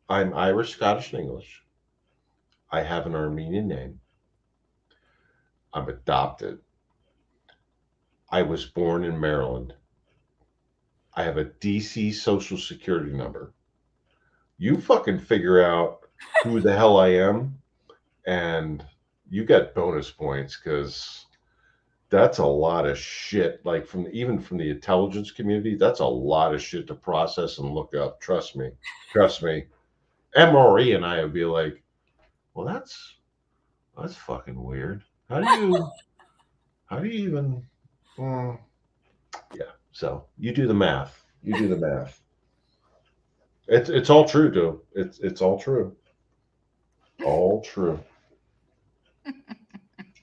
Irish, Scottish, and English. I have an Armenian name. I'm adopted. I was born in Maryland. I have a DC Social Security number. You fucking figure out who the hell I am, and you get bonus points because that's a lot of shit. Like even from the intelligence community, that's a lot of shit to process and look up. Trust me. MRE and I would be like, well, that's fucking weird. How do you even? Yeah. So you do the math. It's all true, too. It's all true. All true.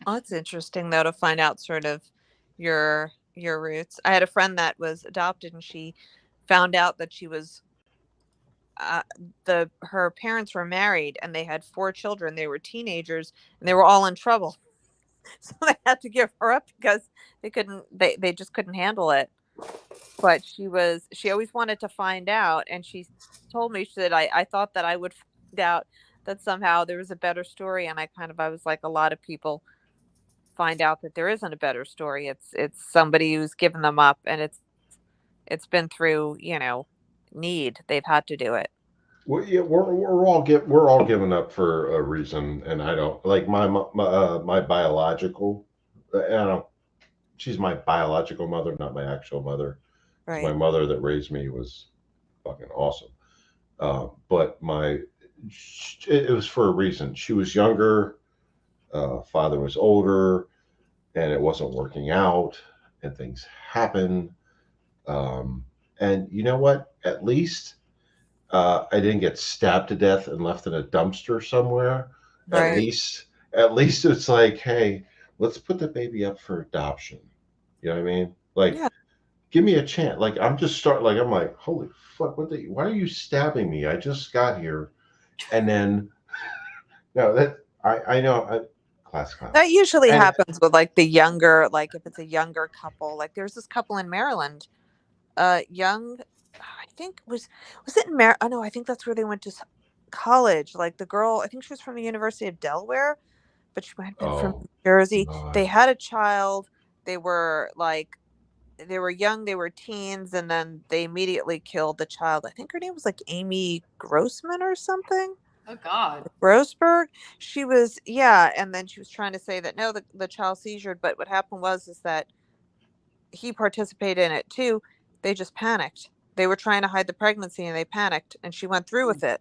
Oh, it's interesting though to find out sort of your roots. I had a friend that was adopted, and she found out that she was her parents were married and they had 4 children. They were teenagers and they were all in trouble, so they had to give her up because they just couldn't handle it. But she always wanted to find out, and she told me, she said, I thought that I would find out that somehow there was a better story, and I was like, a lot of people find out that there isn't a better story. It's somebody who's given them up, and it's been through, need. They've had to do it. Well, yeah, we're all giving up for a reason, and I don't like my biological. She's my biological mother, not my actual mother. Right. My mother that raised me was fucking awesome, but it was for a reason. She was younger, father was older, and it wasn't working out, and things happen. And you know what? At least I didn't get stabbed to death and left in a dumpster somewhere. Right. At least it's like, hey, let's put the baby up for adoption. You know what I mean? Like, Yeah. Give me a chance. Like, I'm like, holy fuck, why are you stabbing me? I just got here. And then, no, I know, class. That usually happens with like the younger, like if it's a younger couple. Like there's this couple in Maryland, young, I think was it in Maryland? Oh no, I think that's where they went to college. Like the girl, I think she was from the University of Delaware, but she might have been from New Jersey. God. They had a child. They were young, they were teens, and then they immediately killed the child. I think her name was like Amy Grossman or something. Oh God. Grossberg. She was, yeah, and then she was trying to say that no, the child seizured, but what happened is that he participated in it too. They just panicked. They were trying to hide the pregnancy and they panicked, and she went through with it.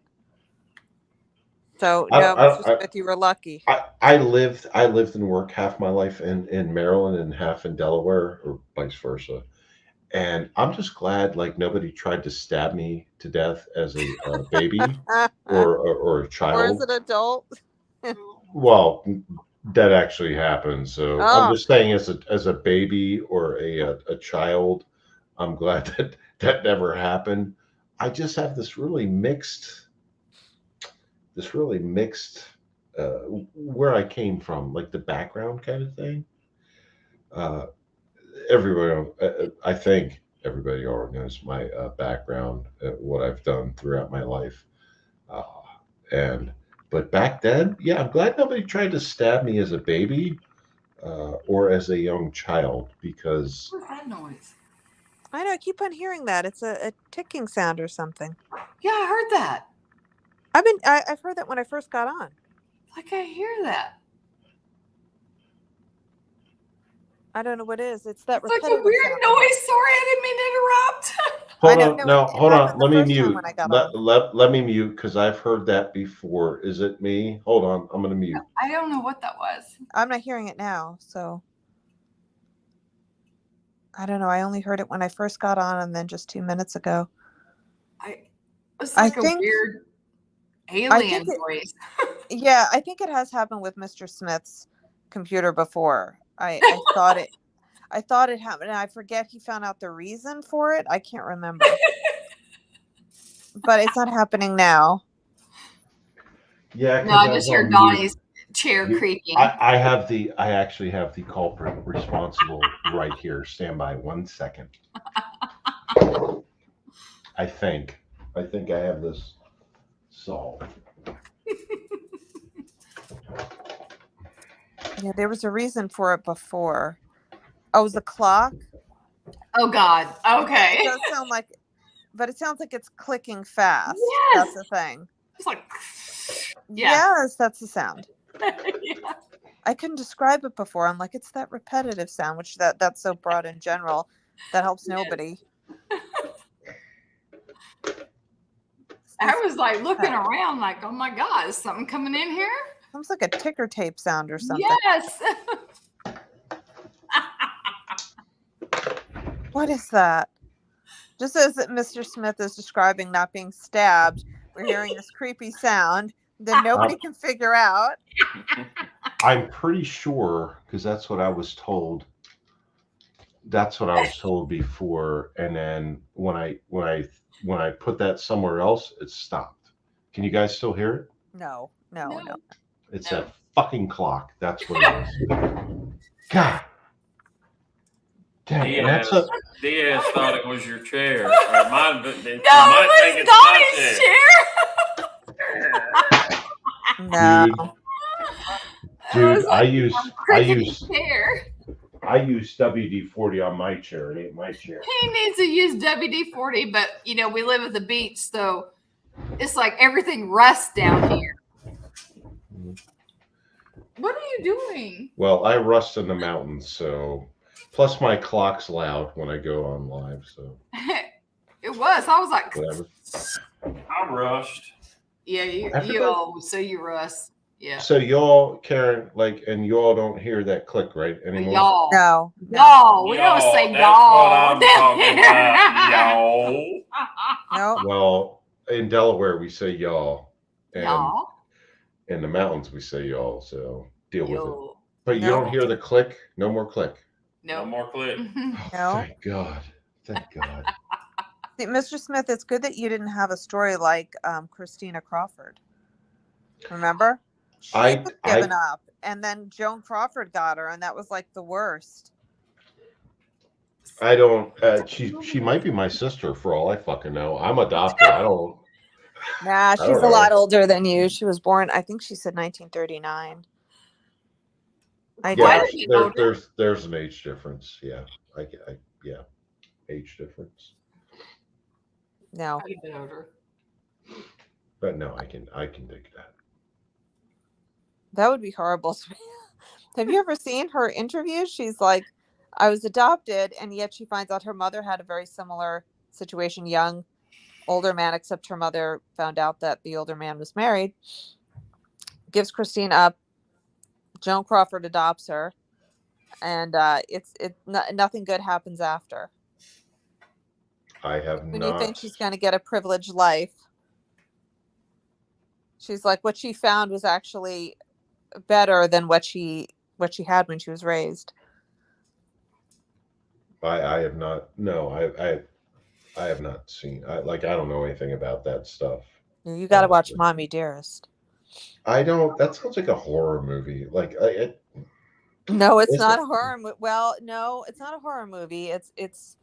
So no, Mr. Smith, you were lucky. I lived and worked half my life in Maryland and half in Delaware, or vice versa. And I'm just glad like nobody tried to stab me to death as a baby or a child. Or as an adult. Well, that actually happened. So I'm just saying as a baby or a child, I'm glad that never happened. I just have this really mixed where I came from, like the background kind of thing. I think everybody already knows my background, what I've done throughout my life. But back then, yeah, I'm glad nobody tried to stab me as a baby or as a young child, because. What's that noise? I know, I keep on hearing that. It's a ticking sound or something. Yeah, I heard that. I've heard that when I first got on. Like I hear that. I don't know what it is. It's that It's like a repetitive weird sound. noise. Sorry, I didn't mean to interrupt. Hold on. Let me mute. When I got on. Let me mute because I've heard that before. Is it me? Hold on. I'm going to mute. I don't know what that was. I'm not hearing it now, so I don't know. I only heard it when I first got on, and then just 2 minutes ago. It's like a weird alien noise. Yeah, I think it has happened with Mr. Smith's computer before. I thought it happened. I forget he found out the reason for it. I can't remember. But it's not happening now. Yeah. No, I just hear Donnie's chair You- creaking. I actually have the culprit responsible right here. Stand by 1 second. I think I have this solved. Yeah, there was a reason for it before. Oh, it was the clock? Oh God. Okay. It does sound like, but it sounds like it's clicking fast. Yes. That's the thing. It's like, yeah. Yes, that's the sound. Yeah. I couldn't describe it before. I'm like, it's that repetitive sound, which that's so broad in general. That helps nobody. I was like looking around, like, oh my God, is something coming in here? Sounds like a ticker tape sound or something. Yes. What is that? Just as Mr. Smith is describing not being stabbed, we're hearing this creepy sound that nobody can figure out. I'm pretty sure because that's what I was told. That's what I was told before, and then when I put that somewhere else, it stopped. Can you guys still hear it? No. It's No. that fucking clock. That's what it is. God. Dang, and that's a Diaz thought it was your chair. Or mine, but you No, might think it it's was my not his chair. No. dude. I use chair. WD-40 on my chair. It ain't my chair. He needs to use WD-40, but we live at the beach, so it's like everything rusts down here. What are you doing? Well, I rust in the mountains, so plus my clock's loud when I go on live, so It was. I was like, whatever. I rushed. yeah, you rust. Yeah. So y'all, Karen, and y'all don't hear that click right anymore. Y'all. No. No, we don't say That's y'all. what I'm talking about. Y'all. No. Well, in Delaware we say y'all, and Y'all. in the mountains we say y'all. So deal with it. Yo. But you No. don't hear the click. No more click. No No. more clip. Oh, No. Thank God. Thank God. See, Mr. Smith, it's good that you didn't have a story like Christina Crawford. Remember? She was given up, and then Joan Crawford got her, and that was like the worst. I don't. She might be my sister for all I fucking know. I'm adopted. I don't. Nah, don't she's a know. lot older than you. She was born, I think she said 1939. I Yeah, doubt. there's an age difference. Yeah, yeah, age difference. No. A bit older. But no, I can dig that. That would be horrible. Have you ever seen her interview? She's like, I was adopted, and yet she finds out her mother had a very similar situation, young, older man, except her mother found out that the older man was married, gives Christine up. Joan Crawford adopts her, and nothing good happens after. I have When not. you think she's going to get a privileged life, she's like, what she found was actually better than what she had when she was raised. I have not. No, I have not seen. I don't know anything about that stuff. You got to watch Mommy Dearest. I don't. That sounds like a horror movie. No, it's Is not it? a horror. Well, no, it's not a horror movie. It's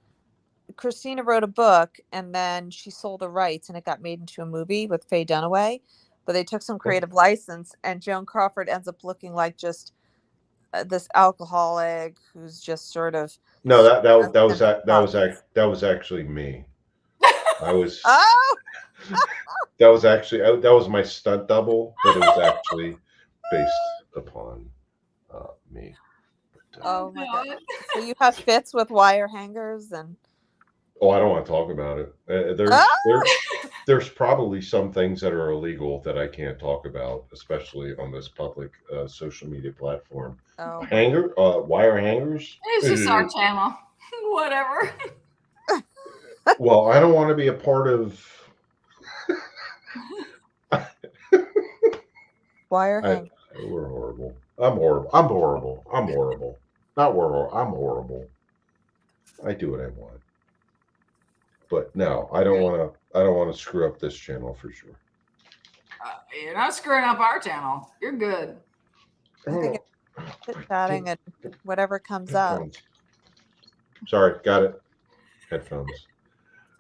Christina wrote a book, and then she sold the rights, and it got made into a movie with Faye Dunaway. But they took some creative license, and Joan Crawford ends up looking like just this alcoholic who's just sort of. No, that was actually me. I was. Oh. That was actually that was my stunt double, but it was actually based upon me. But, Oh my God! So you have fits with wire hangers and. Oh, I don't want to talk about it. There's probably some things that are illegal that I can't talk about, especially on this public social media platform. Oh. Wire hangers. It's just our channel. Whatever. Well, I don't want to be a part of. Wire hangers. We're horrible. I'm horrible. I'm horrible. I'm horrible. Not horrible. I'm horrible. I do what I want. But no, I don't want to. I don't want to screw up this channel for sure. You're not screwing up our channel. You're good. I think it's chit chatting and whatever comes up. Headphones. Sorry, got it. Headphones.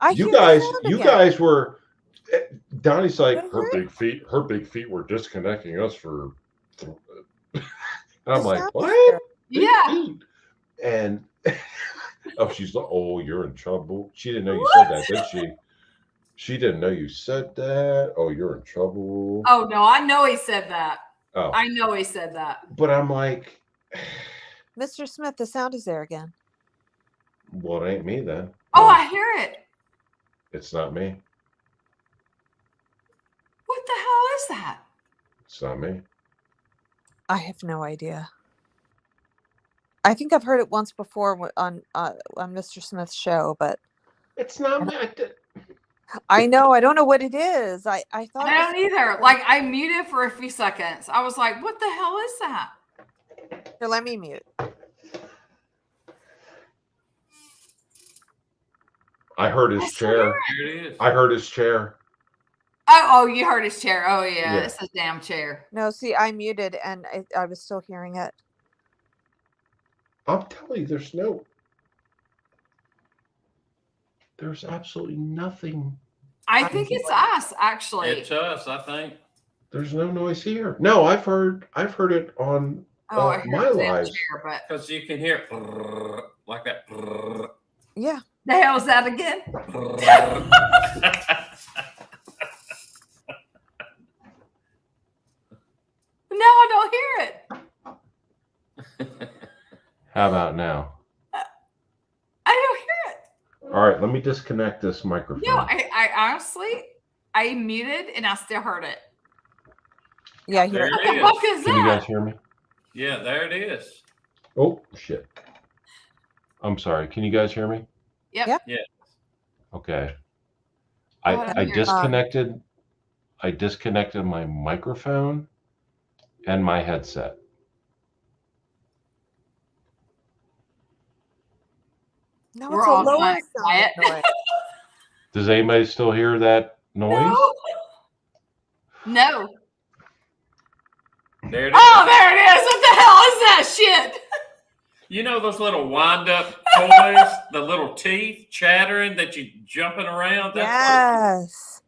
I You hear the guys, sound you again. guys were. Donnie's like Did I her hear big feet. Her big feet were disconnecting us for. And The I'm like, sound is what? there. Big Yeah. feet. And oh, she's like, oh, you're in trouble. She didn't know you said that, did she? She didn't know you said that. Oh, you're in trouble. Oh no, I know he said that. Oh, I know he said that. but I'm like, Mr. Smith, the sound is there again. well, it ain't me then. Oh, I hear it. It's not me. What the hell is that? It's not me. I have no idea. I think I've heard it once before on Mr. Smith's show, but It's not me. I know I don't know what it is. I thought I don't either. Like I muted for a few seconds. I was like, what the hell is that? Here, let me mute. I heard his chair. Here it is. I heard his chair. Oh, you heard his chair. Oh yeah, Yeah. it's a damn chair. No, see, I muted and I was still hearing it. I'm telling you, there's absolutely nothing. I think it's us, actually. It's us, I think. There's no noise here. No, I've heard it on Oh, I heard my the damn lives. chair, but Because you can hear like that. Yeah. the hell's that again? No, I don't hear it. How about now? I don't hear it. All right, let me disconnect this microphone. No, I honestly, I muted and I still heard it. Yeah, I hear There it. What it the is. fuck is Can you that? guys hear me? Yeah, there it is. Oh shit! I'm sorry. Can you guys hear me? Yep. Yep. Yeah. Okay. Oh, I okay. disconnected. I disconnected my microphone and my headset. No, We're it's a all lower quiet. sound noise. Does anybody still hear that noise? No. There it is. Oh, there it is. What the hell is that shit? You know those little wind up toys, the little teeth chattering that you jumping around? Yes.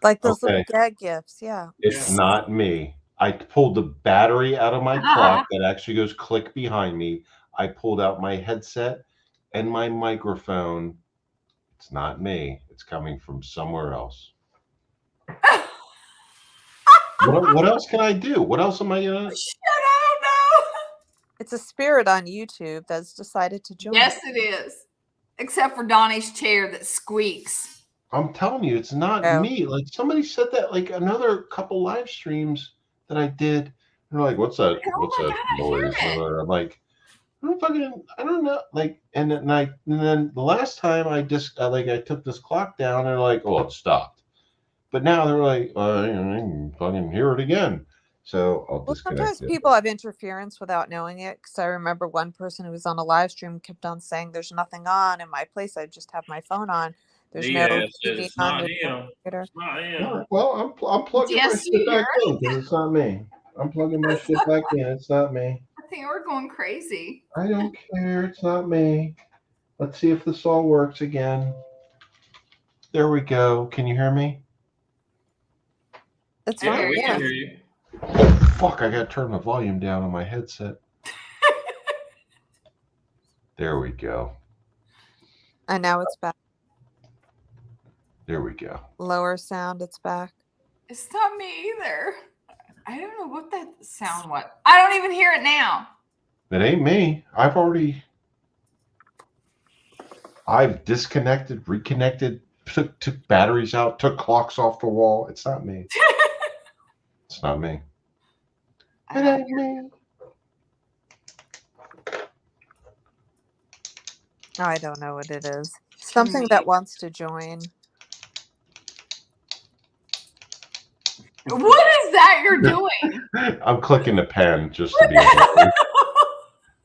Like those little Okay. gag gifts. Yeah. It's Yeah. not me. I pulled the battery out of my clock that actually goes click behind me. I pulled out my headset and my microphone. It's not me. It's coming from somewhere else. What else can I do? What else am I gonna? Shit, I don't know. It's a spirit on YouTube that's decided to join. Yes, it is. Except for Donnie's chair that squeaks. I'm telling you, it's not No. me. Like somebody said that like another couple live streams that I did. They're like, "What's that? Oh What's my that God, I hear noise?" it. I'm like, I don't know. Like, and then the last time I just I took this clock down, they're like, "Oh, it stopped." But now they're like, you can fucking hear it again. So I'll Well, disconnect sometimes it. people have interference without knowing it. Because I remember one person who was on a live stream kept on saying, "There's nothing on in my place. I just have my phone on. There's no Diaz said TV it's on not the him. computer." It's not All him. right, well, I'm plugging my Yes, shit you back hear in because it's not me. I'm plugging my shit back in. It's not me. I think we're going crazy. I don't care. It's not me. Let's see if this all works again. There we go. Can you hear me? That's Yeah, right. we Yeah. can hear you. Oh, fuck. I got to turn the volume down on my headset. There we go. And now it's back. There we go. Lower sound. It's back. It's not me either. I don't know what that sound was. I don't even hear it now. It ain't me. I've disconnected, reconnected, took batteries out, took clocks off the wall. It's not me. It's not me. I It don't ain't me. I don't know what it is. Something that wants to join. What is that you're doing? I'm clicking the pen just to be annoying.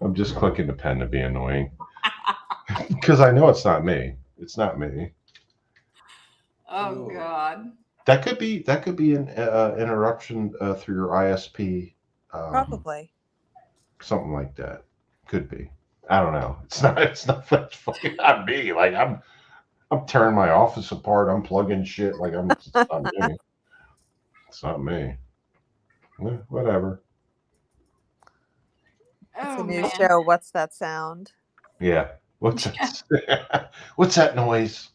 I'm just clicking the pen to be annoying. Because I know it's not me. It's not me. Oh God. That could be an interruption through your ISP. Probably. something like that. Could be. I don't know. It's not. That's fucking not me. Like I'm tearing my office apart. I'm plugging shit. Like it's not me. It's not me. Whatever. It's Oh a new man. show. What's that sound? Yeah. What's that? What's that noise?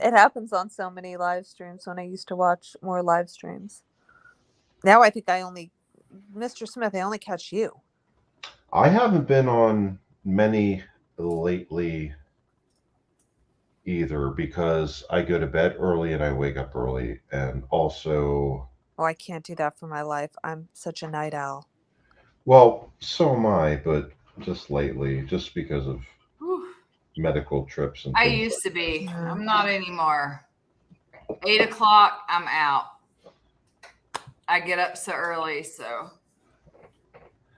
It happens on so many live streams when I used to watch more live streams. Now I think Mr. Smith, I only catch you. I haven't been on many lately either because I go to bed early and I wake up early, and also, Oh, I can't do that for my life. I'm such a night owl. well, so am I, but just lately, just because of Whew. medical trips and I things used to like be. Yeah. I'm not anymore. 8 o'clock, I'm out. I get up so early, so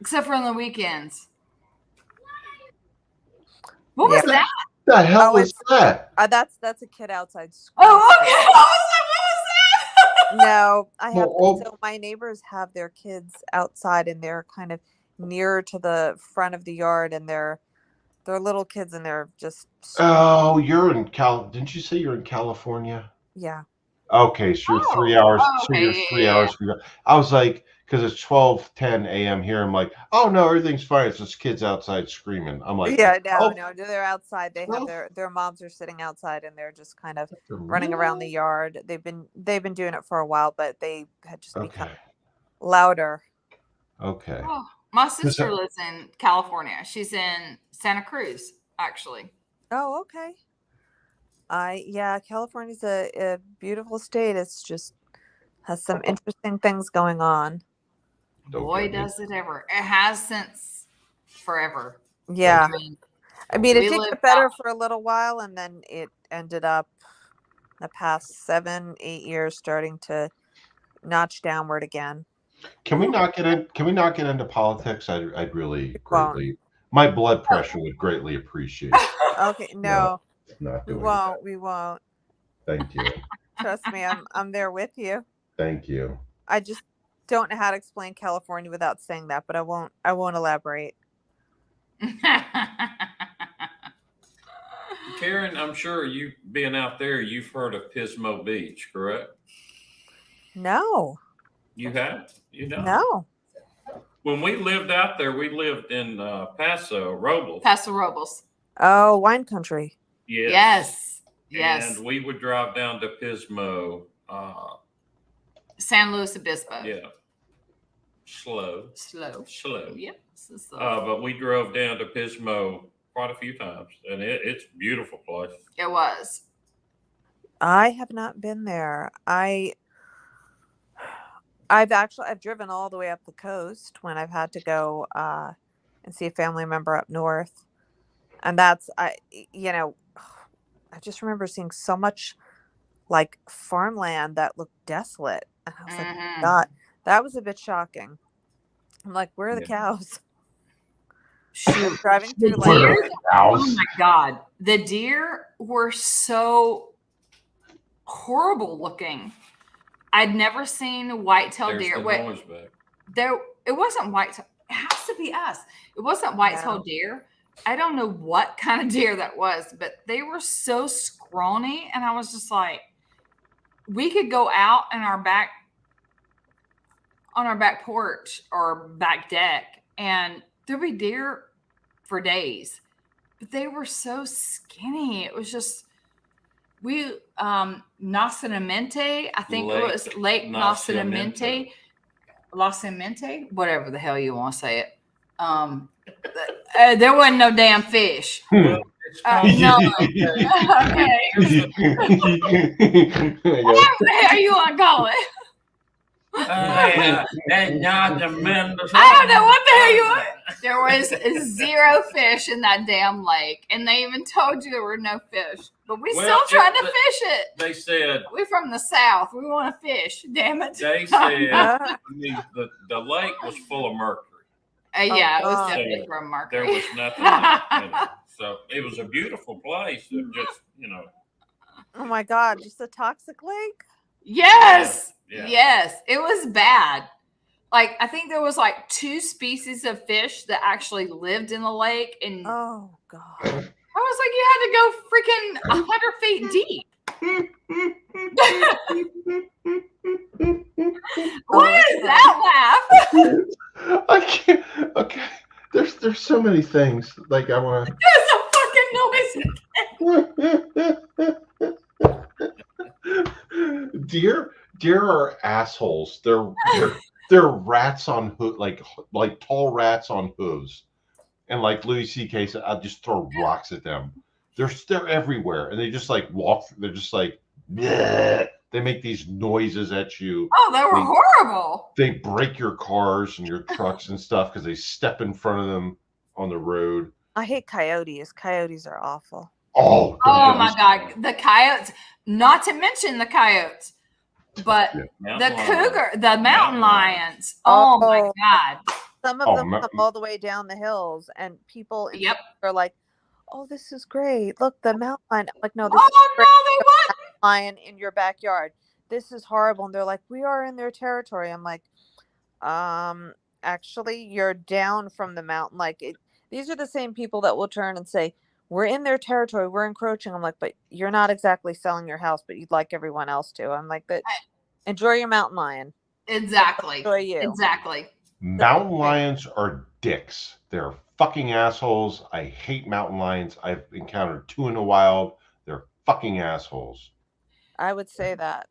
except for on the weekends. What was Yeah. that? What the hell Oh, was that? That's a kid outside school. Oh, okay. I was like, what was that? No, I have. Well, So my neighbors have their kids outside, and they're kind of nearer to the front of the yard, and they're little kids, and they're just Oh, you're in Didn't you say you're in California? yeah. Okay, so you're 3 Oh, hours. oh, So okay, you're yeah, 3 yeah, hours. I was like, because it's 12:10 a.m. here. I'm like, oh no, everything's fine. It's just kids outside screaming. I'm like, Yeah, no, oh, no, they're outside. They have well, their moms are sitting outside, and they're just kind of really? running around the yard. They've been doing it for a while, but they had just become Okay. louder. Okay. Oh, my Is sister that- lives in California. She's in Santa Cruz, actually. Oh, okay. California's a beautiful state. It's just has some interesting things going on. Don't Boy, get me. does it ever. It has since forever. Yeah. I mean, It we did live get better out- for a little while, and then it ended up the past 7-8 years starting to notch downward again. Can we not get into politics? I'd really won't. greatly. My blood pressure would greatly appreciate. Okay, no, Not we doing won't. We won't. that. Thank you. Trust me, I'm there with you. Thank you. I just don't know how to explain California without saying that, but I won't elaborate. Karen, I'm sure you being out there, you've heard of Pismo Beach, correct? No, You have? You know? no. When we lived out there, we lived in Paso Robles. Paso Robles. Oh, wine country. Yes. Yes. And we would drive down to Pismo. San Luis Obispo. Yeah. Slow. Yep. But we drove down to Pismo quite a few times, and it's a beautiful place. It was. I have not been there. I've driven all the way up the coast when I've had to go and see a family member up north, and I just remember seeing so much like farmland that looked desolate, and I was like, Mhm. God, that was a bit shocking. I'm like, where are the Yeah. cows? Shoot. Driving The through deer? like Oh my God. The deer were so horrible looking. I'd never seen white-tailed There's deer. the Wait, noise back. it wasn't white. It has to be us. It wasn't white-tailed deer. I don't know what kind of deer that was, but they were so scrawny, and I was just like, we could go out on our back porch or back deck, and there'd be deer for days, but they were so skinny. It was just Nacinamente, I think it was Lake Nacinamente, whatever the hell you want to say it. There wasn't no damn fish. Well, it's No. Okay. Yeah. Whatever the hell you want to call it. that not the Mendoza. I don't know what the hell you want. There was 0 fish in that damn lake, and they even told you there were no fish. But we Well, still tried to fish it. They said We're from the South. We want to fish. Damn it. they said the lake was full of mercury. Yeah, it was God. definitely from There Mercury. was nothing in it. So it was a beautiful place. It just, oh my God, just a toxic lake. Yes. Yeah. Yes. It was bad. Like, I think there was like 2 species of fish that actually lived in the lake, and Oh God. I was like, you had to go freaking 100 feet deep. What is that laugh? I can't. Okay, there's so many things. Like I want to. There's a fucking noise. Deer are assholes. They're rats on like tall rats on hooves, and like Louis C.K. said, I'll just throw rocks at them. They're everywhere, and they just like walk. They're just like, bleh. They make these noises at you. Oh, they were horrible. They break your cars and your trucks and stuff because they step in front of them on the road. I hate coyotes. Coyotes are awful. Oh my God, the coyotes! Not to mention the coyotes, but Mountain the lion. cougar, the mountain lions. Oh. Oh my God! Some of them come all the way down the hills, and people Yep. are like, "Oh, this is great! Look, the mountain lion." I'm like, no, this Oh is no, great. they wouldn't. Lion in your backyard. This is horrible. And they're like, we are in their territory. I'm like, actually, you're down from the mountain. Like, these are the same people that will turn and say, we're in their territory, we're encroaching. I'm like, but you're not exactly selling your house, but you'd like everyone else to. I'm like, but enjoy your mountain lion. Exactly. Enjoy you. Exactly. Mountain lions are dicks. They're fucking assholes. I hate mountain lions. I've encountered 2 in the wild. They're fucking assholes. I would say that.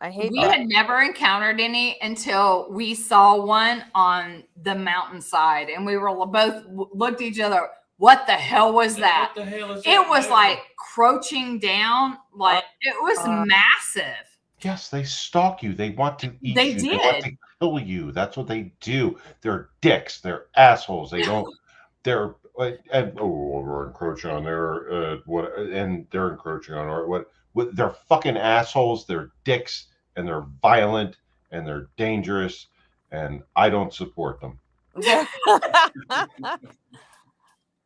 I hate We that. had never encountered any until we saw one on the mountainside, and we were both looked at each other. What the hell was that? What the hell is It that was doing? like crouching down, like it was massive. Yes, they stalk you. They want to eat They you. They want did. to kill you. That's what they do. They're dicks. They're assholes. They don't. They're we're encroaching on their what, and they're encroaching on our what. They're fucking assholes. They're dicks, and they're violent, and they're dangerous, and I don't support them.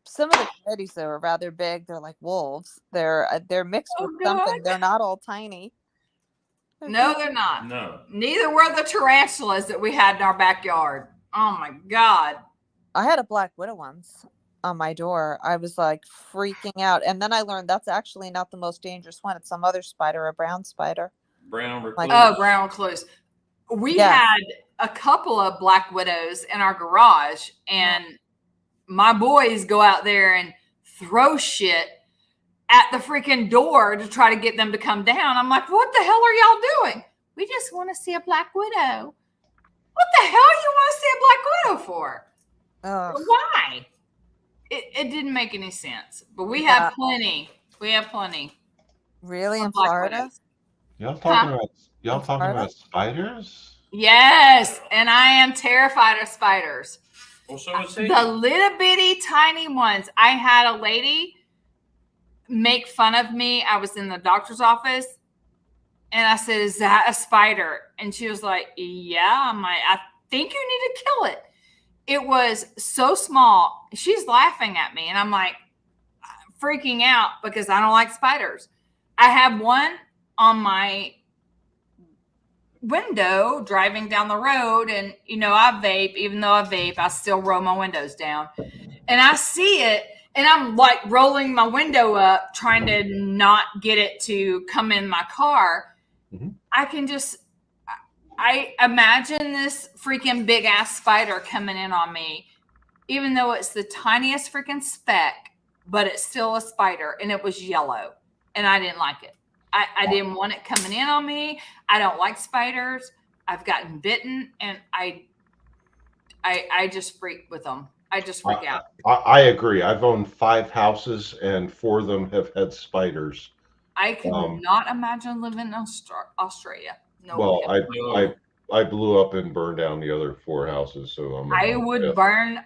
Some of the coyotes though are rather big. They're like wolves. They're mixed with something. God. They're not all tiny. No, they're not. No. Neither were the tarantulas that we had in our backyard. Oh my God. I had a black widow once on my door. I was like freaking out. And then I learned that's actually not the most dangerous one. It's some other spider, a brown spider. Brown recluse. Like, Oh, brown recluse. We Yeah. had a couple of black widows in our garage, and my boys go out there and throw shit at the freaking door to try to get them to come down. I'm like, what the hell are y'all doing? We just want to see a black widow. What the hell you want to see a black widow for? Why? It didn't make any sense. But we have plenty. We have plenty. Really, in of black Florida? widows. Y'all talking about spiders? Yes, and I am terrified of spiders. Well, so is he. The little bitty tiny ones. I had a lady make fun of me. I was in the doctor's office, and I said, "Is that a spider?" And she was like, "Yeah." I'm like, "I think you need to kill it." It was so small. She's laughing at me, and I'm like freaking out because I don't like spiders. I have one on my window driving down the road, and I vape. Even though I vape, I still roll my windows down, and I see it, and I'm like rolling my window up trying to not get it to come in my car. I imagine this freaking big ass spider coming in on me, even though it's the tiniest freaking speck, but it's still a spider, and it was yellow, and I didn't like it. I didn't want it coming in on me. I don't like spiders. I've gotten bitten, and I just freak with them. I just freak out. I agree. I've owned 5 houses, and 4 of them have had spiders. I could not imagine living in Australia. No. Well, way. I blew up and burned down the other 4 houses, so I would burn.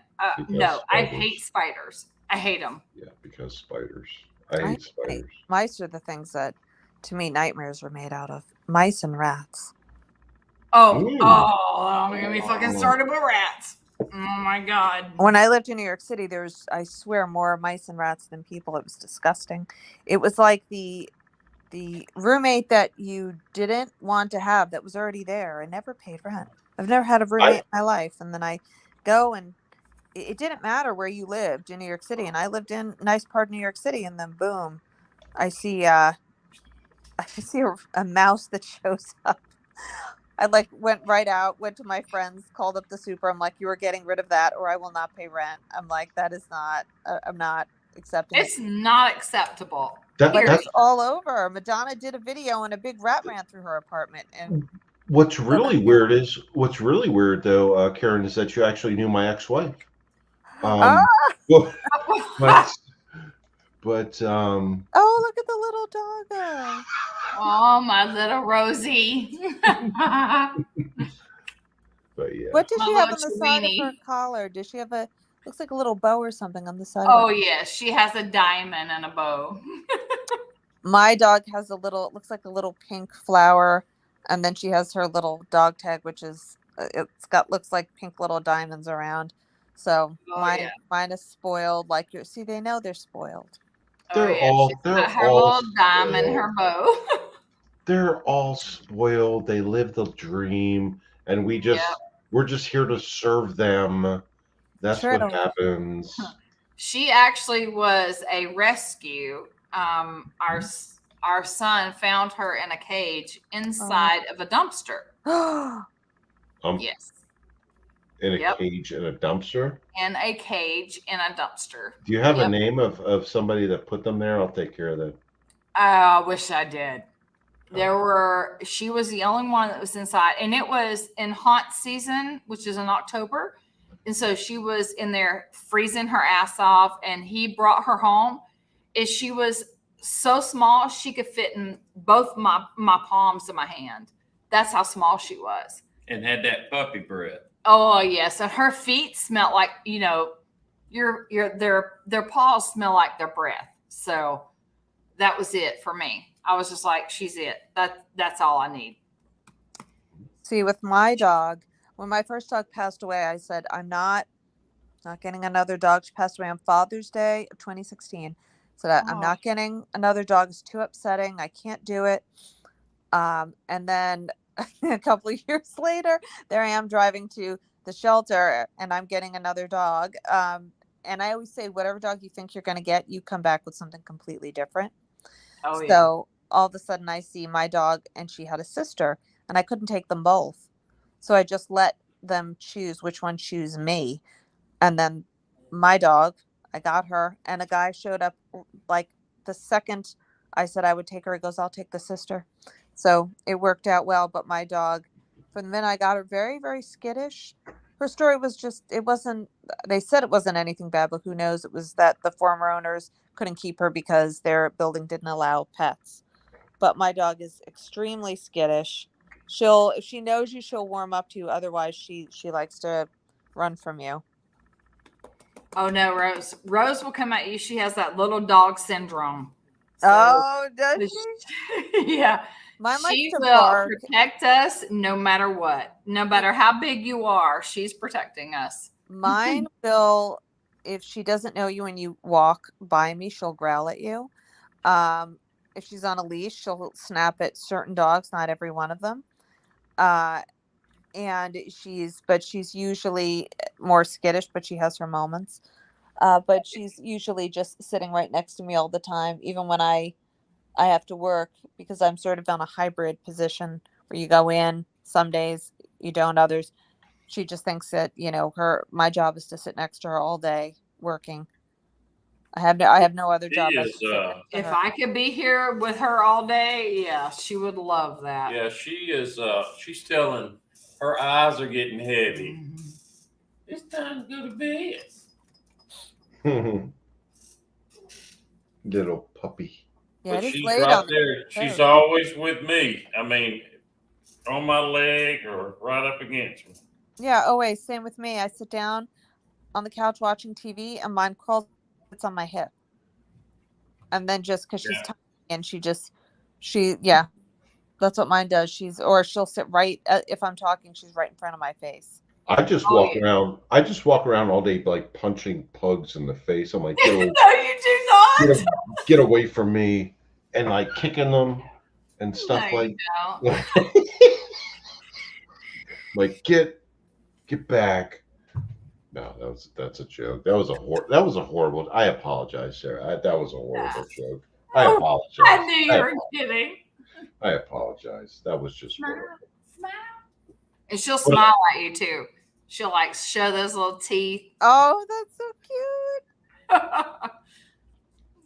No, I spiders. hate spiders. I hate them. Yeah, because spiders. I hate spiders. Mice are the things that, to me, nightmares were made out of. Mice and rats. Oh, I'm gonna be fucking started with rats. Oh my God. When I lived in New York City, there was, I swear, more mice and rats than people. It was disgusting. It was like the roommate that you didn't want to have that was already there and never paid rent. I've never had a roommate in my life. And then I go and it didn't matter where you lived in New York City. And I lived in a nice part of New York City. And then boom, I see I see a mouse that shows up. I like went right out, went to my friends, called up the super. I'm like, you are getting rid of that or I will not pay rent. I'm like, that is not, I'm not accepting It's it. not acceptable. But That, it's all over. Madonna did a video and a big rat ran through her apartment. And what's really weird though, Karen, is that you actually knew my ex-wife. Ah! But oh, look at the little doggo. Oh, my little Rosie. but yeah. What does My she have on little the side of her Chewie. collar? Does she have a looks like a little bow or something on the side Oh, of her? yes. She has a diamond and a bow. My dog has a little looks like a little pink flower, and then she has her little dog tag, which is it's got looks like pink little diamonds around. So Oh, yeah. mine is spoiled. Like you see, they know they're spoiled. They're Oh, yeah. all She's they're got her all little diamond, spoiled. her bow. They're all spoiled. They live the dream, and we're just here to serve them. That's Sure. what happens. She actually was a rescue. Our son found her in a cage inside of a dumpster. Yes. In a Yep. cage in a dumpster. In a cage in a dumpster. Do you have a Yep. name of somebody that put them there? I'll take care of that. I wish I did. She was the only one that was inside, and it was in haunt season, which is in October. And so she was in there freezing her ass off, and he brought her home. And she was so small, she could fit in both my palms of my hand. That's how small she was. And had that puppy breath. Oh, yes. And her feet smelled like, their paws smell like their breath. So that was it for me. I was just like, she's it. That's all I need. See, with my dog, when my first dog passed away, I said, I'm not getting another dog. She passed away on Father's Day of 2016. So I'm not getting another dog. It's too upsetting. I can't do it. And then a couple of years later, there I am driving to the shelter and I'm getting another dog. And I always say, whatever dog you think you're going to get, you come back with something completely different. Oh, yeah. So all of a sudden I see my dog and she had a sister and I couldn't take them both. So I just let them choose which one choose me. And then my dog, I got her, and a guy showed up like the second I said I would take her. He goes, I'll take the sister. So it worked out well. But my dog, from the minute I got her, very, very skittish. Her story was just, they said it wasn't anything bad, but who knows? It was that the former owners couldn't keep her because their building didn't allow pets. But my dog is extremely skittish. If she knows you, she'll warm up to you. Otherwise, she likes to run from you. Oh, no, Rose. Rose will come at you. She has that little dog syndrome. So, does she? Yeah. Mine she likes to will bark. protect us no matter what. No matter how big you are, she's protecting us. Mine will, if she doesn't know you and you walk by me, she'll growl at you. If she's on a leash, she'll snap at certain dogs, not every one of them. And she's usually more skittish, but she has her moments. But she's usually just sitting right next to me all the time, even when I have to work, because I'm sort of on a hybrid position where you go in some days, you don't others. She just thinks that, my job is to sit next to her all day working. I have no other job. If I could be here with her all day, yeah, she would love that. Yeah, she is. She's telling her eyes are getting heavy. Mm-hmm. It's time to go to bed. Little puppy. Yeah, But it is she's late right on there. She's the always with me. I mean, on my leg or right up against me. Yeah, always. Same with me. I sit down on the couch watching TV and mine crawls on my hip. And then just because she's tiny and that's what mine does. She'll sit right, if I'm talking, she's right in front of my face. I just walk around. I just walk around all day, like punching pugs in the face. I'm like, no, you do not. Get away from me, and like kicking them and stuff No, like. you Like, get back. No, that's a joke. That was a horrible. I apologize, Sarah. That was a horrible joke. I Oh, apologize. I knew you were kidding. I apologize. That was just Smile, horrible. smile. And she'll smile at you too. She'll like show those little teeth. Oh, that's so cute.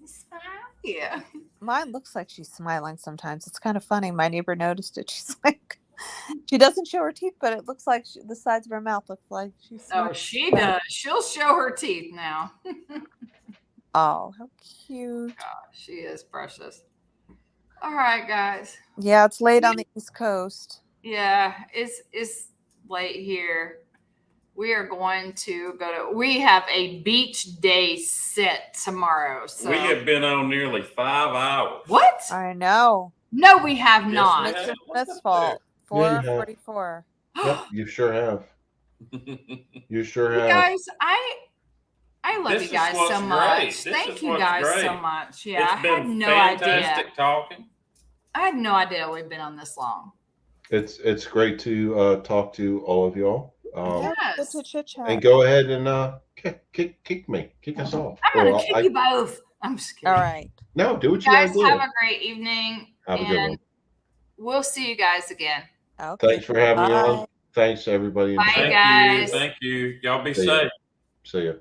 Smile. Yeah. Mine looks like she's smiling sometimes. It's kind of funny. My neighbor noticed it. She's like, she doesn't show her teeth, but it looks like the sides of her mouth look like she's smiling. Oh, she does. She'll show her teeth now. Oh, how cute. Gosh, she is precious. All right, guys. Yeah, it's late on the East Coast. Yeah, it's late here. We are going to go to. We have a beach day set tomorrow. So We have been on nearly 5 hours. what? I know. No, we have Yes, not. we have. Mr. Smith's fault. Yeah, you have. 4:44. Yep, you sure have. You sure You have. guys, I love This you is guys what's so great. much. This Thank is you what's guys so great. much. Yeah, It's been I had no idea. fantastic talking. I had no idea we'd been on this long. It's great to talk to all of y'all. Yeah, Yes. good to chit chat. And go ahead and kick me, kick us off. I'm gonna Or kick you both. I'm just kidding. All right. No, do what you Guys, gotta do. have a great evening. Have a good and one. we'll see you guys again. Okay. Thanks for having me Bye. on. Thanks everybody. Bye, Thank guys. you. Thank you. Y'all be See ya. safe. See ya.